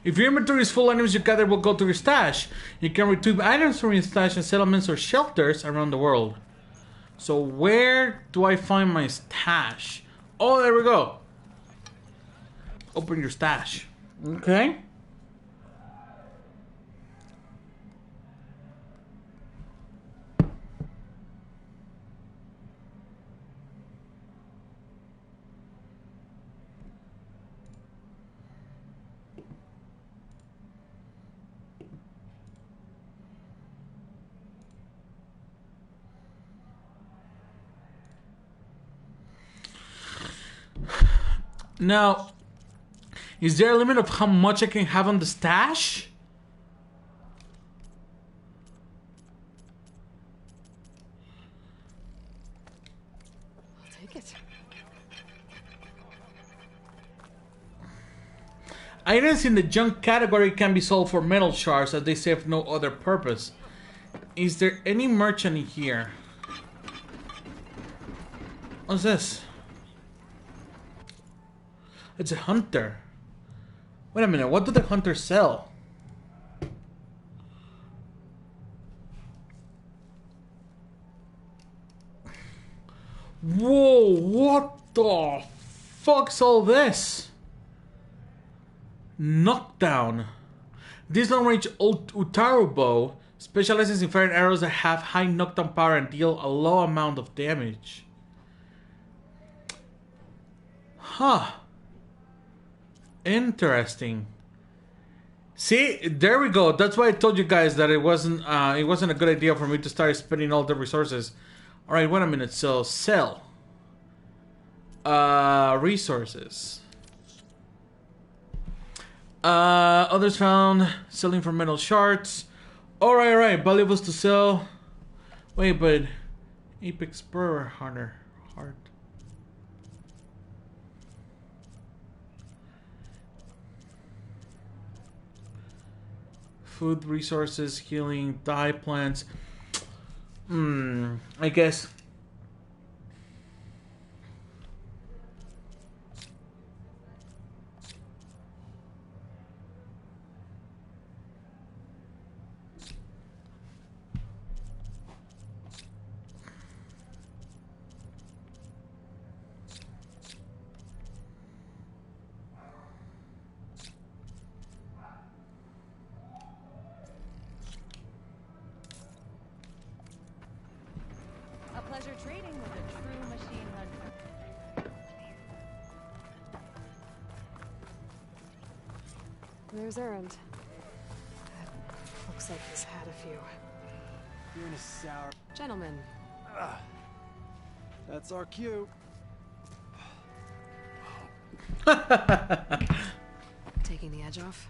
If your inventory is full, items you gather will go to your stash. You can retrieve items from your stash in settlements or shelters around the world. So where do I find my stash? Oh, there we go. Open your stash. Okay. Now, is there a limit of how much I can have on the stash? I'll take it. Items in the junk category can be sold for metal shards as they serve no other purpose. Is there any merchant in here? What's this? It's a hunter. Wait a minute, what do the hunters sell? Whoa, what the fuck's all this? Knockdown. This long-range Uthid bow specializes in firing arrows that have high knockdown power and deal a low amount of damage. Huh. Interesting. See, there we go. That's why I told you guys that it wasn't a good idea for me to start spending all the resources. All right, wait a minute. So sell. Resources. Others found selling for metal shards. All right. Valuables to sell. Wait, but Apex Burr Hunter Heart. Food, resources, healing, dye plants. I guess. There's Erend. Looks like he's had a few. You're in a sour... Gentlemen. That's our cue. Taking the edge off?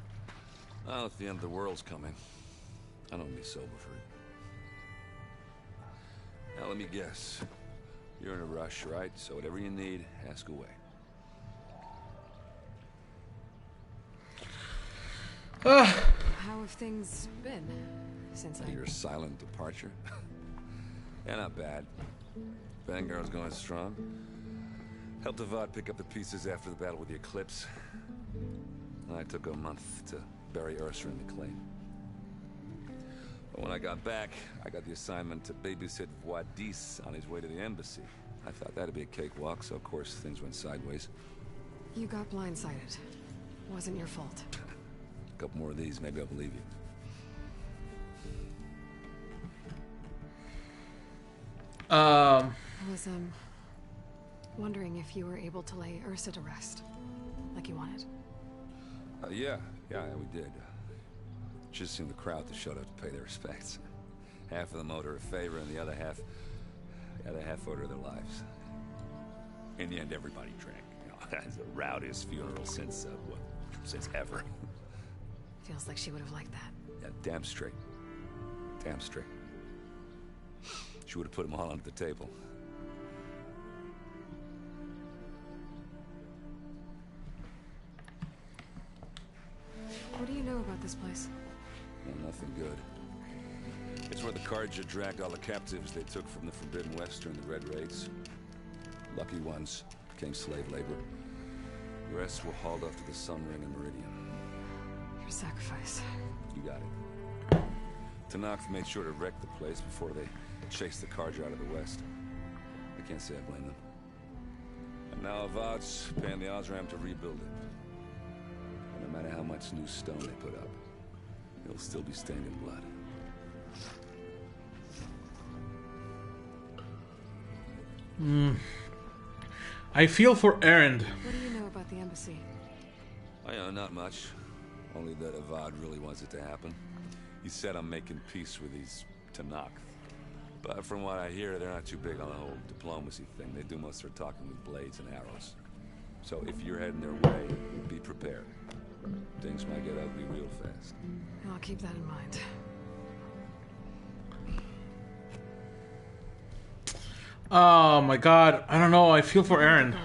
Well, if the end of the world's coming, I don't be sober for it. Now let me guess. You're in a rush, right? So whatever you need, ask away. How have things been since Your silent departure? Yeah, not bad. Vanguard's going strong. Helped Avad pick up the pieces after the battle with the Eclipse. I took a month to bury Ursa in the clay. But when I got back, I got the assignment to babysit Vuadis on his way to the embassy. I thought that'd be a cakewalk, so of course things went sideways. You got blindsided. Wasn't your fault. A couple more of these, maybe I'll believe you. Was Wondering if you were able to lay Ursa to rest, like you wanted. Yeah, we did. Just seemed the crowd that showed up to pay their respects. Half of them owed her a favor, and the other half owed her their lives. In the end, everybody drank. You know, it's the rowdiest funeral since ever. Feels like she would have liked that. Yeah, damn straight. Damn straight. She would have put them all under the table. What do you know about this place? Well, nothing good. It's where the Carja dragged all the captives they took from the Forbidden West during the Red Raids. Lucky ones became slave labor. The rest were hauled off to the Sun Ring and Meridian. Your sacrifice. You got it. Talanah made sure to wreck the place before they chased the Carja out of the West. I can't say I blame them. And now Avad's paying the Osram to rebuild it. And no matter how much new stone they put up, it'll still be stained in blood. I feel for Erend. What do you know about the embassy? I know not much. Only that Avad really wants it to happen. He said I'm making peace with these Talanah. But from what I hear, they're not too big on the whole diplomacy thing. They do most of their talking with blades and arrows. So if you're heading their way, be prepared. Things might get ugly real fast. I'll keep that in mind. Oh my god, I don't know, I feel for Erend.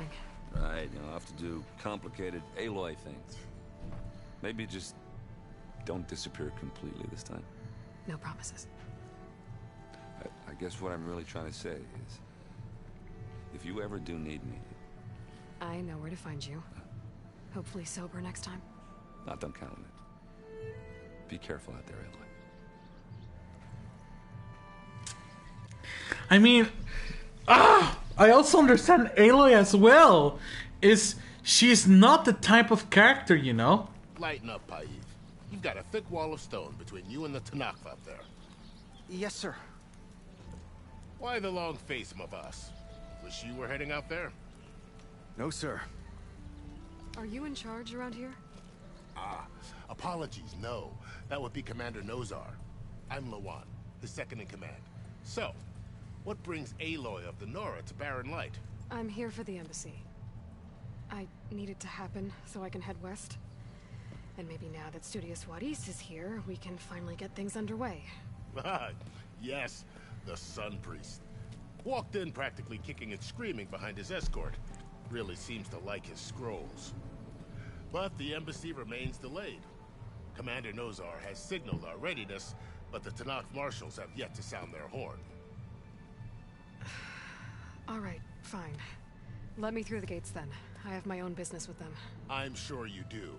Right, you'll have to do complicated Aloy things. Maybe just don't disappear completely this time. No promises. I guess what I'm really trying to say is, if you ever do need me... I know where to find you. Hopefully sober next time. Don't count on it. Be careful out there, Aloy. I mean, I also understand Aloy as well. She's not the type of character, you know? Lighten up, Paiv. You've got a thick wall of stone between you and the Talanah up there. Yes, sir. Why the long face, Mavas? Wish you were heading out there? No, sir. Are you in charge around here? Apologies, no. That would be Commander Nozar. I'm Lawan, his second in command. So, what brings Aloy of the Nora to Barren Light? I'm here for the embassy. I need it to happen so I can head west. And maybe now that Studious Vuadis is here, we can finally get things underway. Yes, the Sun Priest. Walked in practically kicking and screaming behind his escort. Really seems to like his scrolls. But the embassy remains delayed. Commander Nozar has signaled our readiness, but the Talanah marshals have yet to sound their horn. All right, fine. Let me through the gates then. I have my own business with them. I'm sure you do,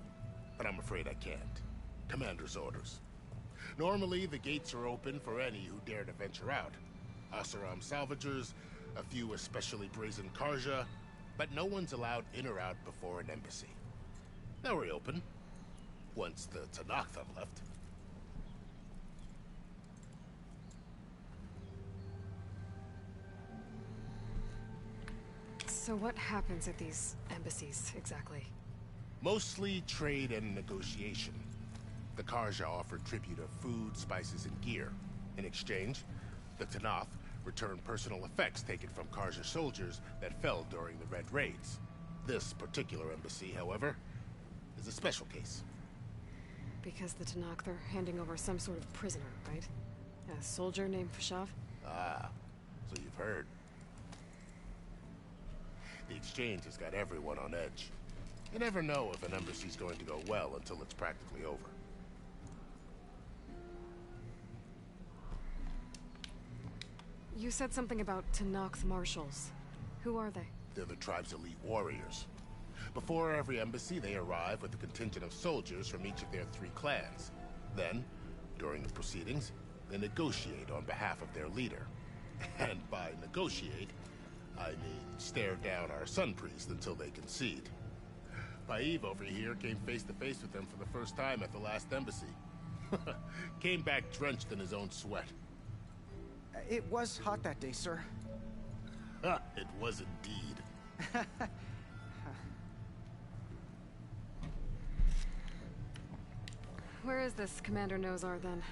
but I'm afraid I can't. Commander's orders. Normally, the gates are open for any who dare to venture out. Oseram salvagers, a few especially brazen Carja, but no one's allowed in or out before an embassy. They'll reopen, once the Talanah have left. So what happens at these embassies, exactly? Mostly trade and negotiation. The Carja offer tribute of food, spices, and gear. In exchange, the Talanah return personal effects taken from Carja soldiers that fell during the Red Raids. This particular embassy, however, is a special case. Because the Talanah are handing over some sort of prisoner, right? A soldier named Fashav? Ah, so you've heard. The exchange has got everyone on edge. You never know if an embassy's going to go well until it's practically over. You said something about Talanah marshals. Who are they? They're the tribe's elite warriors. Before every embassy, they arrive with a contingent of soldiers from each of their 3 clans. Then, during the proceedings, they negotiate on behalf of their leader. And by negotiate, I mean stare down our Sun Priest until they concede. Paiv over here came face to face with them for the first time at the last embassy. Came back drenched in his own sweat. It was hot that day, sir. It was indeed. Where is this Commander Nozar, then?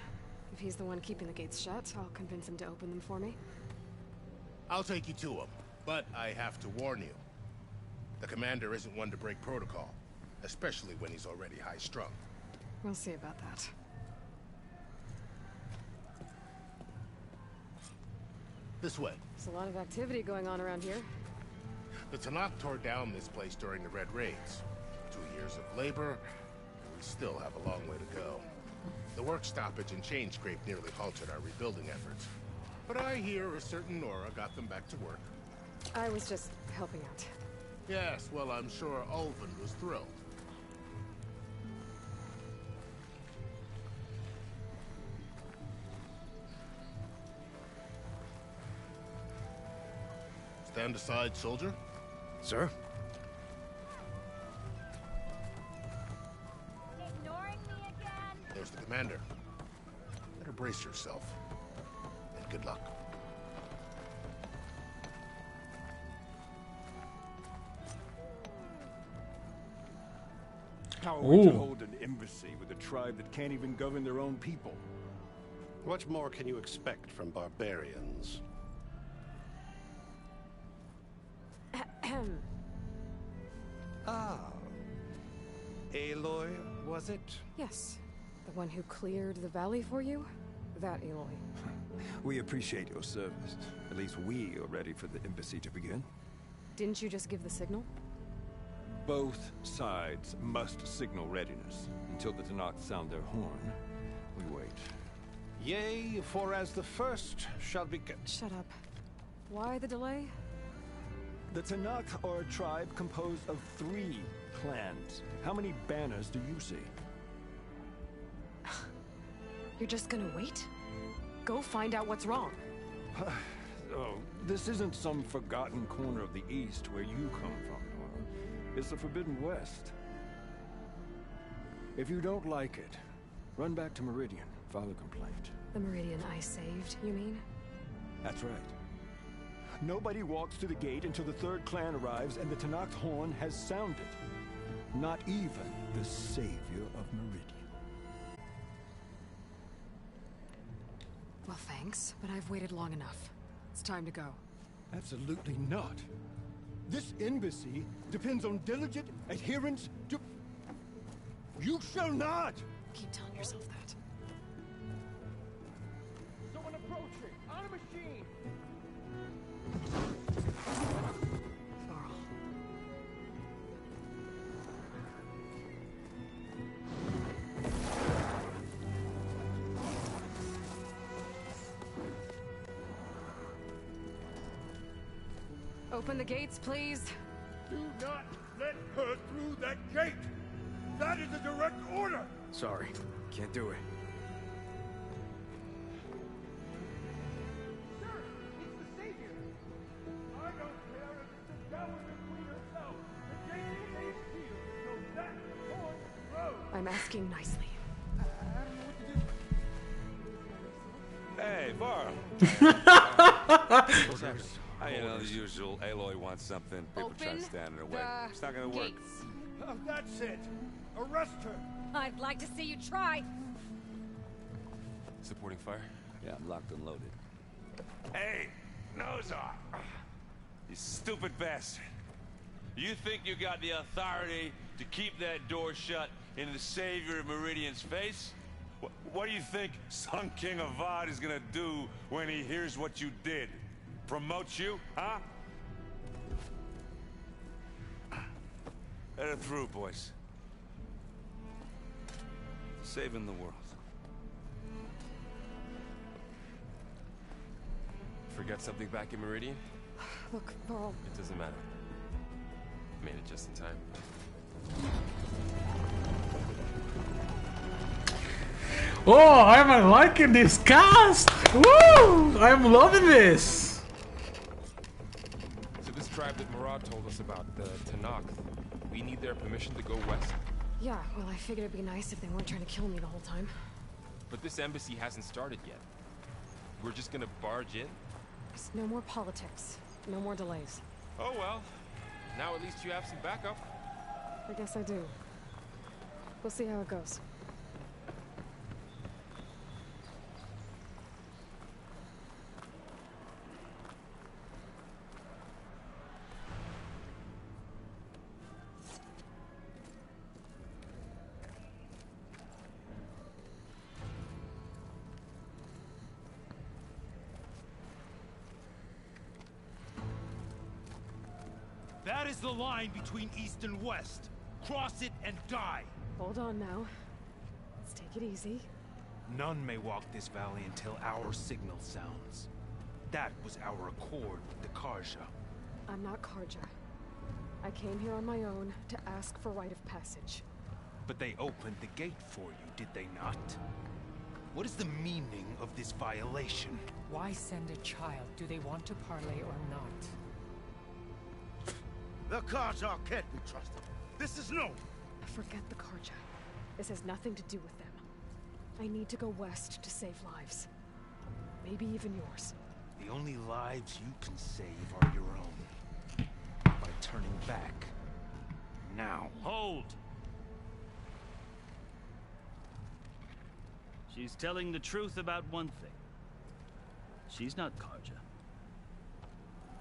If he's the one keeping the gates shut, I'll convince him to open them for me. I'll take you to him, but I have to warn you. The commander isn't one to break protocol, especially when he's already high-strung. We'll see about that. This way. There's a lot of activity going on around here. The Talanah tore down this place during the Red Raids. 2 years of labor, and we still have a long way to go. The work stoppage and chain scrape nearly halted our rebuilding efforts. But I hear a certain Nora got them back to work. I was just helping out. Yes, well, I'm sure Alva was thrilled. Stand aside, soldier. Sir? Ignoring me again? There's the commander. Better brace yourself. And good luck. How are we to hold an embassy with a tribe that can't even govern their own people? What more can you expect from barbarians? Aloy, was it? Yes. The one who cleared the valley for you? That Aloy. We appreciate your service. At least we are ready for the embassy to begin. Didn't you just give the signal? Both sides must signal readiness. Until the Talanah sound their horn, we wait. Yea, for as the first shall be kept. Shut up. Why the delay? The Talanah are a tribe composed of 3 clans. How many banners do you see? You're just gonna wait? Go find out what's wrong. Oh, this isn't some forgotten corner of the East where you come from, Nora. It's the Forbidden West. If you don't like it, run back to Meridian, file a complaint. The Meridian I saved, you mean? That's right. Nobody walks to the gate until the 3rd clan arrives and the Talanah's horn has sounded. Not even the savior of Meridian. Well, thanks, but I've waited long enough. It's time to go. Absolutely not. This embassy depends on diligent adherence to... You shall not! Keep telling yourself that. Someone approaching! On a machine! Varl. Open the gates, please. Do not let her through that gate! That is a direct order! Sorry, can't do it. I'm asking nicely. Hey, Varl. You know, the usual. Aloy wants something. People try to stand in her way. It's not gonna work. Oh, that's it. Arrest her. I'd like to see you try. Supporting fire? Yeah, I'm locked and loaded. Hey, Nozar! You stupid bastard. You think you got the authority to keep that door shut in the savior of Meridian's face? What do you think Sun King Avad is gonna do when he hears what you did? Promote you, huh? Let her through, boys. Saving the world. Forget something back in Meridian? Look, Varl. It doesn't matter. Made it just in time. Oh, I'm liking this cast! Woo! I'm loving this! So this tribe that Murad told us about, the Talanah, we need their permission to go west? Yeah, well, I figured it'd be nice if they weren't trying to kill me the whole time. But this embassy hasn't started yet. We're just gonna barge in? Just no more politics. No more delays. Oh well. Now at least you have some backup. I guess I do. We'll see how it goes. That is the line between East and West. Cross it and die. Hold on now. Let's take it easy. None may walk this valley until our signal sounds. That was our accord with the Karja. I'm not Karja. I came here on my own to ask for rite of passage. But they opened the gate for you, did they not? What is the meaning of this violation? Why send a child? Do they want to parley or not? The Karja can't be trusted. This is no. Forget the Karja. This has nothing to do with them. I need to go west to save lives. Maybe even yours. The only lives you can save are your own. By turning back. Now. Hold! She's telling the truth about one thing. She's not Karja.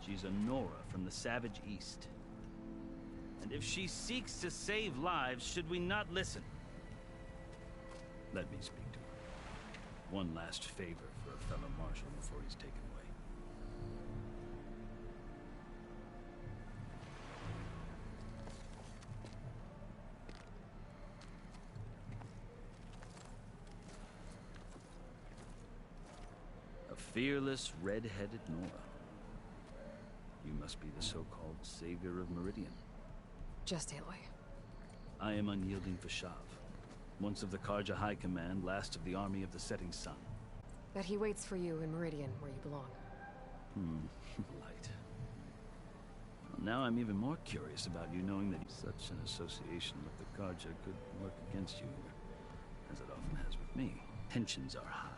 She's a Nora from the Savage East. And if she seeks to save lives, should we not listen? Let me speak to her. One last favor for a fellow marshal before he's taken away. A fearless, red-headed Nora. You must be the so-called savior of Meridian. Just Aloy. I am unyielding Vashav, once of the Karja High Command, last of the army of the setting sun. That he waits for you in Meridian, where you belong. Light. Well, now I'm even more curious about you, knowing that such an association with the Karja could work against you, as it often has with me. Tensions are high.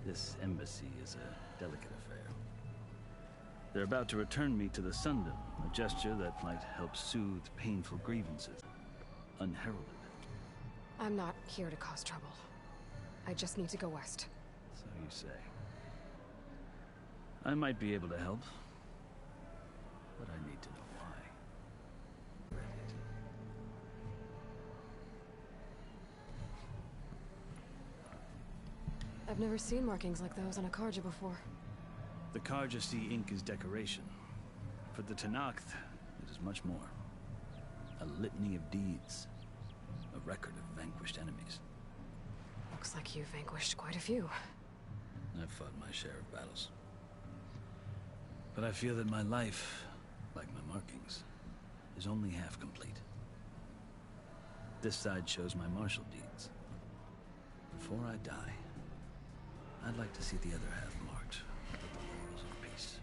This embassy is a delicate affair. They're about to return me to the Sundom, a gesture that might help soothe painful grievances, unheralded. I'm not here to cause trouble. I just need to go west. So you say. I might be able to help, but I need to know why. I've never seen markings like those on a Karja before. The Karja see ink as decoration. For the Tanakh, it is much more. A litany of deeds. A record of vanquished enemies. Looks like you've vanquished quite a few. I've fought my share of battles. But I feel that my life, like my markings, is only half complete. This side shows my martial deeds. Before I die, I'd like to see the other half marked with the laurels of peace.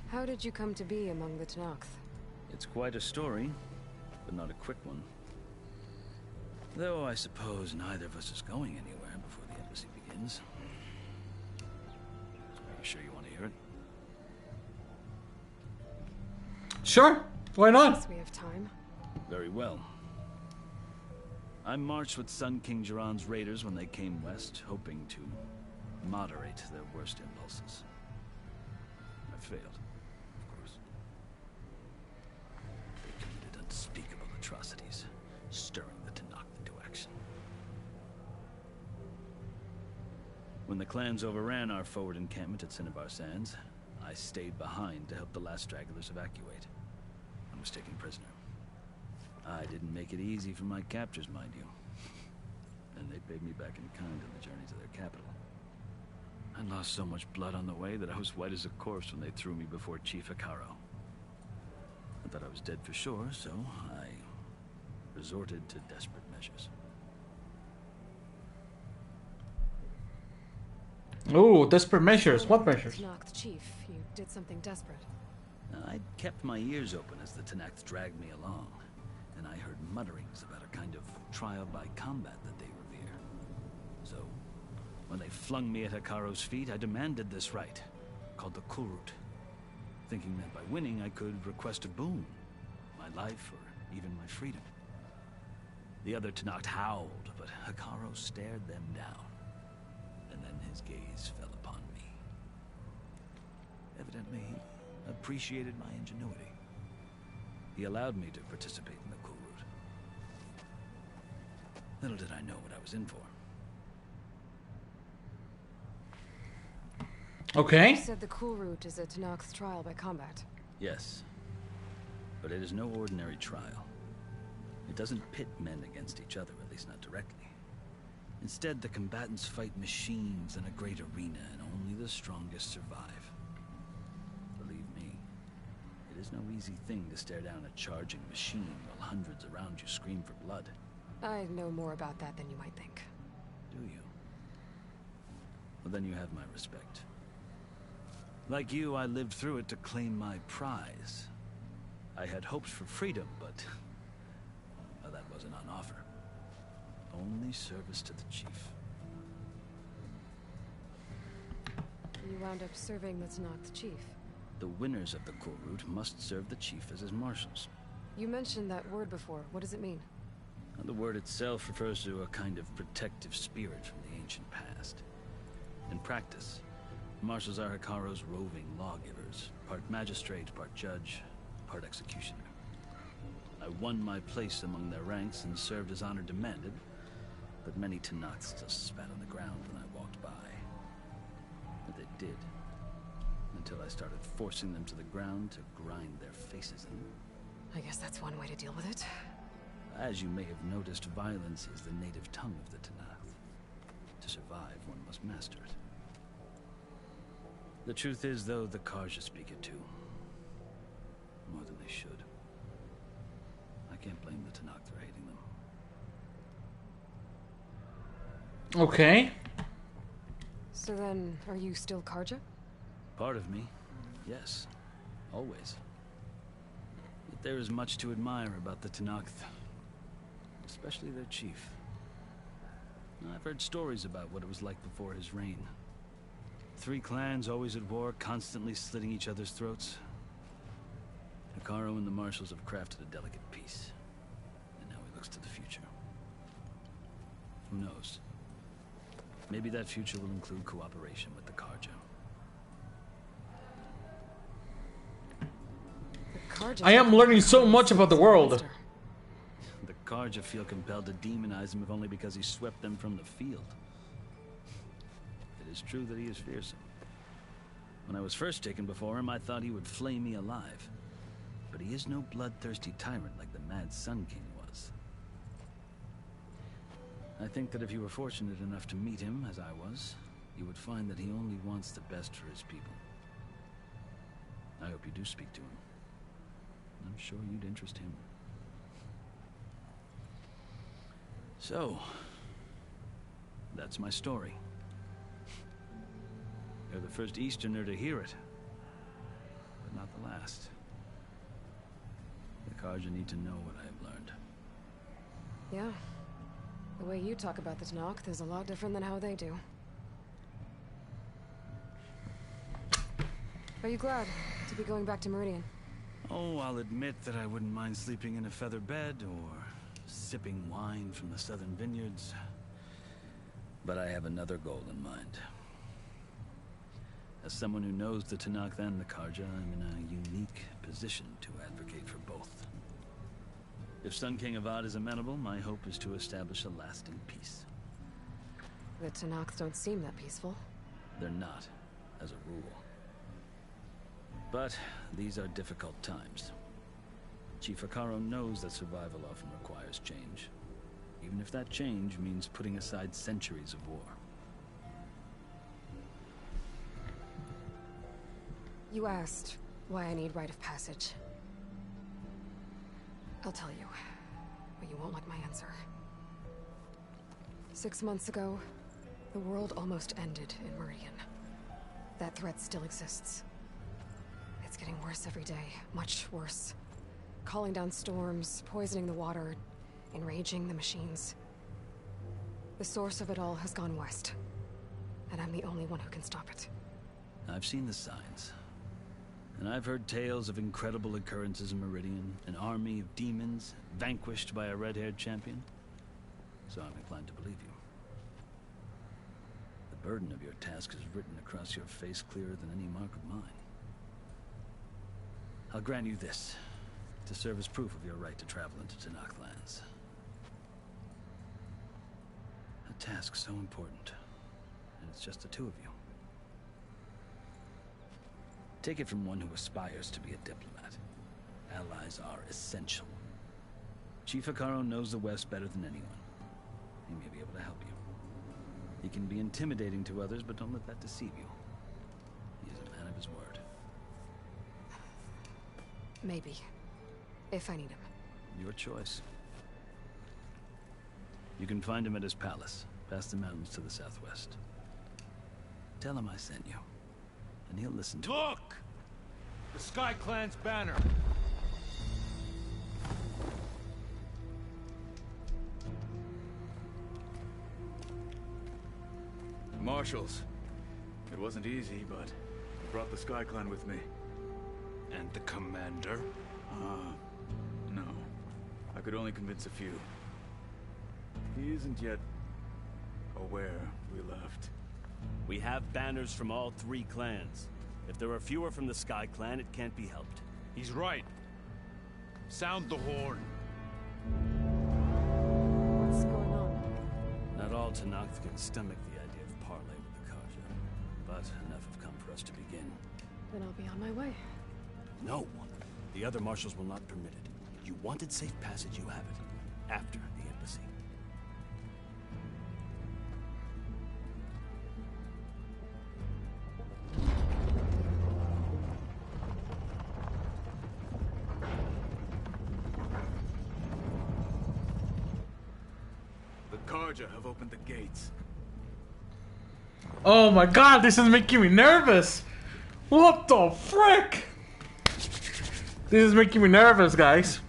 How did you come to be among the Tanakh? It's quite a story, but not a quick one. Though I suppose neither of us is going anywhere before the embassy begins. Are you sure you want to hear it? Sure, why not? Yes, we have time. Very well. I marched with Sun King Jiran's raiders when they came west, hoping to moderate their worst impulses. I failed, of course. They committed unspeakable atrocities, stirring the Tanakh into action. When the clans overran our forward encampment at Cinnabar Sands, I stayed behind to help the last stragglers evacuate. I was taken prisoner. I didn't make it easy for my captors, mind you. And they paid me back in kind on the journey to their capital. I lost so much blood on the way that I was white as a corpse when they threw me before Chief Hekarro. I thought I was dead for sure, so I resorted to desperate measures. Oh, desperate measures. What measures? Tanakh chief, you did something desperate. I'd kept my ears open as the Tanakh dragged me along, and I heard mutterings about a kind of trial by combat that they revere. So, When they flung me at Hekarro's feet, I demanded this right, called the Kulrut, thinking that by winning I could request a boon, my life or even my freedom. The other Talanah howled, but Hekarro stared them down, and then his gaze fell upon me. Evidently, he appreciated my ingenuity. He allowed me to participate in the Kulrut. Little did I know what I was in for. Okay. You said the Kulrut is a Tanakh's trial by combat. Yes, but it is no ordinary trial. It doesn't pit men against each other, at least not directly. Instead, the combatants fight machines in a great arena, and only the strongest survive. Believe me, it is no easy thing to stare down a charging machine while hundreds around you scream for blood. I know more about that than you might think. Do you? Well, then you have my respect. Like you, I lived through it to claim my prize. I had hopes for freedom, but well, that wasn't on offer. Only service to the chief. You wound up serving the Tanakh's chief. The winners of the Kulrut must serve the chief as his marshals. You mentioned that word before. What does it mean? The word itself refers to a kind of protective spirit from the ancient past. In practice, marshals are Hekarro's roving lawgivers, part magistrate, part judge, part executioner. I won my place among their ranks and served as honor demanded, but many Tanakhs just spat on the ground when I walked by. But they did, until I started forcing them to the ground to grind their faces in. I guess that's one way to deal with it. As you may have noticed, violence is the native tongue of the Talanah. To survive, one must master it. The truth is, though, the Karja speak it too. More than they should. I can't blame the Talanah for hating them. Okay. So then, are you still Karja? Part of me, yes. Always. But there is much to admire about the Talanah. Especially their chief. I've heard stories about what it was like before his reign. 3 clans always at war, constantly slitting each other's throats. Hekarro and the marshals have crafted a delicate peace. And now he looks to the future. Who knows? Maybe that future will include cooperation with the Karja. I am learning so much about the world. The Karja feel compelled to demonize him if only because he swept them from the field. It is true that he is fearsome. When I was first taken before him, I thought he would flay me alive. But he is no bloodthirsty tyrant like the Mad Sun King was. I think that if you were fortunate enough to meet him, as I was, you would find that he only wants the best for his people. I hope you do speak to him. I'm sure you'd interest him. So, that's my story. You're the first Easterner to hear it, but not the last. The Karja need to know what I have learned. Yeah. The way you talk about the Talanah is a lot different than how they do. Are you glad to be going back to Meridian? Oh, I'll admit that I wouldn't mind sleeping in a feather bed or sipping wine from the southern vineyards. But I have another goal in mind. As someone who knows the Talanah and the Karja, I'm in a unique position to advocate for both. If Sun King Avad is amenable, my hope is to establish a lasting peace. The Talanah don't seem that peaceful. They're not, as a rule. But these are difficult times. Chief Hekarro knows that survival often requires change, even if that change means putting aside centuries of war. You asked why I need rite of passage. I'll tell you, but you won't like my answer. 6 months ago, the world almost ended in Meridian. That threat still exists. It's getting worse every day, much worse. Calling down storms, poisoning the water, enraging the machines. The source of it all has gone west. and I'm the only one who can stop it. I've seen the signs. And I've heard tales of incredible occurrences in Meridian, an army of demons vanquished by a red-haired champion. So I'm inclined to believe you. The burden of your task is written across your face clearer than any mark of mine. I'll grant you this, to serve as proof of your right to travel into Talanah lands. A task so important, and it's just the two of you. Take it from one who aspires to be a diplomat. Allies are essential. Chief Hekarro knows the West better than anyone. He may be able to help you. He can be intimidating to others, but don't let that deceive you. He is a man of his word. Maybe. If I need him. Your choice. You can find him at his palace, past the mountains to the southwest. Tell him I sent you, and he'll listen to Look! The Sky Clan's banner. Marshals. It wasn't easy, but I brought the Sky Clan with me. And the commander? No. I could only convince a few. He isn't yet aware we left. We have banners from all 3 clans. If there are fewer from the Sky Clan, it can't be helped. He's right. Sound the horn. What's going on? Not all Talanah can stomach the idea of parley with the Karja, but enough have come for us to begin. Then I'll be on my way. No. The other marshals will not permit it. You wanted safe passage, you have it. After the embassy. The Karja have opened the gates. Oh my god, this is making me nervous! What the frick? This is making me nervous, guys.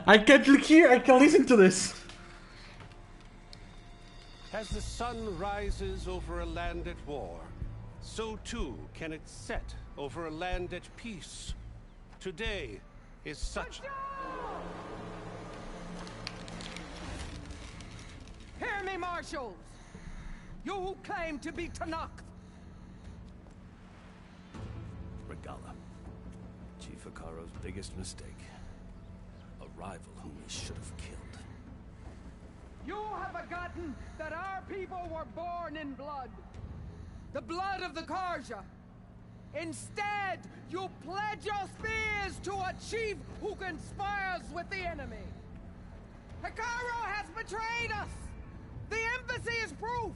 I can't hear, I can listen to this. As the sun rises over a land at war, so too can it set over a land at peace. Today is such... Hear me, marshals! You who claim to be Talanah! Regalla. Chief Hekarro's biggest mistake. A rival whom he should have killed. You have forgotten that our people were born in blood. The blood of the Karja. Instead, you pledge your spears to a chief who conspires with the enemy. Hekarro has betrayed us! The embassy is proof!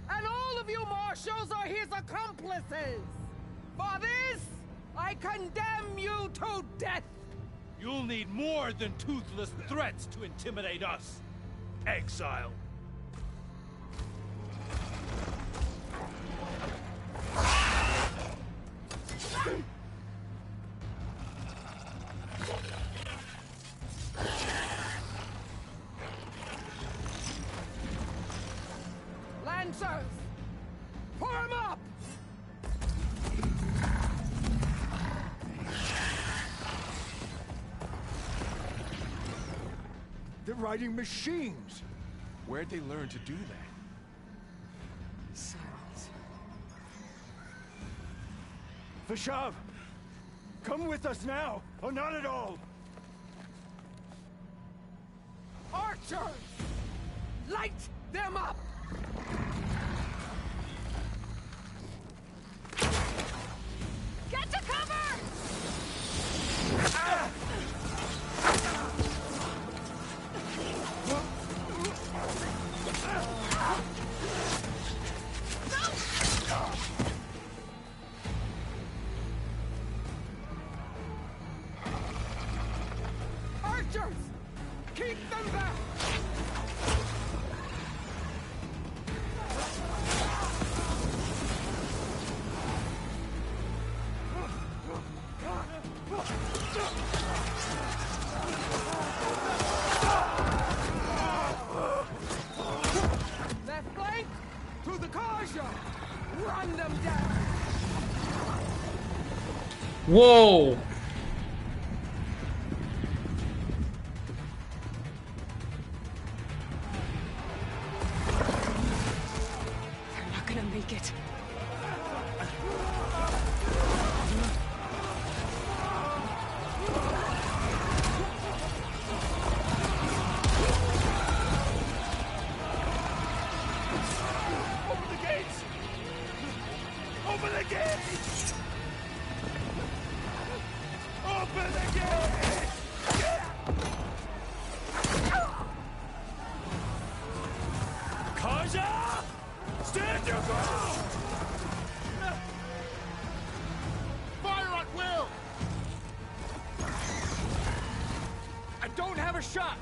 And all of you marshals are his accomplices! For this, I condemn you to death! You'll need more than toothless threats to intimidate us. Exile. Lancers! Form up! They're riding machines! Where'd they learn to do that? Silence. Vashav! Come with us now, or not at all! Archers! Light them up! Get to cover! Ah! Archers! Keep them back! Whoa! They're not gonna make it. Open the gates! Open the gates! Open the gates! Kaja! Stand your ground! Fire at will! I don't have a shot!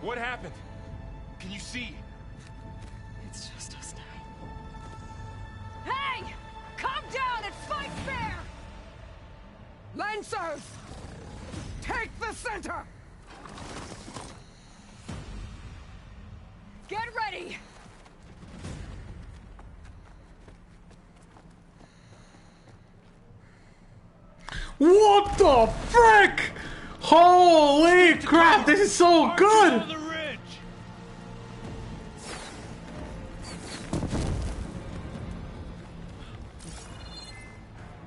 What happened? Can you see? It's just us now. Hey! Calm down and fight fair! Lancers! Take the center! Get ready! What the frick? Holy crap, this is so good!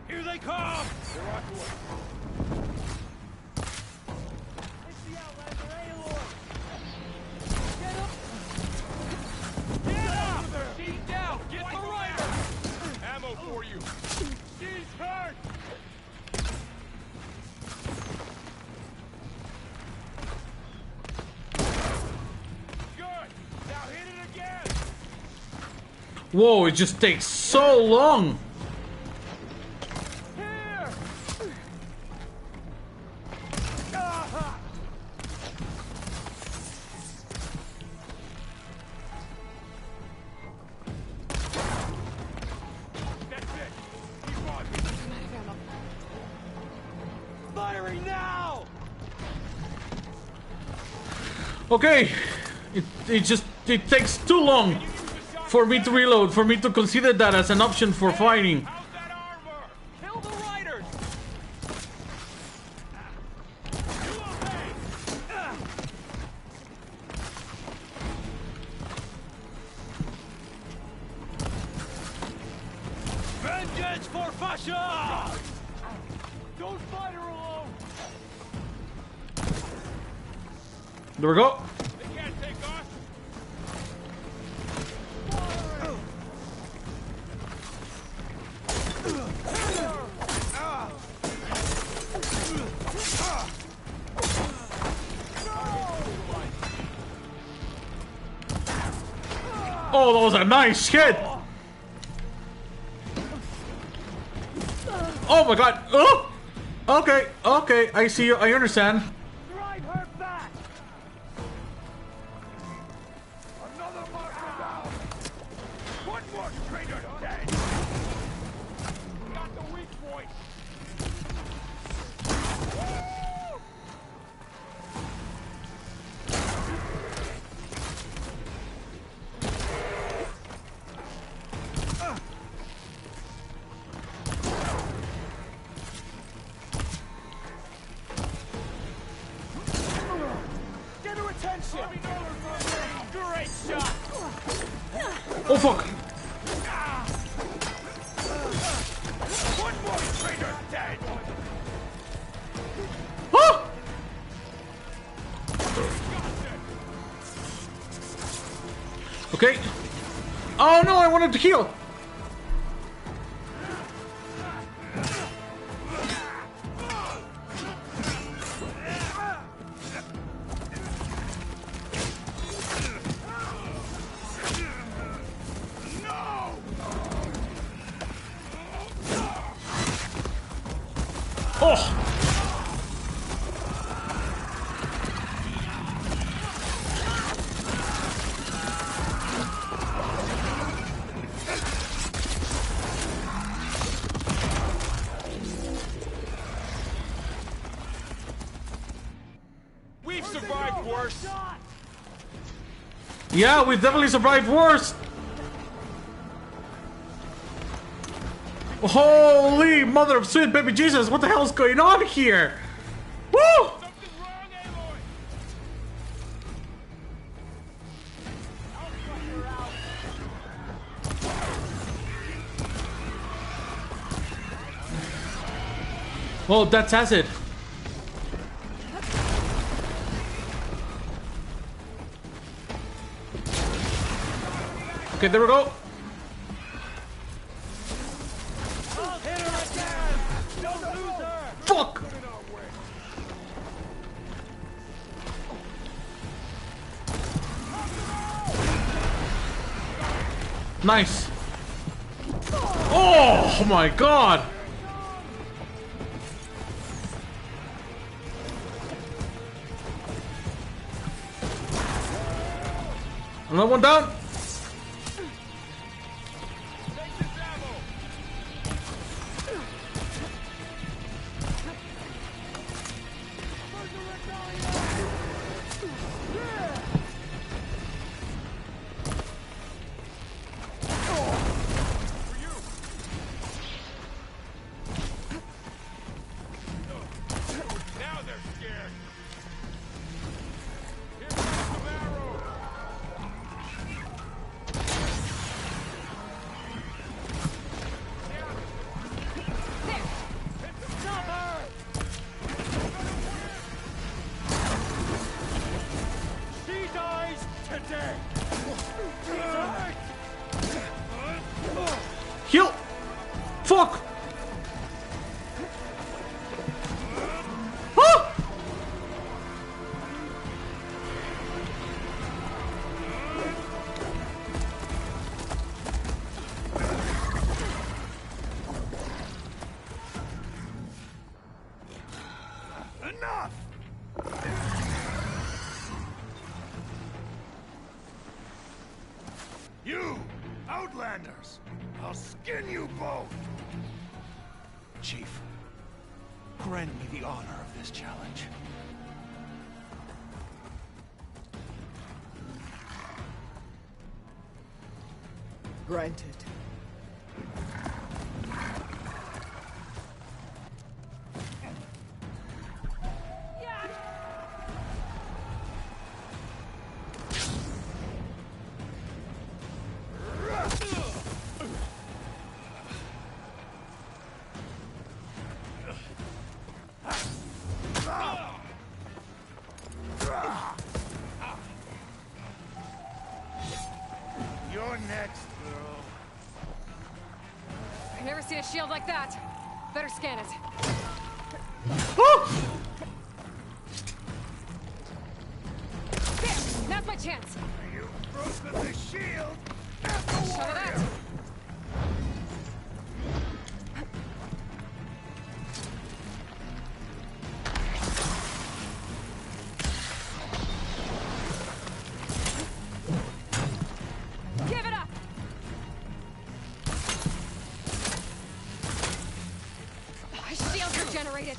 Here they come! They're on to us. It's the Outlander, Aloy! Get up! Get up! She's down! Get the rider! Ammo for you. She's hurt! Good. Now hit it again. Whoa, it just takes so long! Here! That's it. Keep on. Firing now! Okay, it takes too long for me to reload, for me to consider that as an option for fighting. Kill the riders! Vengeance for Fasha! Don't fight her alone! There we go. They can't take us. Oh, that was a nice hit! Oh my god! Oh! Okay, okay, I see you, I understand. Drive her back! Another marker down! One more traitor dead! Got the weak point! Get her attention! Great shot! Oh fuck! One more traitor dead! Ah! Okay. Oh no, I wanted to heal! No! Oh! We've survived worse. Yeah, we definitely survived worse. Holy mother of sweet baby Jesus, what the hell is going on here? Woo! Oh, that's acid. Okay, there we go. Fuck! Nice. Oh my god! Another one down. Heal! Fuck! Ah! Enough! You, Outlanders! I'll skin you both! Chief, grant me the honor of this challenge. Granted. You're next, girl. I've never seen a shield like that. Better scan it. There! Now's my chance! You've broken the shield! Show me that! Give it up! My shield's regenerated!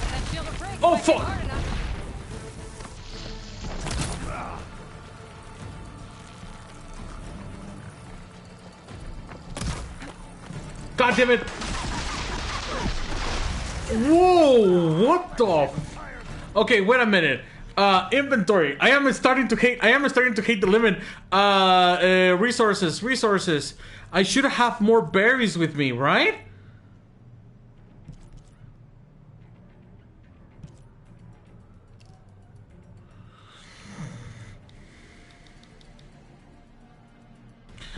That shield will break. Oh, if I hit fuck. hard enough. God damn it! Whoa! What the? Okay, wait a minute. Inventory. I am starting to hate the limit. Resources. I should have more berries with me, right?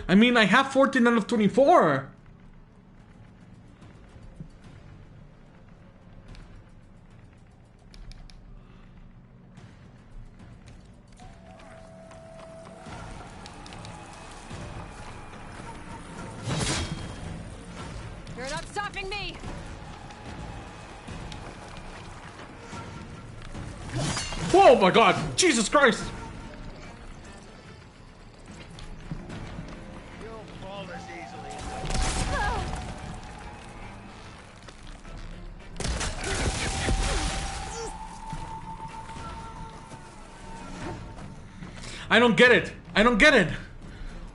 I mean, I have 14 out of 24. stopping me! Oh my god! Jesus Christ! You'll fall as easily. I don't get it. I don't get it.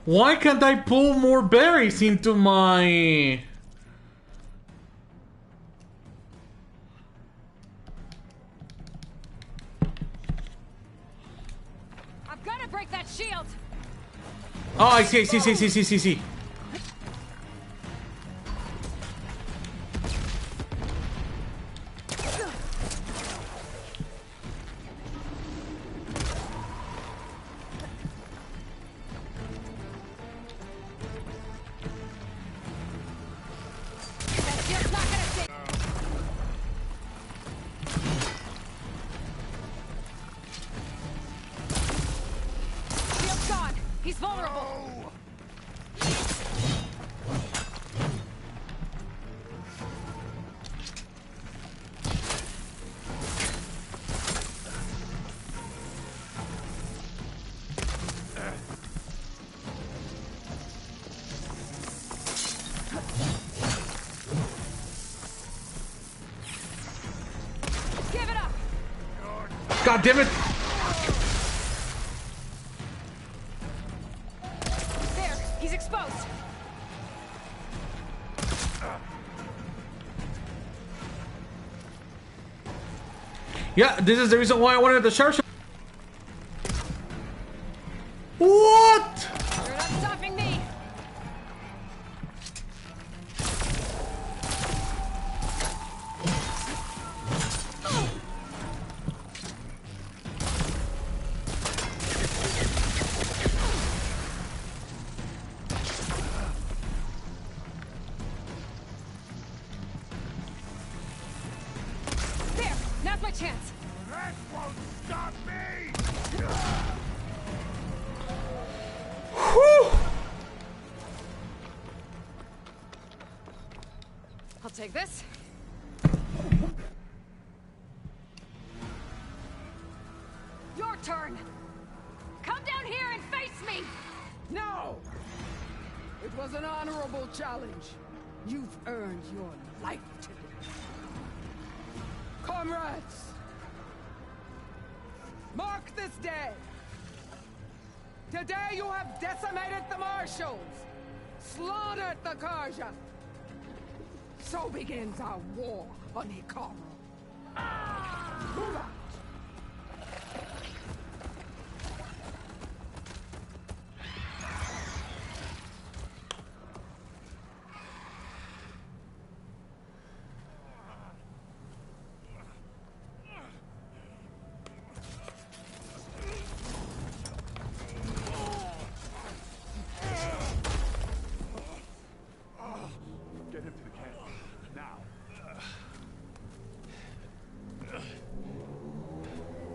Why can't I pull more berries into my... I've got to break that shield! Oh, I see. Shield's gone! He's vulnerable! Give it up! God damn it! There, he's exposed. Yeah, this is the reason why I wanted the sharp. What? You're not stopping me. There, now's my chance. That won't stop me! Whew. I'll take this. Your turn. Come down here and face me. No! It was an honorable challenge. You've earned your life today. Comrades! Mark this day! Today you have decimated the Marshals! Slaughtered the Karja! So begins our war on Hekarro. Move out! Get him to the camp. Now.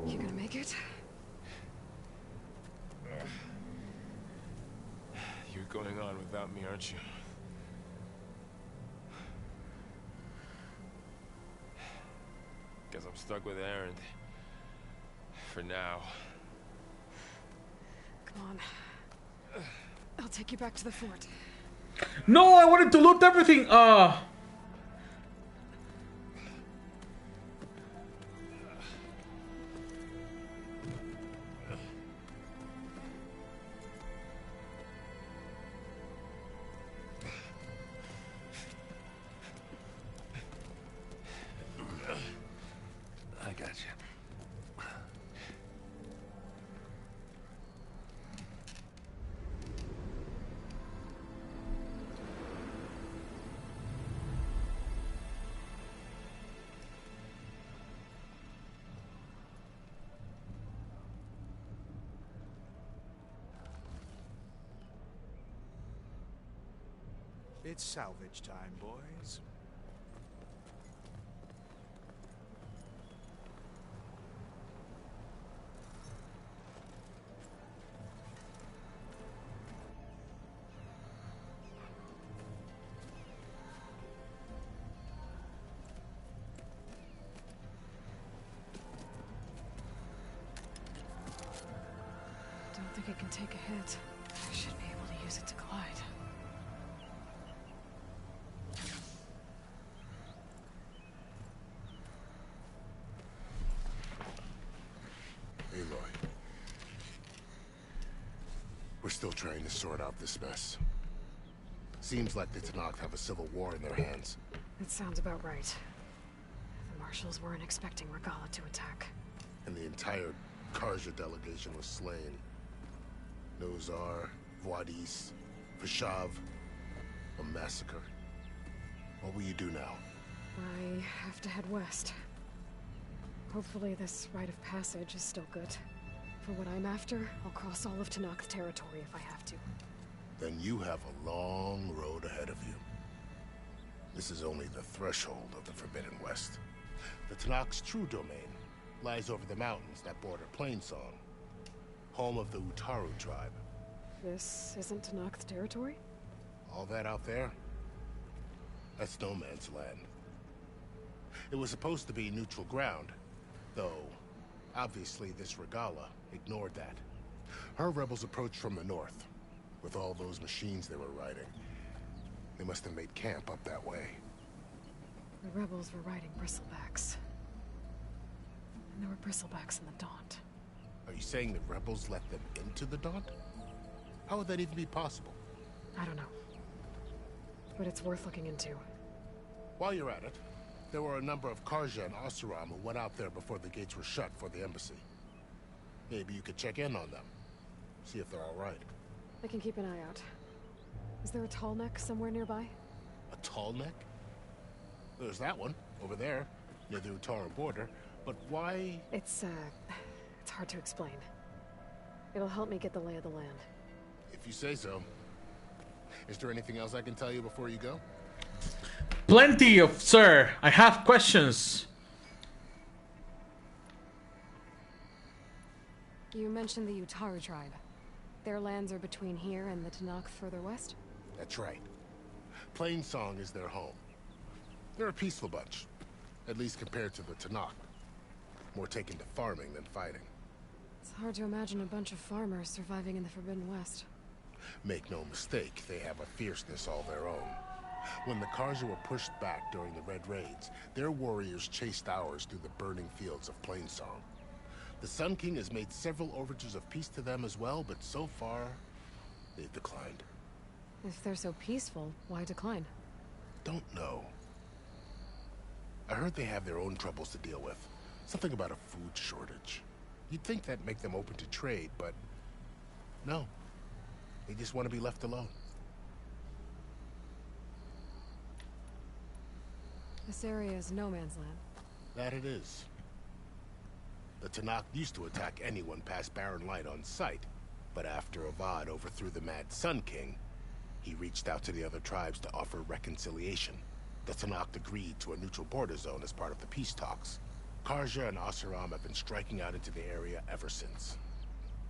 You gonna make it? You're going on without me, aren't you? Guess I'm stuck with Erend. For now. Come on. I'll take you back to the fort. No, I wanted to loot everything. I got you. It's salvage time, boys. think it can take a hit. I should be able to use it to glide. Aloy. We're still trying to sort out this mess. Seems like the Talanah have a civil war in their hands. That sounds about right. The marshals weren't expecting Regalla to attack. And the entire Kharja delegation was slain. Nozar, Vuadis, Vashav, a massacre. What will you do now? I have to head west. Hopefully this rite of passage is still good. For what I'm after, I'll cross all of Tanakh's territory if I have to. Then you have a long road ahead of you. This is only the threshold of the Forbidden West. The Tanakh's true domain lies over the mountains that border Plainsong, home of the Utaru tribe. This isn't Tanakh's territory? All that out there? That's no man's land. It was supposed to be neutral ground, though obviously this Regalla ignored that. Her rebels approached from the north, with all those machines they were riding. They must have made camp up that way. The rebels were riding bristlebacks. And there were bristlebacks in the Daunt. Are you saying the rebels let them into the Daunt? How would that even be possible? I don't know. But it's worth looking into. While you're at it, there were a number of Kharja and Oseram who went out there before the gates were shut for the embassy. Maybe you could check in on them. See if they're all right. I can keep an eye out. Is there a tall neck somewhere nearby? A tall neck? There's that one, over there, near the Utaran border. But why? It's hard to explain. It'll help me get the lay of the land. If you say so. Is there anything else I can tell you before you go? Plenty of, sir. I have questions. You mentioned the Utaru tribe. Their lands are between here and the Tanakh further west? That's right. Plainsong is their home. They're a peaceful bunch, at least compared to the Tanakh. More taken to farming than fighting. It's hard to imagine a bunch of farmers surviving in the Forbidden West. Make no mistake, they have a fierceness all their own. When the Kharja were pushed back during the Red Raids, their warriors chased ours through the burning fields of Plainsong. The Sun King has made several overtures of peace to them as well, but so far, they've declined. If they're so peaceful, why decline? Don't know. I heard they have their own troubles to deal with. Something about a food shortage. You'd think that'd make them open to trade, but no. They just want to be left alone. This area is no man's land. That it is. The Tanakh used to attack anyone past Barren Light on sight, but after Avad overthrew the Mad Sun King, he reached out to the other tribes to offer reconciliation. The Tanakh agreed to a neutral border zone as part of the peace talks. Kharja and Oseram have been striking out into the area ever since.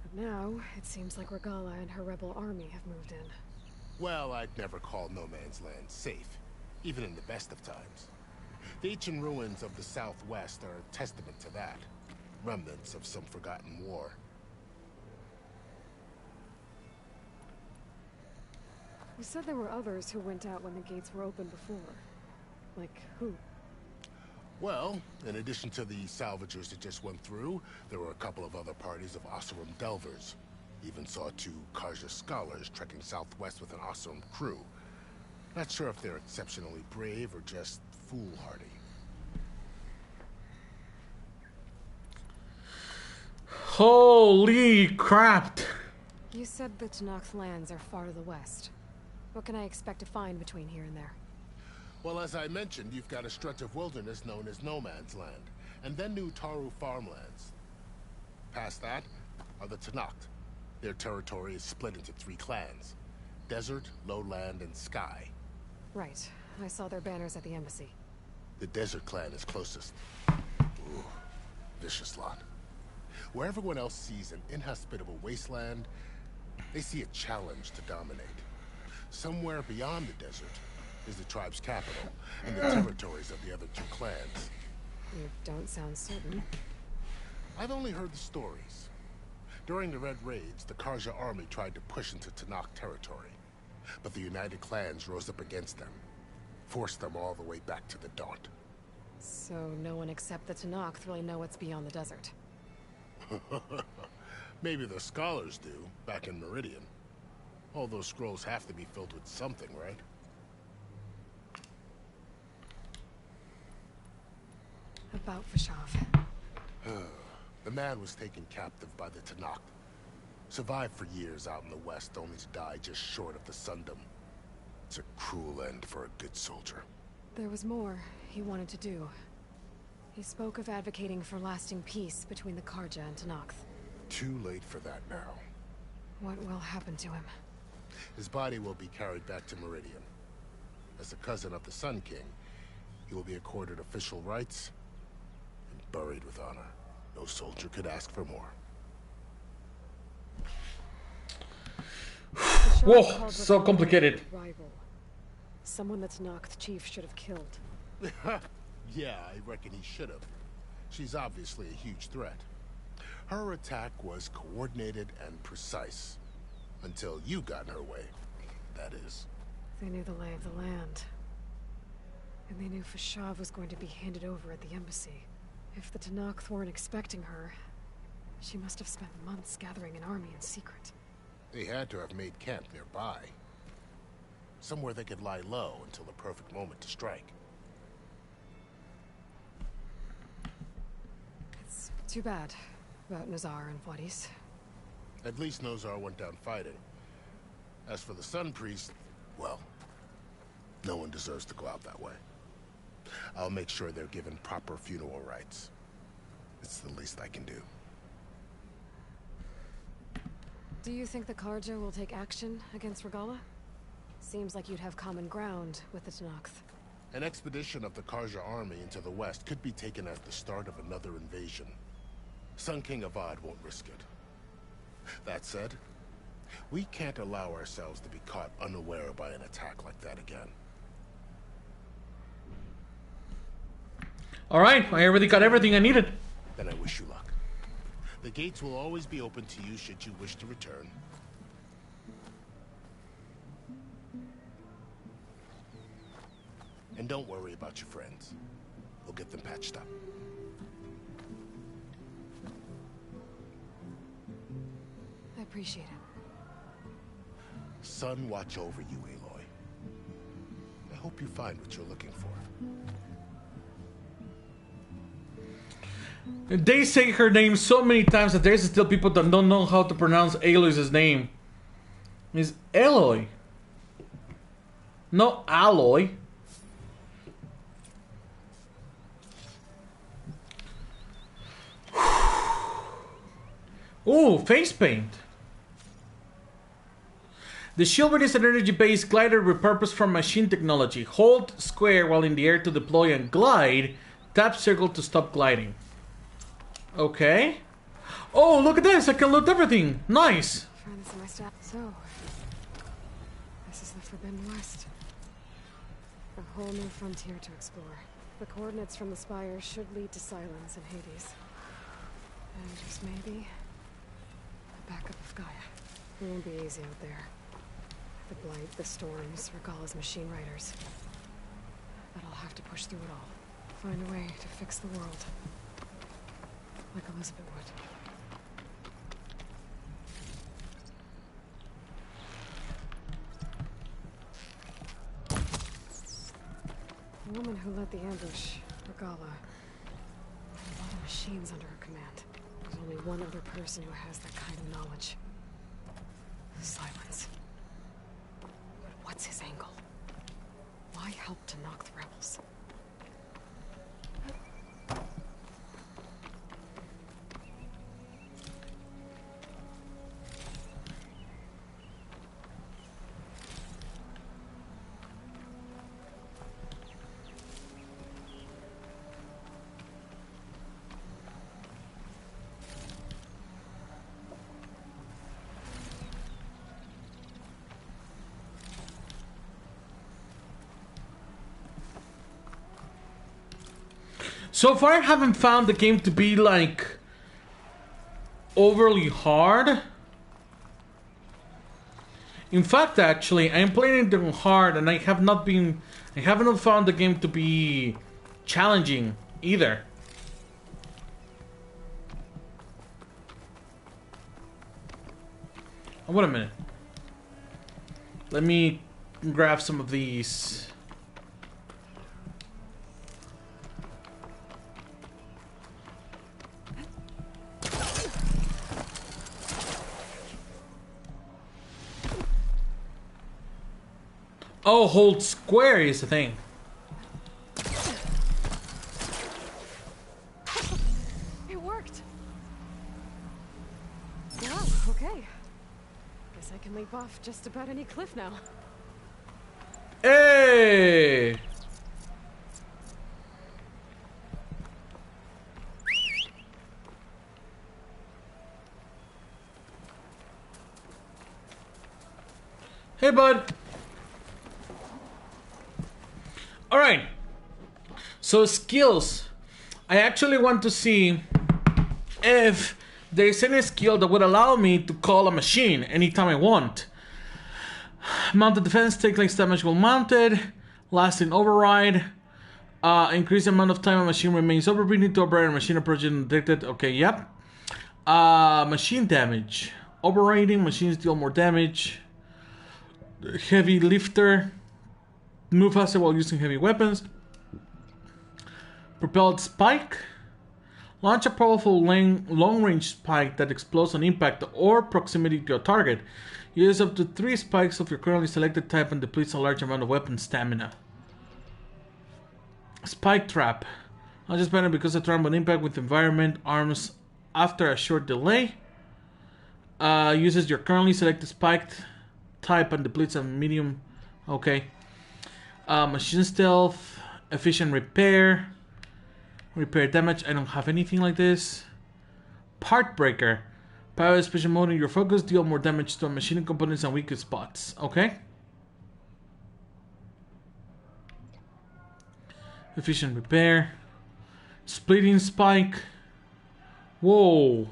But now, it seems like Regalla and her rebel army have moved in. Well, I'd never call no man's land safe, even in the best of times. The ancient ruins of the Southwest are a testament to that. Remnants of some forgotten war. You said there were others who went out when the gates were open before. Like who? Well, in addition to the salvagers that just went through, there were a couple of other parties of Oseram delvers. Even saw 2 Kharja scholars trekking southwest with an Oseram crew. Not sure if they're exceptionally brave or just foolhardy. Holy crap! You said the Tanakh's lands are far to the west. What can I expect to find between here and there? Well, as I mentioned, you've got a stretch of wilderness known as No Man's Land, and then the Utaru farmlands. Past that are the Tanakh. Their territory is split into 3 clans: Desert, Lowland, and Sky. Right. I saw their banners at the embassy. The Desert clan is closest. Ooh, vicious lot. Where everyone else sees an inhospitable wasteland, they see a challenge to dominate. Somewhere beyond the desert is the tribe's capital and the territories of the other 2 clans. You don't sound certain. I've only heard the stories. During the Red Raids, the Karja army tried to push into Talanah territory, but the United Clans rose up against them, forced them all the way back to the Daunt. So no one except the Talanah really know what's beyond the desert. Maybe the scholars do, back in Meridian. All those scrolls have to be filled with something, right? About Vashav. The man was taken captive by the Talanah. Survived for years out in the west, only to die just short of the Sundom. It's a cruel end for a good soldier. There was more he wanted to do. He spoke of advocating for lasting peace between the Karja and Talanah. Too late for that now. What will happen to him? His body will be carried back to Meridian. As a cousin of the Sun King, he will be accorded official rights and buried with honor. No soldier could ask for more. Whoa, so complicated. Rival. Someone that's Noct Chief should have killed. Yeah, I reckon he should have. She's obviously a huge threat. Her attack was coordinated and precise. Until you got in her way, that is. They knew the lay of the land. And they knew Vashav was going to be handed over at the embassy. If the Talanah weren't expecting her, she must have spent months gathering an army in secret. They had to have made camp nearby. Somewhere they could lie low until the perfect moment to strike. It's too bad about Nazar and Vuadis. At least Nozar went down fighting. As for the Sun Priest, well, no one deserves to go out that way. I'll make sure they're given proper funeral rites. It's the least I can do. Do you think the Karja will take action against Regalla? Seems like you'd have common ground with the Talanah. An expedition of the Karja army into the west could be taken as the start of another invasion. Sun King Avad won't risk it. That said, we can't allow ourselves to be caught unaware by an attack like that again. Alright, I already got everything I needed. Then I wish you luck. The gates will always be open to you should you wish to return. And don't worry about your friends. We'll get them patched up. I appreciate it. Sun watch over you, Aloy. I hope you find what you're looking for. They say her name so many times that there's still people that don't know how to pronounce Aloy's name. It's Aloy. No Aloy. Ooh, face paint. The shield is an energy-based glider repurposed from machine technology. Hold square while in the air to deploy and glide. Tap circle to stop gliding. Okay. Oh, look at this! I can loot everything. Nice. So, this is the Forbidden West. A whole new frontier to explore. The coordinates from the spire should lead to Sylens and Hades. And just maybe a backup of Gaia. It won't be easy out there. The blight, the storms, Regalla's machine riders. But I'll have to push through it all. Find a way to fix the world. Like Elizabeth would. The woman who led the ambush, Regalla, had a lot of machines under her command. There's only one other person who has that kind of knowledge. Sylens. But what's his angle? Why help to knock the rebels? So far, I haven't found the game to be like overly hard. In fact, actually, I'm playing it on hard, and I haven't found the game to be challenging either. Oh, wait a minute. Let me grab some of these. Oh, hold square is the thing. It worked. Wow, okay. Guess I can leap off just about any cliff now. Hey! Hey, bud. Alright, so skills. I actually want to see if there's any skill that would allow me to call a machine anytime I want. Mounted defense, take less damage while mounted. Lasting override. Increase the amount of time a machine remains overbreathing to override a machine approaching detected. Okay, yep. Machine damage. Overriding, machines deal more damage. Heavy lifter. Move faster while using heavy weapons. Propelled spike. Launch a powerful long-range spike that explodes on impact or proximity to your target. Use up to 3 spikes of your currently selected type and depletes a large amount of weapon stamina. Spike trap. Launches better because the trap on impact with environment arms after a short delay. Uses your currently selected spiked type and depletes a medium. Okay. Machine stealth, efficient repair, repair damage. I don't have anything like this. Part breaker, power special mode in your focus, deal more damage to machine components and weakest spots. Okay. Efficient repair, splitting spike. Whoa.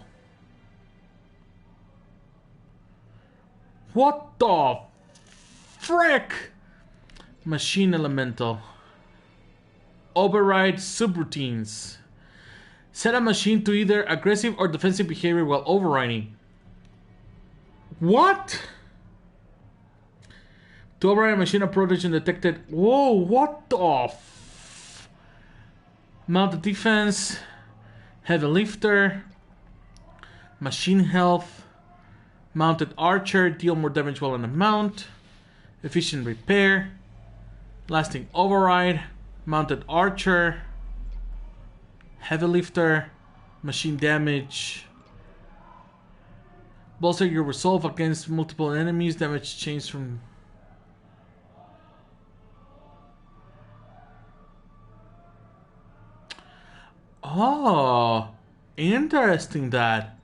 What the frick? Machine elemental. Override subroutines. Set a machine to either aggressive or defensive behavior while overriding. What? To override a machine approach and detected. Whoa, what the mounted defense. Heavy lifter. Machine health. Mounted archer, deal more damage while on a mount. Efficient repair. Lasting override, mounted archer, heavy lifter, machine damage. Bolster your resolve against multiple enemies, damage change from... Oh, interesting that.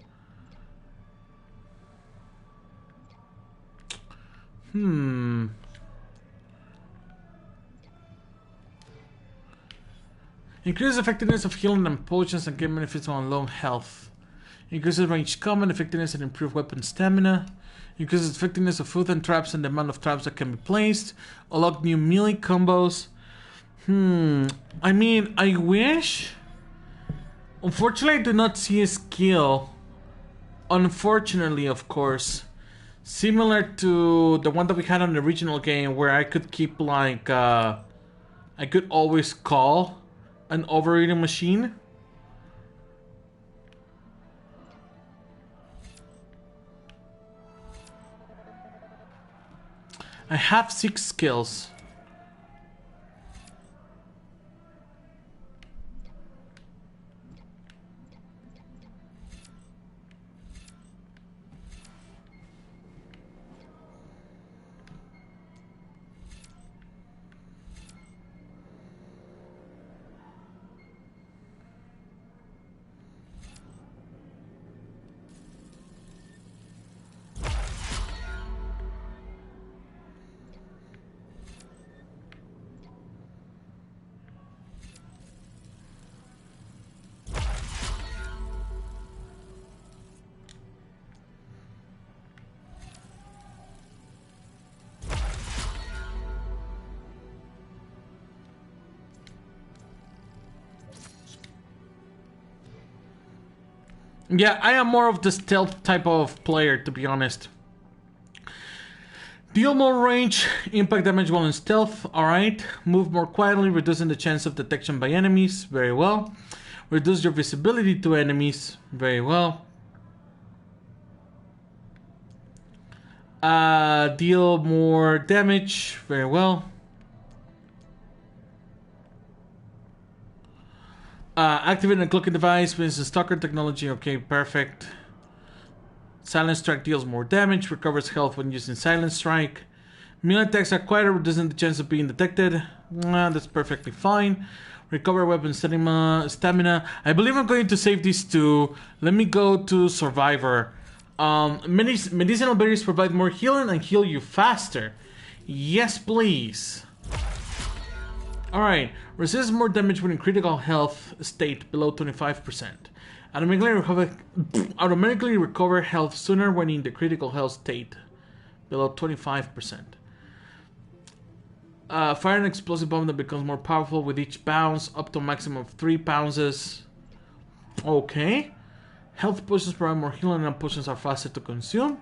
Increases effectiveness of healing and potions and gain benefits on long health. Increases range combat effectiveness and improve weapon stamina. Increases effectiveness of food and traps and the amount of traps that can be placed. Unlock new melee combos. I mean, I wish. Unfortunately, I do not see a skill. Unfortunately, of course. Similar to the one that we had on the original game where I could keep like, I could always call an overeating machine. I have 6 skills. Yeah, I am more of the stealth type of player, to be honest. Deal more range, impact damage while in stealth, alright. Move more quietly, reducing the chance of detection by enemies, very well. Reduce your visibility to enemies, very well. Deal more damage, very well. Activate a cloaking device with the stalker technology, okay, perfect. Silent Strike deals more damage, recovers health when using Silent Strike. Melee attacks are quieter, reducing the chance of being detected. That's perfectly fine. Recover weapon stamina. I believe I'm going to save these two. Let me go to Survivor. Medicinal berries provide more healing and heal you faster. Yes, please. Alright. Resist more damage when in critical health state below 25%. Automatically recover health sooner when in the critical health state below 25%. Fire an explosive bomb that becomes more powerful with each bounce, up to a maximum of 3 bounces. Okay. Health potions provide more healing and potions are faster to consume.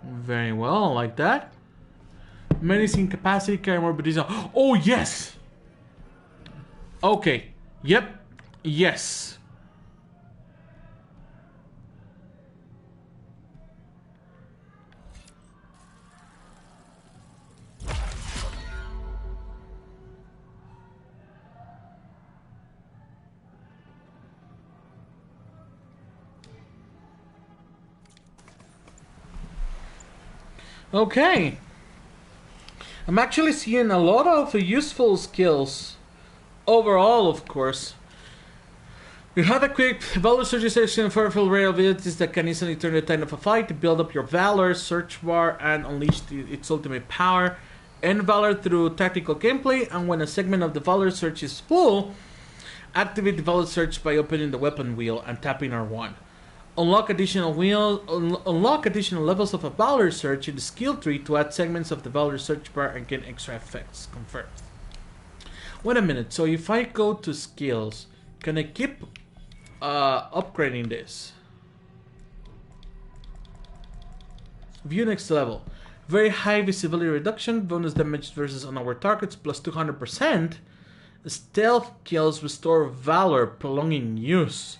Very well, I like that. Medicine capacity, carry more medicinal. Oh, yes! Okay. Yep. Yes. Okay. I'm actually seeing a lot of useful skills. Overall, of course. You have equipped Valor Surgery Station for full array of abilities that can easily turn the tide of a fight to build up your Valor search bar and unleash its ultimate power. End Valor through tactical gameplay, and when a segment of the Valor search is full, activate the Valor search by opening the weapon wheel and tapping R1. Unlock additional levels of a Valor search in the skill tree to add segments of the Valor search bar and gain extra effects. Confirmed. Wait a minute, so if I go to skills, can I keep upgrading this? View next level. Very high visibility reduction, bonus damage versus on our targets plus 200%. Stealth kills restore Valor, prolonging use.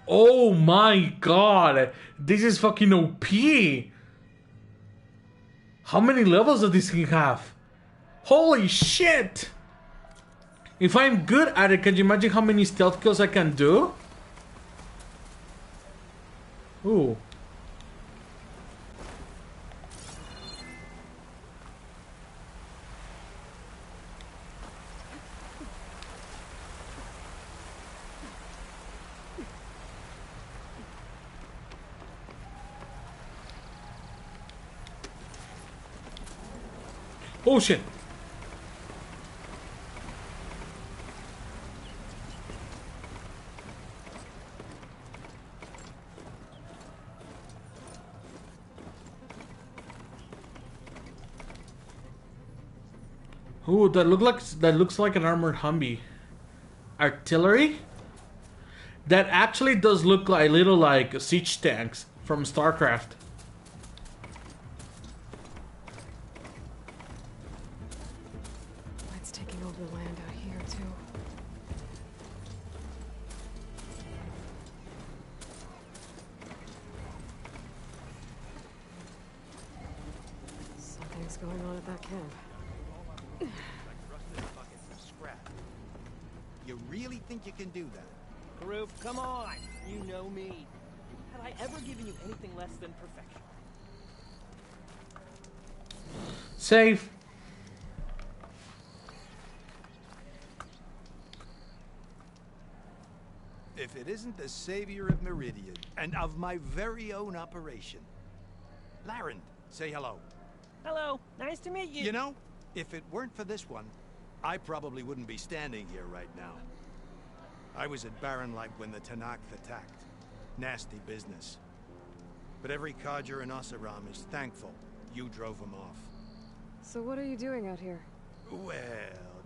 Oh my god, this is fucking OP. How many levels does this thing have? Holy shit! If I'm good at it, can you imagine how many stealth kills I can do? Ooh. Oh shit. Ooh, that looks like an armored Humvee. Artillery? That actually does look like a little like siege tanks from StarCraft. It's taking over the land out here too. Something's going on at that camp. You really think you can do that? Karoof, come on! You know me. Have I ever given you anything less than perfection? Save. If it isn't the savior of Meridian, and of my very own operation. Erend, say hello. Hello, nice to meet you. You know, if it weren't for this one, I probably wouldn't be standing here right now. I was at Barren Light when the Talanah attacked. Nasty business. But every codger in Oseram is thankful you drove them off. So what are you doing out here? Well,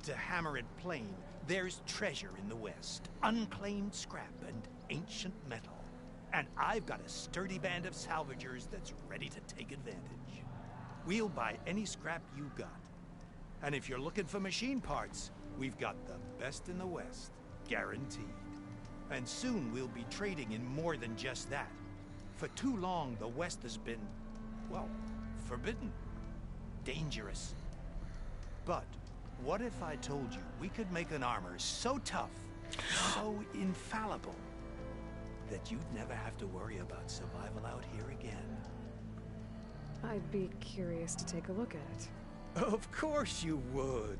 to hammer it plain, there's treasure in the west. Unclaimed scrap and ancient metal. And I've got a sturdy band of salvagers that's ready to take advantage. We'll buy any scrap you got. And if you're looking for machine parts, we've got the best in the West, guaranteed. And soon we'll be trading in more than just that. For too long, the West has been, well, forbidden. Dangerous. But what if I told you we could make an armor so tough, so infallible, that you'd never have to worry about survival out here again? I'd be curious to take a look at it. Of course you would.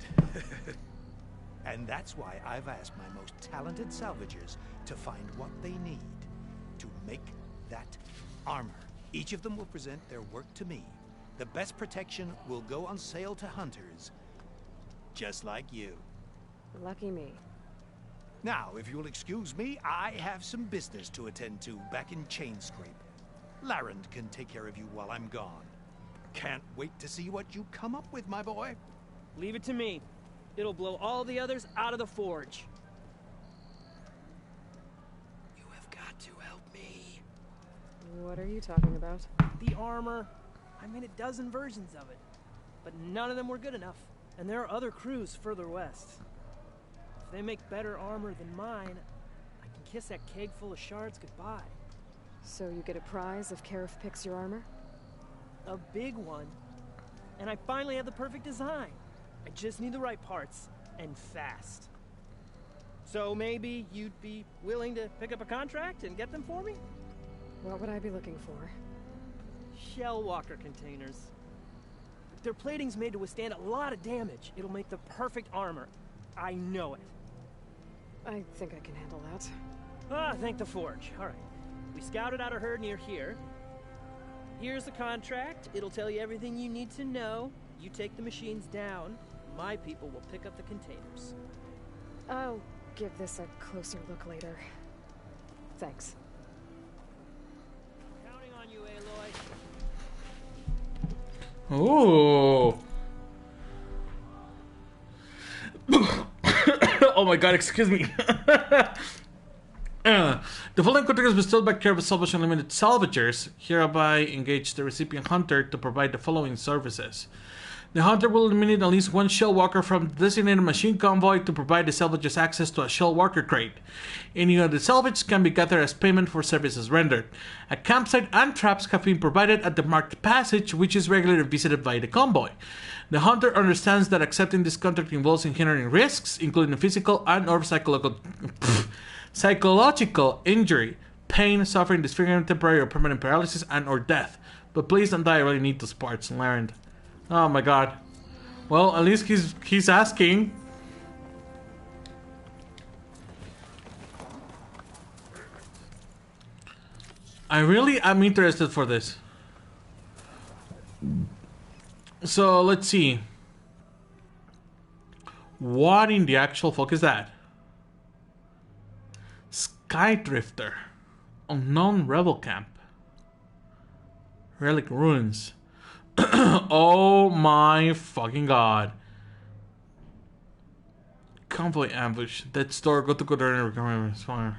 And that's why I've asked my most talented salvagers to find what they need to make that armor. Each of them will present their work to me. The best protection will go on sale to hunters, just like you. Lucky me. Now, if you'll excuse me, I have some business to attend to back in Chainscrape. Erend can take care of you while I'm gone. Can't wait to see what you come up with, my boy. Leave it to me. It'll blow all the others out of the forge. You have got to help me. What are you talking about? The armor. I made a dozen versions of it, but none of them were good enough. And there are other crews further west. If they make better armor than mine, I can kiss that keg full of shards goodbye. So you get a prize if Karif picks your armor? A big one. And I finally have the perfect design. I just need the right parts, and fast. So maybe you'd be willing to pick up a contract and get them for me? What would I be looking for? Shell walker containers. Their plating's made to withstand a lot of damage. It'll make the perfect armor. I know it. I think I can handle that. Ah, thank the forge. All right. We scouted out a herd near here. Here's the contract. It'll tell you everything you need to know. You take the machines down. My people will pick up the containers. I'll give this a closer look later. Thanks. Counting on you, Aloy. Oh. Oh my god, excuse me. The following contract is bestowed by care of Salvage Unlimited Salvagers. Hereby engage the recipient hunter to provide the following services. The hunter will eliminate at least one shell walker from the designated machine convoy to provide the salvagers access to a shell walker crate. Any of the salvage can be gathered as payment for services rendered. A campsite and traps have been provided at the marked passage, which is regularly visited by the convoy. The hunter understands that accepting this contract involves encountering risks, including physical and or psychological injury, pain, suffering, disfigurement, temporary or permanent paralysis, and or death. But please don't die, I really need those parts, Erend. Oh my god. Well, at least he's asking. I really am interested for this. So let's see. What in the actual fuck is that? Skydrifter. Unknown rebel camp. Relic ruins. Oh my fucking god. Convoy ambush. Dead store. Go to Kotallo.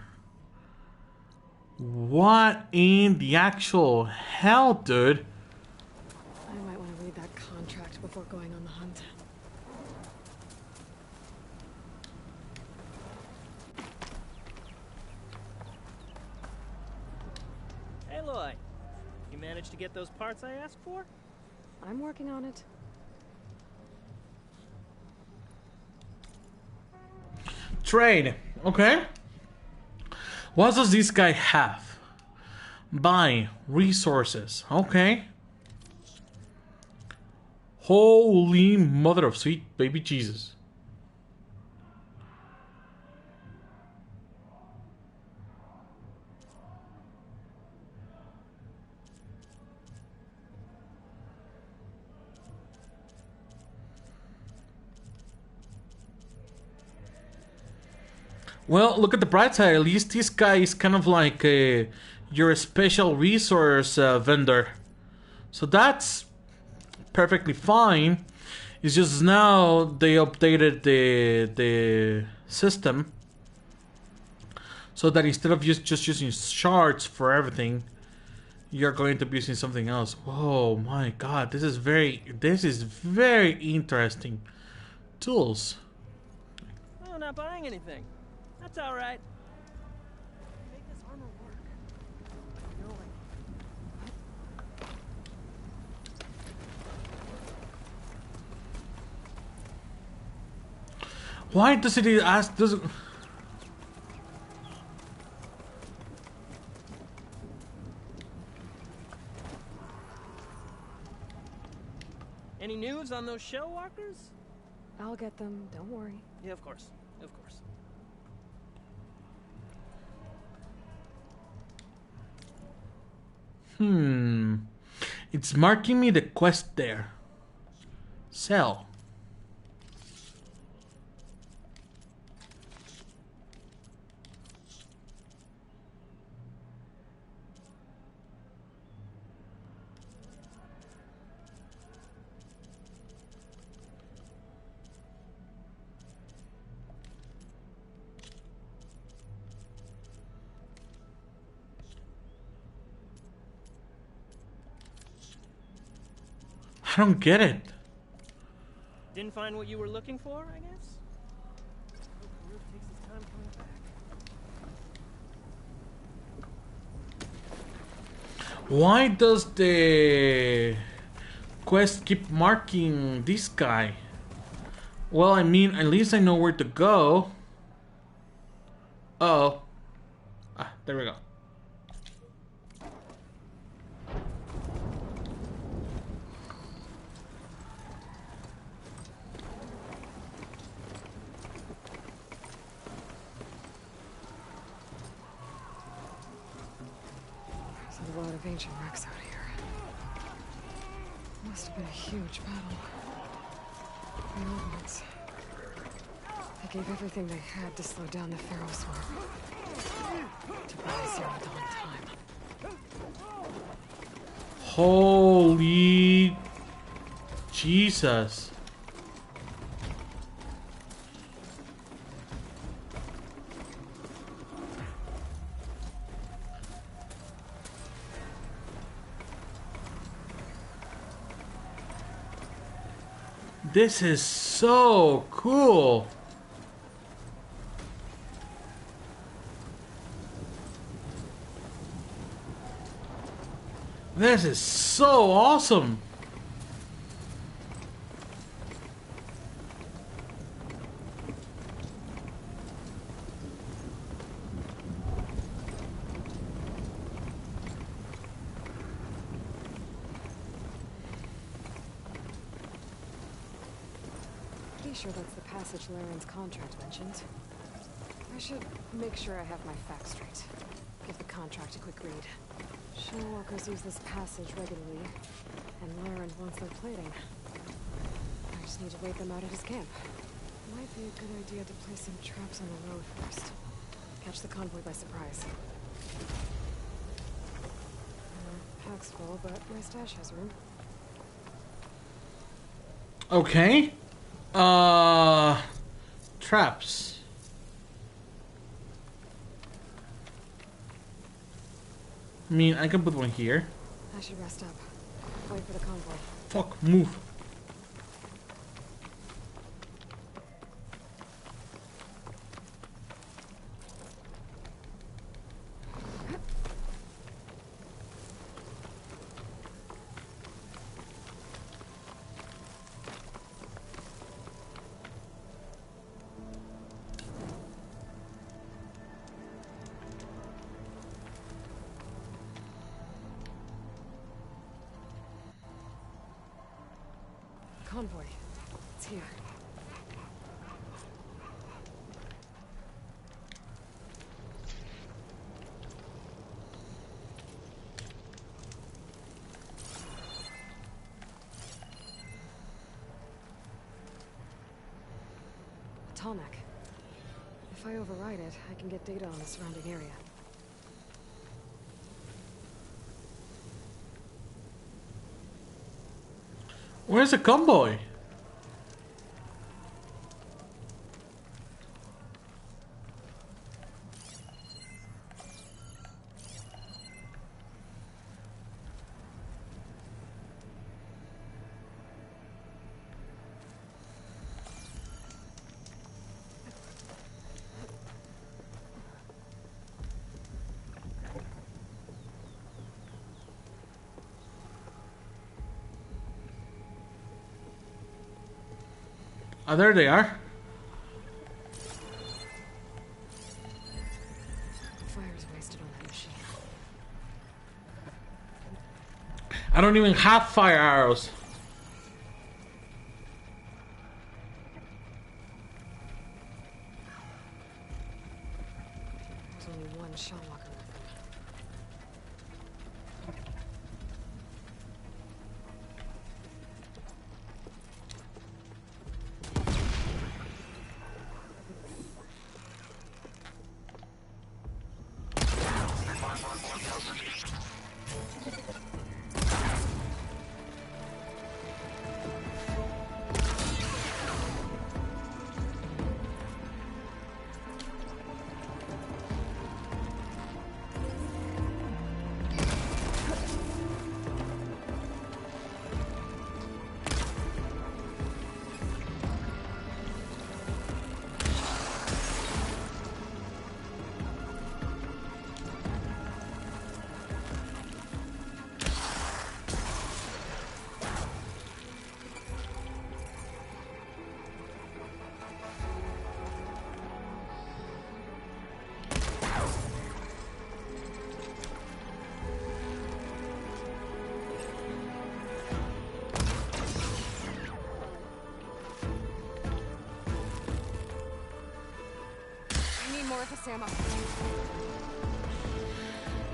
What in the actual hell, dude? I might want to read that contract before going on the hunt. Aloy, you managed to get those parts I asked for? I'm working on it. Trade. Okay. What does this guy have? Buy resources. Okay. Holy mother of sweet baby Jesus. Well, look at the bright side. At least this guy is kind of like your special resource vendor. So that's perfectly fine. It's just now they updated the system. So that instead of just using shards for everything, you're going to be using something else. Oh my god, this is very interesting. Tools. Oh, not buying anything. That's all right. Make this armor work. You know, like... Why does it ask? Doesn't? Any news on those shell walkers? I'll get them, don't worry. Yeah, of course. Of course. It's marking me the quest there. Sell. I don't get it. Didn't find what you were looking for, I guess? Hekarro takes his time coming back. Why does the quest keep marking this guy? Well, I mean, at least I know where to go. Oh. Ah, there we go. There's a lot of ancient wrecks out here. Must have been a huge battle. The old ones. They gave everything they had to slow down the Pharaoh swarm. To buy Zero Dawn time. Holy Jesus. This is so cool. This is so awesome. Pretty sure that's the passage Laren's contract mentioned. I should make sure I have my facts straight. Give the contract a quick read. Shellwalkers use this passage regularly, and Laren wants their plating. I just need to wait them out at his camp. Might be a good idea to place some traps on the road first. Catch the convoy by surprise. Pack's full, but my stash has room. Okay. Traps. I mean, I can put one here. I should rest up. Wait for the convoy. Fuck, move. Convoy. It's here. A Talnak. If I override it, I can get data on the surrounding area. Where's the convoy? Oh, there they are. Fire's wasted on that machine. I don't even have fire arrows. There's only one Shellwalker left.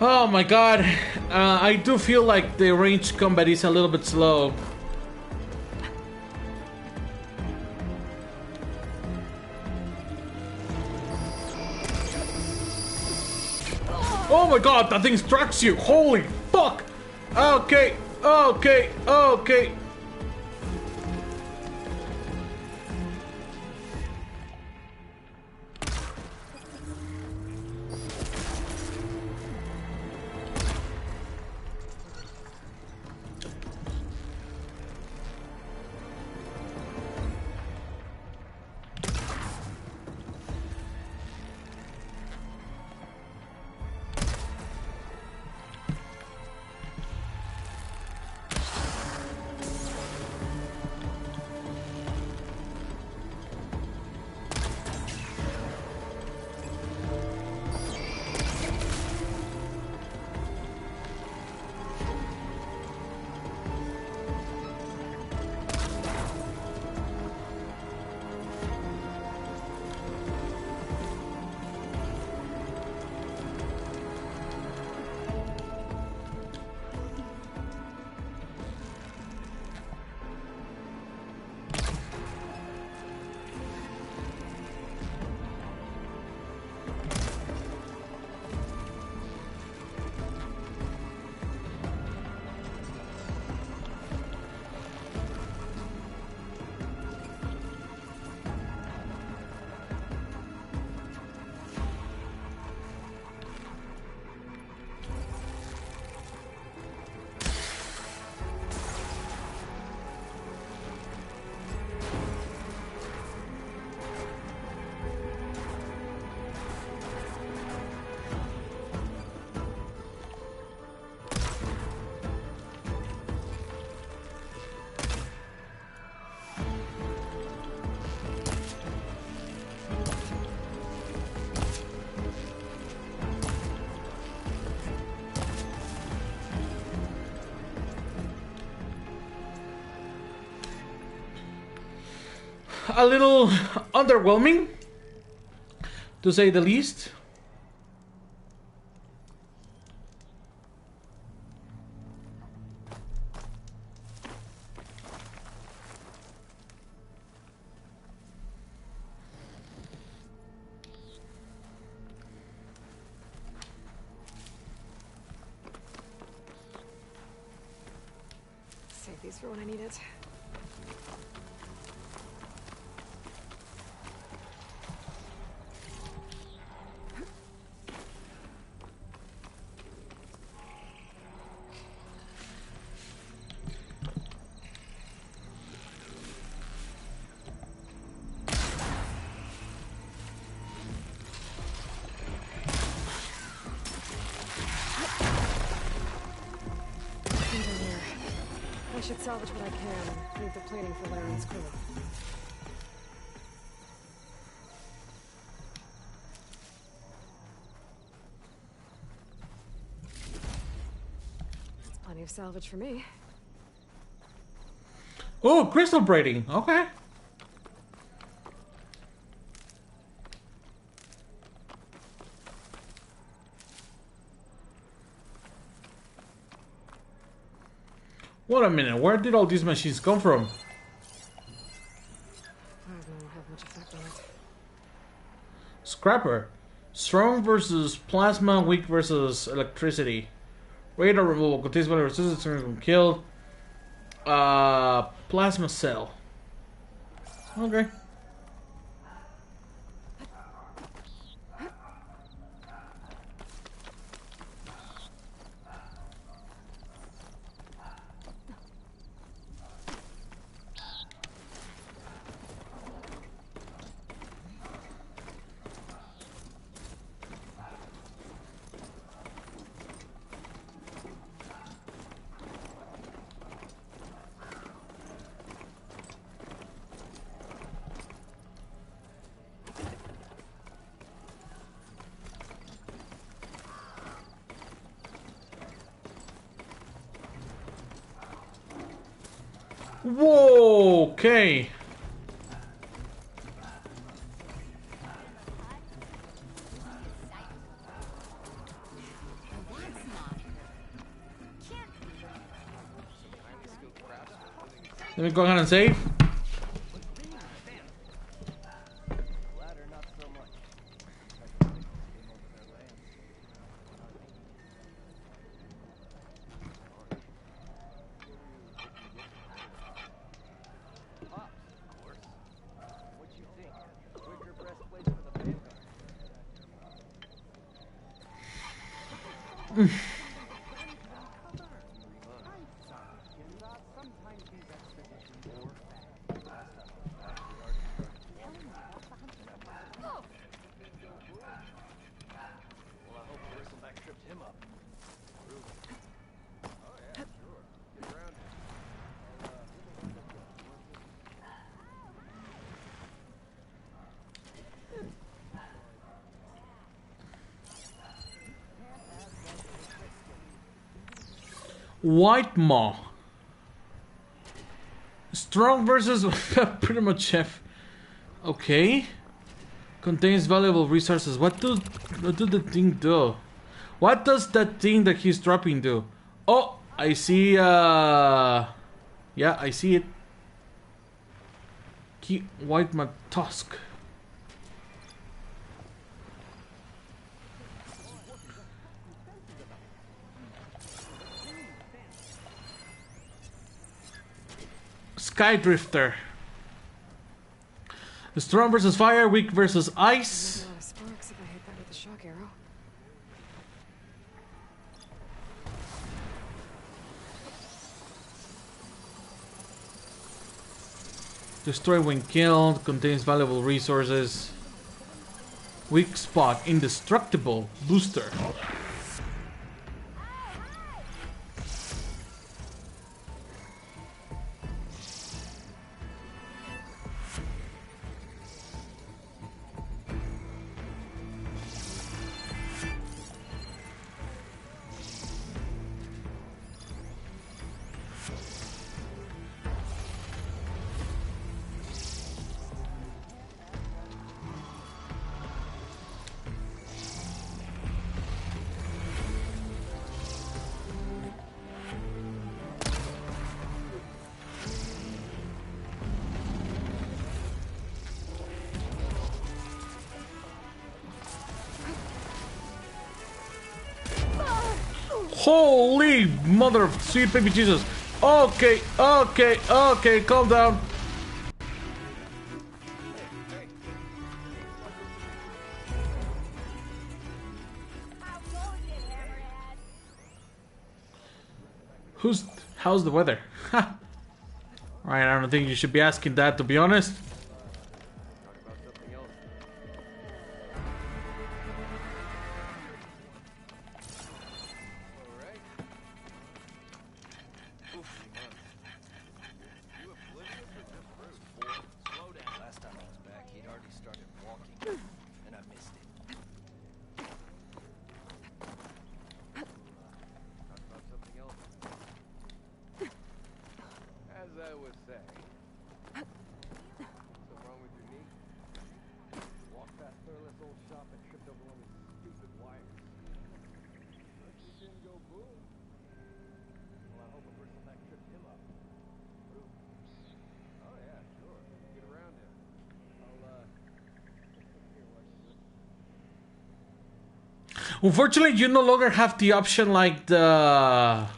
Oh my god. I do feel like the ranged combat is a little bit slow. Oh my god, that thing strikes you! Holy fuck! Okay, okay, okay. A little underwhelming, to say the least. Save these for when I need it. I should salvage what I can and leave the plating for Laren's crew. of salvage for me. Oh, crystal braiding. Okay. Wait a minute, where did all these machines come from? I don't have much effect on it. Scrapper. Strong versus plasma, weak versus electricity. Radar removal, contains whatever resistance from killed. Plasma cell. Okay. Whoa, okay. Let me go ahead and save. White Maw. Strong versus pretty much chef. Okay. Contains valuable resources. What do the thing do? What does that thing that he's dropping do? Oh, I see. Yeah, I see it. White Maw tusk. Skydrifter. Strong versus fire, weak versus ice. A lot of sparks if I hit that with a shock arrow. Destroy when killed, contains valuable resources. Weak spot, indestructible, booster. Holy mother of sweet baby Jesus. Okay, okay, okay, calm down. How's the weather? Right, I don't think you should be asking that, to be honest. I was saying. What's wrong with your knee? Walked past Thurless old shop and tripped over one of these stupid wires. But you didn't go boom. Well, I hope a bristleback tripped him up. Oh yeah, sure. Get around him. I'll here what you do. Unfortunately, you no longer have the option like the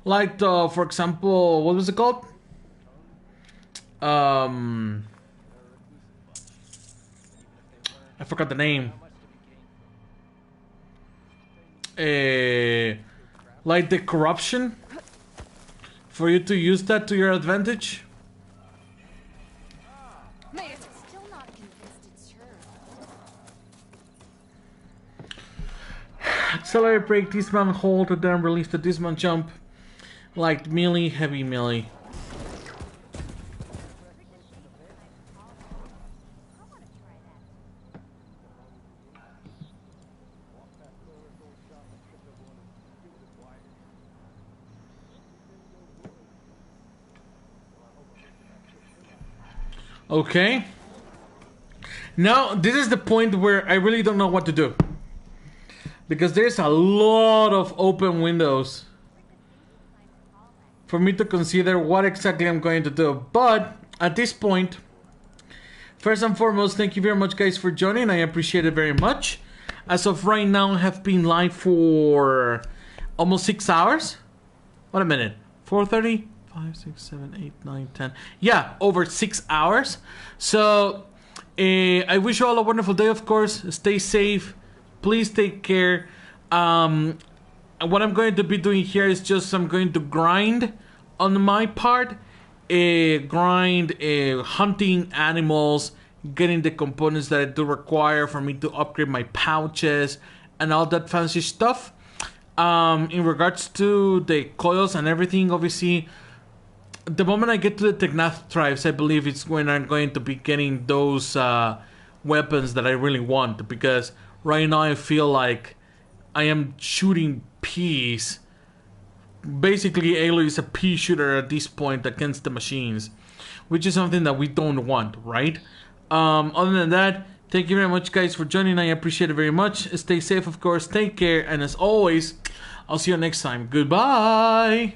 for example, what was it called? I forgot the name. Like the corruption, for you to use that to your advantage. Accelerate, break, dismount, hold, and then release the dismount jump. Like melee, heavy melee. Okay. Now, this is the point where I really don't know what to do. Because there's a lot of open windows for me to consider what exactly I'm going to do. But at this point, first and foremost, thank you very much, guys, for joining. I appreciate it very much. As of right now, I have been live for almost 6 hours. Wait a minute. 4:30? 5, 6, 7, 8, 9, 10. Yeah, over 6 hours. So, I wish you all a wonderful day, of course. Stay safe. Please take care. What I'm going to be doing here is just I'm going to grind on my part. Hunting animals, getting the components that I do require for me to upgrade my pouches and all that fancy stuff. In regards to the coils and everything, obviously, the moment I get to the Teknath tribes, I believe it's when I'm going to be getting those weapons that I really want. Because right now I feel like I am shooting peas. Basically, Aloy is a pea shooter at this point against the machines, which is something that we don't want, right? Other than that, thank you very much, guys, for joining. I appreciate it very much. Stay safe, of course. Take care. And as always, I'll see you next time. Goodbye.